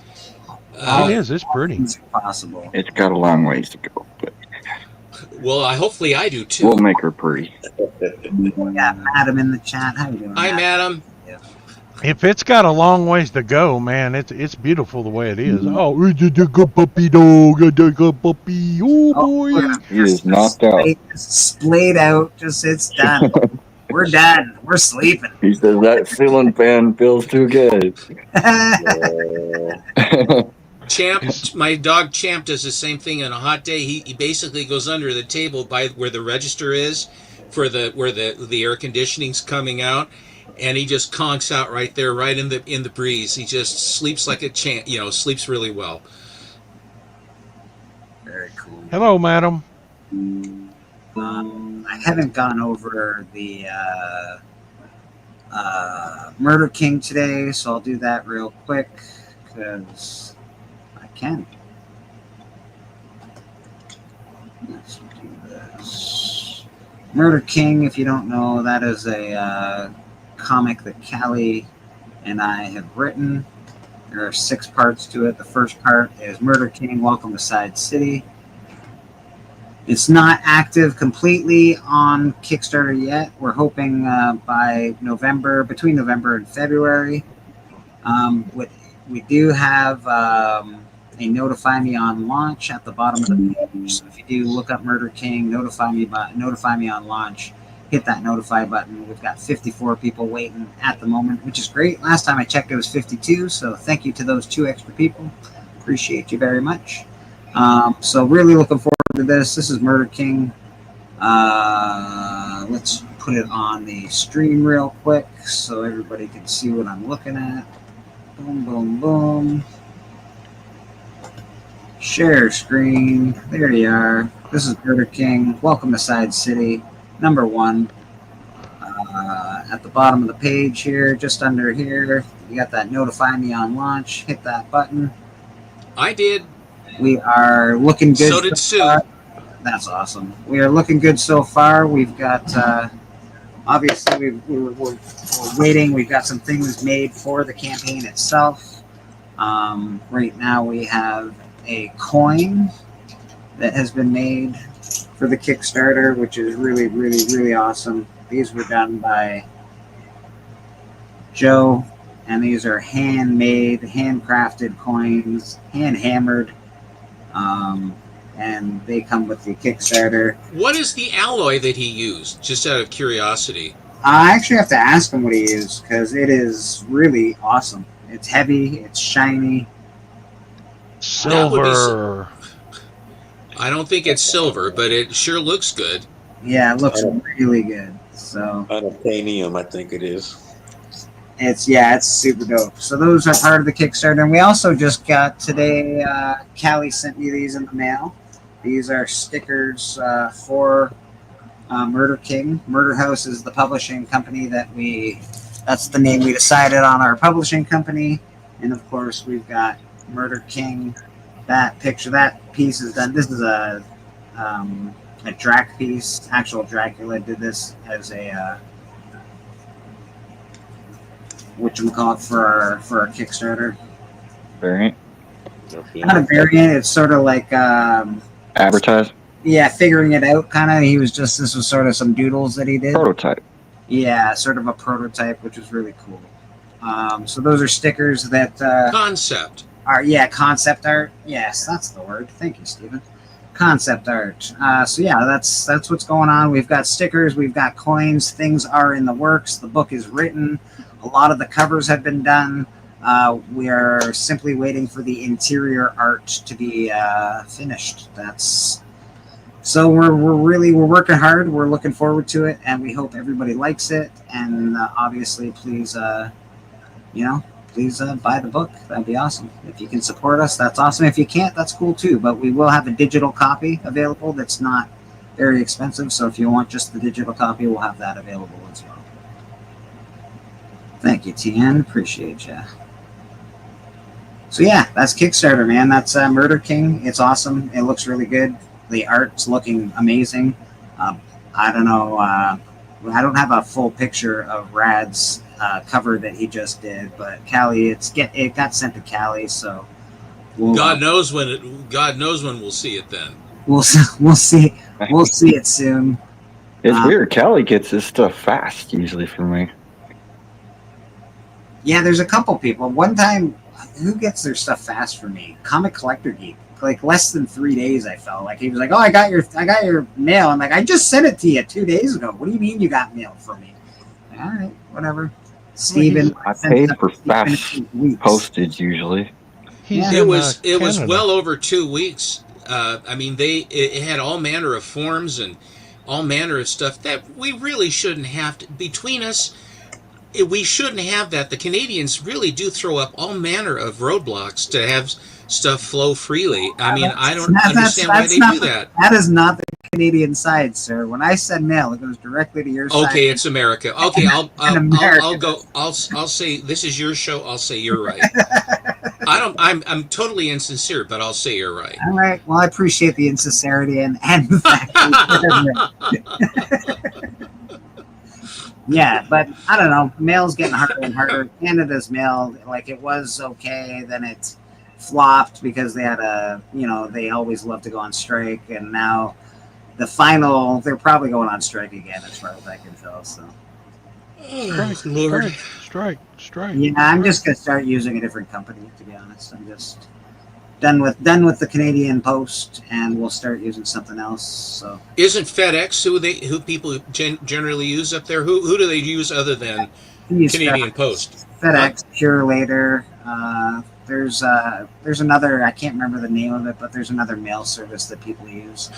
It is. It's pretty. It's possible. It's got a long ways to go, but Well, hopefully I do too. we'll make her pretty. We got Madam in the chat. How you doing? Hi, Madam. If it's got a long ways to go, man, it's beautiful the way it is. Oh, it's a good puppy dog, a good puppy. Oh boy, He is knocked out. Splayed out. Just it's done. We're done. We're sleeping. He says that ceiling fan feels too good. Champ, my dog Champ does the same thing on a hot day. He basically goes under the table by where the register is for where the air conditioning's coming out, and he just conks out right there, right in the breeze. He just sleeps like a champ, sleeps really well. Very cool. Hello, madam. I haven't gone over the Murder King today, so I'll do that real quick because I can. Let's do this. Murder King, if you don't know, that is a comic that Callie and I have written. There are 6 parts to it. The first part is Murder King, Welcome to Side City. It's not active completely on Kickstarter yet. We're hoping by November, between November and February. We do have a Notify Me on launch at the bottom of the page. So if you do look up Murder King, Notify Me on launch, hit that notify button. We've got 54 people waiting at the moment, which is great. Last time I checked, it was 52. So thank you to those 2 extra people. Appreciate you very much. So really looking forward to this. This is Murder King. Let's put it on the stream real quick so everybody can see what I'm looking at. Boom, boom, boom. Share screen. There you are. This is Murder King. Welcome to Side City. Number 1. At the bottom of the page here, just under here, you got that Notify Me on launch. Hit that button. I did. We are looking good. So did Sue. That's awesome. We are looking good so far. We've got, obviously, we're waiting. We've got some things made for the campaign itself. Right now, we have a coin that has been made for the Kickstarter, which is really, really, really awesome. These were done by Joe, and these are handmade, handcrafted coins, hand-hammered. And they come with the Kickstarter. What is the alloy that he used? Just out of curiosity. I actually have to ask him what he used because it is really awesome. It's heavy, it's shiny. Silver. I don't think it's silver, but it sure looks good. Yeah, it looks really good. So Unobtainium, I think it is. It's super dope. So those are part of the Kickstarter. And we also just got today, Callie sent me these in the mail. These are stickers for Murder King. Murder House is the publishing company that's the name we decided on our publishing company. And of course, we've got Murder King. That piece is done. This is a Drac piece. Actual Dracula did this as a whatchamacallit for our Kickstarter. Variant. Not a variant. It's sort of like Advertise. yeah, figuring it out. Kind of. This was sort of some doodles that he did. Prototype. Yeah, sort of a prototype, which was really cool. So those are stickers that Concept. Concept art. Yes, that's the word. Thank you, Stephen. Concept art. So yeah, that's what's going on. We've got stickers, we've got coins. Things are in the works. The book is written. A lot of the covers have been done. We are simply waiting for the interior art to be finished. So we're working hard. We're looking forward to it, and we hope everybody likes it. And obviously, please, buy the book. That'd be awesome. If you can support us, that's awesome. If you can't, that's cool too. But we will have a digital copy available that's not very expensive. So if you want just the digital copy, we'll have that available as well. Thank you, Tian. Appreciate you. So yeah, that's Kickstarter, man. That's Murder King. It's awesome. It looks really good. The art's looking amazing. I don't know. I don't have a full picture of Rad's cover that he just did, but Callie, it got sent to Callie, so God knows when we'll see it. Then we'll see it soon. It's weird. Callie gets this stuff fast usually for me. Yeah, there's a couple people. One time, who gets their stuff fast for me? Comic Collector Geek. Like less than 3 days, I felt like he was like, "Oh, I got your mail." I'm like, "I just sent it to you 2 days ago. What do you mean you got mail from me?" All right, whatever. Steven, I paid for fast postage usually. It was well over 2 weeks. I mean, it had all manner of forms and all manner of stuff that we really shouldn't have to, between us. We shouldn't have that. The Canadians really do throw up all manner of roadblocks to have stuff flow freely. I mean, I don't understand why they do that. That is not the Canadian side, sir. When I send mail, it goes directly to your side. Okay, it's America. Okay, I'll go. I'll say this is your show. I'll say you're right. I'm totally insincere, but I'll say you're right. All right. Well, I appreciate the insincerity and the fact that yeah, but I don't know. Mail's getting harder and harder. Canada's mail, like it was okay, then it's flopped because they had they always love to go on strike, and now they're probably going on strike again as far as I can tell. So Strike. yeah, I'm just gonna start using a different company, to be honest. I'm just done with the Canadian Post, and we'll start using something else. So isn't FedEx who people generally use up there? Who do they use other than Canadian Post? FedEx, Purelator. There's another, I can't remember the name of it, but there's another mail service that people use.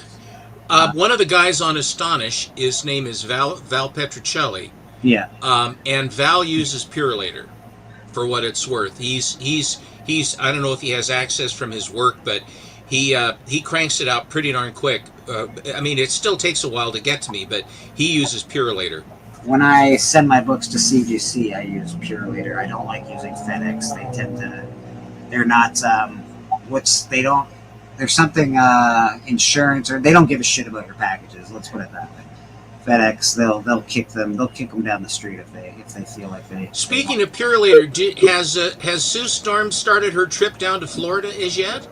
One of the guys on Astonish, his name is Val Petricelli. Yeah. And Val uses Purelator, for what it's worth. He's I don't know if he has access from his work, but he cranks it out pretty darn quick. I mean, it still takes a while to get to me, but he uses Purelator. When I send my books to CGC, I use Purelator. I don't like using FedEx. They're not, there's something, insurance, or they don't give a shit about your packages. Let's put it that way. FedEx, they'll kick them down the street if they feel like they. Speaking of Purelator, has Sue Storm started her trip down to Florida as yet?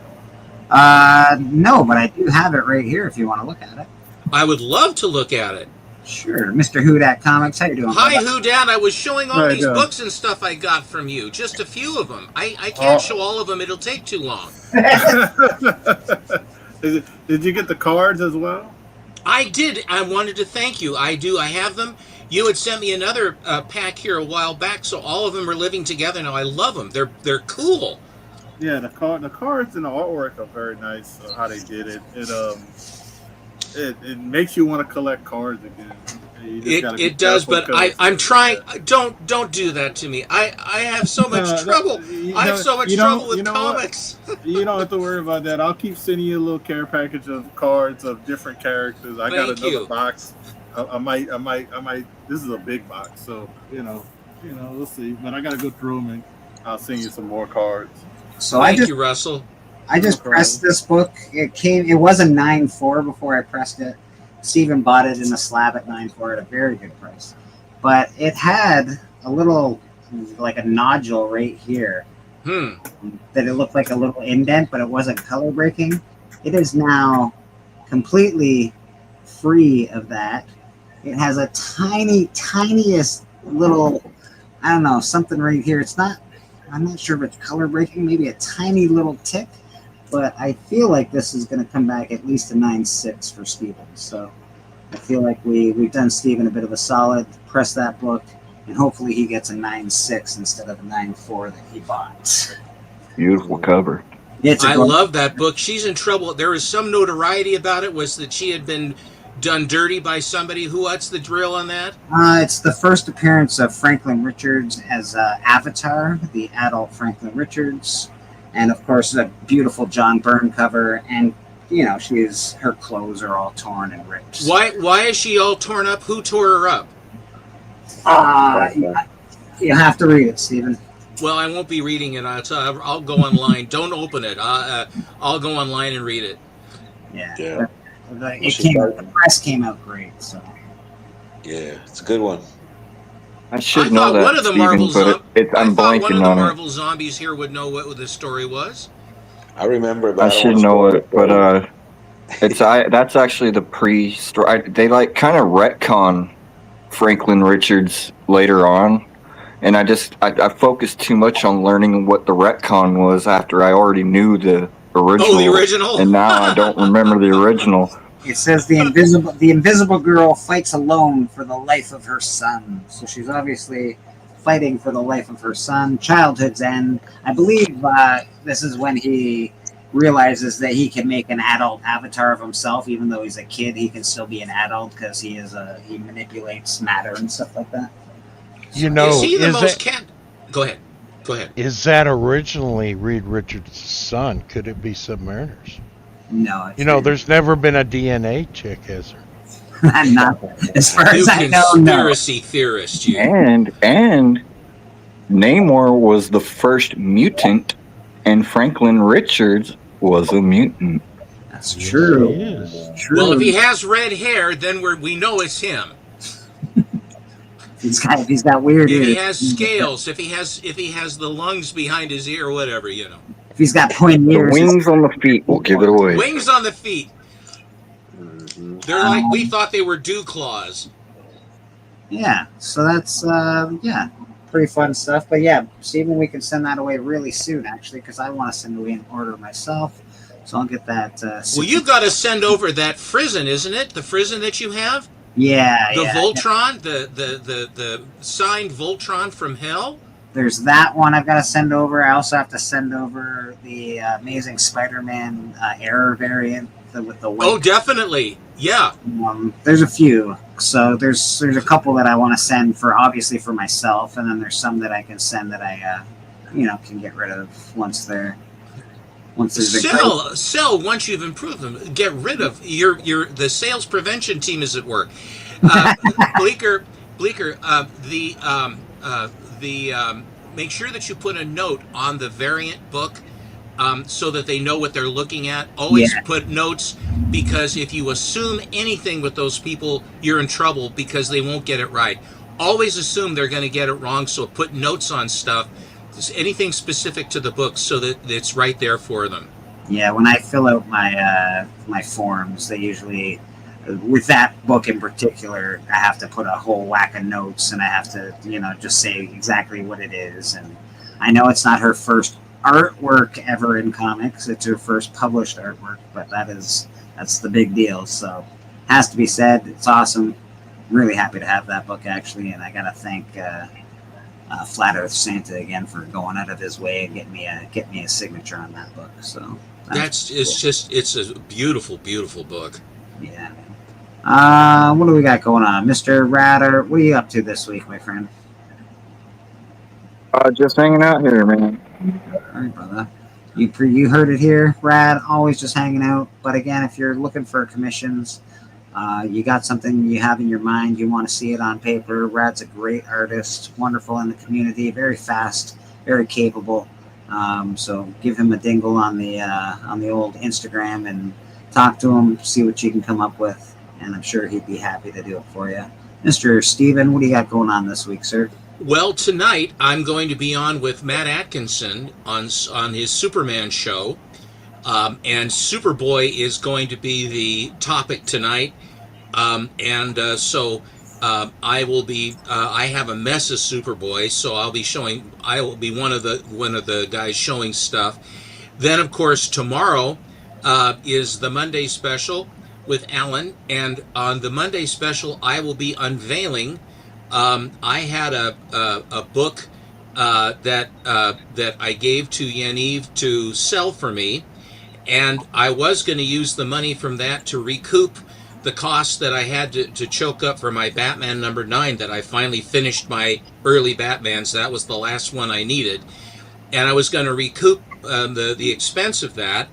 No, but I do have it right here if you want to look at it. I would love to look at it. Sure, Mr. Whodat Comics, how you doing? Hi, Whodat. I was showing all these books and stuff I got from you. Just a few of them. I can't show all of them. It'll take too long. Did you get the cards as well? I did. I wanted to thank you. I do. I have them. You had sent me another pack here a while back, so all of them are living together now. I love them. They're cool. Yeah, the cards and the artwork are very nice. How they did it. It makes you want to collect cards again. It does, but I'm trying. Don't do that to me. I have so much trouble. I have so much trouble with comics. You don't have to worry about that. I'll keep sending you a little care package of cards of different characters. I got another box I might. This is a big box, so we'll see. But I gotta go through them, and I'll send you some more cards. So Thank you, Russell. I just pressed this book. It was a 9.4 before I pressed it. Steven bought it in a slab at 9.4 at a very good price. But it had a little, like a nodule right here. That it looked like a little indent, but it wasn't color breaking. It is now completely free of that. It has a tiniest little, I don't know, something right here. I'm not sure if it's color breaking, maybe a tiny little tick, but I feel like this is going to come back at least a 9.6 for Steven. So I feel like we've done Steven a bit of a solid, press that book, and hopefully he gets a 9.6 instead of the 9.4 that he bought. Beautiful cover. I love that book. She's in trouble. There was some notoriety about it, was that she had been done dirty by somebody. What's the drill on that? It's the first appearance of Franklin Richards as Avatar, the adult Franklin Richards, and of course a beautiful John Byrne cover. And her clothes are all torn and ripped. Why is she all torn up? Who tore her up? You have to read it, Stephen. Well, I won't be reading it. I'll go online. Don't open it. I'll go online and read it. Yeah. The press came out great. So. Yeah, it's a good one. I should know that, one of the Steven, Marvel I'm blanking one of the on Marvel zombies here would know what the story was. I remember. I should know it, but that's actually the pre-story. They kind of retcon Franklin Richards later on, and I focused too much on learning what the retcon was after I already knew the original. Oh, the original, and now I don't remember the original. It says the invisible girl fights alone for the life of her son. So she's obviously fighting for the life of her son. Childhood's end. I believe this is when he realizes that he can make an adult avatar of himself, even though he's a kid. He can still be an adult because he manipulates matter and stuff like that. Is he the most Go ahead. Is that originally Reed Richards' son? Could it be Submariners? No. There's never been a DNA check, has there? Not as far as I know. Conspiracy theorist, you. And Namor was the first mutant, and Franklin Richards was a mutant. That's true. Well, if he has red hair, then we know it's him. If he's got weird. If he has scales, if he has the lungs behind his ear, whatever, If he's got pointy ears. The wings on the feet will give it away. Wings on the feet. They're like, we thought they were dew claws. Yeah, so that's pretty fun stuff. But yeah, Stephen, we can send that away really soon, actually, because I want to send away an order myself. So I'll get that. Well, you've got to send over that Frizzen, isn't it? The Frizzen that you have. Yeah. The Voltron, the signed Voltron from Hell. There's that one I've got to send over. I also have to send over the Amazing Spider-Man Error variant with the white. Oh, definitely. Yeah. There's a few. So there's a couple that I want to send obviously for myself, and then there's some that I can send that I can get rid of once there's sell once you've improved them. Get rid of the sales prevention team is at work. Bleeker, make sure that you put a note on the variant book so that they know what they're looking at. Always put notes, because if you assume anything with those people, you're in trouble because they won't get it right. Always assume they're going to get it wrong, so put notes on stuff, anything specific to the book, so that it's right there for them. Yeah, when I fill out my forms, they usually, with that book in particular, I have to put a whole whack of notes, and I have to, just say exactly what it is. And I know it's not her first artwork ever in comics; it's her first published artwork, but that's the big deal. So, has to be said. It's awesome. Really happy to have that book, actually, and I gotta thank Flat Earth Santa again for going out of his way and get me a signature on that book. So it's a beautiful, beautiful book. Yeah. What do we got going on, Mr. Ratter? What are you up to this week, my friend? Just hanging out here, man. All right, brother. You heard it here, Rad. Always just hanging out. But again, if you're looking for commissions, You got something you have in your mind, you want to see it on paper. Brad's a great artist, wonderful in the community, very fast, very capable. So give him a dingle on the old Instagram and talk to him, see what you can come up with, and I'm sure he'd be happy to do it for you. Mr. Steven, what do you got going on this week, sir? Well, tonight I'm going to be on with Matt Atkinson on his Superman show, and Superboy is going to be the topic tonight. I will be. I have a mess of Superboy, so I'll be showing. I will be one of the guys showing stuff. Then, of course, tomorrow is the Monday special with Alan, and on the Monday special, I will be unveiling. I had a book that I gave to Yaniv to sell for me, and I was going to use the money from that to recoup the cost that I had to choke up for my Batman #9 that I finally finished my early Batmans. That was the last one I needed. And I was going to recoup the expense of that.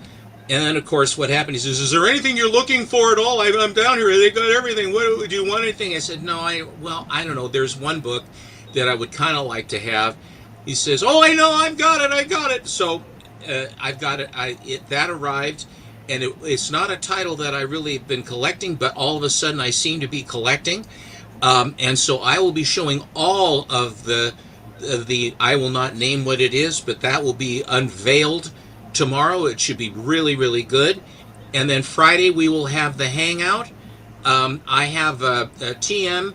And then, of course, what happened, he says, is there anything you're looking for at all? I'm down here. They got everything. What, do you want anything? I said, no, I don't know. There's one book that I would kind of like to have. He says, oh, I know. I got it. So I've got it. That arrived. And it's not a title that I really have been collecting, but all of a sudden I seem to be collecting. And so I will be showing all of the I will not name what it is, but that will be unveiled tomorrow. It should be really, really good. And then Friday we will have the hangout. I have TM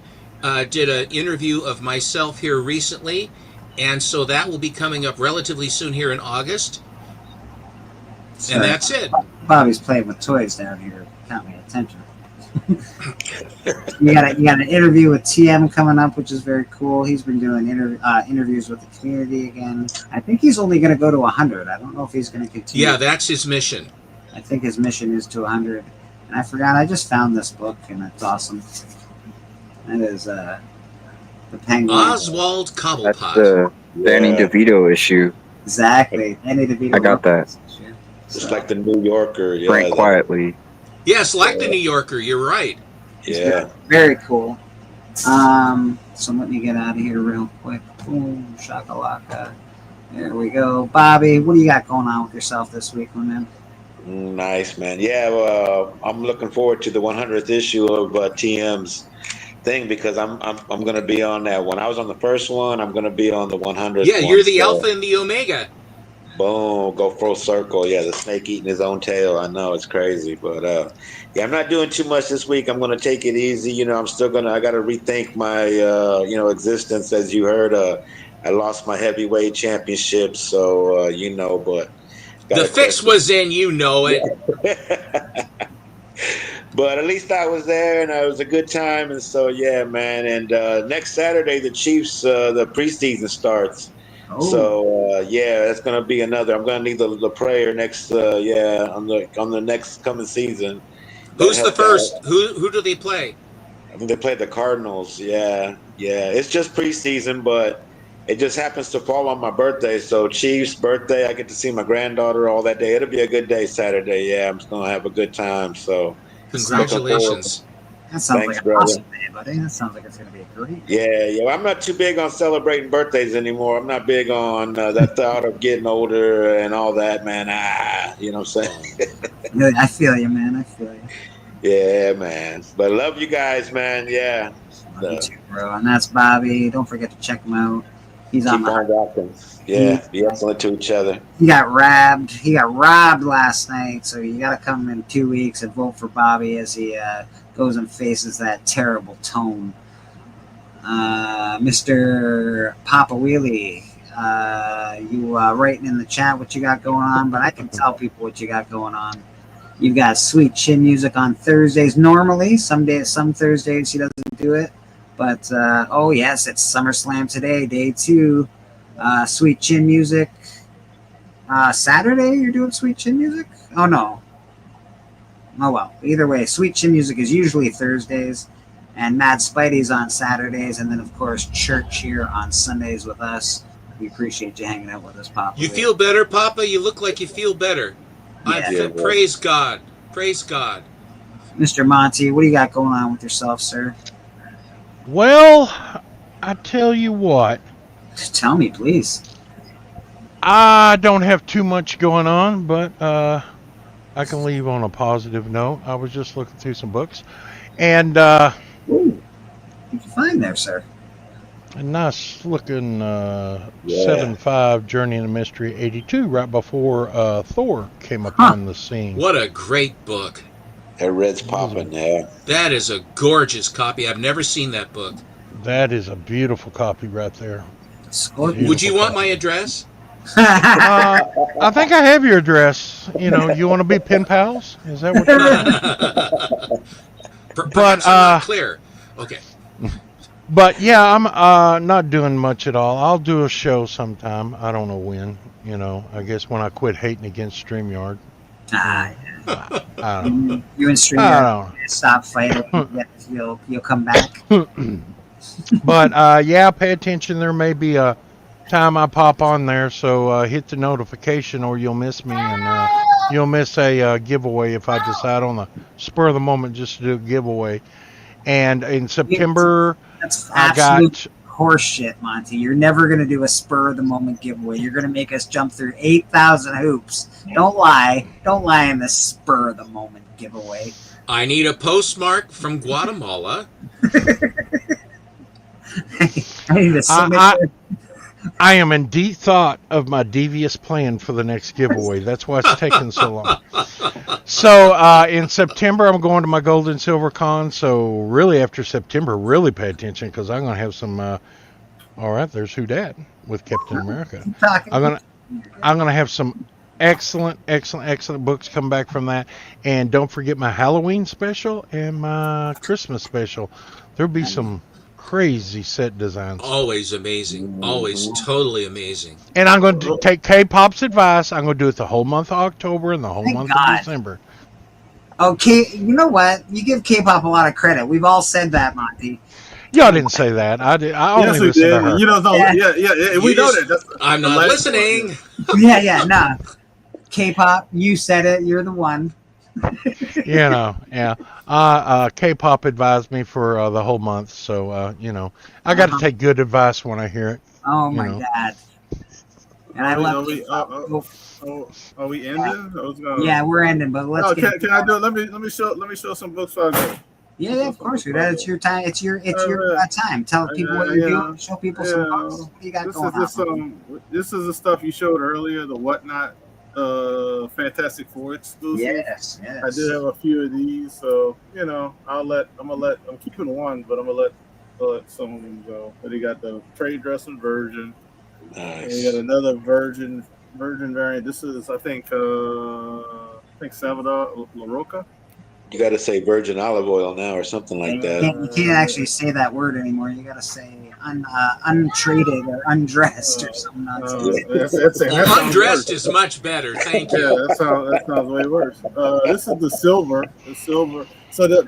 did an interview of myself here recently, and so that will be coming up relatively soon here in August. And that's it. Bobby's playing with toys down here. Got me attention. you got an interview with TM coming up, which is very cool. He's been doing interviews with the community again. I think he's only going to go to 100. I don't know if he's going to continue. Yeah, that's his mission. I think his mission is to 100. And I forgot. I just found this book, and it's awesome. That is the Penguin. Oswald Cobblepot. That's the Danny DeVito issue. Exactly. Danny DeVito. I got that. It's like the New Yorker. Yeah, Frank Quietly. Yes, like the New Yorker. You're right. Yeah. Very cool. So let me get out of here real quick. Boom, shakalaka. There we go. Bobby, what do you got going on with yourself this week, my man? Nice, man. Yeah, well, I'm looking forward to the 100th issue of TM's thing because I'm going to be on that one. I was on the first one. I'm going to be on the 100th. Yeah, you're the Alpha and the Omega. Boom, go full circle. Yeah, the snake eating his own tail. I know it's crazy, but yeah, I'm not doing too much this week. I'm going to take it easy. You know, I got to rethink my, existence. As you heard, I lost my heavyweight championship. So, but. The fix was in, you know it. But at least I was there and it was a good time. And so, yeah, man. And next Saturday, the Chiefs, the preseason starts. Oh. So that's gonna be another. I'm gonna need the prayer next. On the next coming season. Who's the first? Who do they play? I think they play the Cardinals. Yeah. It's just preseason, but it just happens to fall on my birthday. So Chiefs' birthday, I get to see my granddaughter all that day. It'll be a good day Saturday. Yeah, I'm just gonna have a good time. So congratulations. That sounds like an awesome day, buddy. That sounds like it's going to be a great. Yeah. I'm not too big on celebrating birthdays anymore. I'm not big on that thought of getting older and all that, man. You know what I'm saying? I feel you, man. I feel you. Yeah, man. But I love you guys, man. Yeah. Love you too, bro. And that's Bobby. Don't forget to check him out. He's on rocking. Yeah, be excellent to each other. He got robbed. He got robbed last night, so you got to come in 2 weeks and vote for Bobby as he goes and faces that terrible tone. Mr. Papa Wheelie, you writing in the chat what you got going on, but I can tell people what you got going on. You've got Sweet Chin Music on Thursdays normally. Some Thursdays he doesn't do it. But, oh, yes, it's SummerSlam today, day 2. Sweet Chin Music. Saturday, you're doing Sweet Chin Music? Oh, no. Oh, well. Either way, Sweet Chin Music is usually Thursdays. And Mad Spidey's on Saturdays. And then, of course, church here on Sundays with us. We appreciate you hanging out with us, Papa. You feel better, Papa? You look like you feel better. Yeah. Praise God. Praise God. Mr. Monty, what do you got going on with yourself, sir? Well, I tell you what, Tell me, please. I don't have too much going on, but I can leave on a positive note. I was just looking through some books, and Ooh, you can find there, sir. a nice looking 7.5 Journey into Mystery 82, right before Thor came upon the scene. What a great book. That red's popping there. That is a gorgeous copy. I've never seen that book. That is a beautiful copy right there. Would you want my address? I think I have your address. You know, you want to be pen pals? Is that what you're doing? Perhaps I'm not clear. Okay. But yeah, I'm not doing much at all. I'll do a show sometime. I don't know when. You know, I guess when I quit hating against StreamYard. Ah, I don't know. you and StreamYard stop fighting. You'll come back. But yeah, pay attention. There may be a time I pop on there, so hit the notification or you'll miss me, and you'll miss a giveaway if I decide on the spur of the moment just to do a giveaway. And in September, That's I absolute got horseshit, Monty. You're never going to do a spur of the moment giveaway. You're going to make us jump through 8,000 hoops. Don't lie. Don't lie in the spur of the moment giveaway. I need a postmark from Guatemala. I need to submit. I am in deep thought of my devious plan for the next giveaway. That's why it's taking so long. So in September, I'm going to my Gold and Silver Con. So really, after September, really pay attention because I'm going to have some. All right, there's Who Dat with Captain America. I'm gonna have some excellent books come back from that. And don't forget my Halloween special and my Christmas special. There'll be some crazy set designs. Always amazing. Always totally amazing. And I'm going to take K-Pop's advice. I'm going to do it the whole month of October and the whole month of December. Okay, you know what? You give K-Pop a lot of credit. We've all said that, Monty. Y'all didn't say that. I did. I only listened to her. You know, we know that. I'm not listening. No. K-Pop, you said it. You're the one. You know, yeah. K-Pop advised me for the whole month, so you know, I got to take good advice when I hear it. Oh my God! And I love. Are we ending? Yeah, we're ending, but let's. Can I do it? Let me show some books. Yeah, of course, Rita. It's your time. It's your time. Tell people what you're doing. Show people some books. What you got going on? This is the stuff you showed earlier. The Whatnot Fantastic Four exclusive. Yes. I did have a few of these, so you know, I'm keeping one, but I'm gonna let some of them go. But he got the trade dressing version. Nice. And he got another virgin variant. This is I think Salvador LaRocca. You got to say virgin olive oil now or something like that. You can't actually say that word anymore. You got to say untraded or undressed or something nonsense. Undressed is much better. Thank you. Yeah, that sounds way worse. This is the silver. So the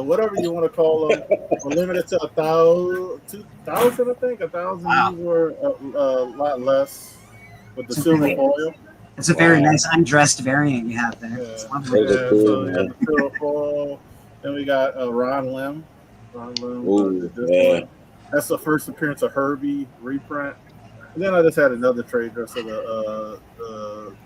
whatever you want to call them, are limited to 2,000. I think 1,000. Wow. These were a lot less with the silver foil. It's a very nice undressed variant you have there. It's lovely. So we got the silver foil. Then we got Ron Lim. That's the first appearance of Herbie reprint. And then I just had another trade dress of the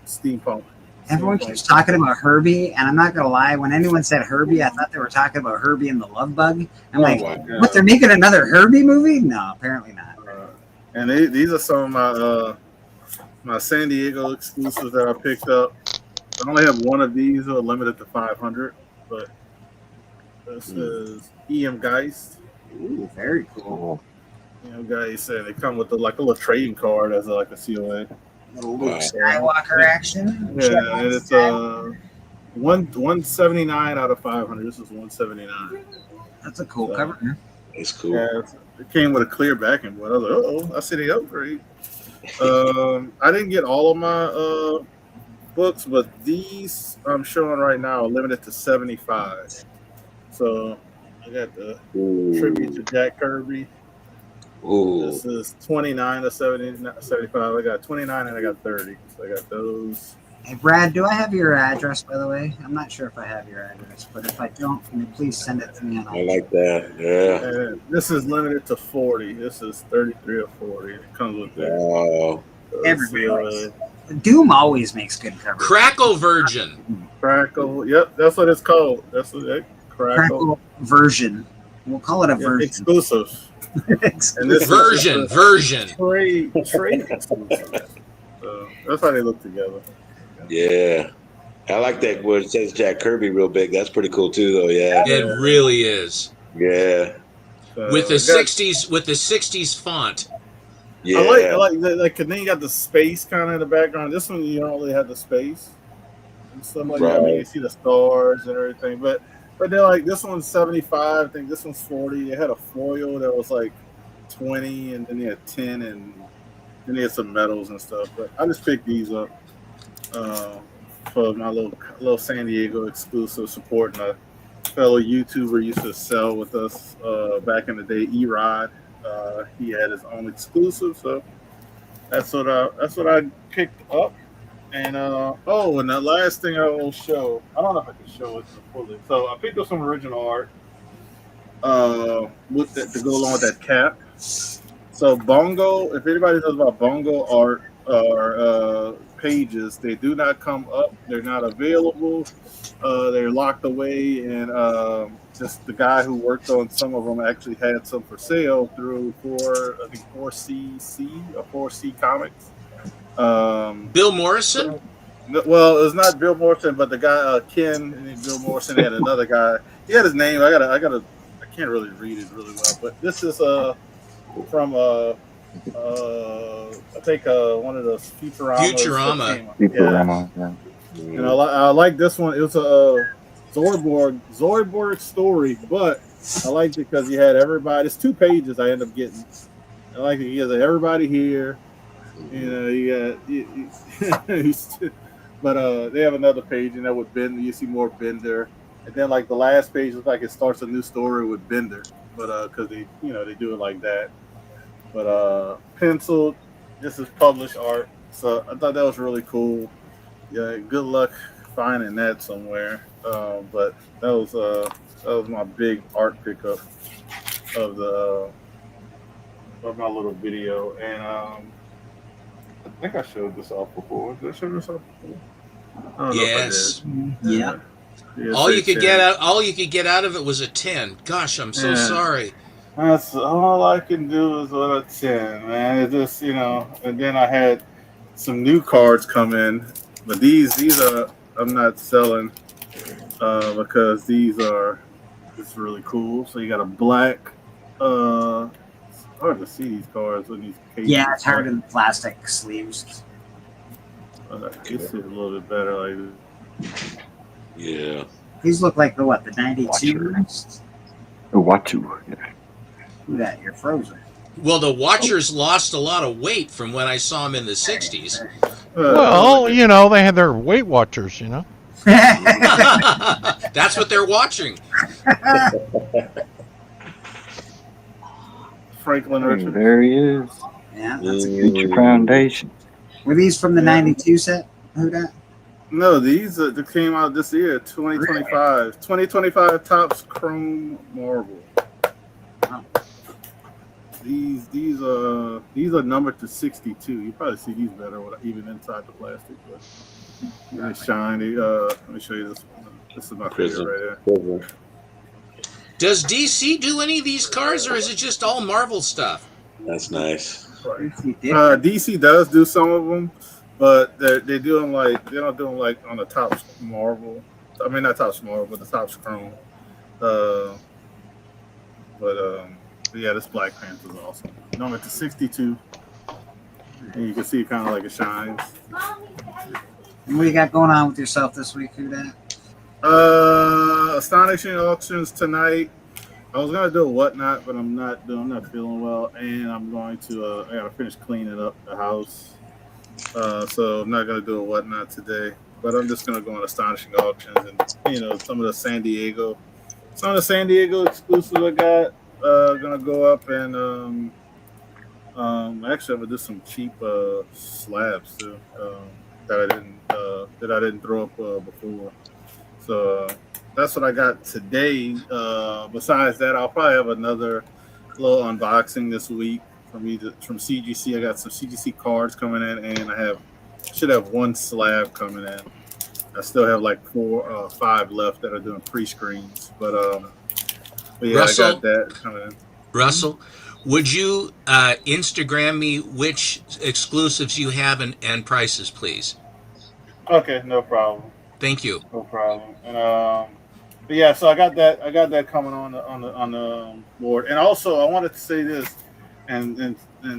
steampunk. Everyone keeps talking about Herbie, and I'm not gonna lie. When anyone said Herbie, I thought they were talking about Herbie and the Love Bug. I'm like, what? They're making another Herbie movie? No, apparently not. And these are some of my San Diego exclusives that I picked up. I only have one of these, limited to 500. But this is E.M. Geist. Ooh, very cool. E.M. Geist, and they come with a little trading card as like a COA. Little Luke Skywalker action. Yeah, and it's 179 out of 500. This is 179. That's a cool cover. It's cool. Yeah, it came with a clear backing, but I was like, I see the upgrade. I didn't get all of my books, but these I'm showing right now are limited to 75. So I got the tribute to Jack Kirby. This is 29 to 75. I got 29 and I got 30. So I got those. Hey, Brad, do I have your address, by the way? I'm not sure if I have your address, but if I don't, can you please send it to me on I like that. Yeah. This is limited to 40. This is 33 or 40. It comes with that. Oh. Everybody. Doom always makes good coverage. Crackle Virgin. Crackle. Yep, that's what it's called. That's what it. Crackle version. We'll call it a version. Exclusive. And this version. Trade exclusive. So that's how they look together. Yeah. I like that where it says Jack Kirby real big. That's pretty cool too, though. Yeah. It really is. Yeah. With the 60s font. Yeah. I like, cause then you got the space kind of in the background. This one you don't really have the space and stuff like that. I mean, you see the stars and everything, but they're like this one's 75. I think this one's 40. It had a foil that was like 20, and then they had 10, and then they had some medals and stuff. But I just picked these up for my little San Diego exclusive, supporting a fellow YouTuber used to sell with us back in the day, Erod. He had his own exclusive, so that's what I picked up. And and the last thing I will show, I don't know if I can show it fully. So I picked up some original art with that to go along with that cap. So Bongo, if anybody knows about Bongo art or pages, they do not come up. They're not available. They're locked away, and just the guy who worked on some of them actually had some for sale through 4C Comics. Bill Morrison? Well, it's not Bill Morrison, but the guy Ken and Bill Morrison had another guy. He had his name. I can't really read it really well, but this is from I think one of those Futurama. Yeah. And I like this one. It was a Zoidberg story, but I liked it because you had everybody. It's 2 pages I end up getting. I like it. You got everybody here. You got, but they have another page, and that with Bender. You see more Bender, and then like the last page looks like it starts a new story with Bender, but because they do it like that. But penciled. This is published art, so I thought that was really cool. Yeah, good luck finding that somewhere. But that was my big art pickup of my little video, and I think I showed this off before. Did I show this off before? I don't know if I did. Yeah. All you could get out of it was a 10. Gosh, I'm so sorry. That's all I can do is what a 10, man. It just and then I had some new cards come in, but these are I'm not selling because these are just really cool. So you got a black. It's hard to see these cards with these cases. Yeah, it's hard in the plastic sleeves. This is a little bit better, like. Yeah. These look like the 92s? The Watu. Yeah. Look at that, you're frozen. Well, the Watchers lost a lot of weight from when I saw them in the 60s. Well, they had their Weight Watchers, That's what they're watching. Franklin Richards. There he is. Yeah, that's a good Future Foundation. Were these from the 92 set? Who that? No, these that came out this year, 2025. 2025 Topps Chrome Marble. Oh. These are numbered to 62. You probably see these better even inside the plastic. But they shiny. Let me show you this one. This is my favorite right here. Does DC do any of these cards, or is it just all Marvel stuff? That's nice. DC does do some of them, but they do them they don't do them like on the Topps Marvel. I mean, not Topps Marvel, but the Topps Chrome. Yeah, this Black Panther is awesome. Number to 62, and you can see kind of like it shines. What you got going on with yourself this week? Who that? Astonishing auctions tonight. I was gonna do a whatnot, but I'm not feeling well, and I'm going to I gotta finish cleaning up the house. So I'm not gonna do a whatnot today, but I'm just gonna go on astonishing auctions and some of the San Diego exclusives I got. Gonna go up and actually I'm gonna do some cheap slabs too. that I didn't throw up before. So that's what I got today. Besides that, I'll probably have another little unboxing this week from CGC. I got some CGC cards coming in, and I should have one slab coming in. I still have like 5 left that are doing pre-screens, but yeah, Russell, I got that coming in. Russell, would you Instagram me which exclusives you have and prices, please? Okay, no problem. Thank you. No problem. And but yeah, so I got that coming on the board. And also, I wanted to say this, and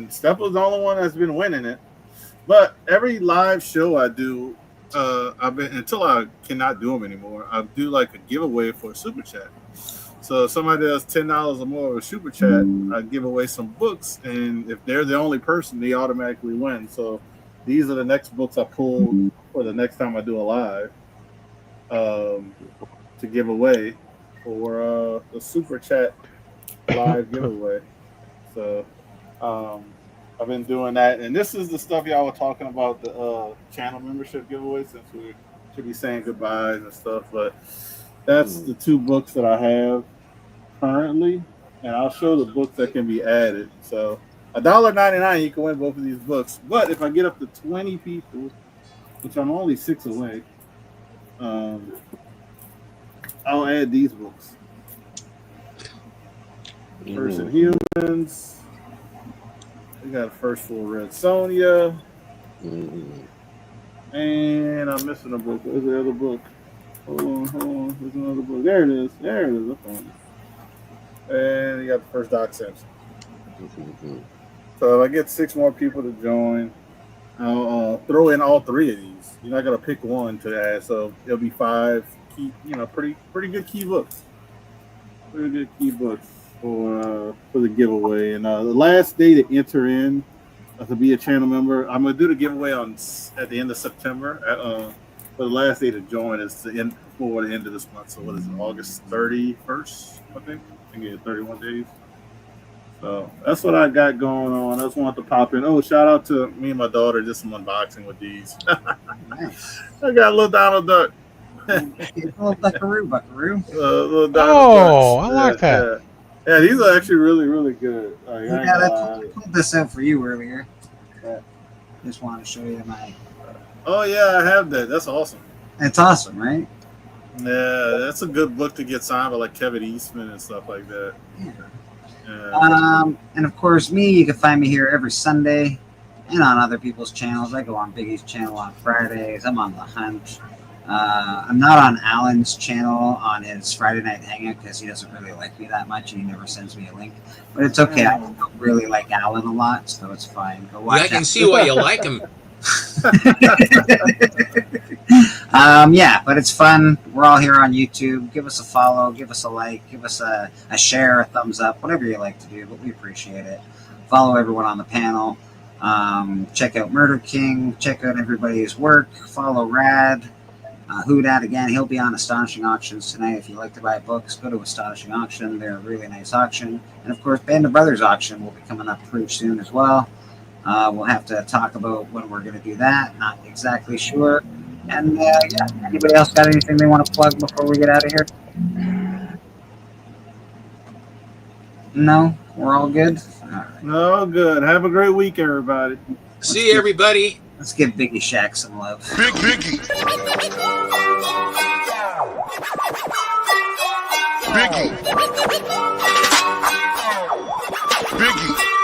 Steppo's the only one that's been winning it. But every live show I do, until I cannot do them anymore, I do like a giveaway for a super chat. So if somebody does $10 or more of a super chat, I give away some books, and if they're the only person, they automatically win. So these are the next books I pulled for the next time I do a live to give away for the super chat live giveaway. So I've been doing that, and this is the stuff y'all were talking about, the channel membership giveaway, since we should be saying goodbyes and stuff. But that's the 2 books that I have currently, and I'll show the books that can be added. So $1.99, you can win both of these books. But if I get up to 20 people, which I'm only 6 away, I'll add these books. First in Humans. We got a first for Red Sonja. And I'm missing a book. Where's the other book? Hold on. There's another book. There it is. I found it. And you got the first Doc Simpson. So if I get 6 more people to join, I'll throw in all 3 of these. You're not gonna pick one to add, so it'll be 5 key, pretty good key books. Pretty good key books for the giveaway. And the last day to enter in to be a channel member, I'm gonna do the giveaway at the end of September. But the last day to join is before the end of this month. So what is it, August 31st? I think it's 31 days. So that's what I got going on. I just wanted to pop in. Oh, shout out to me and my daughter, just some unboxing with these. Nice. I got a little Donald Duck. Little Buckaroo. Little Donald I like that. Yeah, these are actually really, really good. I pulled this out for you earlier. Just wanted to show you my. Oh yeah, I have that. That's awesome. It's awesome, right? Yeah, that's a good book to get signed by like Kevin Eastman and stuff like that. Yeah. And of course, you can find me here every Sunday and on other people's channels. I go on Biggie's channel on Fridays. I'm on The Hunt. I'm not on Alan's channel on his Friday Night Hangout because he doesn't really like me that much and he never sends me a link. But it's okay. I don't really like Alan a lot, so it's fine. Go watch. I can see why you like him. Yeah, but it's fun. We're all here on YouTube. Give us a follow, give us a like, give us a share, a thumbs up, whatever you like to do, but we appreciate it. Follow everyone on the panel. Check out Murder King. Check out everybody's work. Follow Rad. Hoodat, again, he'll be on Astonishing Auctions tonight. If you like to buy books, go to Astonishing Auction. They're a really nice auction. And of course, Band of Brothers auction will be coming up pretty soon as well. We'll have to talk about when we're going to do that. Not exactly sure. And yeah, anybody else got anything they want to plug before we get out of here? No? We're all good? All right. No, good. Have a great week, everybody. See you, everybody. Let's give Biggie Shack some love. Big Biggie. Biggie. Biggie.